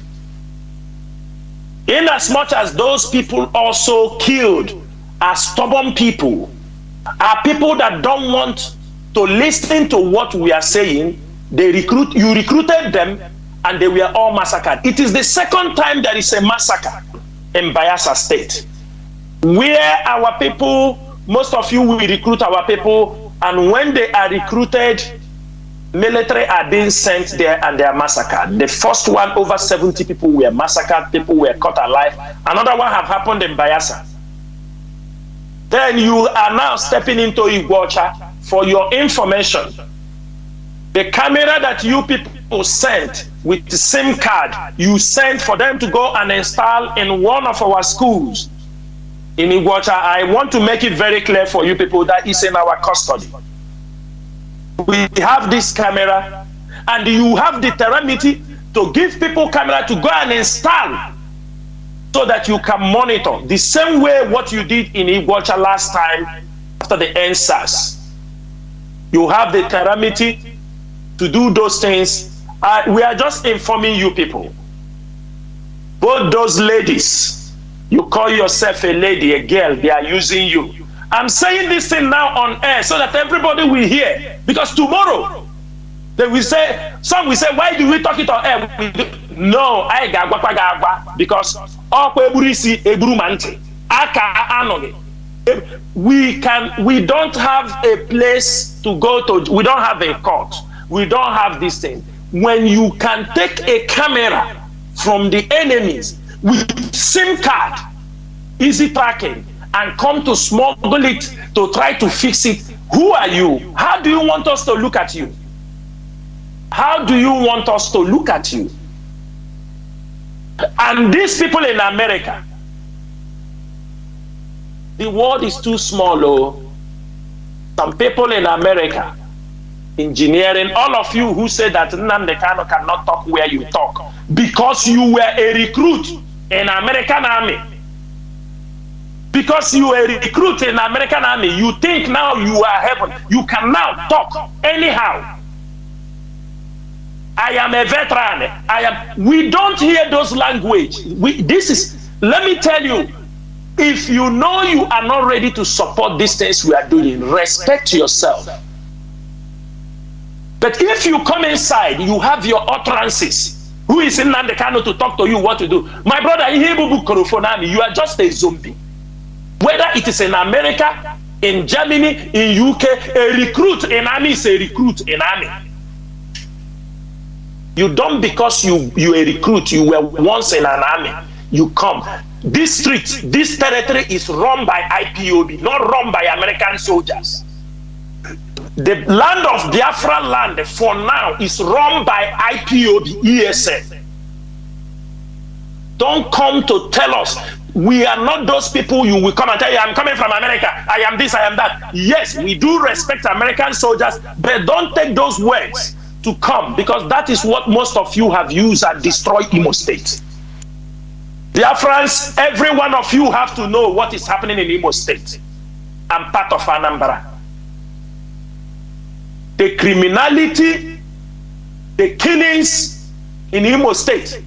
In as much as those people also killed are stubborn people, are people that don't want to listen to what we are saying, you recruited them and they were all massacred. It is the second time there is a massacre in Bayelsa State, where our people, most of you will recruit our people, and when they are recruited, military are being sent there and they are massacred. The first one, over 70 people were massacred, people were cut alive. Another one have happened in Bayelsa. Then you are now stepping into Iguacha. For your information, the camera that you people sent with the SIM card, you sent for them to go and install in one of our schools in Iguacha. I want to make it very clear for you people that is in our custody. We have this camera, and you have the temerity to give people camera to go and install so that you can monitor the same way what you did in Iguacha last time after the NSAS. You have the temerity to do those things. We are just informing you people. Both those ladies, you call yourself a lady, a girl, they are using you. I'm saying this thing now on air so that everybody will hear. Because tomorrow, they will say, some will say, why do we talk it on air? No, I got because we don't have a place to go to, we don't have a court, we don't have this thing. When you can take a camera from the enemies with SIM card, easy tracking, and come to smuggle it to try to fix it, who are you? How do you want us to look at you? How do you want us to look at you? And these people in America, the world is too small. Oh. Some people in America, engineering, all of you who say that Nnamdi Kanu cannot talk where you talk, because you were a recruit in American army. Because you were a recruit in American army, you think now you are heaven. You can now talk anyhow. I am a veteran. We don't hear those language. Let me tell you, if you know you are not ready to support these things we are doing, respect yourself. But if you come inside, you have your utterances. Who is in Nnamdi Kanu to talk to you what to do? My brother, you are just a zombie. Whether it is in America, in Germany, in UK, a recruit in army is a recruit in army. You don't because you a recruit, you were once in an army, you come. This street, this territory is run by IPOB, not run by American soldiers. The land of Biafra land for now is run by IPOB, ESN. Don't come to tell us we are not those people. You will come and tell you, I'm coming from America, I am this, I am that. Yes, we do respect American soldiers, but don't take those words to come, because that is what most of you have used and destroyed Imo State. Biafrans, every one of you have to know what is happening in Imo State. I'm part of Anambra. The criminality, the killings in Imo State.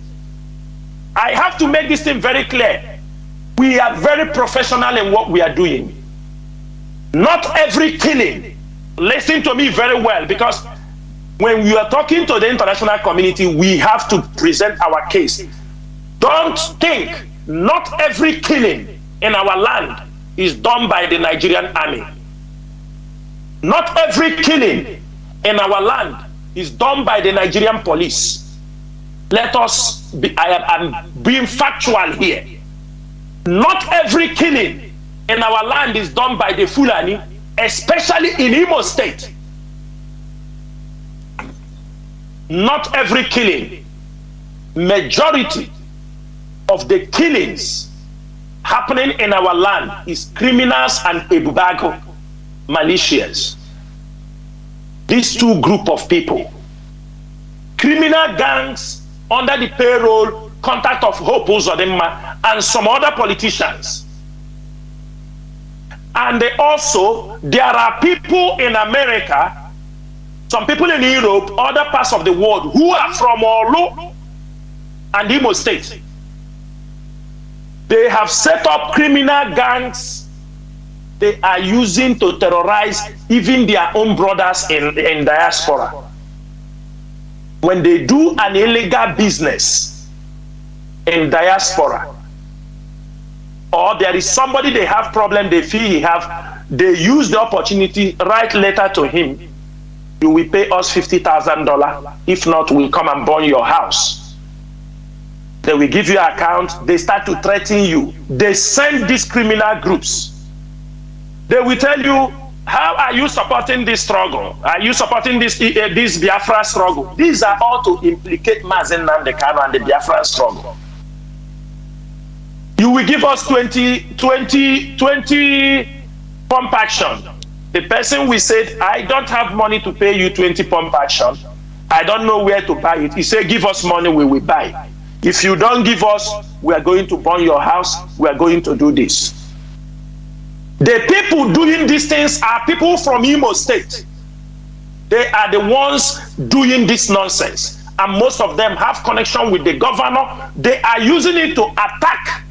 I have to make this thing very clear. We are very professional in what we are doing. Not every killing, listen to me very well, because when we are talking to the international community, we have to present our case. Don't think not every killing in our land is done by the Nigerian army. Not every killing in our land is done by the Nigerian police. Let us be, I'm being factual here. Not every killing in our land is done by the Fulani, especially in Imo State. not every killing, majority of the killings happening in our land is criminals and ebubago, malicious. These two group of people, criminal gangs under the payroll contact of Hope Uzodimma and some other politicians. And there are people in America, some people in Europe, other parts of the world who are from Olu and Imo State. They have set up criminal gangs they are using to terrorize even their own brothers in diaspora. When they do an illegal business in diaspora, or there is somebody they have problem they feel he have, they use the opportunity, write letter to him, you will pay us $50,000, if not we'll come and burn your house. They will give you an account, they start to threaten you. They send these criminal groups. They will tell you, how are you supporting this struggle? Are you supporting this Biafra struggle? These are all to implicate Mazi Nnamdi Kanu and the Biafra struggle. You will give us 20 pump action. The person will say, I don't have money to pay you 20 pump action. I don't know where to buy it. He said, give us money, we will buy. If you don't give us, we are going to burn your house. We are going to do this. The people doing these things are people from Imo State. They are the ones doing this nonsense. And most of them have connection with the governor. They are using it to attack.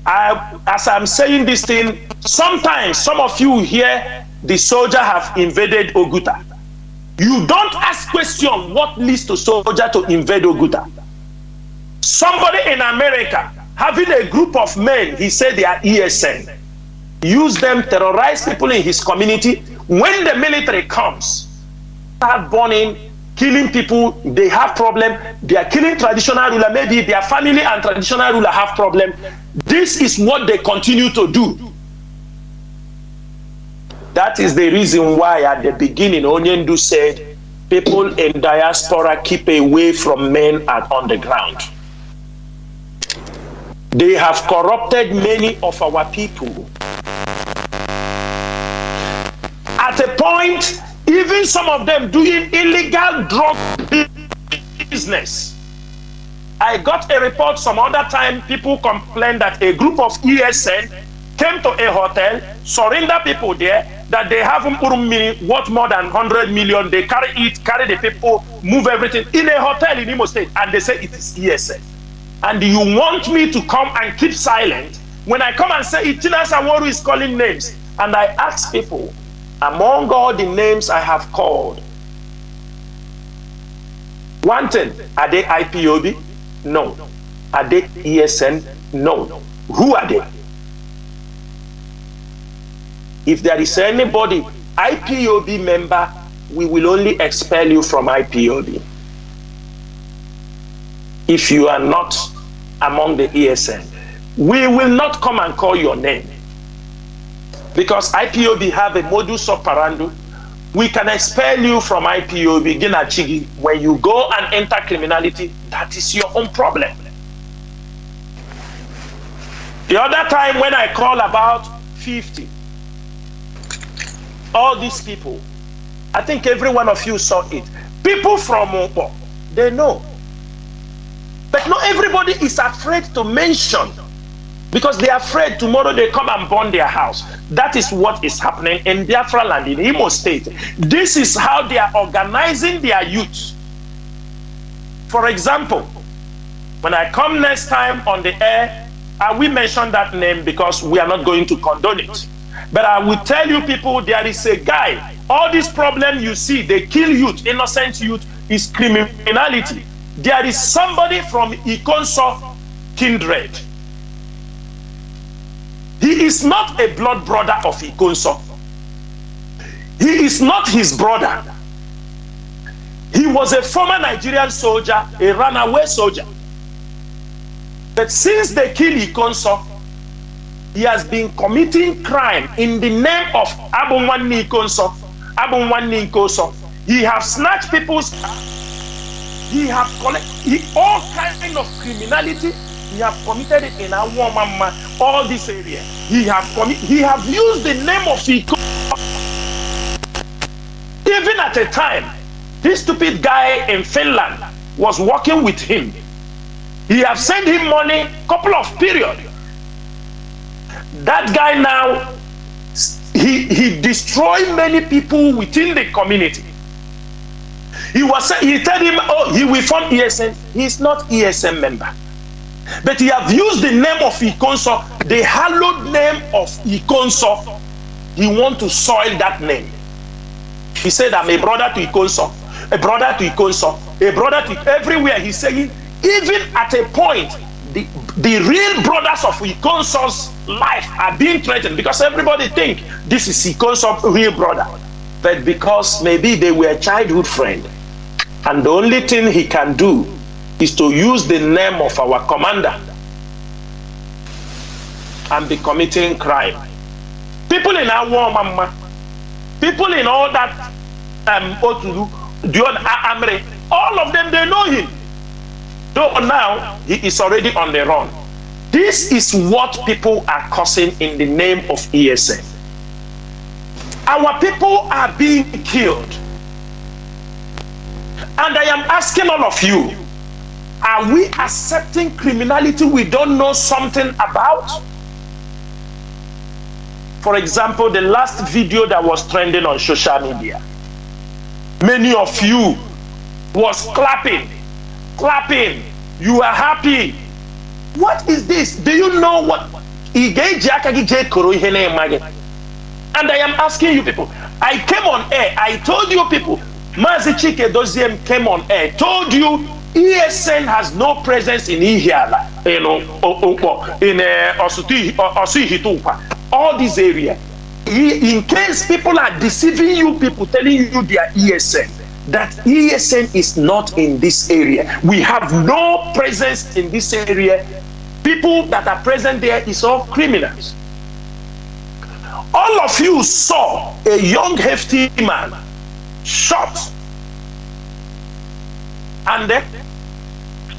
As I'm saying this thing, sometimes some of you hear the soldier have invaded Oguta. You don't ask question what leads to soldier to invade Oguta. Somebody in America having a group of men, he said they are ESN, use them, terrorize people in his community. When the military comes, start burning, killing people, they have problem. They are killing traditional ruler. Maybe their family and traditional ruler have problem. This is what they continue to do. That is the reason why at the beginning Onyendu said people in diaspora keep away from men on the ground. They have corrupted many of our people. At a point, even some of them doing illegal drug business. I got a report some other time, people complained that a group of ESN came to a hotel, surrender people there, that they have worth more than 100 million. They carry it, carry the people, move everything in a hotel in Imo State, and they say it is ESN. And you want me to come and keep silent when I come and say Itina Sanworu is calling names? And I ask people, among all the names I have called, one thing, are they IPOB? No. Are they ESN? No. Who are they? If there is anybody IPOB member, we will only expel you from IPOB. If you are not among the ESN, we will not come and call your name. Because IPOB have a modus operandi. We can expel you from IPOB, Ginachigi. When you go and enter criminality, that is your own problem. The other time when I call about 50, all these people, I think every one of you saw it. People from Mopo, they know. But not everybody is afraid to mention, because they are afraid tomorrow they come and burn their house. That is what is happening in Biafra land, in Imo State. This is how they are organizing their youth. For example, when I come next time on the air, I will mention that name because we are not going to condone it. But I will tell you people, there is a guy, all this problem you see, they kill youth, innocent youth, is criminality. There is somebody from Ikonso kindred. He is not a blood brother of Ikonso. He is not his brother. He was a former Nigerian soldier, a runaway soldier. But since they killed Ikonso, he has been committing crime in the name of Abunwanni Ikonso, Abunwanni Nkoso. He have snatched people's car. He have collected all kind of criminality. He have committed it in Awomama, all this area. He have used the name of Iko. Even at a time, this stupid guy in Finland was working with him. He have sent him money, couple of period. That guy now, he destroyed many people within the community. He told him, oh, he will form ESN. He is not ESN member. But he have used the name of Ikonso, the hallowed name of Ikonso. He want to soil that name. He said, I'm a brother to Ikonso, a brother to Ikonso, a brother to everywhere. He's saying, even at a point, the real brothers of Ikonso's life are being threatened because everybody think this is Ikonso's real brother. But because maybe they were childhood friends, and the only thing he can do is to use the name of our commander and be committing crime. People in our war, mama, people in all that Amre, all of them, they know him. Though now he is already on the run. This is what people are causing in the name of ESN. Our people are being killed. And I am asking all of you, are we accepting criminality we don't know something about? For example, the last video that was trending on social media, many of you was clapping, you are happy. What is this? Do you know what? And I am asking you people, I came on air, I told you people, Mazi Chinedu came on air, told you ESN has no presence in Ihiala, in Osihitupa, all these areas. In case people are deceiving you, people telling you they are ESN, that ESN is not in this area. We have no presence in this area. People that are present there is all criminals. All of you saw a young, hefty man shot and then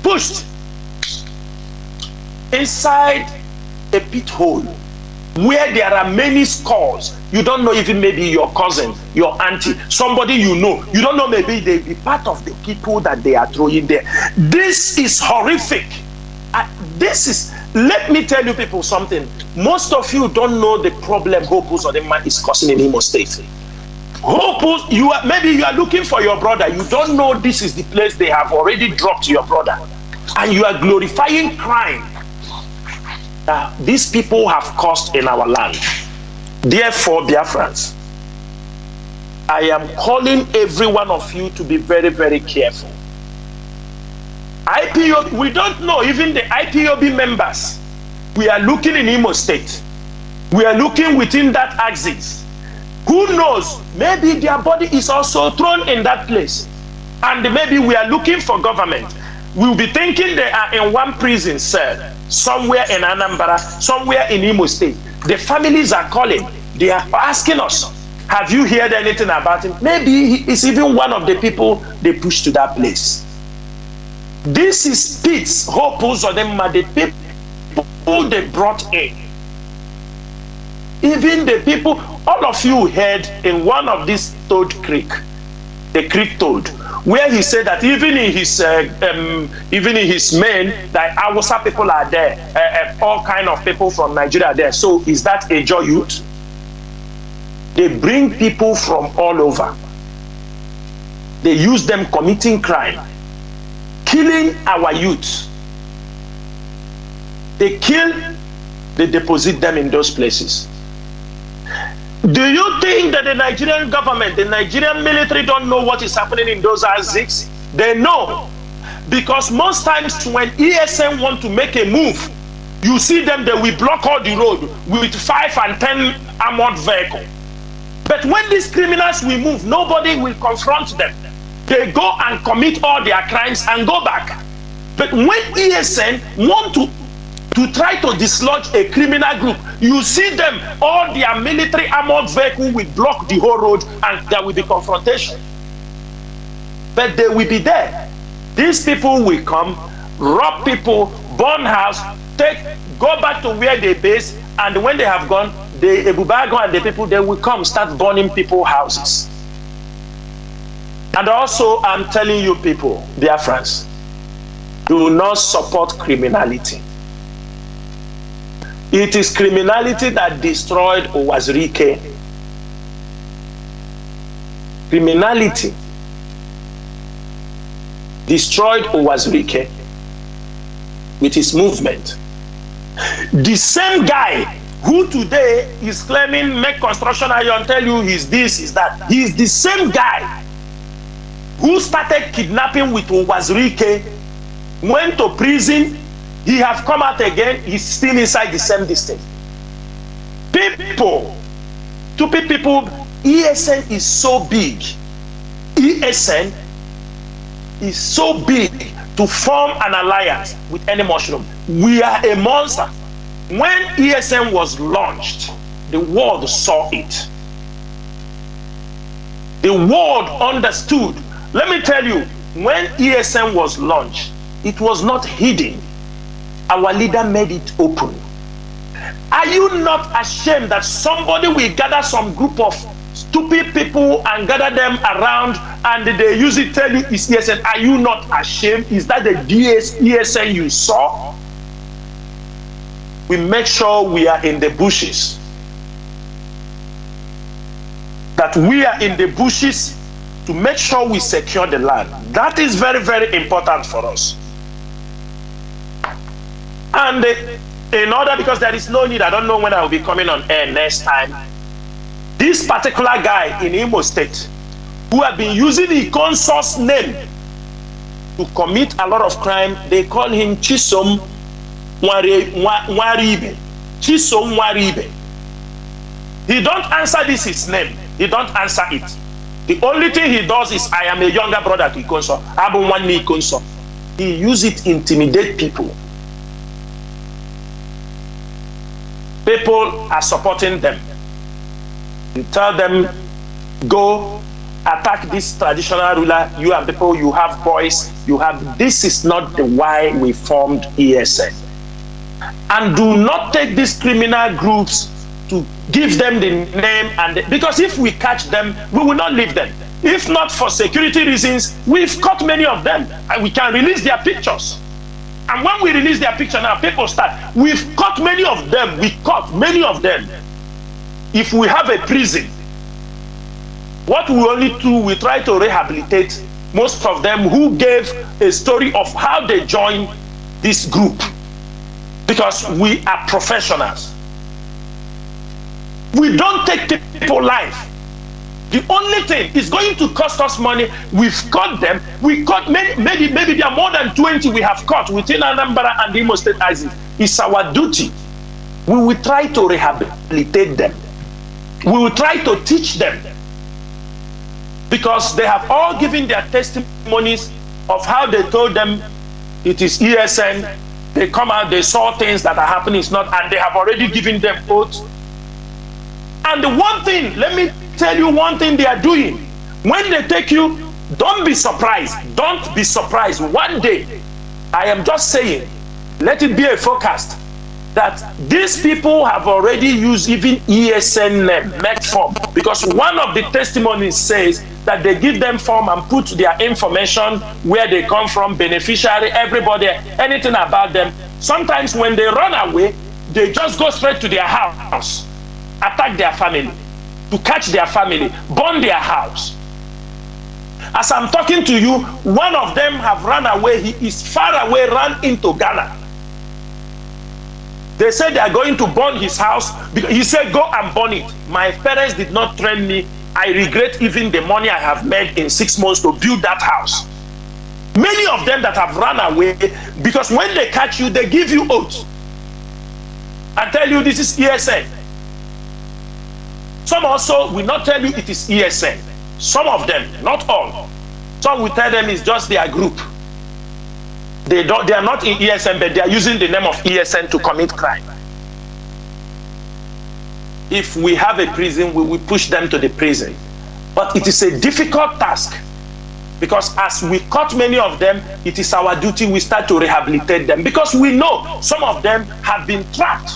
pushed inside a pit hole where there are many scars. You don't know, even maybe your cousin, your auntie, somebody you know. You don't know, maybe they be part of the people that they are throwing there. This is horrific. Let me tell you people something. Most of you don't know the problem HAUSA-SERVICE is causing in Imo State. Maybe you are looking for your brother. You don't know this is the place they have already dropped your brother. And you are glorifying crime that these people have caused in our land. Therefore, Biafrans, I am calling every one of you to be very, very careful. IPOB, we don't know, even the IPOB members, we are looking in Imo State. We are looking within that axis. Who knows, maybe their body is also thrown in that place. And maybe we are looking for government. We'll be thinking they are in one prison cell, somewhere in Anambra, somewhere in Imo State. The families are calling. They are asking us, have you heard anything about him? Maybe he is even one of the people they pushed to that place. This is pits, HAUSA-SERVICE, the people they brought in. Even the people, all of you heard in one of these Toad Creek, the Creek Toad, where he said that even in his men, that Hausa people are there, all kind of people from Nigeria are there. So is that a joy youth? They bring people from all over. They use them committing crime, killing our youth. They kill, they deposit them in those places. Do you think that the Nigerian government, the Nigerian military don't know what is happening in those ASICs? They know. Because most times when ESN want to make a move, you see them, they will block all the road with 5 and 10 armored vehicles. But when these criminals will move, nobody will confront them. They go and commit all their crimes and go back. But when ESN want to try to dislodge a criminal group, you see them, all their military armored vehicles will block the whole road and there will be confrontation. but they will be there. These people will come, rob people, burn house, go back to where they base, and when they have gone, the Ebubago and the people, they will come, start burning people's houses. And also, I'm telling you people, Biafrans, do not support criminality. It is criminality that destroyed Owazirike. Criminality destroyed Owazirike with his movement. The same guy who today is claiming make construction iron, tell you he's this, is that. He's the same guy who started kidnapping with Owazirike, went to prison, he have come out again, he's still inside the same distance. People, stupid people, ESN is so big. ESN is so big to form an alliance with any mushroom. We are a monster. When ESN was launched, the world saw it. The world understood. Let me tell you, when ESN was launched, it was not hidden. Our leader made it open. Are you not ashamed that somebody will gather some group of stupid people and gather them around and they use it, tell you it's ESN? Are you not ashamed? Is that the ESN you saw? We make sure we are in the bushes. That we are in the bushes to make sure we secure the land. That is very, very important for us. And in order, because there is no need, I don't know when I will be coming on air next time. This particular guy in Imo State, who have been using the consort's name to commit a lot of crime, they call him Chisom Nwaribe. Chisom Nwaribe. He don't answer this his name. He don't answer it. The only thing he does is, I am a younger brother to Ikonso. Abu Wanni Ikonso. He use it to intimidate people. People are supporting them. You tell them, go attack this traditional ruler. You have people, you have boys, you have. This is not the why we formed ESN. And do not take these criminal groups to give them the name because if we catch them, we will not leave them. If not for security reasons, we've caught many of them and we can release their pictures. And when we release their picture now, people start. We've caught many of them. We caught many of them. If we have a prison, what we only do, we try to rehabilitate most of them who gave a story of how they joined this group. Because we are professionals. We don't take people's life. The only thing is going to cost us money. We've caught them. We caught maybe there are more than 20 we have caught within Anambra and Imo State ISIS. It's our duty. We will try to rehabilitate them. We will try to teach them. Because they have all given their testimonies of how they told them it is ESN. They come out, they saw things that are happening, it's not, and they have already given them oaths. And the one thing, let me tell you one thing they are doing. When they take you, don't be surprised. Don't be surprised. One day, I am just saying, let it be a forecast that these people have already used even ESN name, form. Because one of the testimonies says that they give them form and put their information, where they come from, beneficiary, everybody, anything about them. Sometimes when they run away, they just go straight to their house, attack their family, to catch their family, burn their house. As I'm talking to you, one of them have run away. He is far away, ran into Ghana. They said they are going to burn his house. Because he said, go and burn it. My parents did not train me. I regret even the money I have made in 6 months to build that house. Many of them that have run away, because when they catch you, they give you oaths and tell you this is ESN. Some also will not tell you it is ESN. Some of them, not all. Some will tell them it's just their group. They are not in ESN, but they are using the name of ESN to commit crime. If we have a prison, we will push them to the prison. But it is a difficult task Because as we caught many of them, it is our duty we start to rehabilitate them, because we know some of them have been trapped.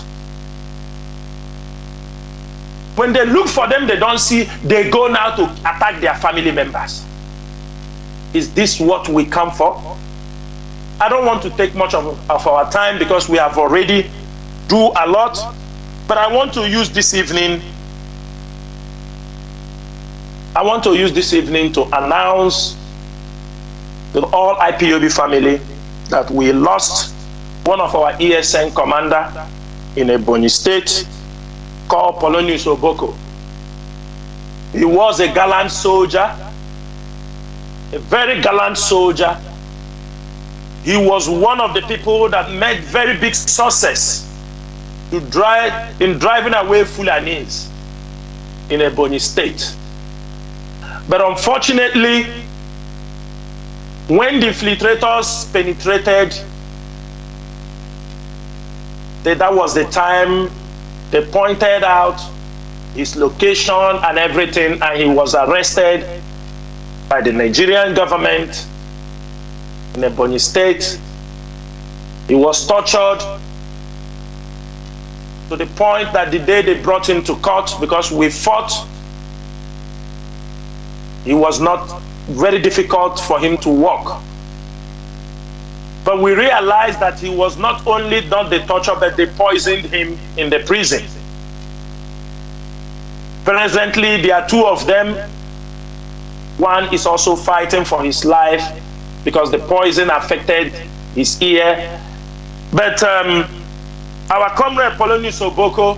When they look for them, they don't see, they go now to attack their family members. Is this what we come for? I don't want to take much of our time because we have already do a lot, but I want to use this evening to announce to all IPOB family that we lost one of our ESN commander in Ebonyi State called Polonius Oboko. He was a gallant soldier, a very gallant soldier. He was one of the people that made very big success in driving away Fulanis in Ebonyi State. But unfortunately, when the infiltrators penetrated, that was the time they pointed out his location and everything, and he was arrested by the Nigerian government in Ebonyi State. He was tortured to the point that the day they brought him to court, because we fought, it was not very difficult for him to walk. But we realized that he was not only done the torture, but they poisoned him in the prison. Presently, there are two of them. One is also fighting for his life because the poison affected his ear. But our comrade Polonius Oboko,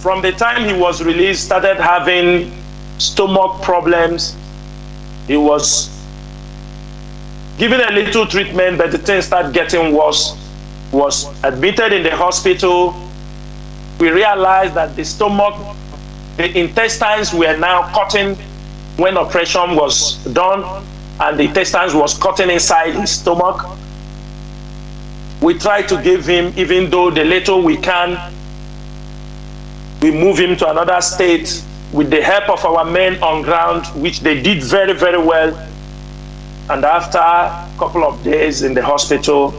from the time he was released, started having stomach problems. He was given a little treatment, but the thing started getting worse. Was admitted in the hospital. We realized that the stomach, the intestines were now cutting when operation was done, and the intestines was cutting inside his stomach. We tried to give him, even though the little we can, we move him to another state with the help of our men on ground, which they did very, very well. And after a couple of days in the hospital,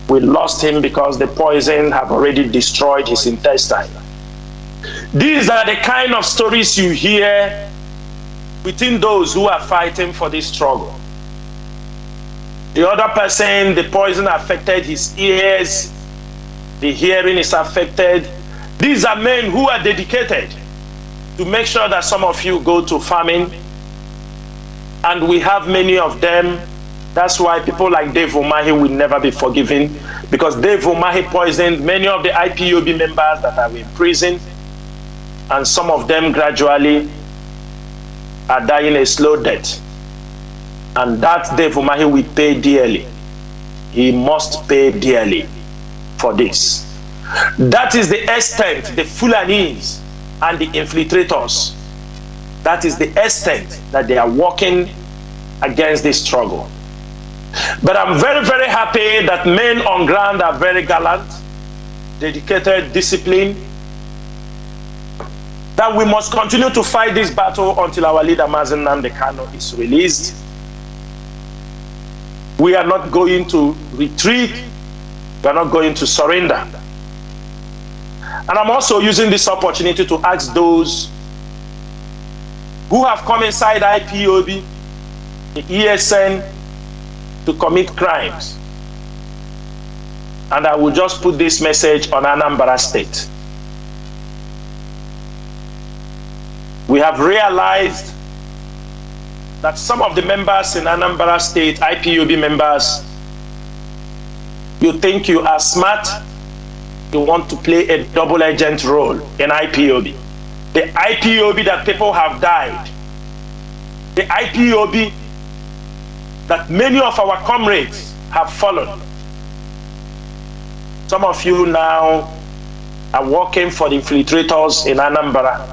we lost him because the poison had already destroyed his intestine. These are the kind of stories you hear within those who are fighting for this struggle. The other person, the poison affected his ears, the hearing is affected. These are men who are dedicated to make sure that some of you go to farming, and we have many of them. That's why people like Dave Umahi will never be forgiven, because Dave Umahi poisoned many of the IPOB members that are in prison, and some of them gradually are dying a slow death. And that Dave Umahi will pay dearly. He must pay dearly for this. That is the extent, the Fulanis and the infiltrators. That is the extent that they are working against this struggle. But I'm very, very happy that men on ground are very gallant, dedicated, disciplined, that we must continue to fight this battle until our leader Mazi Nnamdi Kanu is released. We are not going to retreat. We are not going to surrender. And I'm also using this opportunity to ask those who have come inside IPOB, the ESN, to commit crimes. And I will just put this message on Anambra State. We have realized that some of the members in Anambra State, IPOB members, you think you are smart, you want to play a double agent role in IPOB. The IPOB that people have died, the IPOB that many of our comrades have fallen. Some of you now are working for the infiltrators in Anambra.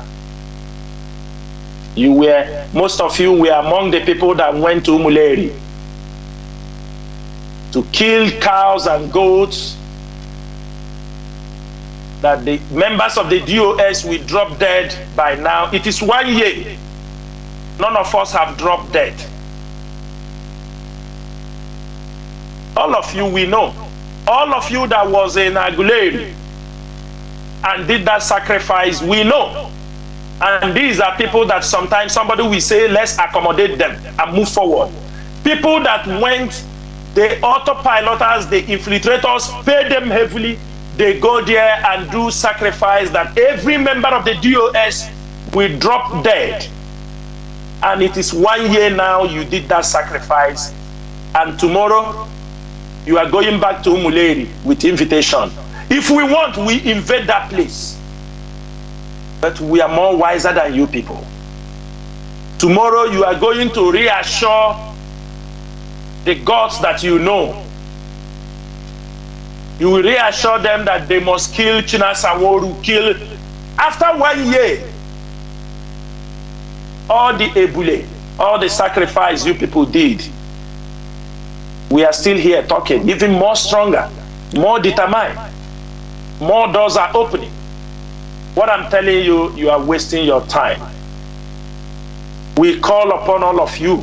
Most of you were among the people that went to Umuleri to kill cows and goats, that the members of the DOS will drop dead by now. It is 1 year None of us have dropped dead. All of you, we know. All of you that was in Aguleri and did that sacrifice, we know. And these are people that sometimes somebody will say, let's accommodate them and move forward. People that went, the autopiloters, the infiltrators, pay them heavily. They go there and do sacrifice that every member of the DOS will drop dead. And it is 1 year now you did that sacrifice. And tomorrow, you are going back to Umuleri with invitation. If we want, we invade that place. But we are more wiser than you people. Tomorrow you are going to reassure the gods that you know. You will reassure them that they must kill Chinasaworu, kill. After 1 year, all the ebule, all the sacrifice you people did, we are still here talking, even more stronger, more determined. More doors are opening. What I'm telling you, you are wasting your time. We call upon all of you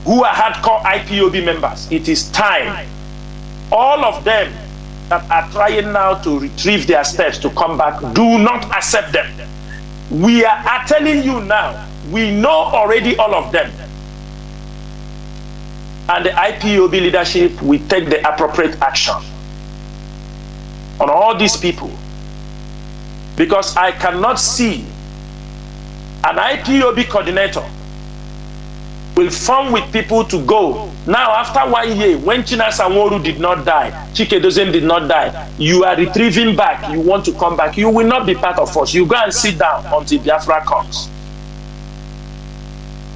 who are hardcore IPOB members. It is time. All of them that are trying now to retrieve their steps to come back, do not accept them. We are telling you now, we know already all of them. And the IPOB leadership will take the appropriate action on all these people. Because I cannot see an IPOB coordinator will form with people to go. Now, after 1 year, when Chinasaworu did not die, Chinedu did not die, you are retrieving back, you want to come back, you will not be part of us. You go and sit down until Biafra comes.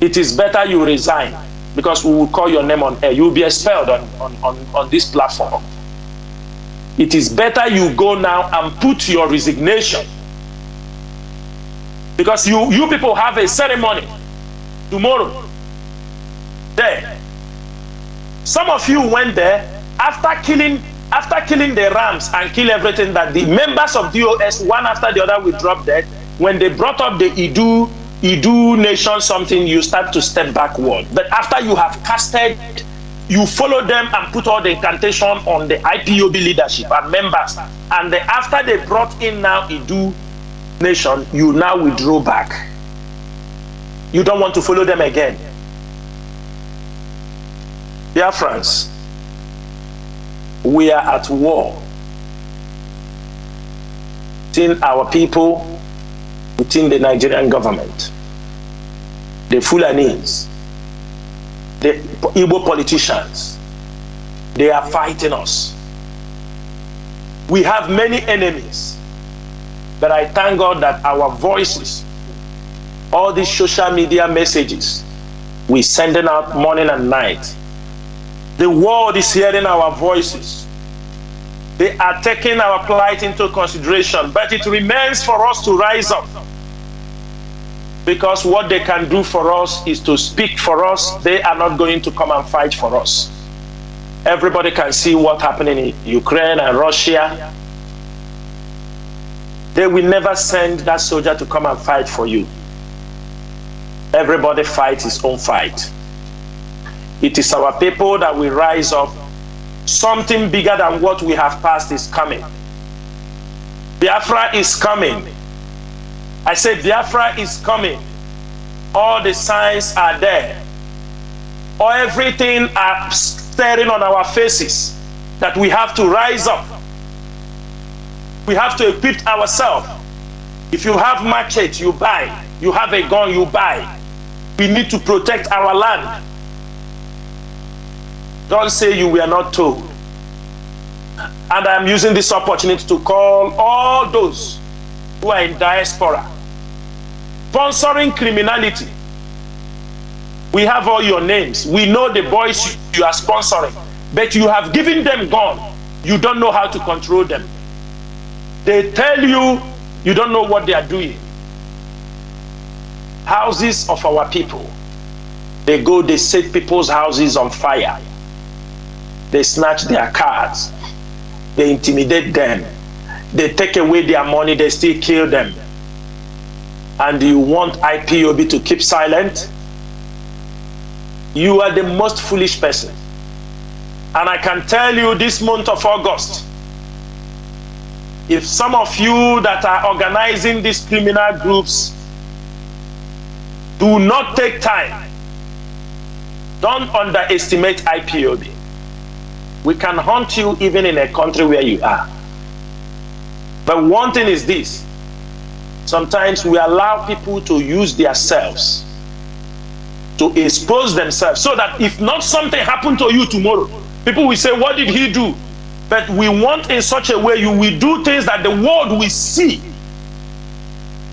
It is better you resign, because we will call your name on air. You will be expelled on this platform. It is better you go now and put your resignation. Because you people have a ceremony tomorrow. There. Some of you went there after killing the rams and kill everything that the members of DOS, one after the other, will drop dead. When they brought up the Idu nation something, you start to step backward. But after you have casted, you follow them and put all the incantation on the IPOB leadership and members. And after they brought in now Idu nation, you now withdraw back. You don't want to follow them again. Dear friends, we are at war within our people, within the Nigerian government, the Fulanis, the Igbo politicians. They are fighting us. We have many enemies, but I thank God that our voices, all these social media messages, we sending out morning and night. The world is hearing our voices. They are taking our plight into consideration, but it remains for us to rise up. Because what they can do for us is to speak for us. They are not going to come and fight for us. Everybody can see what's happening in Ukraine and Russia. They will never send that soldier to come and fight for you. Everybody fights his own fight. It is our people that will rise up. Something bigger than what we have passed is coming. Biafra is coming. I said Biafra is coming. All the signs are there. All everything are staring on our faces that we have to rise up. We have to equip ourselves. If you have machete, you buy. You have a gun, you buy. We need to protect our land. Don't say you were not told. And I'm using this opportunity to call all those who are in diaspora, sponsoring criminality. We have all your names. We know the boys you are sponsoring, but you have given them gun. You don't know how to control them. They tell you, you don't know what they are doing. Houses of our people, they go, they set people's houses on fire. They snatch their cars. They intimidate them. They take away their money. They still kill them. and you want IPOB to keep silent, you are the most foolish person. And I can tell you this month of August, if some of you that are organizing these criminal groups do not take time, don't underestimate IPOB. We can hunt you even in a country where you are. But one thing is this, sometimes we allow people to use themselves, to expose themselves, so that if not something happened to you tomorrow, people will say, what did he do? But we want in such a way you will do things that the world will see.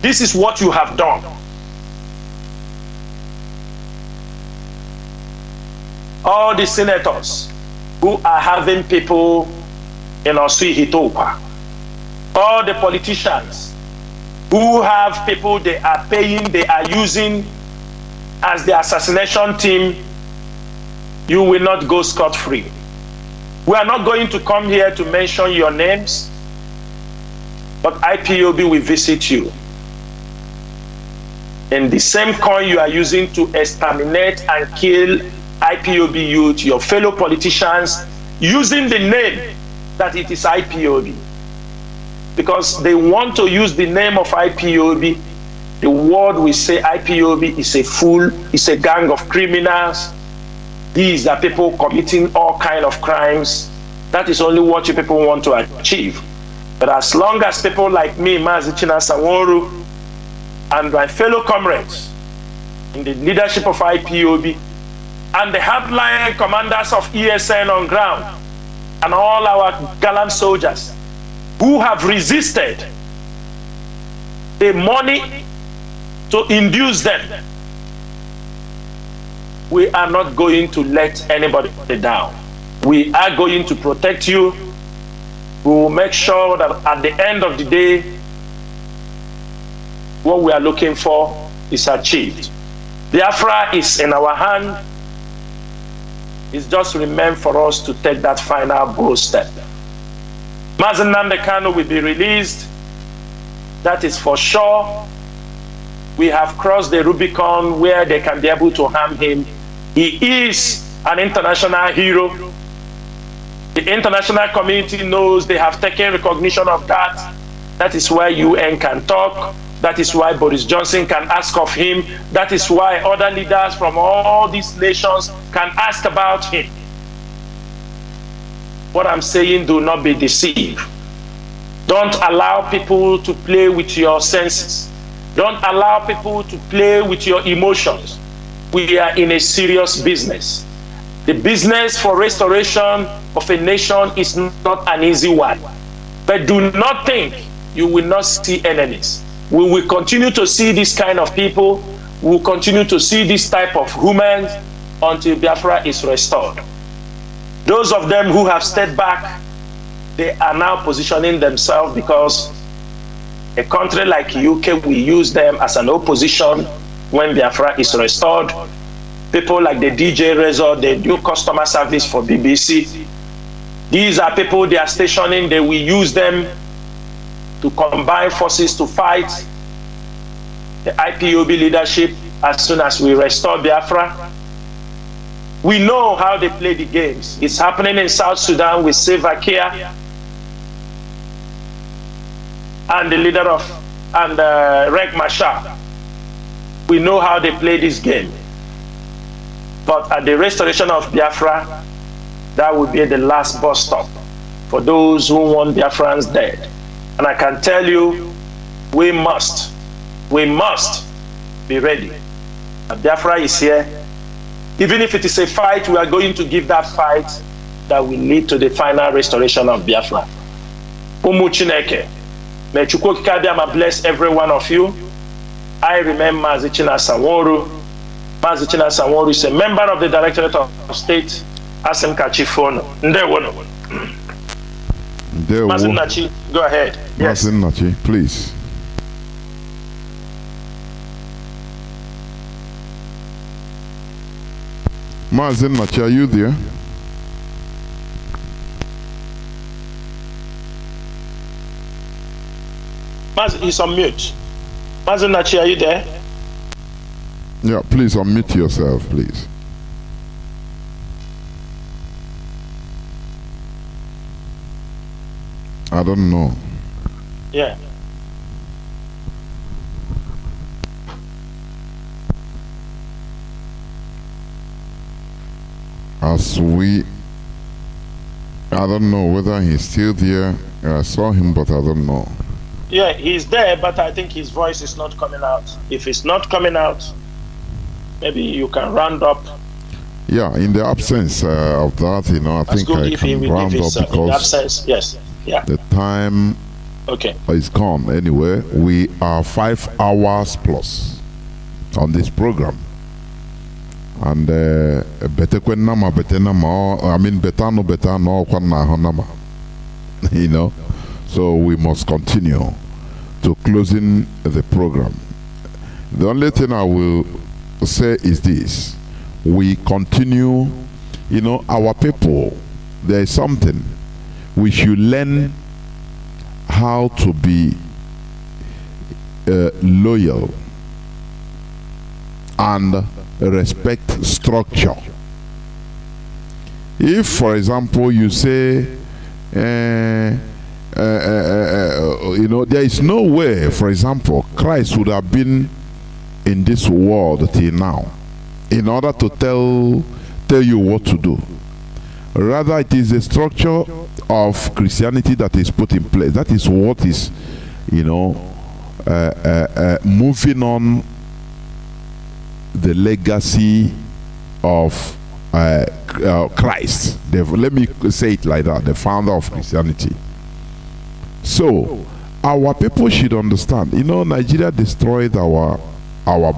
This is what you have done. All the senators who are having people in Osuihitopa, all the politicians who have people they are paying, they are using as the assassination team, you will not go scot-free. We are not going to come here to mention your names, but IPOB will visit you. In the same coin you are using to exterminate and kill IPOB youth, your fellow politicians, using the name that it is IPOB. Because they want to use the name of IPOB, the world will say IPOB is a fool, it's a gang of criminals. These are people committing all kinds of crimes. That is only what you people want to achieve. But as long as people like me, Mazi Sanworu, and my fellow comrades in the leadership of IPOB, and the hardline commanders of ESN on ground, and all our gallant soldiers who have resisted the money to induce them, we are not going to let anybody down. We are going to protect you. We will make sure that at the end of the day, what we are looking for is achieved. Biafra is in our hand. It's just remain for us to take that final bold step. Mazi Nnamdi Kanu will be released. That is for sure. We have crossed the Rubicon where they can be able to harm him. He is an international hero. The international community knows, they have taken recognition of that. That is why UN can talk. That is why Boris Johnson can ask of him. That is why other leaders from all these nations can ask about him. What I'm saying, do not be deceived. Don't allow people to play with your senses. Don't allow people to play with your emotions. We are in a serious business. The business for restoration of a nation is not an easy one. But do not think you will not see enemies. We will continue to see this kind of people. We will continue to see this type of humans until Biafra is restored. Those of them who have stepped back, they are now positioning themselves because a country like UK will use them as an opposition when Biafra is restored. People like the DJ Razor, they do customer service for BBC. These are people they are stationing, they will use them to combine forces to fight the IPOB leadership as soon as we restore Biafra. We know how they play the games. It's happening in South Sudan with Salva Kiir and the leader of, Riek Machar. We know how they play this game. But at the restoration of Biafra, that will be the last bus stop for those who want Biafrans dead. And I can tell you, we must be ready. And Biafra is here. Even if it is a fight, we are going to give that fight that will lead to the final restoration of Biafra. Umu Chineke, may Chukwu Kikabiyama bless every one of you. I remember Mazi Sanworu. Mazi Sanworu is a member of the Directorate of State, Asim Kachifono. Ndewono. Mazi Nachi, go ahead. Yes. Mazi Nachi, please. Mazi Nachi, are you there? Mazi is on mute. Mazi Nachi, are you there? Yeah, please unmute yourself, please. I don't know. Yeah. I don't know whether he's still there. I saw him, but I don't know. Yeah, he's there, but I think his voice is not coming out. If it's not coming out, maybe you can round up. Yeah, in the absence of that, I think I can round up because in the absence, yes, yeah. The time is gone anyway. We are 5 hours plus on this program. And better nama, I mean better no, so we must continue to closing the program. The only thing I will say is this: we continue, our people, there is something we should learn how to be loyal and respect structure. If, for example, you say, there is no way, for example, Christ would have been in this world till now in order to tell you what to do. Rather, it is the structure of Christianity that is put in place. That is what is, moving on the legacy of Christ. Let me say it like that, the founder of Christianity. So, our people should understand. Nigeria destroyed our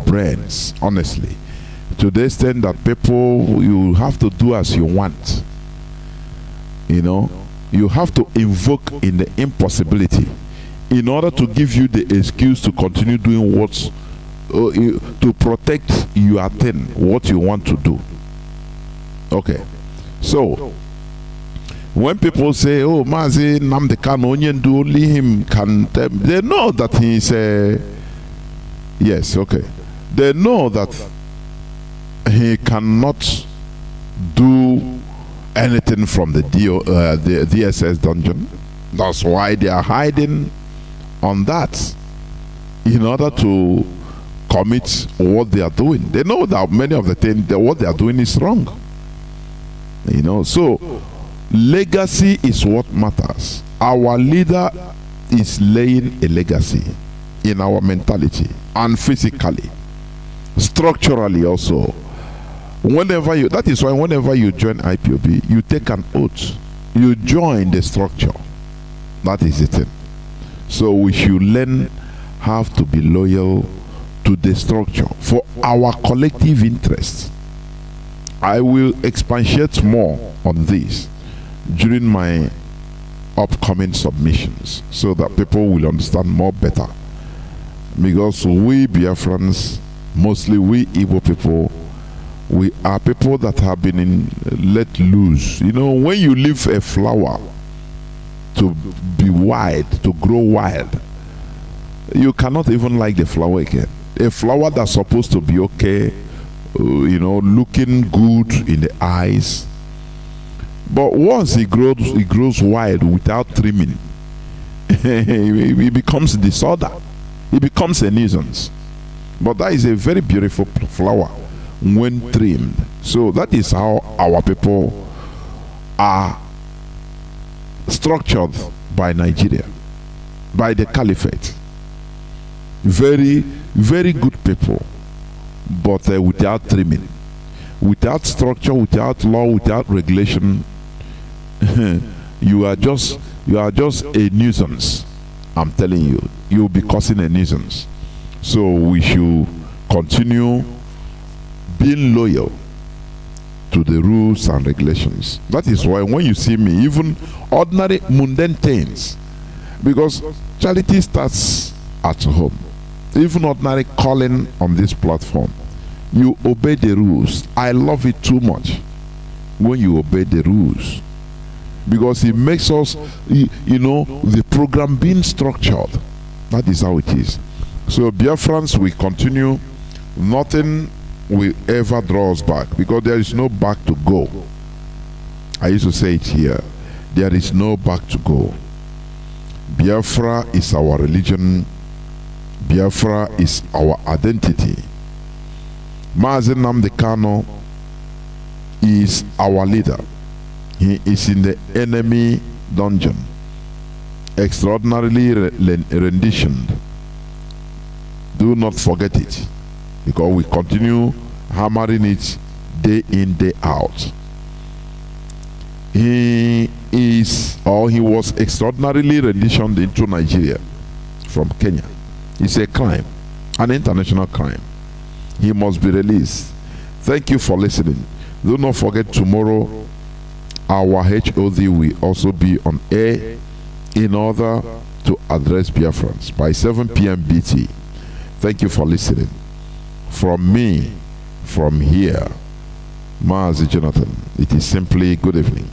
brains, honestly, to the extent that people, you have to do as you want. You have to invoke in the impossibility in order to give you the excuse to continue doing what's to protect your thing, what you want to do. Okay, so when people say, "Oh, Mazi Nnamdi Kanu, only him can," they know that he's yes, okay. They know that he cannot do anything from the DSS dungeon. That's why they are hiding on that in order to commit what they are doing. They know that many of the things that what they are doing is wrong. So legacy is what matters. Our leader is laying a legacy in our mentality and physically, structurally also. That is why whenever you join IPOB, you take an oath. You join the structure. That is the thing. So we should learn how to be loyal to the structure for our collective interests. I will expatiate more on this during my upcoming submissions so that people will understand more better. Because we Biafrans, mostly we Igbo people, we are people that have been let loose. When you leave a flower to be wild, to grow wild, you cannot even like the flower again. A flower that's supposed to be okay, looking good in the eyes, but once it grows wild without trimming, it becomes disorder. It becomes a nuisance. But that is a very beautiful flower when trimmed. So that is how our people are structured by Nigeria, by the caliphate. Very, very good people, but without trimming, without structure, without law, without regulation. You are just a nuisance. I'm telling you, you'll be causing a nuisance. So we should continue being loyal to the rules and regulations. That is why when you see me, even ordinary mundane things, because charity starts at home. Even ordinary calling on this platform, you obey the rules. I love it too much when you obey the rules, because it makes us, the program being structured. That is how it is. So Biafrans will continue. Nothing will ever draw us back because there is no back to go. I used to say it here. There is no back to go. Biafra is our religion. Biafra is our identity. Mazi Nnamdi Kanu is our leader. He is in the enemy dungeon. Extraordinarily renditioned. Do not forget it, because we continue hammering it day in, day out. He was extraordinarily renditioned into Nigeria from Kenya. It's a crime, an international crime. He must be released. Thank you for listening. Do not forget, tomorrow our HOD will also be on air in order to address Biafrans by 7 p.m. BT. Thank you for listening. From me, from here, Mazi Jonathan, it is simply good evening.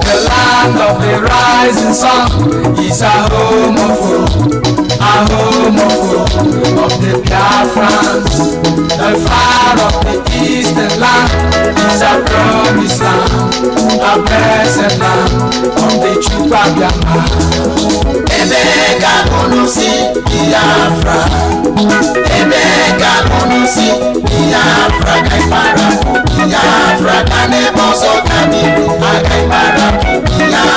The land of the rising sun is a home of the Biafrans. The fire of the eastern land is a promised land, a blessed land of the Chukwabiyama. Emeka Konusi Biafra, Emeka Konusi Biafra, Biafra, Kanebo so Kamiru, Biafra.